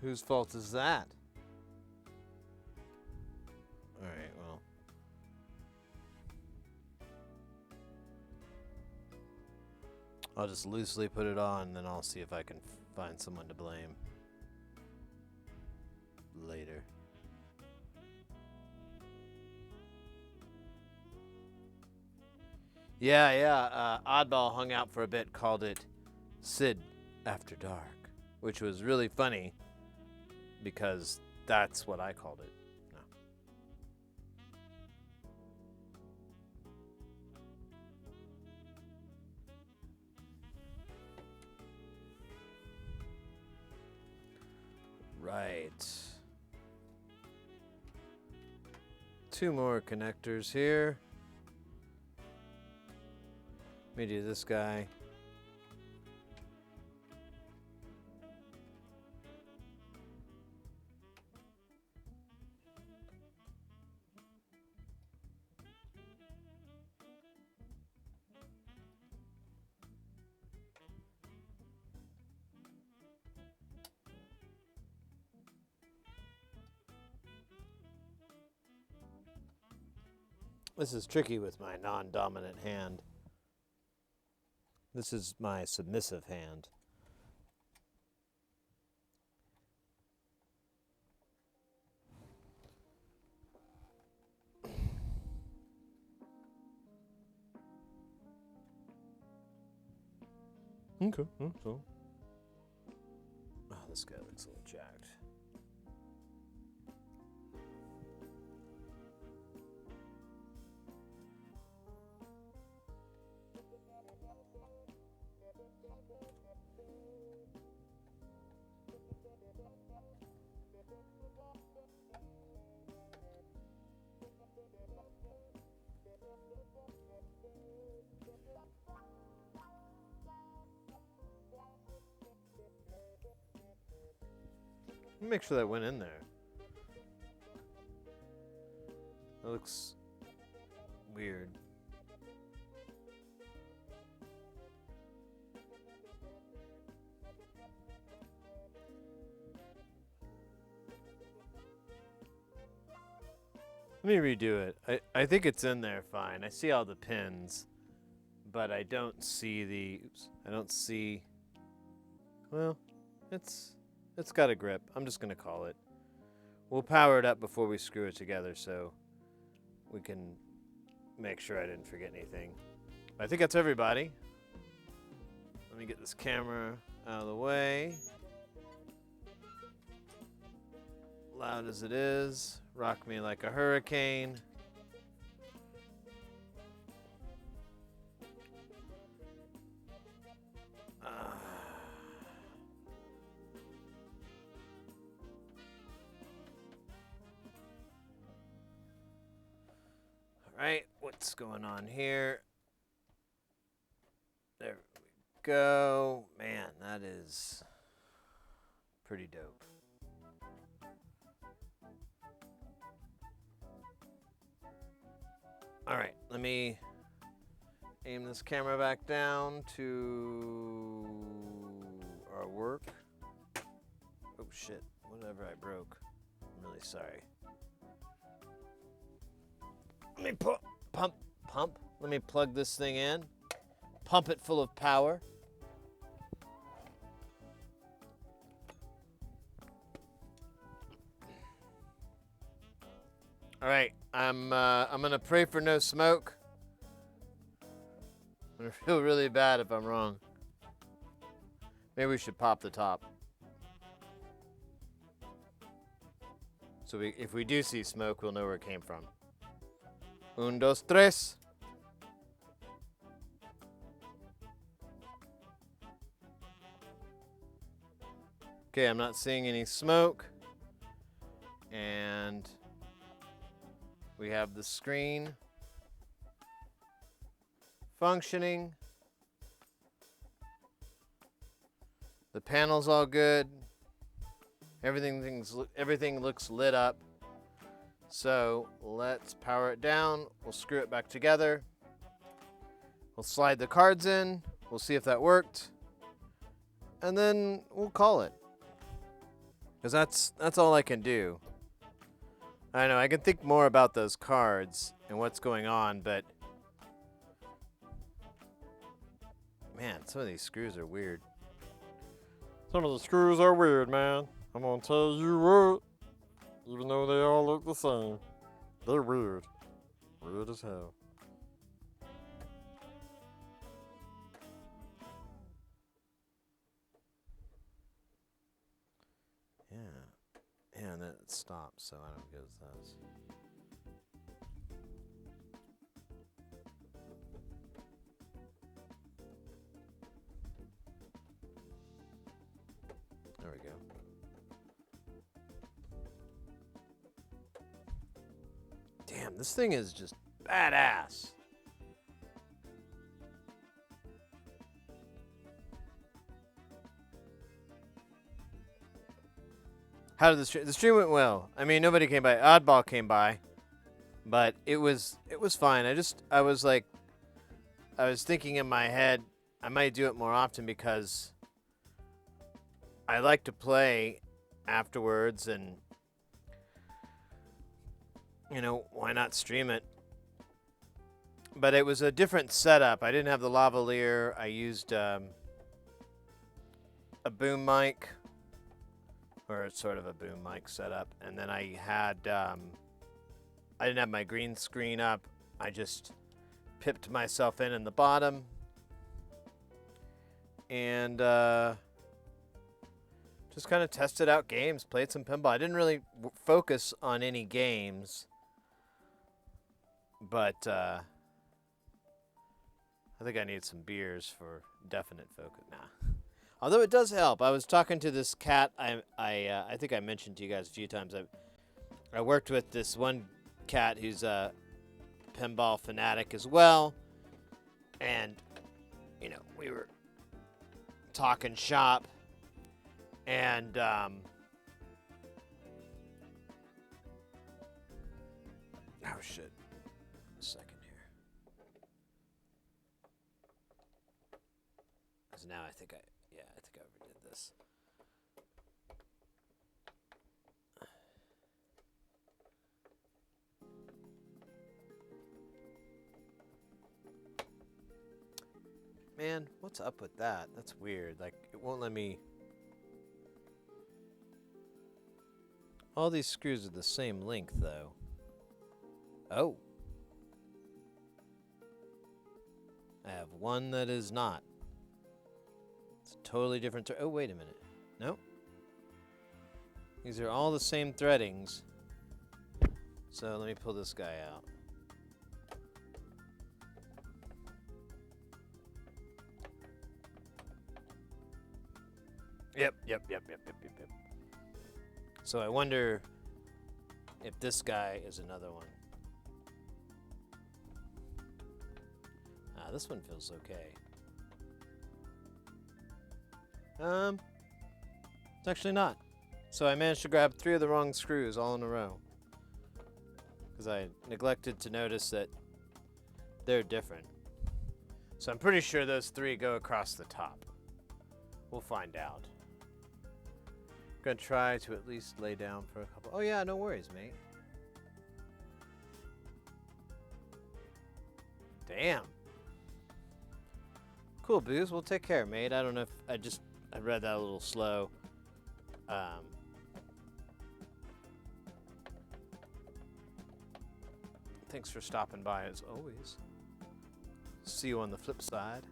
Whose fault is that? Alright, well. I'll just loosely put it on, and then I'll see if I can find someone to blame later. Yeah. Oddball hung out for a bit, called it Sid After Dark, which was really funny because that's what I called it. No. Right. 2 more connectors here. Let me do this guy. This is tricky with my non-dominant hand. This is my submissive hand. Okay, so. Oh, this guy looks a little jacked. Make sure that went in there. That looks weird. Let me redo it. I think it's in there fine. I see all the pins, but I don't see the, oops, I don't see, well, it's got a grip. I'm just going to call it. We'll power it up before we screw it together so we can make sure I didn't forget anything. I think that's everybody. Let me get this camera out of the way. Loud as it is. Rock me like a hurricane. Alright, what's going on here? There we go. Man, that is pretty dope. Alright, let me aim this camera back down to our work. Oh shit, whatever I broke. I'm really sorry. Let me pump. Let me plug this thing in. Pump it full of power. All right, I'm gonna pray for no smoke. I'm gonna feel really bad if I'm wrong. Maybe we should pop the top. So if we do see smoke, we'll know where it came from. Un, dos, tres. Okay, I'm not seeing any smoke. And we have the screen functioning. The panel's all good. Everything looks lit up. So let's power it down. We'll screw it back together. We'll slide the cards in. We'll see if that worked. And then we'll call it. Because that's all I can do. I know, I can think more about those cards and what's going on, but man, some of these screws are weird. Some of the screws are weird, man. I'm gonna tell you what. Even though they all look the same, they're weird. Weird as hell. Yeah. Yeah, and then it stops, so I don't go with those. There we go. Damn, this thing is just badass. How did the stream went well? I mean, nobody came by. Oddball came by, but it was fine. I was thinking in my head, I might do it more often because I like to play afterwards, and you know, why not stream it? But it was a different setup. I didn't have the lavalier. I used a boom mic. Or sort of a boom mic setup, and then I had I didn't have my green screen up. I just pipped myself in the bottom, and just kind of tested out games, played some pinball. I didn't really focus on any games, but I think I need some beers for definite focus. Nah. Although it does help. I was talking to this cat. I think I mentioned to you guys a few times. I worked with this one cat who's a pinball fanatic as well, and you know, we were talking shop, and oh shit, a second here, because now I think I overdid this. Man, what's up with that? That's weird. Like, it won't let me... All these screws are the same length, though. Oh. I have one that is not. It's a totally different... Oh, wait a minute. Nope. These are all the same threadings. So let me pull this guy out. Yep. So I wonder if this guy is another one. Ah, this one feels okay. It's actually not. So I managed to grab 3 of the wrong screws all in a row. Because I neglected to notice that they're different. So I'm pretty sure those 3 go across the top. We'll find out. Gonna try to at least lay down for a couple. Oh yeah, no worries, mate. Damn. Cool, Booze. We'll take care, mate. I don't know if I read that a little slow. Thanks for stopping by as always. See you on the flip side.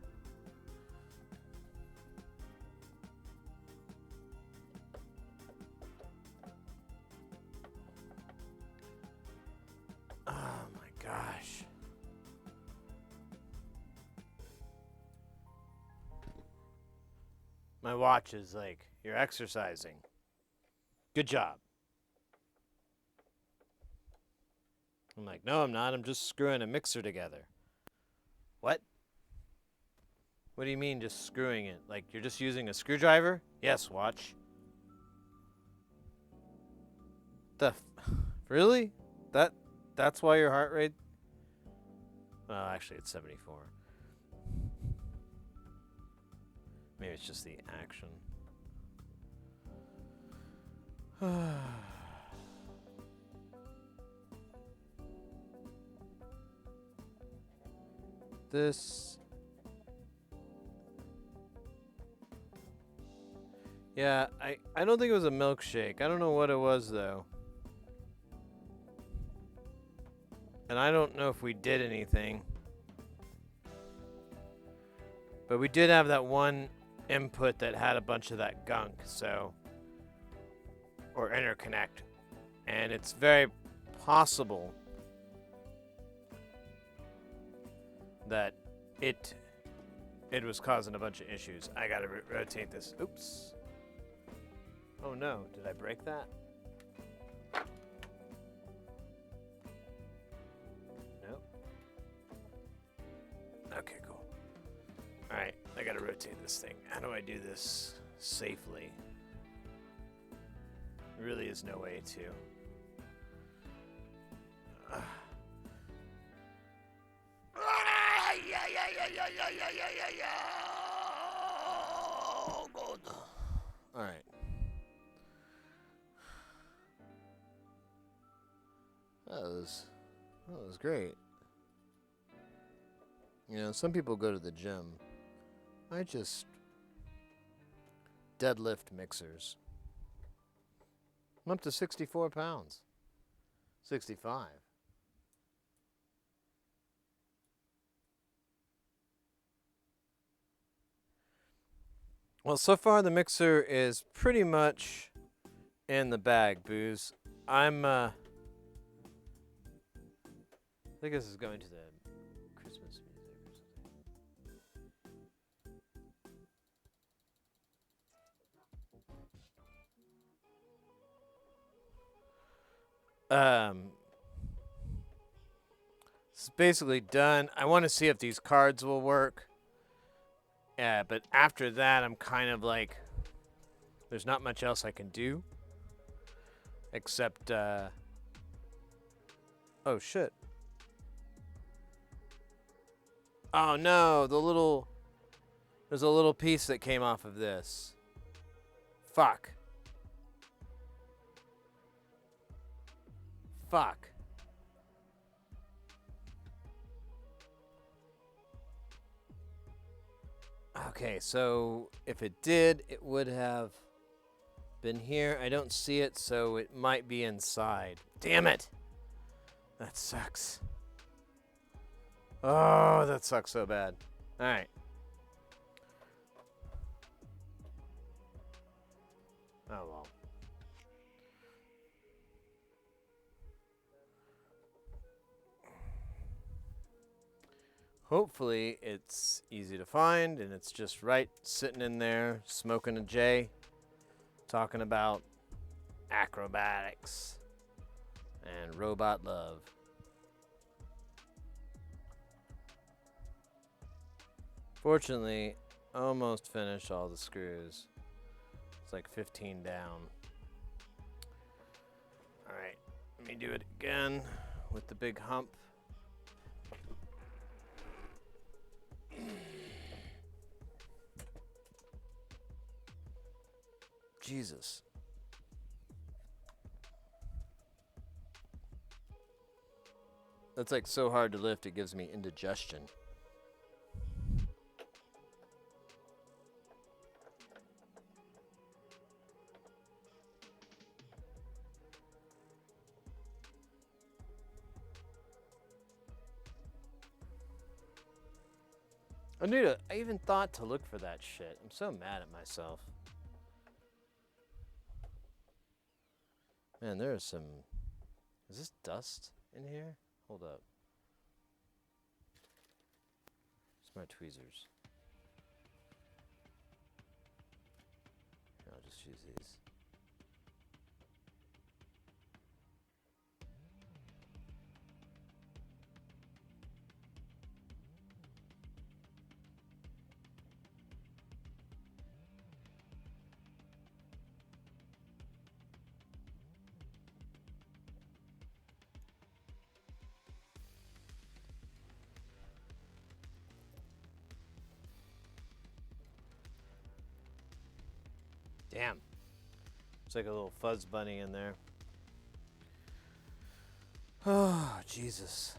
Oh my gosh. My watch is like, you're exercising. Good job. I'm like, no, I'm not. I'm just screwing a mixer together. What? What do you mean just screwing it? Like, you're just using a screwdriver? Yes, watch. Really? That's why your heart rate? Well, actually, it's 74. Maybe it's just the action. This. Yeah, I don't think it was a milkshake. I don't know what it was, though. And I don't know if we did anything. But we did have that one input that had a bunch of that gunk, so. Or interconnect. And it's very possible that it was causing a bunch of issues. I gotta rotate this. Oops. Oh no, did I break that? Nope. Okay, cool. Alright, I gotta rotate this thing. How do I do this safely? There really is no way to. Oh, God. All right. That was great. You know, some people go to the gym. I just deadlift mixers. I'm up to 64 pounds. 65. Well, so far the mixer is pretty much in the bag, Booze. I think this is going to the Christmas music or something. It's basically done. I want to see if these cards will work. Yeah, but after that, I'm kind of like, there's not much else I can do. Except, oh shit. Oh no, there's a little piece that came off of this. Fuck. Fuck. Okay, so if it did, it would have been here. I don't see it, so it might be inside. Damn it! That sucks. Oh, that sucks so bad. Alright. Oh well. Hopefully it's easy to find and it's just right sitting in there smoking a J, talking about acrobatics and robot love. Fortunately, almost finished all the screws. It's like 15 down. Alright, let me do it again with the big hump. Jesus. That's like so hard to lift, it gives me indigestion. I even thought to look for that shit. I'm so mad at myself. Man, there is some... Is this dust in here? Hold up. It's my tweezers. just use these. Damn. It's like a little fuzz bunny in there. Oh, Jesus.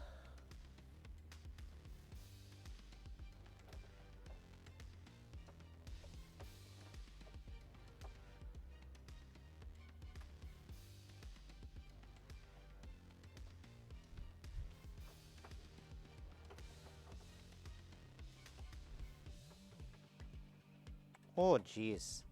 Oh, jeez.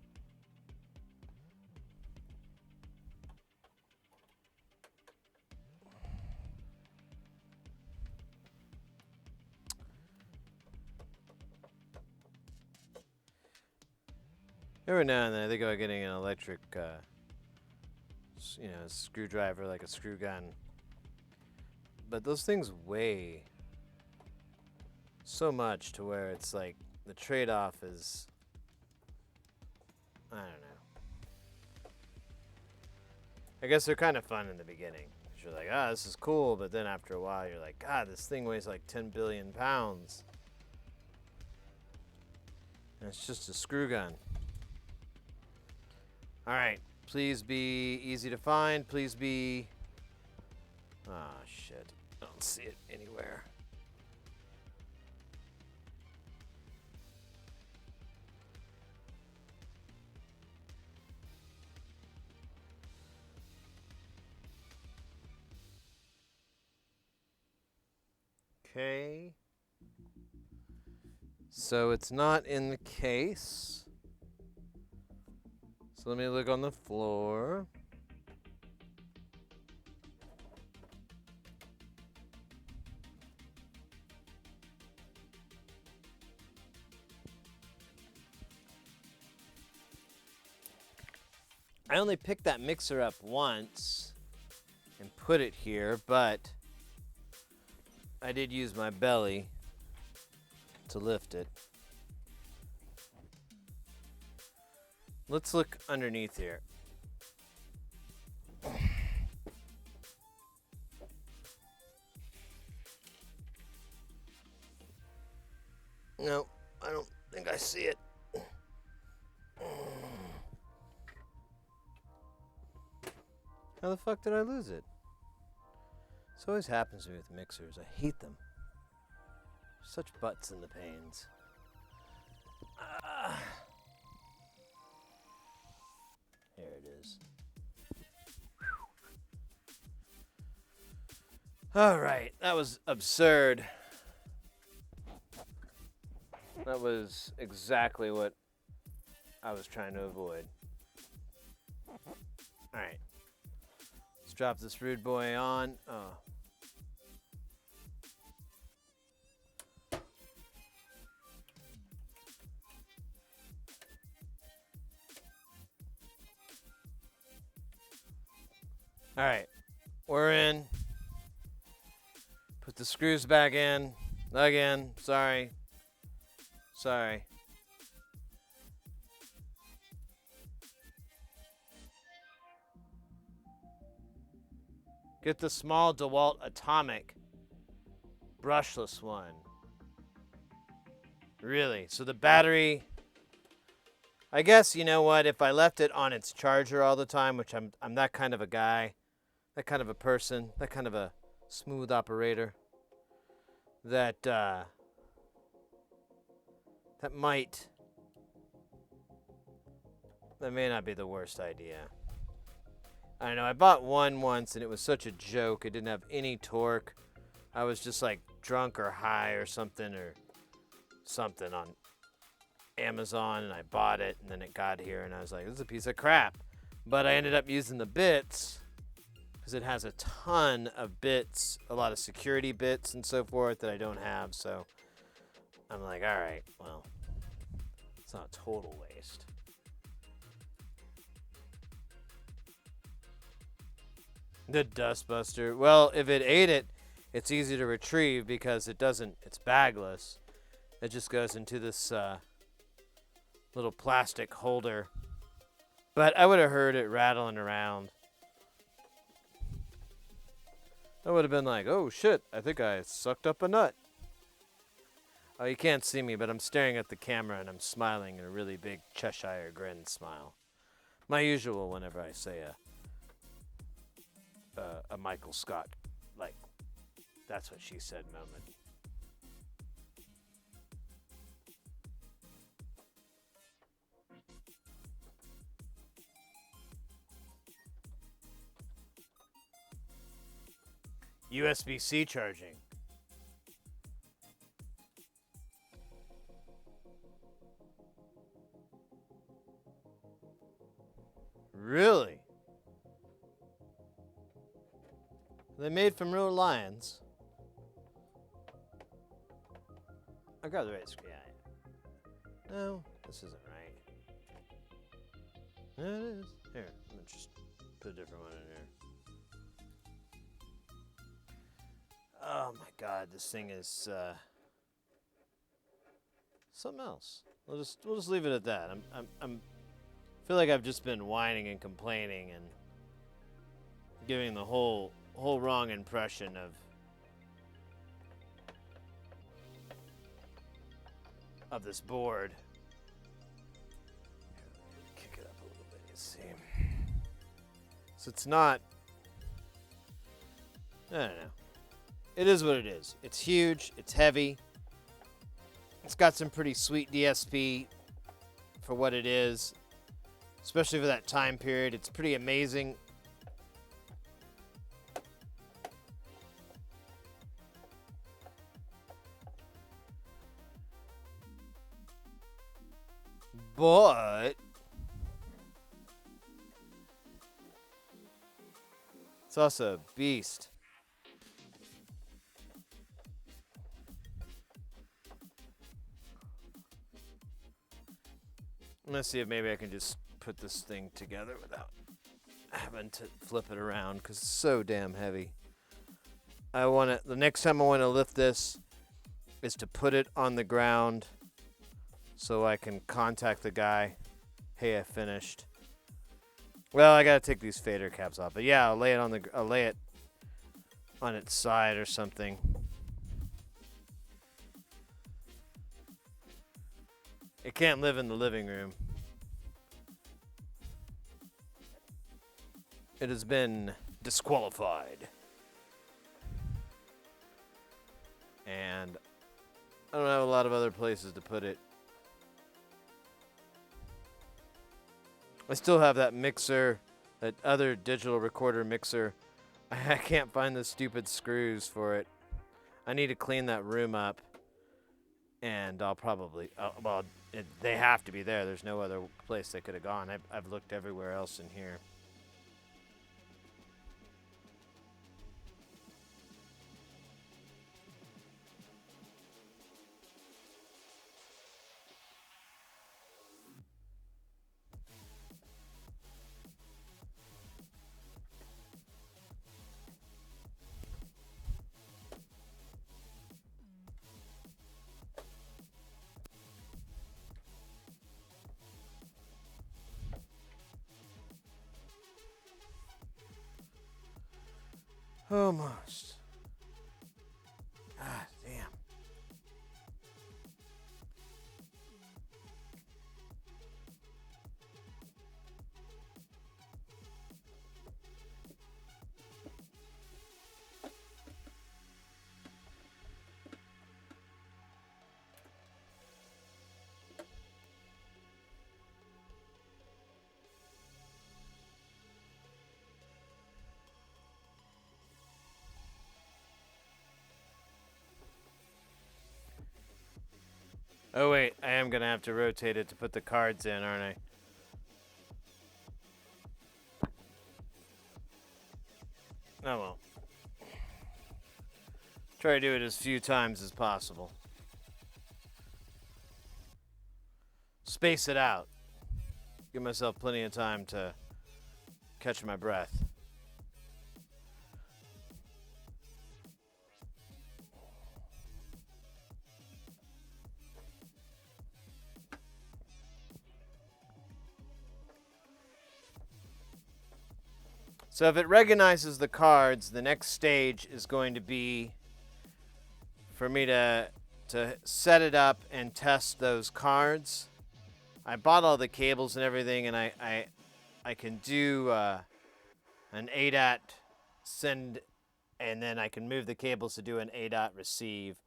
Every now and then I think about getting an electric, screwdriver, like a screw gun. But those things weigh so much to where it's like the trade-off is, I don't know. I guess they're kind of fun in the beginning. 'Cause you're like, this is cool, but then after a while you're like, God, this thing weighs like 10 billion pounds. And it's just a screw gun. All right, please be easy to find. Please be, shit. I don't see it anywhere. Okay. So it's not in the case. So let me look on the floor. I only picked that mixer up once and put it here, but I did use my belly to lift it. Let's look underneath here. No, I don't think I see it. How the fuck did I lose it? This always happens to me with mixers. I hate them. Such butts in the pains. Here it is. All right, that was absurd. That was exactly what I was trying to avoid. All right, let's drop this rude boy on. Oh. All right, we're in. Put the screws back in. Again, sorry. Get the small DeWalt Atomic brushless one. Really? So the battery, I guess, you know what, if I left it on its charger all the time, which I'm that kind of a guy, that kind of a person, that kind of a smooth operator, that may not be the worst idea. I know, I bought one once and it was such a joke. It didn't have any torque. I was just like drunk or high or something on Amazon, and I bought it, and then it got here and I was like, this is a piece of crap. But I ended up using the bits because it has a ton of bits, a lot of security bits and so forth that I don't have. So I'm like, all right, well, it's not a total waste. The dustbuster. Well, if it ate it, it's easy to retrieve because it doesn't. It's bagless. It just goes into this little plastic holder. But I would have heard it rattling around. I would have been like, "Oh shit! I think I sucked up a nut." Oh, you can't see me, but I'm staring at the camera and I'm smiling in a really big Cheshire grin smile. My usual whenever I say a Michael Scott, like, that's what she said moment. USB-C charging. Really? They made from real lions. I got the right screen. No, this isn't right. No, it is. Here, let me just put a different one in here. Oh my God, this thing is something else. We'll just leave it at that. I'm feel like I've just been whining and complaining and giving the whole wrong impression of this board. Kick it up a little bit, you see. So it's not. I don't know. It is what it is. It's huge. It's heavy. It's got some pretty sweet DSP for what it is, especially for that time period. It's pretty amazing. But it's also a beast. Let's see if maybe I can just put this thing together without having to flip it around because it's so damn heavy. I want to. The next time I want to lift this is to put it on the ground so I can contact the guy. Hey, I finished. Well, I gotta take these fader caps off, but yeah, I'll lay it on its side or something. It can't live in the living room. It has been disqualified. And I don't have a lot of other places to put it. I still have that mixer, that other digital recorder mixer. I can't find the stupid screws for it. I need to clean that room up. And I'll probably, they have to be there. There's no other place they could have gone. I've looked everywhere else in here. Almost. Ah, damn. Oh wait, I am gonna have to rotate it to put the cards in, aren't I? Oh well. Try to do it as few times as possible. Space it out. Give myself plenty of time to catch my breath. So if it recognizes the cards, the next stage is going to be for me to set it up and test those cards. I bought all the cables and everything, and I can do an ADAT send, and then I can move the cables to do an ADAT receive.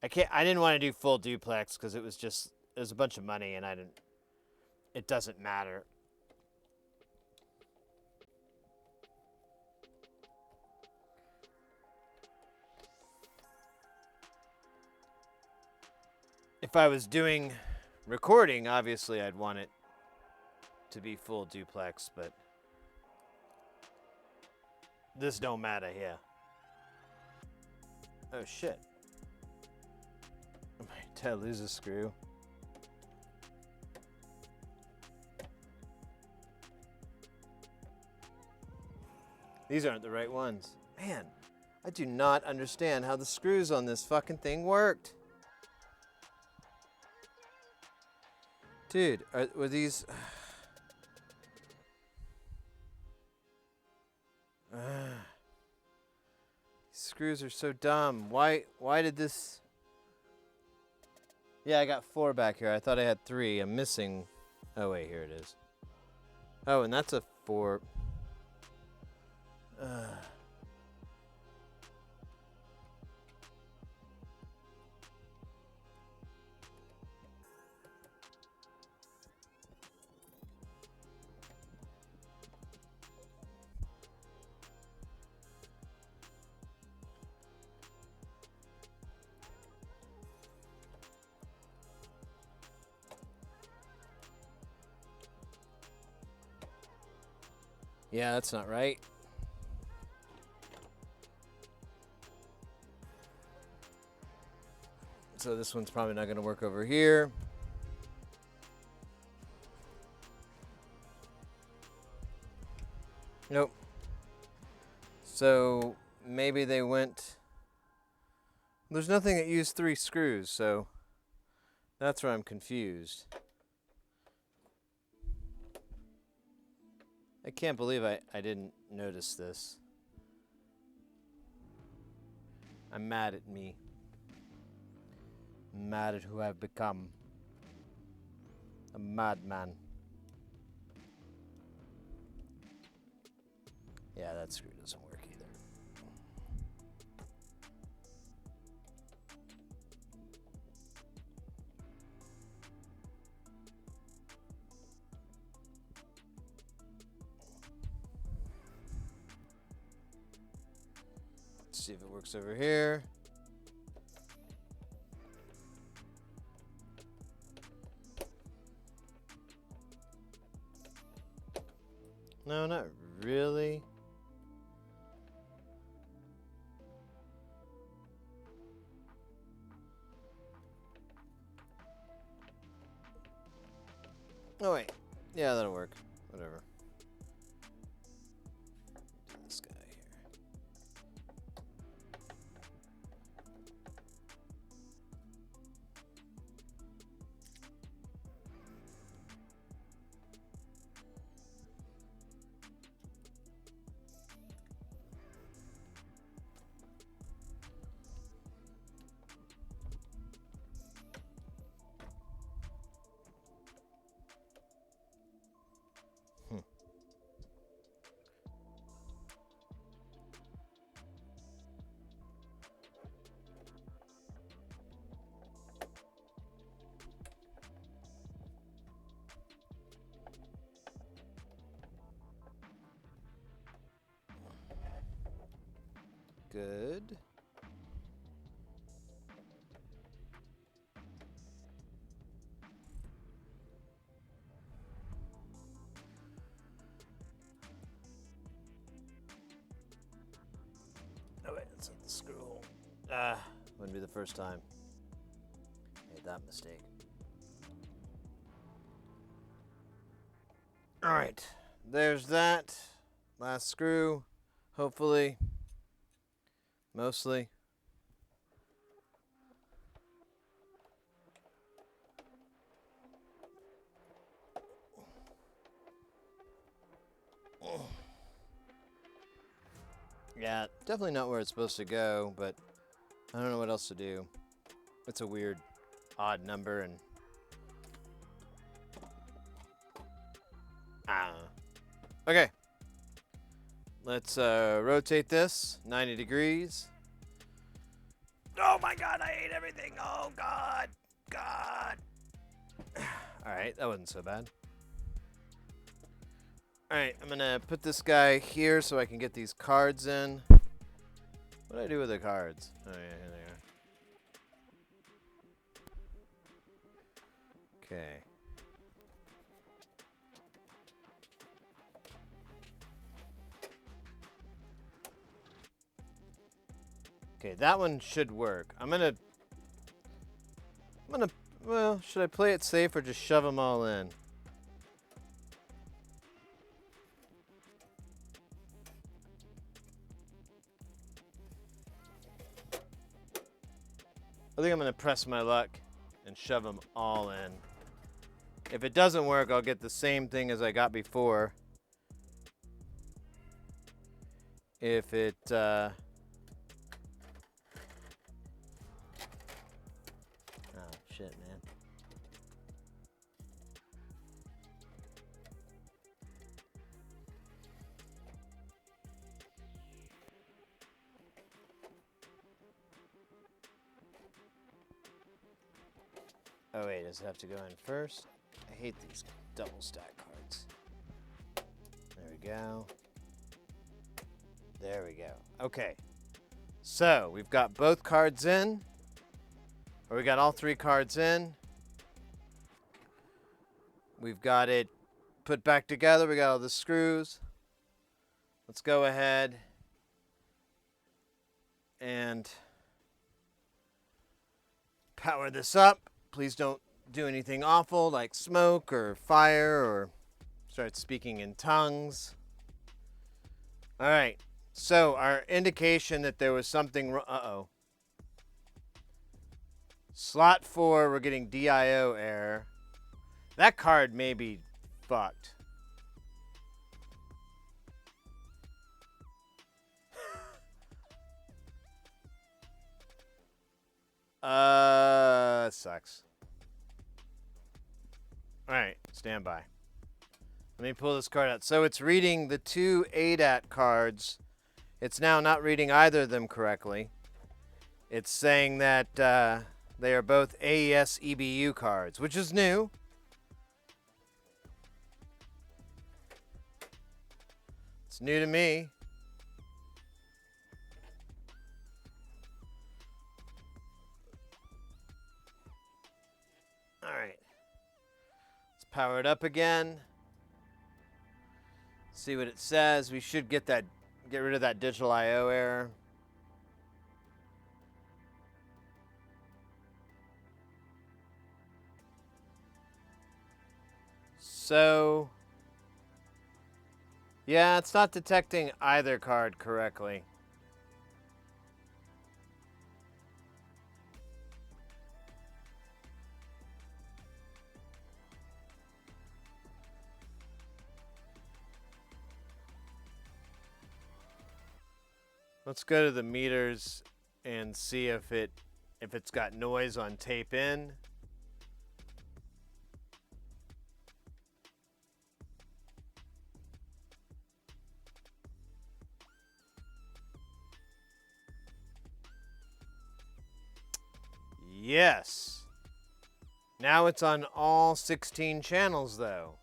I didn't want to do full duplex because it was a bunch of money, and it doesn't matter. If I was doing recording, obviously I'd want it to be full duplex, but this don't matter here. Oh shit. Did I lose a screw? These aren't the right ones. Man, I do not understand how the screws on this fucking thing worked. Dude, were these... These screws are so dumb. Why did this... Yeah, I got 4 back here. I thought I had 3. I'm missing... Oh, wait, here it is. Oh, and that's a 4... Yeah, that's not right. So this one's probably not going to work over here. Nope. So maybe they went... There's nothing that used 3 screws, so that's where I'm confused. I can't believe I didn't notice this. I'm mad at me. I'm mad at who I've become. A madman. Yeah, that screw doesn't work either. Let's see if it works over here. No, not really. Oh wait, yeah, that'll work. Whatever. Do this guy here. Good. Oh wait, that's not the screw hole. Wouldn't be the first time. Made that mistake. Alright, there's that. Last screw, hopefully. Mostly. Yeah, definitely not where it's supposed to go, but I don't know what else to do. It's a weird, odd number, and I don't know. Okay. Let's rotate this 90 degrees. Oh my god, I hate everything. Oh god. God. Alright, that wasn't so bad. Alright, I'm gonna put this guy here so I can get these cards in. What do I do with the cards? Oh yeah, here they are. Okay. Okay, that one should work. Well, should I play it safe or just shove them all in? I think I'm gonna press my luck and shove them all in. If it doesn't work, I'll get the same thing as I got before. If it, oh, shit, man. Oh, wait, does it have to go in first? I hate these double stack cards. There we go. There we go. Okay. So, we've got both cards in. Or we got all three cards in. We've got it put back together. We got all the screws. Let's go ahead and power this up. Please don't do anything awful like smoke or fire or start speaking in tongues. All right. So our indication that there was something wrong. Uh-oh. Slot 4, we're getting DIO error. That card may be fucked. Sucks. Alright, stand by. Let me pull this card out. So it's reading the two ADAT cards. It's now not reading either of them correctly. It's saying that they are both AES EBU cards, which is new. It's new to me. All right. Let's power it up again. See what it says. We should get rid of that digital IO error. So, yeah, it's not detecting either card correctly. Let's go to the meters and see if it's got noise on tape in. Yes. Now it's on all 16 channels though.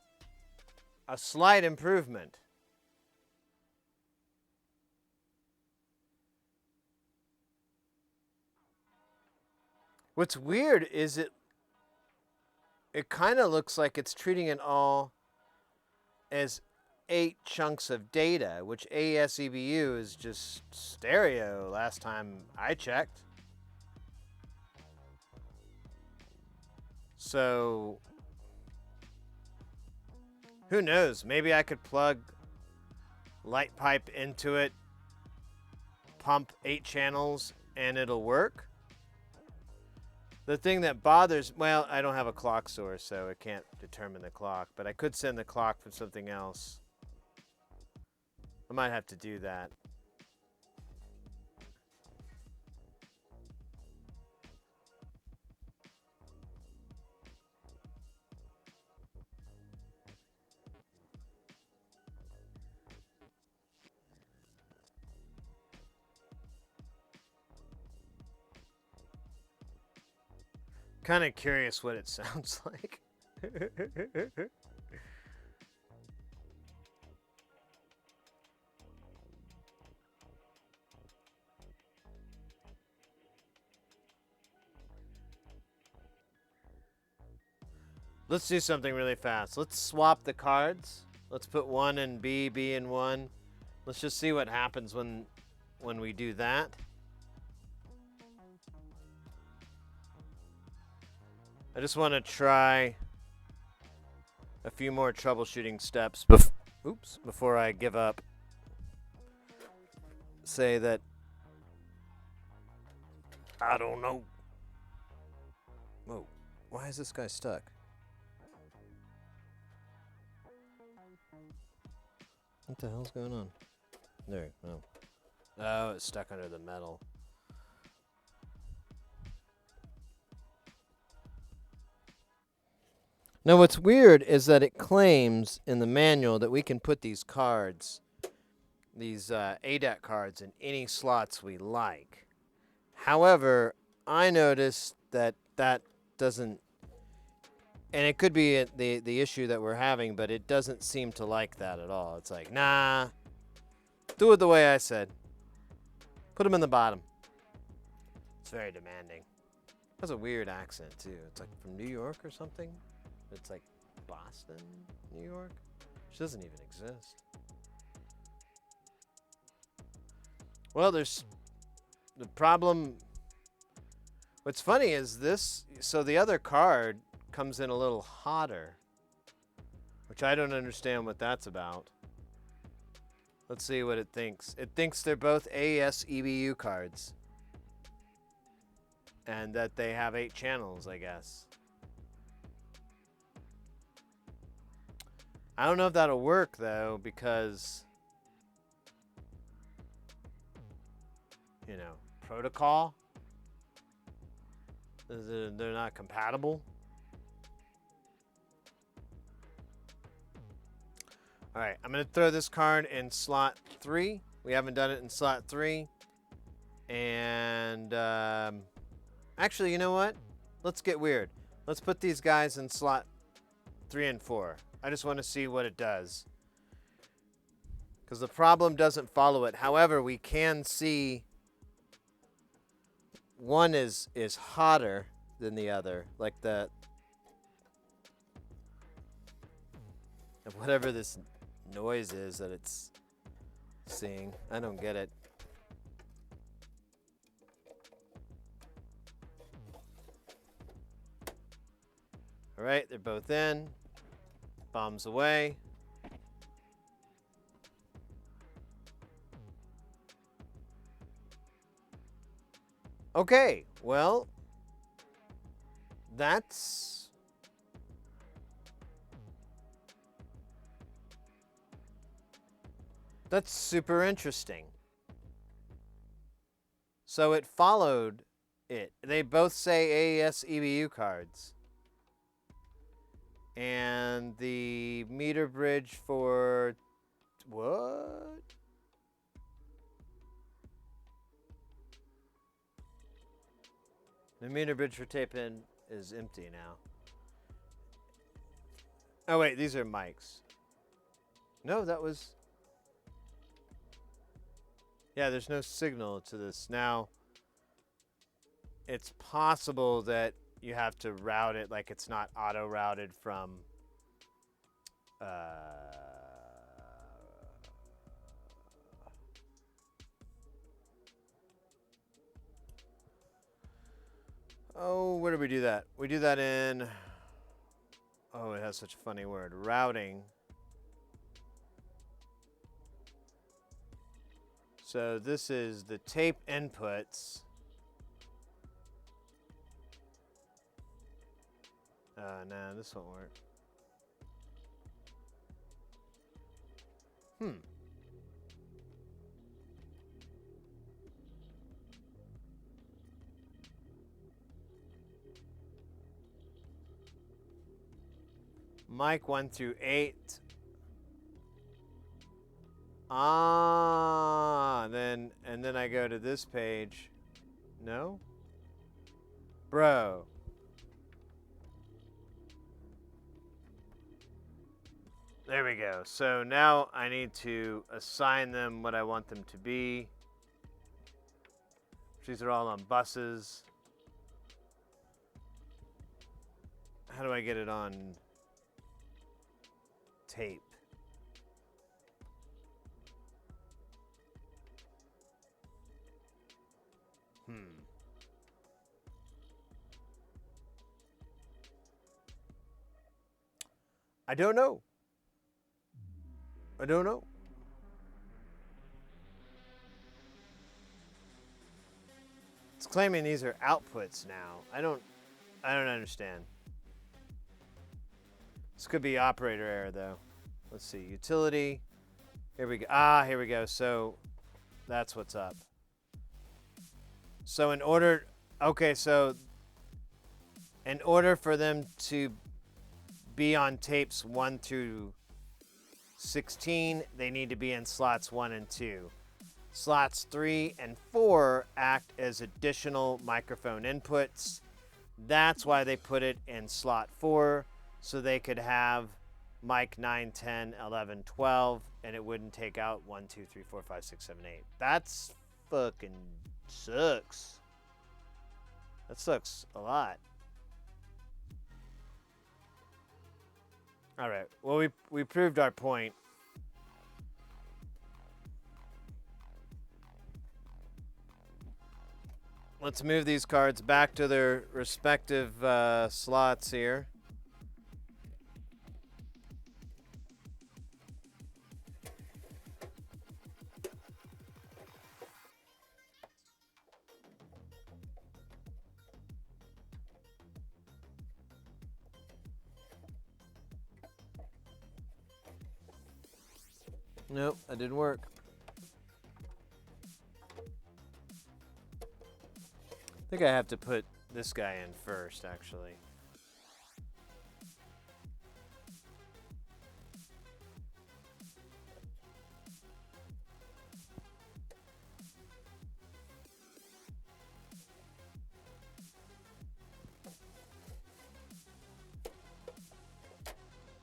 A slight improvement. What's weird is it kind of looks like it's treating it all as 8 chunks of data, which AES EBU is just stereo last time I checked. So, who knows? Maybe I could plug light pipe into it, pump 8 channels, and it'll work. The thing that bothers, well, I don't have a clock source, so it can't determine the clock, but I could send the clock from something else. I might have to do that. Kind of curious what it sounds like. Let's do something really fast. Let's swap the cards. Let's put one in B, B in one. Let's just see what happens when we do that. I just want to try a few more troubleshooting steps before I give up. Say that I don't know. Whoa, why is this guy stuck? What the hell's going on? There, oh. Oh, it's stuck under the metal. Now what's weird is that it claims in the manual that we can put these cards, these ADAT cards, in any slots we like. However, I noticed that that doesn't, and it could be the issue that we're having, but it doesn't seem to like that at all. It's like, nah, do it the way I said. Put them in the bottom. It's very demanding. It has a weird accent too. It's like from New York or something. It's like Boston, New York, which doesn't even exist. Well, there's the problem. What's funny is this, so the other card comes in a little hotter, which I don't understand what that's about. Let's see what it thinks. It thinks they're both AES EBU cards and that they have 8 channels, I guess. I don't know if that'll work though, because, you know, protocol, they're not compatible. All right, I'm gonna throw this card in slot 3. We haven't done it in slot 3. And actually, you know what? Let's get weird. Let's put these guys in slot 3 and 4. I just want to see what it does, because the problem doesn't follow it. However, we can see one is hotter than the other, like the whatever this noise is that it's seeing. I don't get it. All right, they're both in. Bombs away. Okay, well, that's super interesting. So it followed it. They both say AES EBU cards. And the meter bridge for what? The meter bridge for tape in is empty now. Oh wait, these are mics. No, that was. Yeah, there's no signal to this. Now, it's possible that you have to route it, like it's not auto-routed from oh, where do we do that? We do that in, oh, it has such a funny word, routing. So this is the tape inputs. No, this won't work. Mic 1 through 8. And then I go to this page. No? Bro. There we go. So now I need to assign them what I want them to be. These are all on buses. How do I get it on tape? I don't know. I don't know. It's claiming these are outputs now. I don't understand. This could be operator error though. Let's see. Utility. Here we go. Ah, here we go. So that's what's up. So in order for them to be on tapes 1 through 16, they need to be in slots 1 and 2. Slots 3 and 4 act as additional microphone inputs. That's why they put it in slot 4, so they could have mic 9, 10, 11, 12, and it wouldn't take out 1, 2, 3, 4, 5, 6, 7, 8. That's fucking sucks. That sucks a lot. All right. Well, we proved our point. Let's move these cards back to their respective slots here. Nope, that didn't work. I think I have to put this guy in first, actually.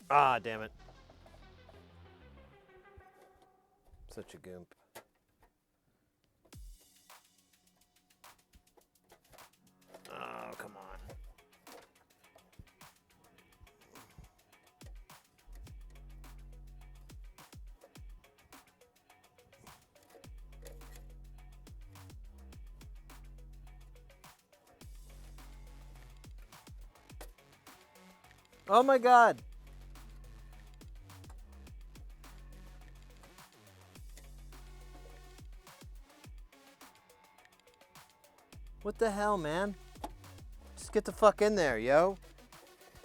Ah, damn it. Such a goomp. Oh, come on. Oh my God. What the hell, man? Just get the fuck in there, yo.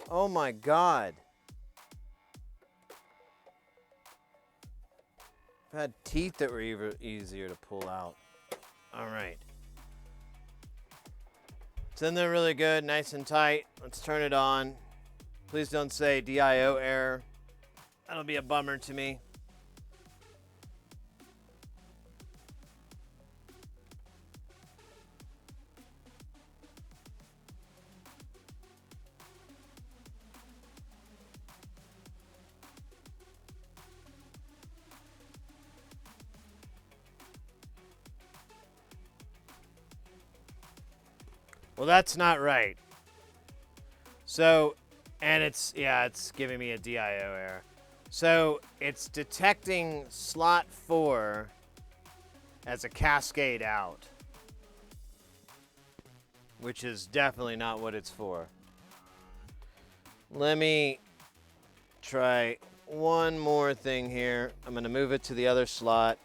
Oh my God. I've had teeth that were even easier to pull out. All right. It's in there really good, nice and tight. Let's turn it on. Please don't say DIO error. That'll be a bummer to me. Well, that's not right. So, and it's giving me a DIO error. So, it's detecting slot 4 as a cascade out, which is definitely not what it's for. Let me try one more thing here. I'm going to move it to the other slot.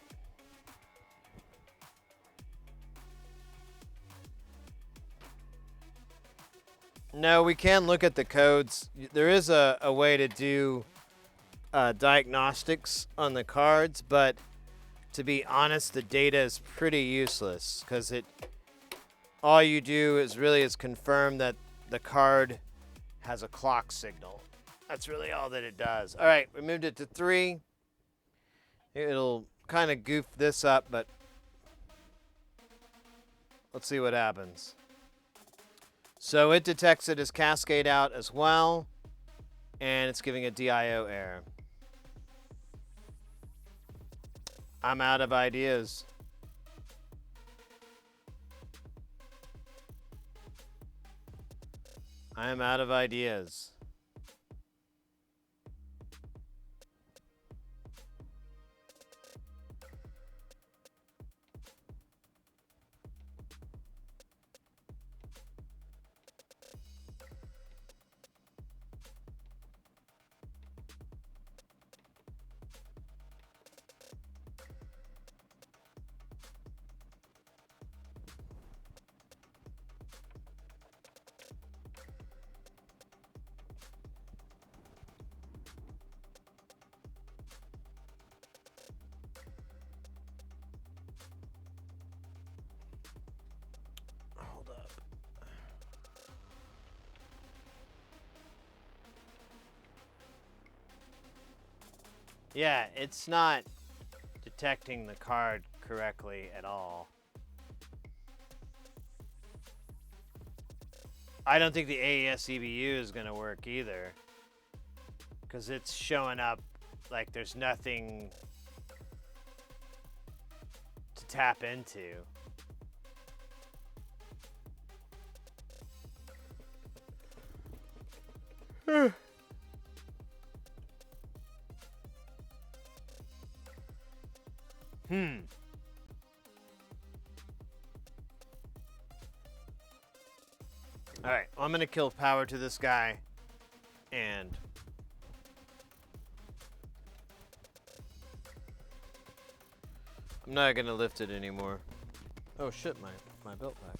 No, we can look at the codes. There is a way to do diagnostics on the cards, but to be honest, the data is pretty useless because all you do is confirm that the card has a clock signal. That's really all that it does. All right, we moved it to 3. It'll kind of goof this up, but let's see what happens. So it detects it as cascade out as well, and it's giving a DIO error. I'm out of ideas. I am out of ideas. Hold up. Yeah, it's not detecting the card correctly at all. I don't think the AES EBU is going to work either, because it's showing up like there's nothing to tap into. Alright, well, I'm gonna kill power to this guy, and I'm not gonna lift it anymore. Oh shit, my belt back.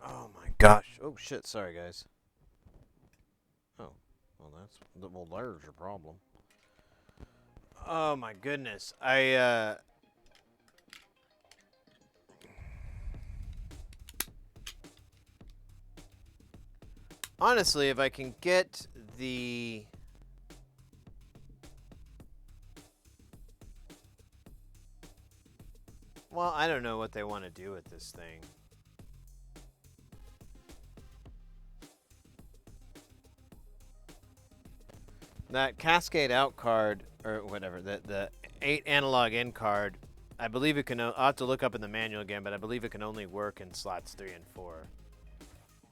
Oh my gosh. Oh shit, sorry guys. Oh, well there's your problem. Oh my goodness. Honestly, if I can get the... Well, I don't know what they want to do with this thing. That Cascade Out card, or whatever, the 8 analog in card, I believe it can... I'll have to look up in the manual again, but I believe it can only work in slots 3 and 4.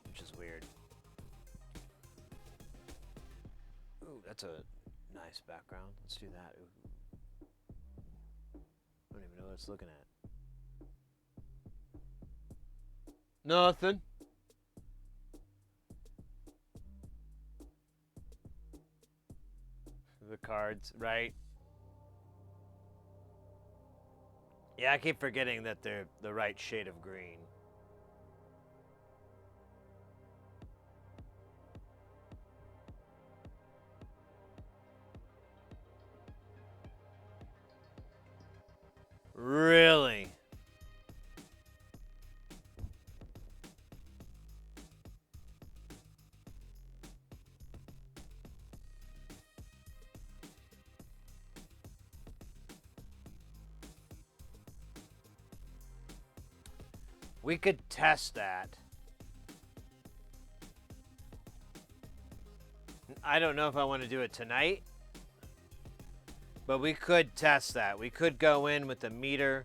Which is weird. Ooh, that's a nice background. Let's do that. Ooh. I don't even know what it's looking at. Nothing. The cards, right? Yeah, I keep forgetting that they're the right shade of green. Really? We could test that. I don't know if I want to do it tonight, but we could test that. We could go in with the meter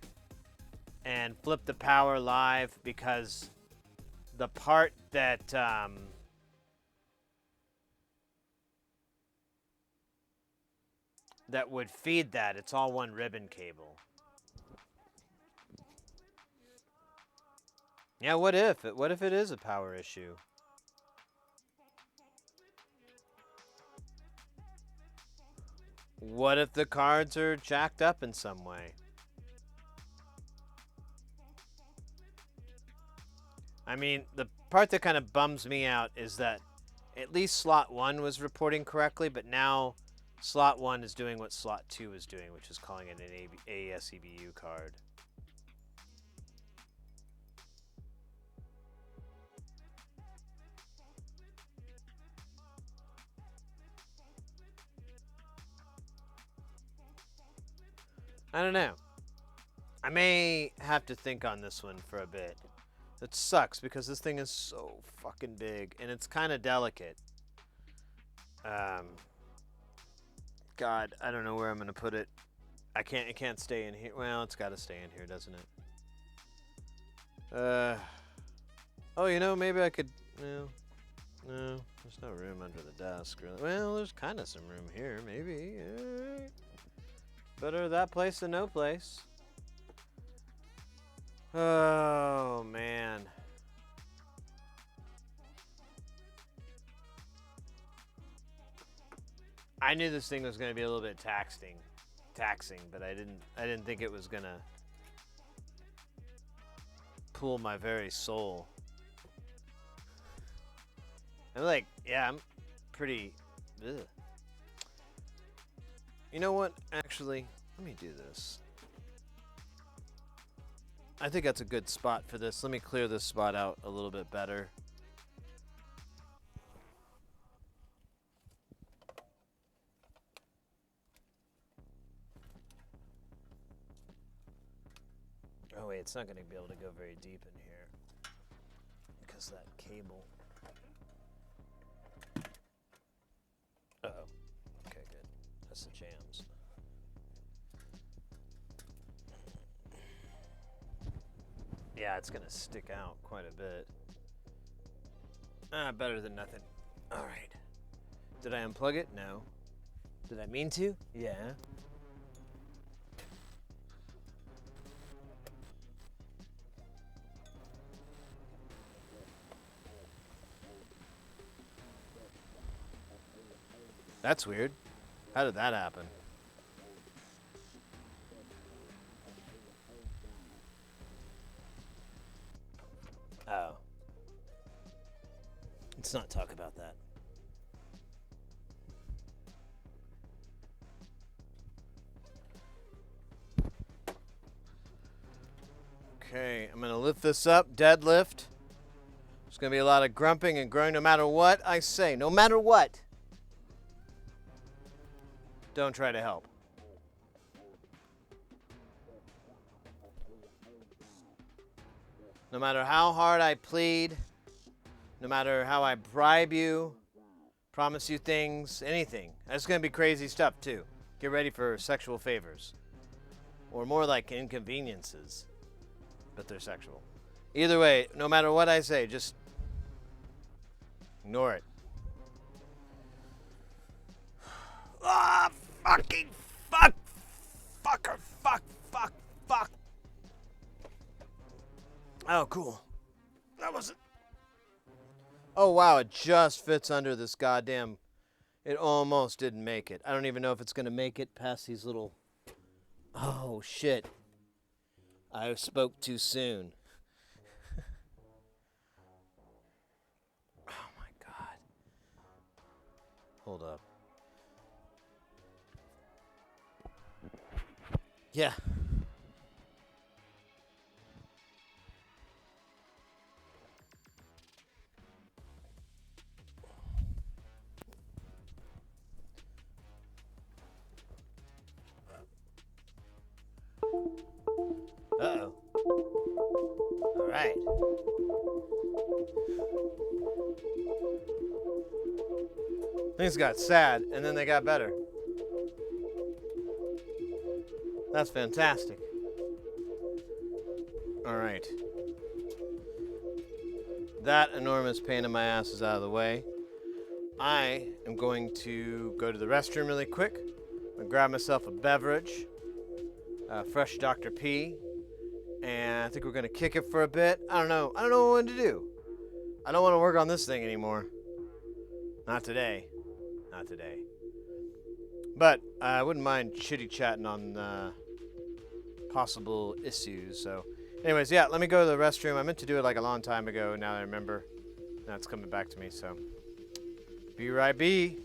and flip the power live, because the part that that would feed that, it's all one ribbon cable. Yeah, what if it is a power issue? What if the cards are jacked up in some way? I mean, the part that kind of bums me out is that at least slot 1 was reporting correctly, but now slot 1 is doing what slot 2 is doing, which is calling it an AES EBU card. I don't know. I may have to think on this one for a bit. That sucks, because this thing is so fucking big, and it's kind of delicate. God, I don't know where I'm going to put it. It can't stay in here. Well, it's got to stay in here, doesn't it? Oh, you know, maybe I could, well, no, there's no room under the desk, really. Well, there's kind of some room here, maybe. Better that place than no place. Oh, man. I knew this thing was going to be a little bit taxing, but I didn't think it was going to pull my very soul. I'm like, yeah, I'm pretty, ugh. You know what? Actually, let me do this. I think that's a good spot for this. Let me clear this spot out a little bit better. Oh wait, it's not going to be able to go very deep in here because that cable. Uh-oh. Okay, good. That's the jams. Yeah, it's going to stick out quite a bit. Better than nothing. All right. Did I unplug it? No. Did I mean to? Yeah. That's weird. How did that happen? Oh. Let's not talk about that. Okay, I'm going to lift this up, deadlift. There's going to be a lot of grumping and groaning no matter what I say. No matter what. Don't try to help. No matter how hard I plead, no matter how I bribe you, promise you things, anything. That's going to be crazy stuff too. Get ready for sexual favors. Or more like inconveniences, but they're sexual. Either way, no matter what I say, just ignore it. Ah, fucking fuck. Fucker, fuck. Oh, cool. That wasn't. Oh, wow, it just fits under this goddamn. It almost didn't make it. I don't even know if it's going to make it past these little. Oh, shit. I spoke too soon. Oh, my God. Hold up. Yeah. Uh-oh. All right. Things got sad, and then they got better. That's fantastic. All right. That enormous pain in my ass is out of the way. I am going to go to the restroom really quick. I'm gonna grab myself a beverage, fresh Dr. P, and I think we're gonna kick it for a bit. I don't know what to do. I don't want to work on this thing anymore. Not today. But I wouldn't mind chitty-chatting on possible issues. So, anyways, yeah, let me go to the restroom. I meant to do it like a long time ago. Now that I remember, now it's coming back to me. So, be right be.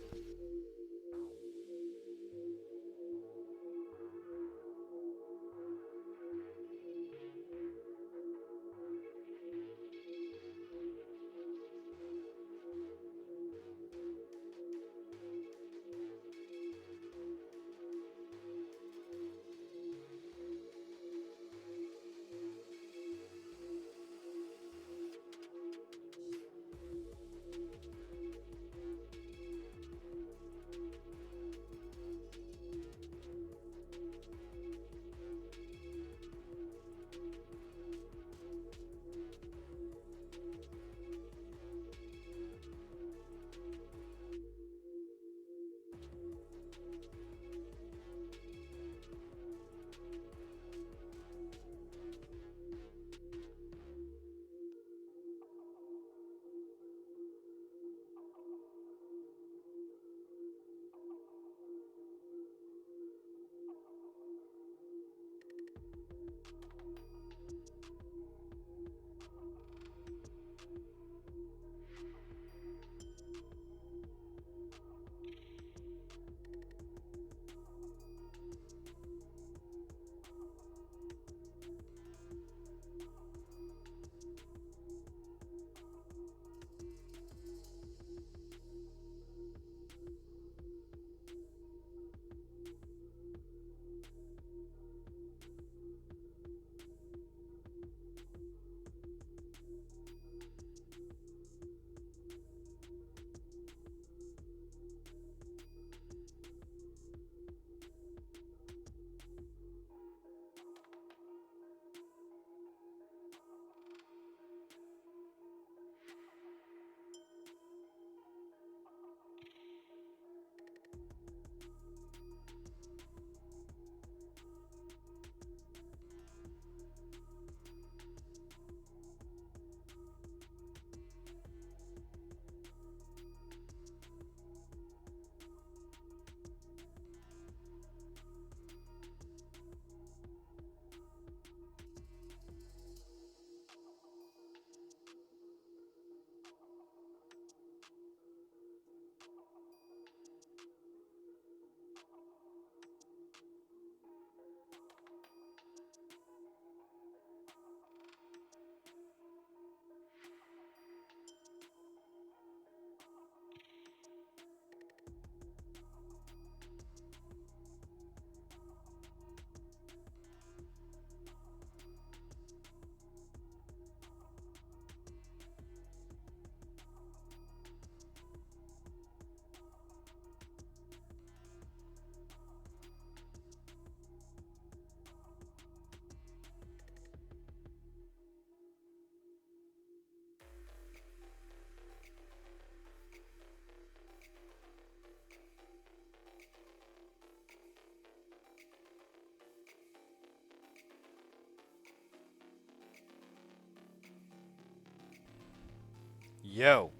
Yo.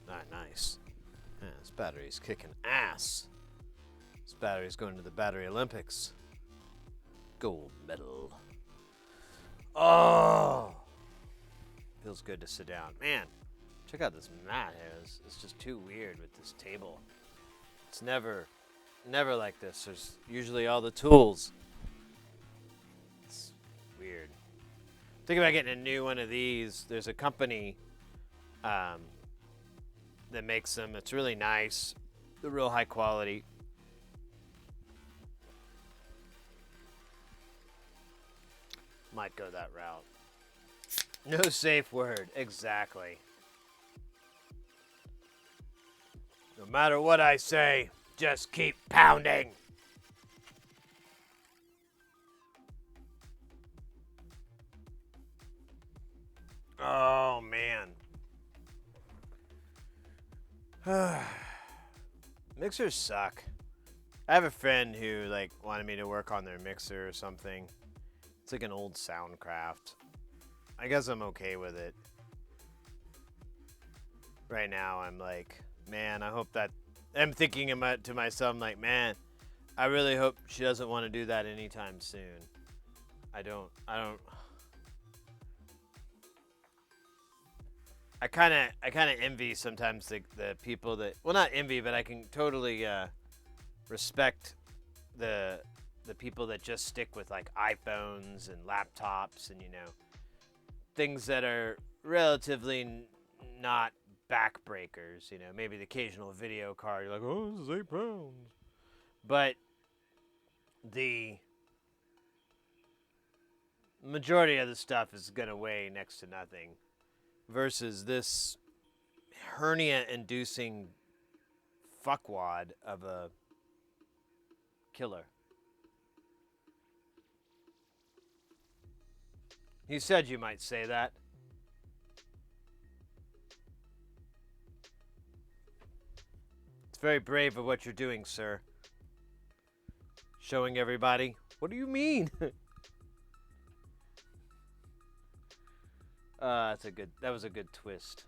Ah, nice. Yeah, this battery's kicking ass. This battery's going to the Battery Olympics. Gold medal. Oh. Feels good to sit down. Man, check out this mat here. It's just too weird with this table. It's never like this. There's usually all the tools. It's weird. Think about getting a new one of these. There's a company that makes them. It's really nice. They're real high quality. Might go that route. No safe word. Exactly. No matter what I say, just keep pounding. Oh, man. Mixers suck. I have a friend who wanted me to work on their mixer or something. It's like an old Soundcraft. I guess I'm okay with it. Right now, I'm like, man, I hope that... I'm thinking to myself, like, man, I really hope she doesn't want to do that anytime soon. I kind of envy sometimes the people that... Well, not envy, but I can totally respect the people that just stick with, like, iPhones and laptops and, things that are relatively not backbreakers, maybe the occasional video card. You're like, oh, this is 8 pounds. But the majority of the stuff is going to weigh next to nothing versus this hernia-inducing fuckwad of a killer. You said you might say that. It's very brave of what you're doing, sir. Showing everybody. What do you mean? That was a good twist.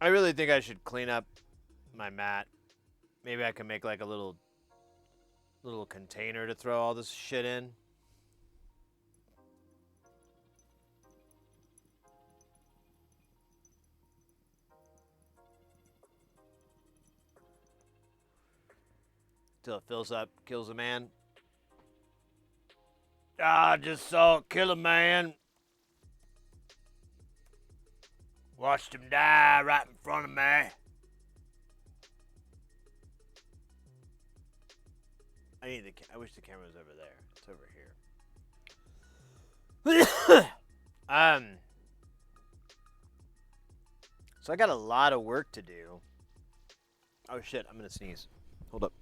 I really think I should clean up my mat. Maybe I can make like a little container to throw all this shit in. Till it fills up, kills a man. I just saw it kill a man. Watched him die right in front of me. I wish the camera was over there. It's over here. So I got a lot of work to do. Oh shit, I'm gonna sneeze. Hold up.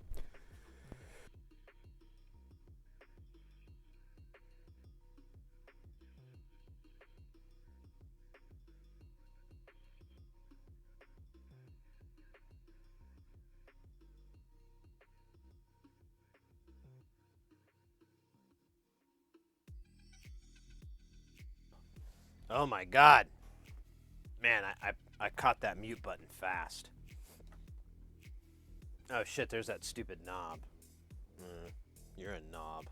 Oh my god. Man, I caught that mute button fast. Oh shit, there's that stupid knob. You're a knob.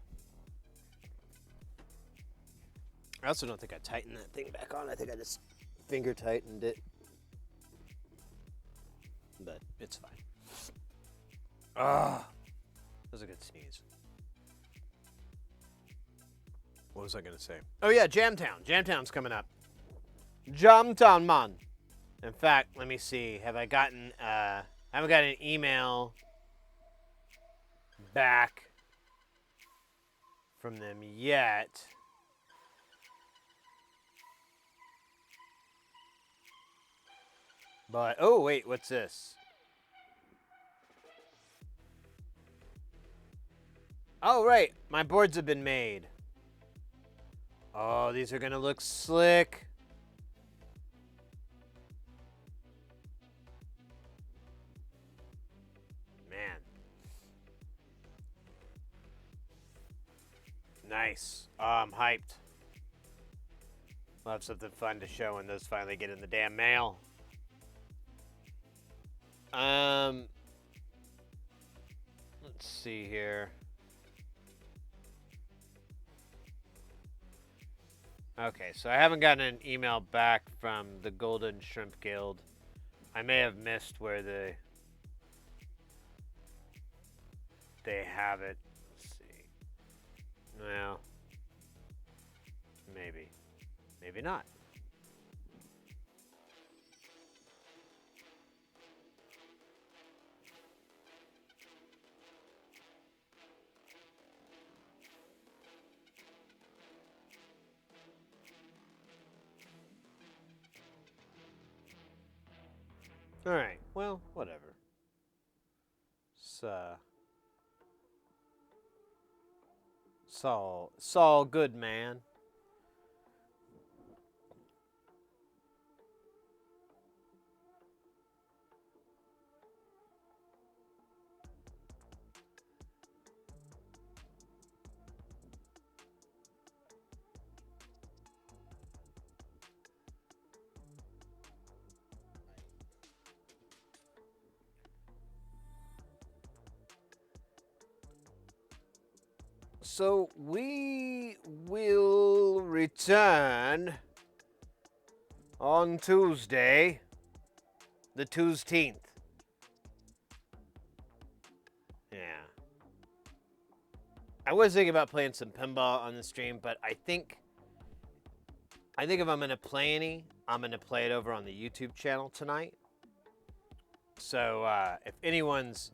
I also don't think I tightened that thing back on. I think I just finger tightened it. But it's fine. Ah, that was a good sneeze. What was I going to say? Oh, yeah, Jamtown. Jamtown's coming up. Jamtown, man. In fact, let me see. Have I gotten... I haven't got an email back from them yet. But... Oh, wait. What's this? Oh, right. My boards have been made. Oh, these are going to look slick. Nice. I'm hyped. We'll have something fun to show when those finally get in the damn mail. Let's see here. Okay, so I haven't gotten an email back from the Golden Shrimp Guild. I may have missed where they have it. Let's see. Well, maybe. Maybe not. All right. Well, whatever. Saul Goodman. So we will return on Tuesday, the 12th. Yeah. I was thinking about playing some pinball on the stream, but I think if I'm gonna play any, I'm gonna play it over on the YouTube channel tonight. So if anyone's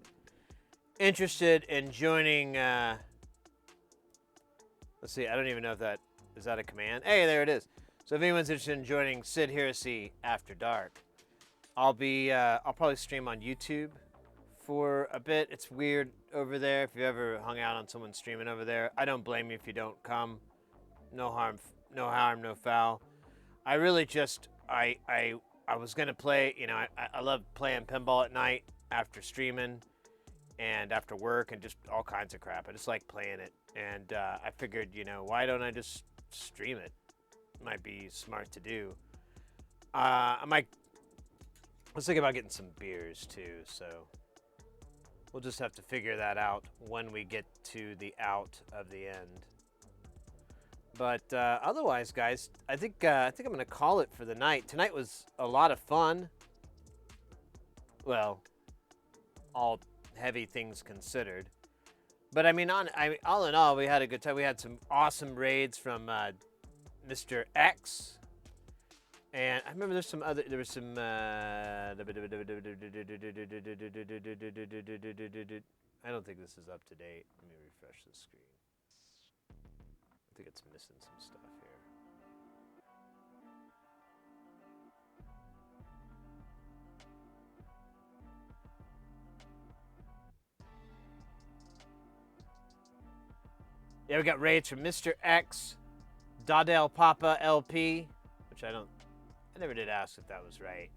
interested in joining, let's see, I don't even know if is that a command? Hey, there it is. So if anyone's interested in joining Sid Heresy After Dark, I'll probably stream on YouTube for a bit. It's weird over there. If you ever hung out on someone streaming over there, I don't blame you if you don't come. No harm, no foul. I really just, I was gonna play, you know, I love playing pinball at night after streaming and after work and just all kinds of crap. I just like playing it. And I figured, you know, why don't I just stream it? Might be smart to do. I was thinking about getting some beers too, so we'll just have to figure that out when we get to the out of the end. But otherwise, guys, I think I'm gonna call it for the night. Tonight was a lot of fun. Well, all heavy things considered. But I mean, all in all, we had a good time. We had some awesome raids from Mr. X, and I remember there was some. I don't think this is up to date. Let me refresh the screen. I think it's missing some stuff here. Yeah, we got raids from Mr. X, Dodell Papa LP, which I never did ask if that was right.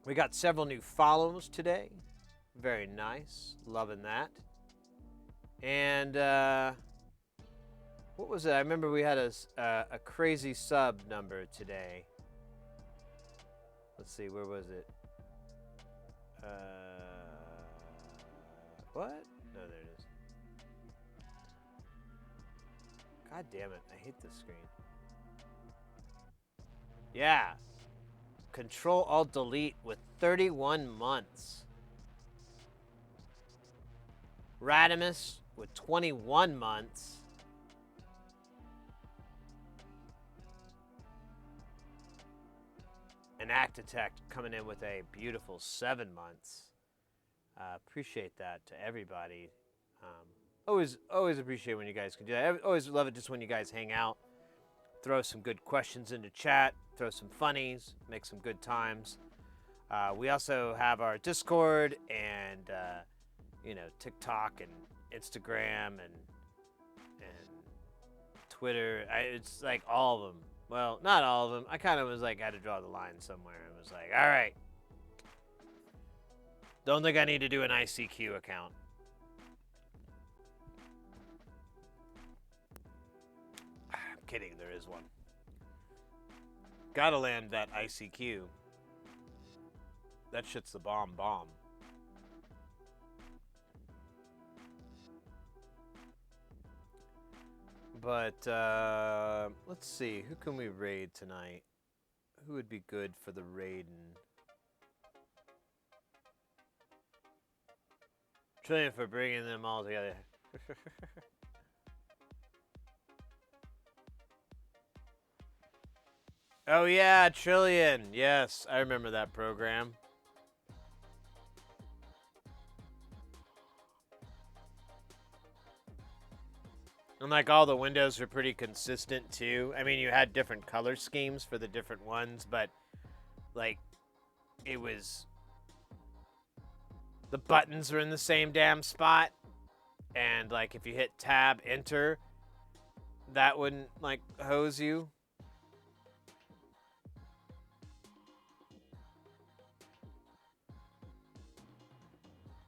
We got several new follows today. Very nice. Loving that. And, what was it? I remember we had a crazy sub number today. Let's see, where was it? What? No, there it is. God damn it, I hate this screen. Yeah. Control-Alt-Delete with 31 months. Radimus with 21 months. And Actitech coming in with a beautiful 7 months. Appreciate that to everybody. Always appreciate when you guys can do that. I always love it just when you guys hang out, throw some good questions into chat, throw some funnies, make some good times. We also have our Discord and you know, TikTok and Instagram and Twitter. It's like all of them. Well, not all of them. I kind of was like, had to draw the line somewhere. I was like, all right. Don't think I need to do an ICQ account. kidding, there is one. Gotta land that ICQ. That shit's the bomb. But, let's see. Who can we raid tonight? Who would be good for the raiding? Trillion for bringing them all together. Oh yeah, Trillion. Yes, I remember that program. And like all the windows were pretty consistent too. I mean, you had different color schemes for the different ones, but like it was, the buttons were in the same damn spot. And like if you hit tab enter, that wouldn't like hose you.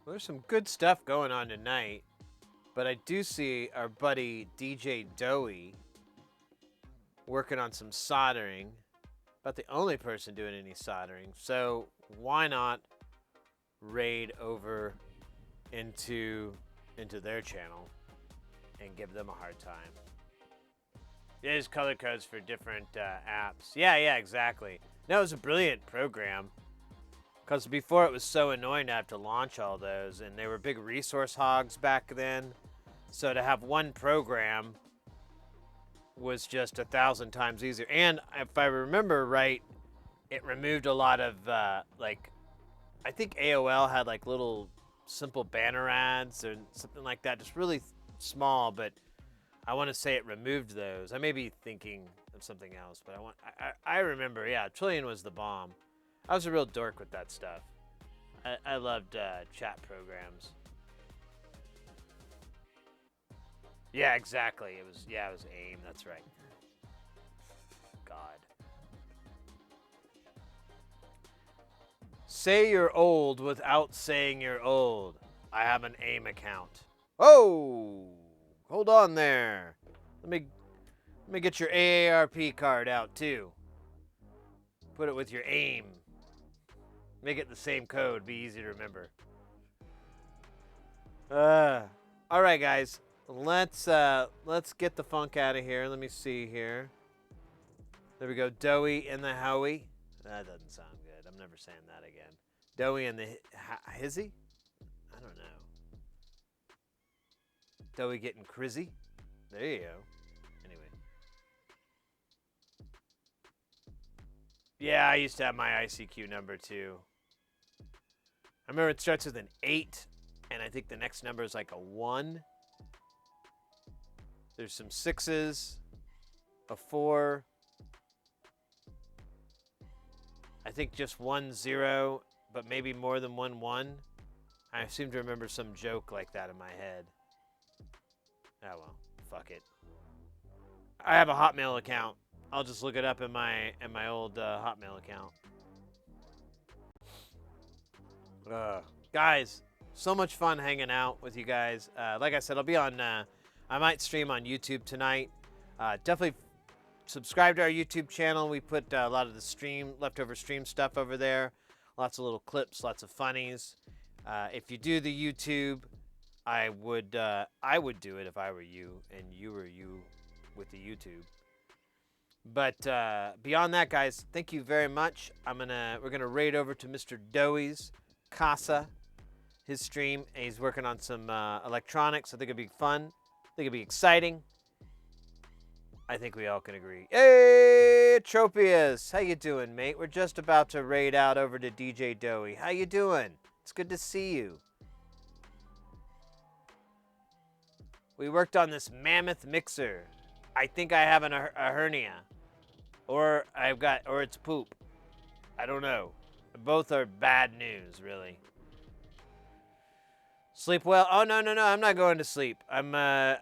Well, there's some good stuff going on tonight, but I do see our buddy DJ Doey working on some soldering. About the only person doing any soldering, so why not raid over into their channel and give them a hard time. There's color codes for different apps. Yeah, exactly. No, it was a brilliant program. Because before it was so annoying to have to launch all those, and they were big resource hogs back then. So to have one program was just 1,000 times easier. And if I remember right, it removed a lot of, like, I think AOL had like little simple banner ads or something like that. Just really small, but I want to say it removed those. I may be thinking of something else, but I remember, yeah, Trillion was the bomb. I was a real dork with that stuff. I loved chat programs. Yeah, exactly. It was AIM. That's right. God. Say you're old without saying you're old. I have an AIM account. Oh, hold on there. Let me get your AARP card out too. Put it with your AIM. Make it the same code. Be easy to remember. All right, guys. Let's get the funk out of here. Let me see here. There we go. Doey in the Howie. That doesn't sound good. I'm never saying that again. Doey in the Hizzy? I don't know. Doey getting crizzy? There you go. Anyway. Yeah, I used to have my ICQ number too. I remember it starts with an 8, and I think the next number is like a 1. There's some 6s, a 4. I think just 1 0, but maybe more than 1 1. I seem to remember some joke like that in my head. Oh well, fuck it. I have a Hotmail account. I'll just look it up in my old Hotmail account. Guys, so much fun hanging out with you guys. Like I said, I'll be on. I might stream on YouTube tonight. Definitely subscribe to our YouTube channel. We put a lot of the leftover stream stuff over there. Lots of little clips, lots of funnies. If you do the YouTube, I would do it if I were you and you were you with the YouTube. But beyond that, guys, thank you very much. We're gonna raid over to Mr. Doey's Casa, his stream. And he's working on some electronics. I think it'd be fun. I think it'd be exciting. I think we all can agree. Hey, Tropius, how you doing, mate? We're just about to raid out over to DJ Doey. How you doing? It's good to see you. We worked on this mammoth mixer. I think I have a hernia, or it's poop. I don't know. Both are bad news, really. Sleep well? Oh no, I'm not going to sleep. I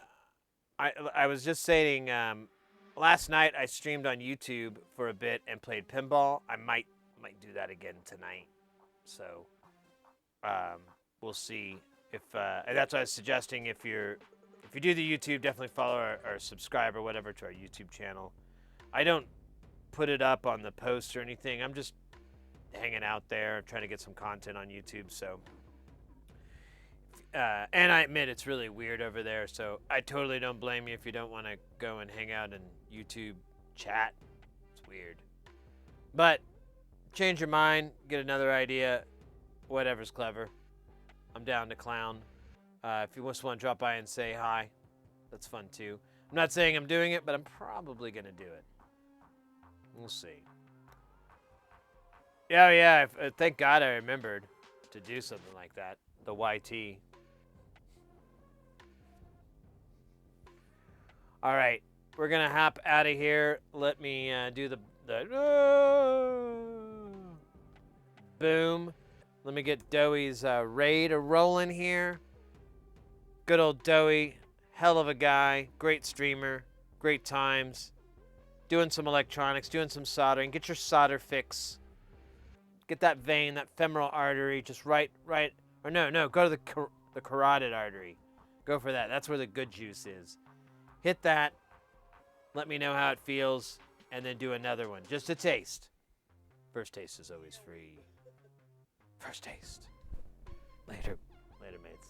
was just saying. Last night I streamed on YouTube for a bit and played pinball. I might do that again tonight. So, we'll see if. And that's what I was suggesting. If If you do the YouTube, definitely follow or subscribe or whatever to our YouTube channel. I don't put it up on the post or anything. I'm just hanging out there trying to get some content on YouTube. So, and I admit it's really weird over there. So I totally don't blame you if you don't want to go and hang out in YouTube chat. It's weird. But change your mind, get another idea, whatever's clever. I'm down to clown. If you just want to drop by and say hi, that's fun too. I'm not saying I'm doing it, but I'm probably going to do it. We'll see. Yeah, thank God I remembered to do something like that. The YT. All right, we're going to hop out of here. Let me do the boom. Let me get Doey's raid rolling here. Good old Doey, hell of a guy, great streamer, great times. Doing some electronics, doing some soldering. Get your solder fix. Get that vein, that femoral artery, just right, or no, go to the carotid artery. Go for that. That's where the good juice is. Hit that. Let me know how it feels, and then do another one. Just a taste. First taste is always free. First taste. Later, mates.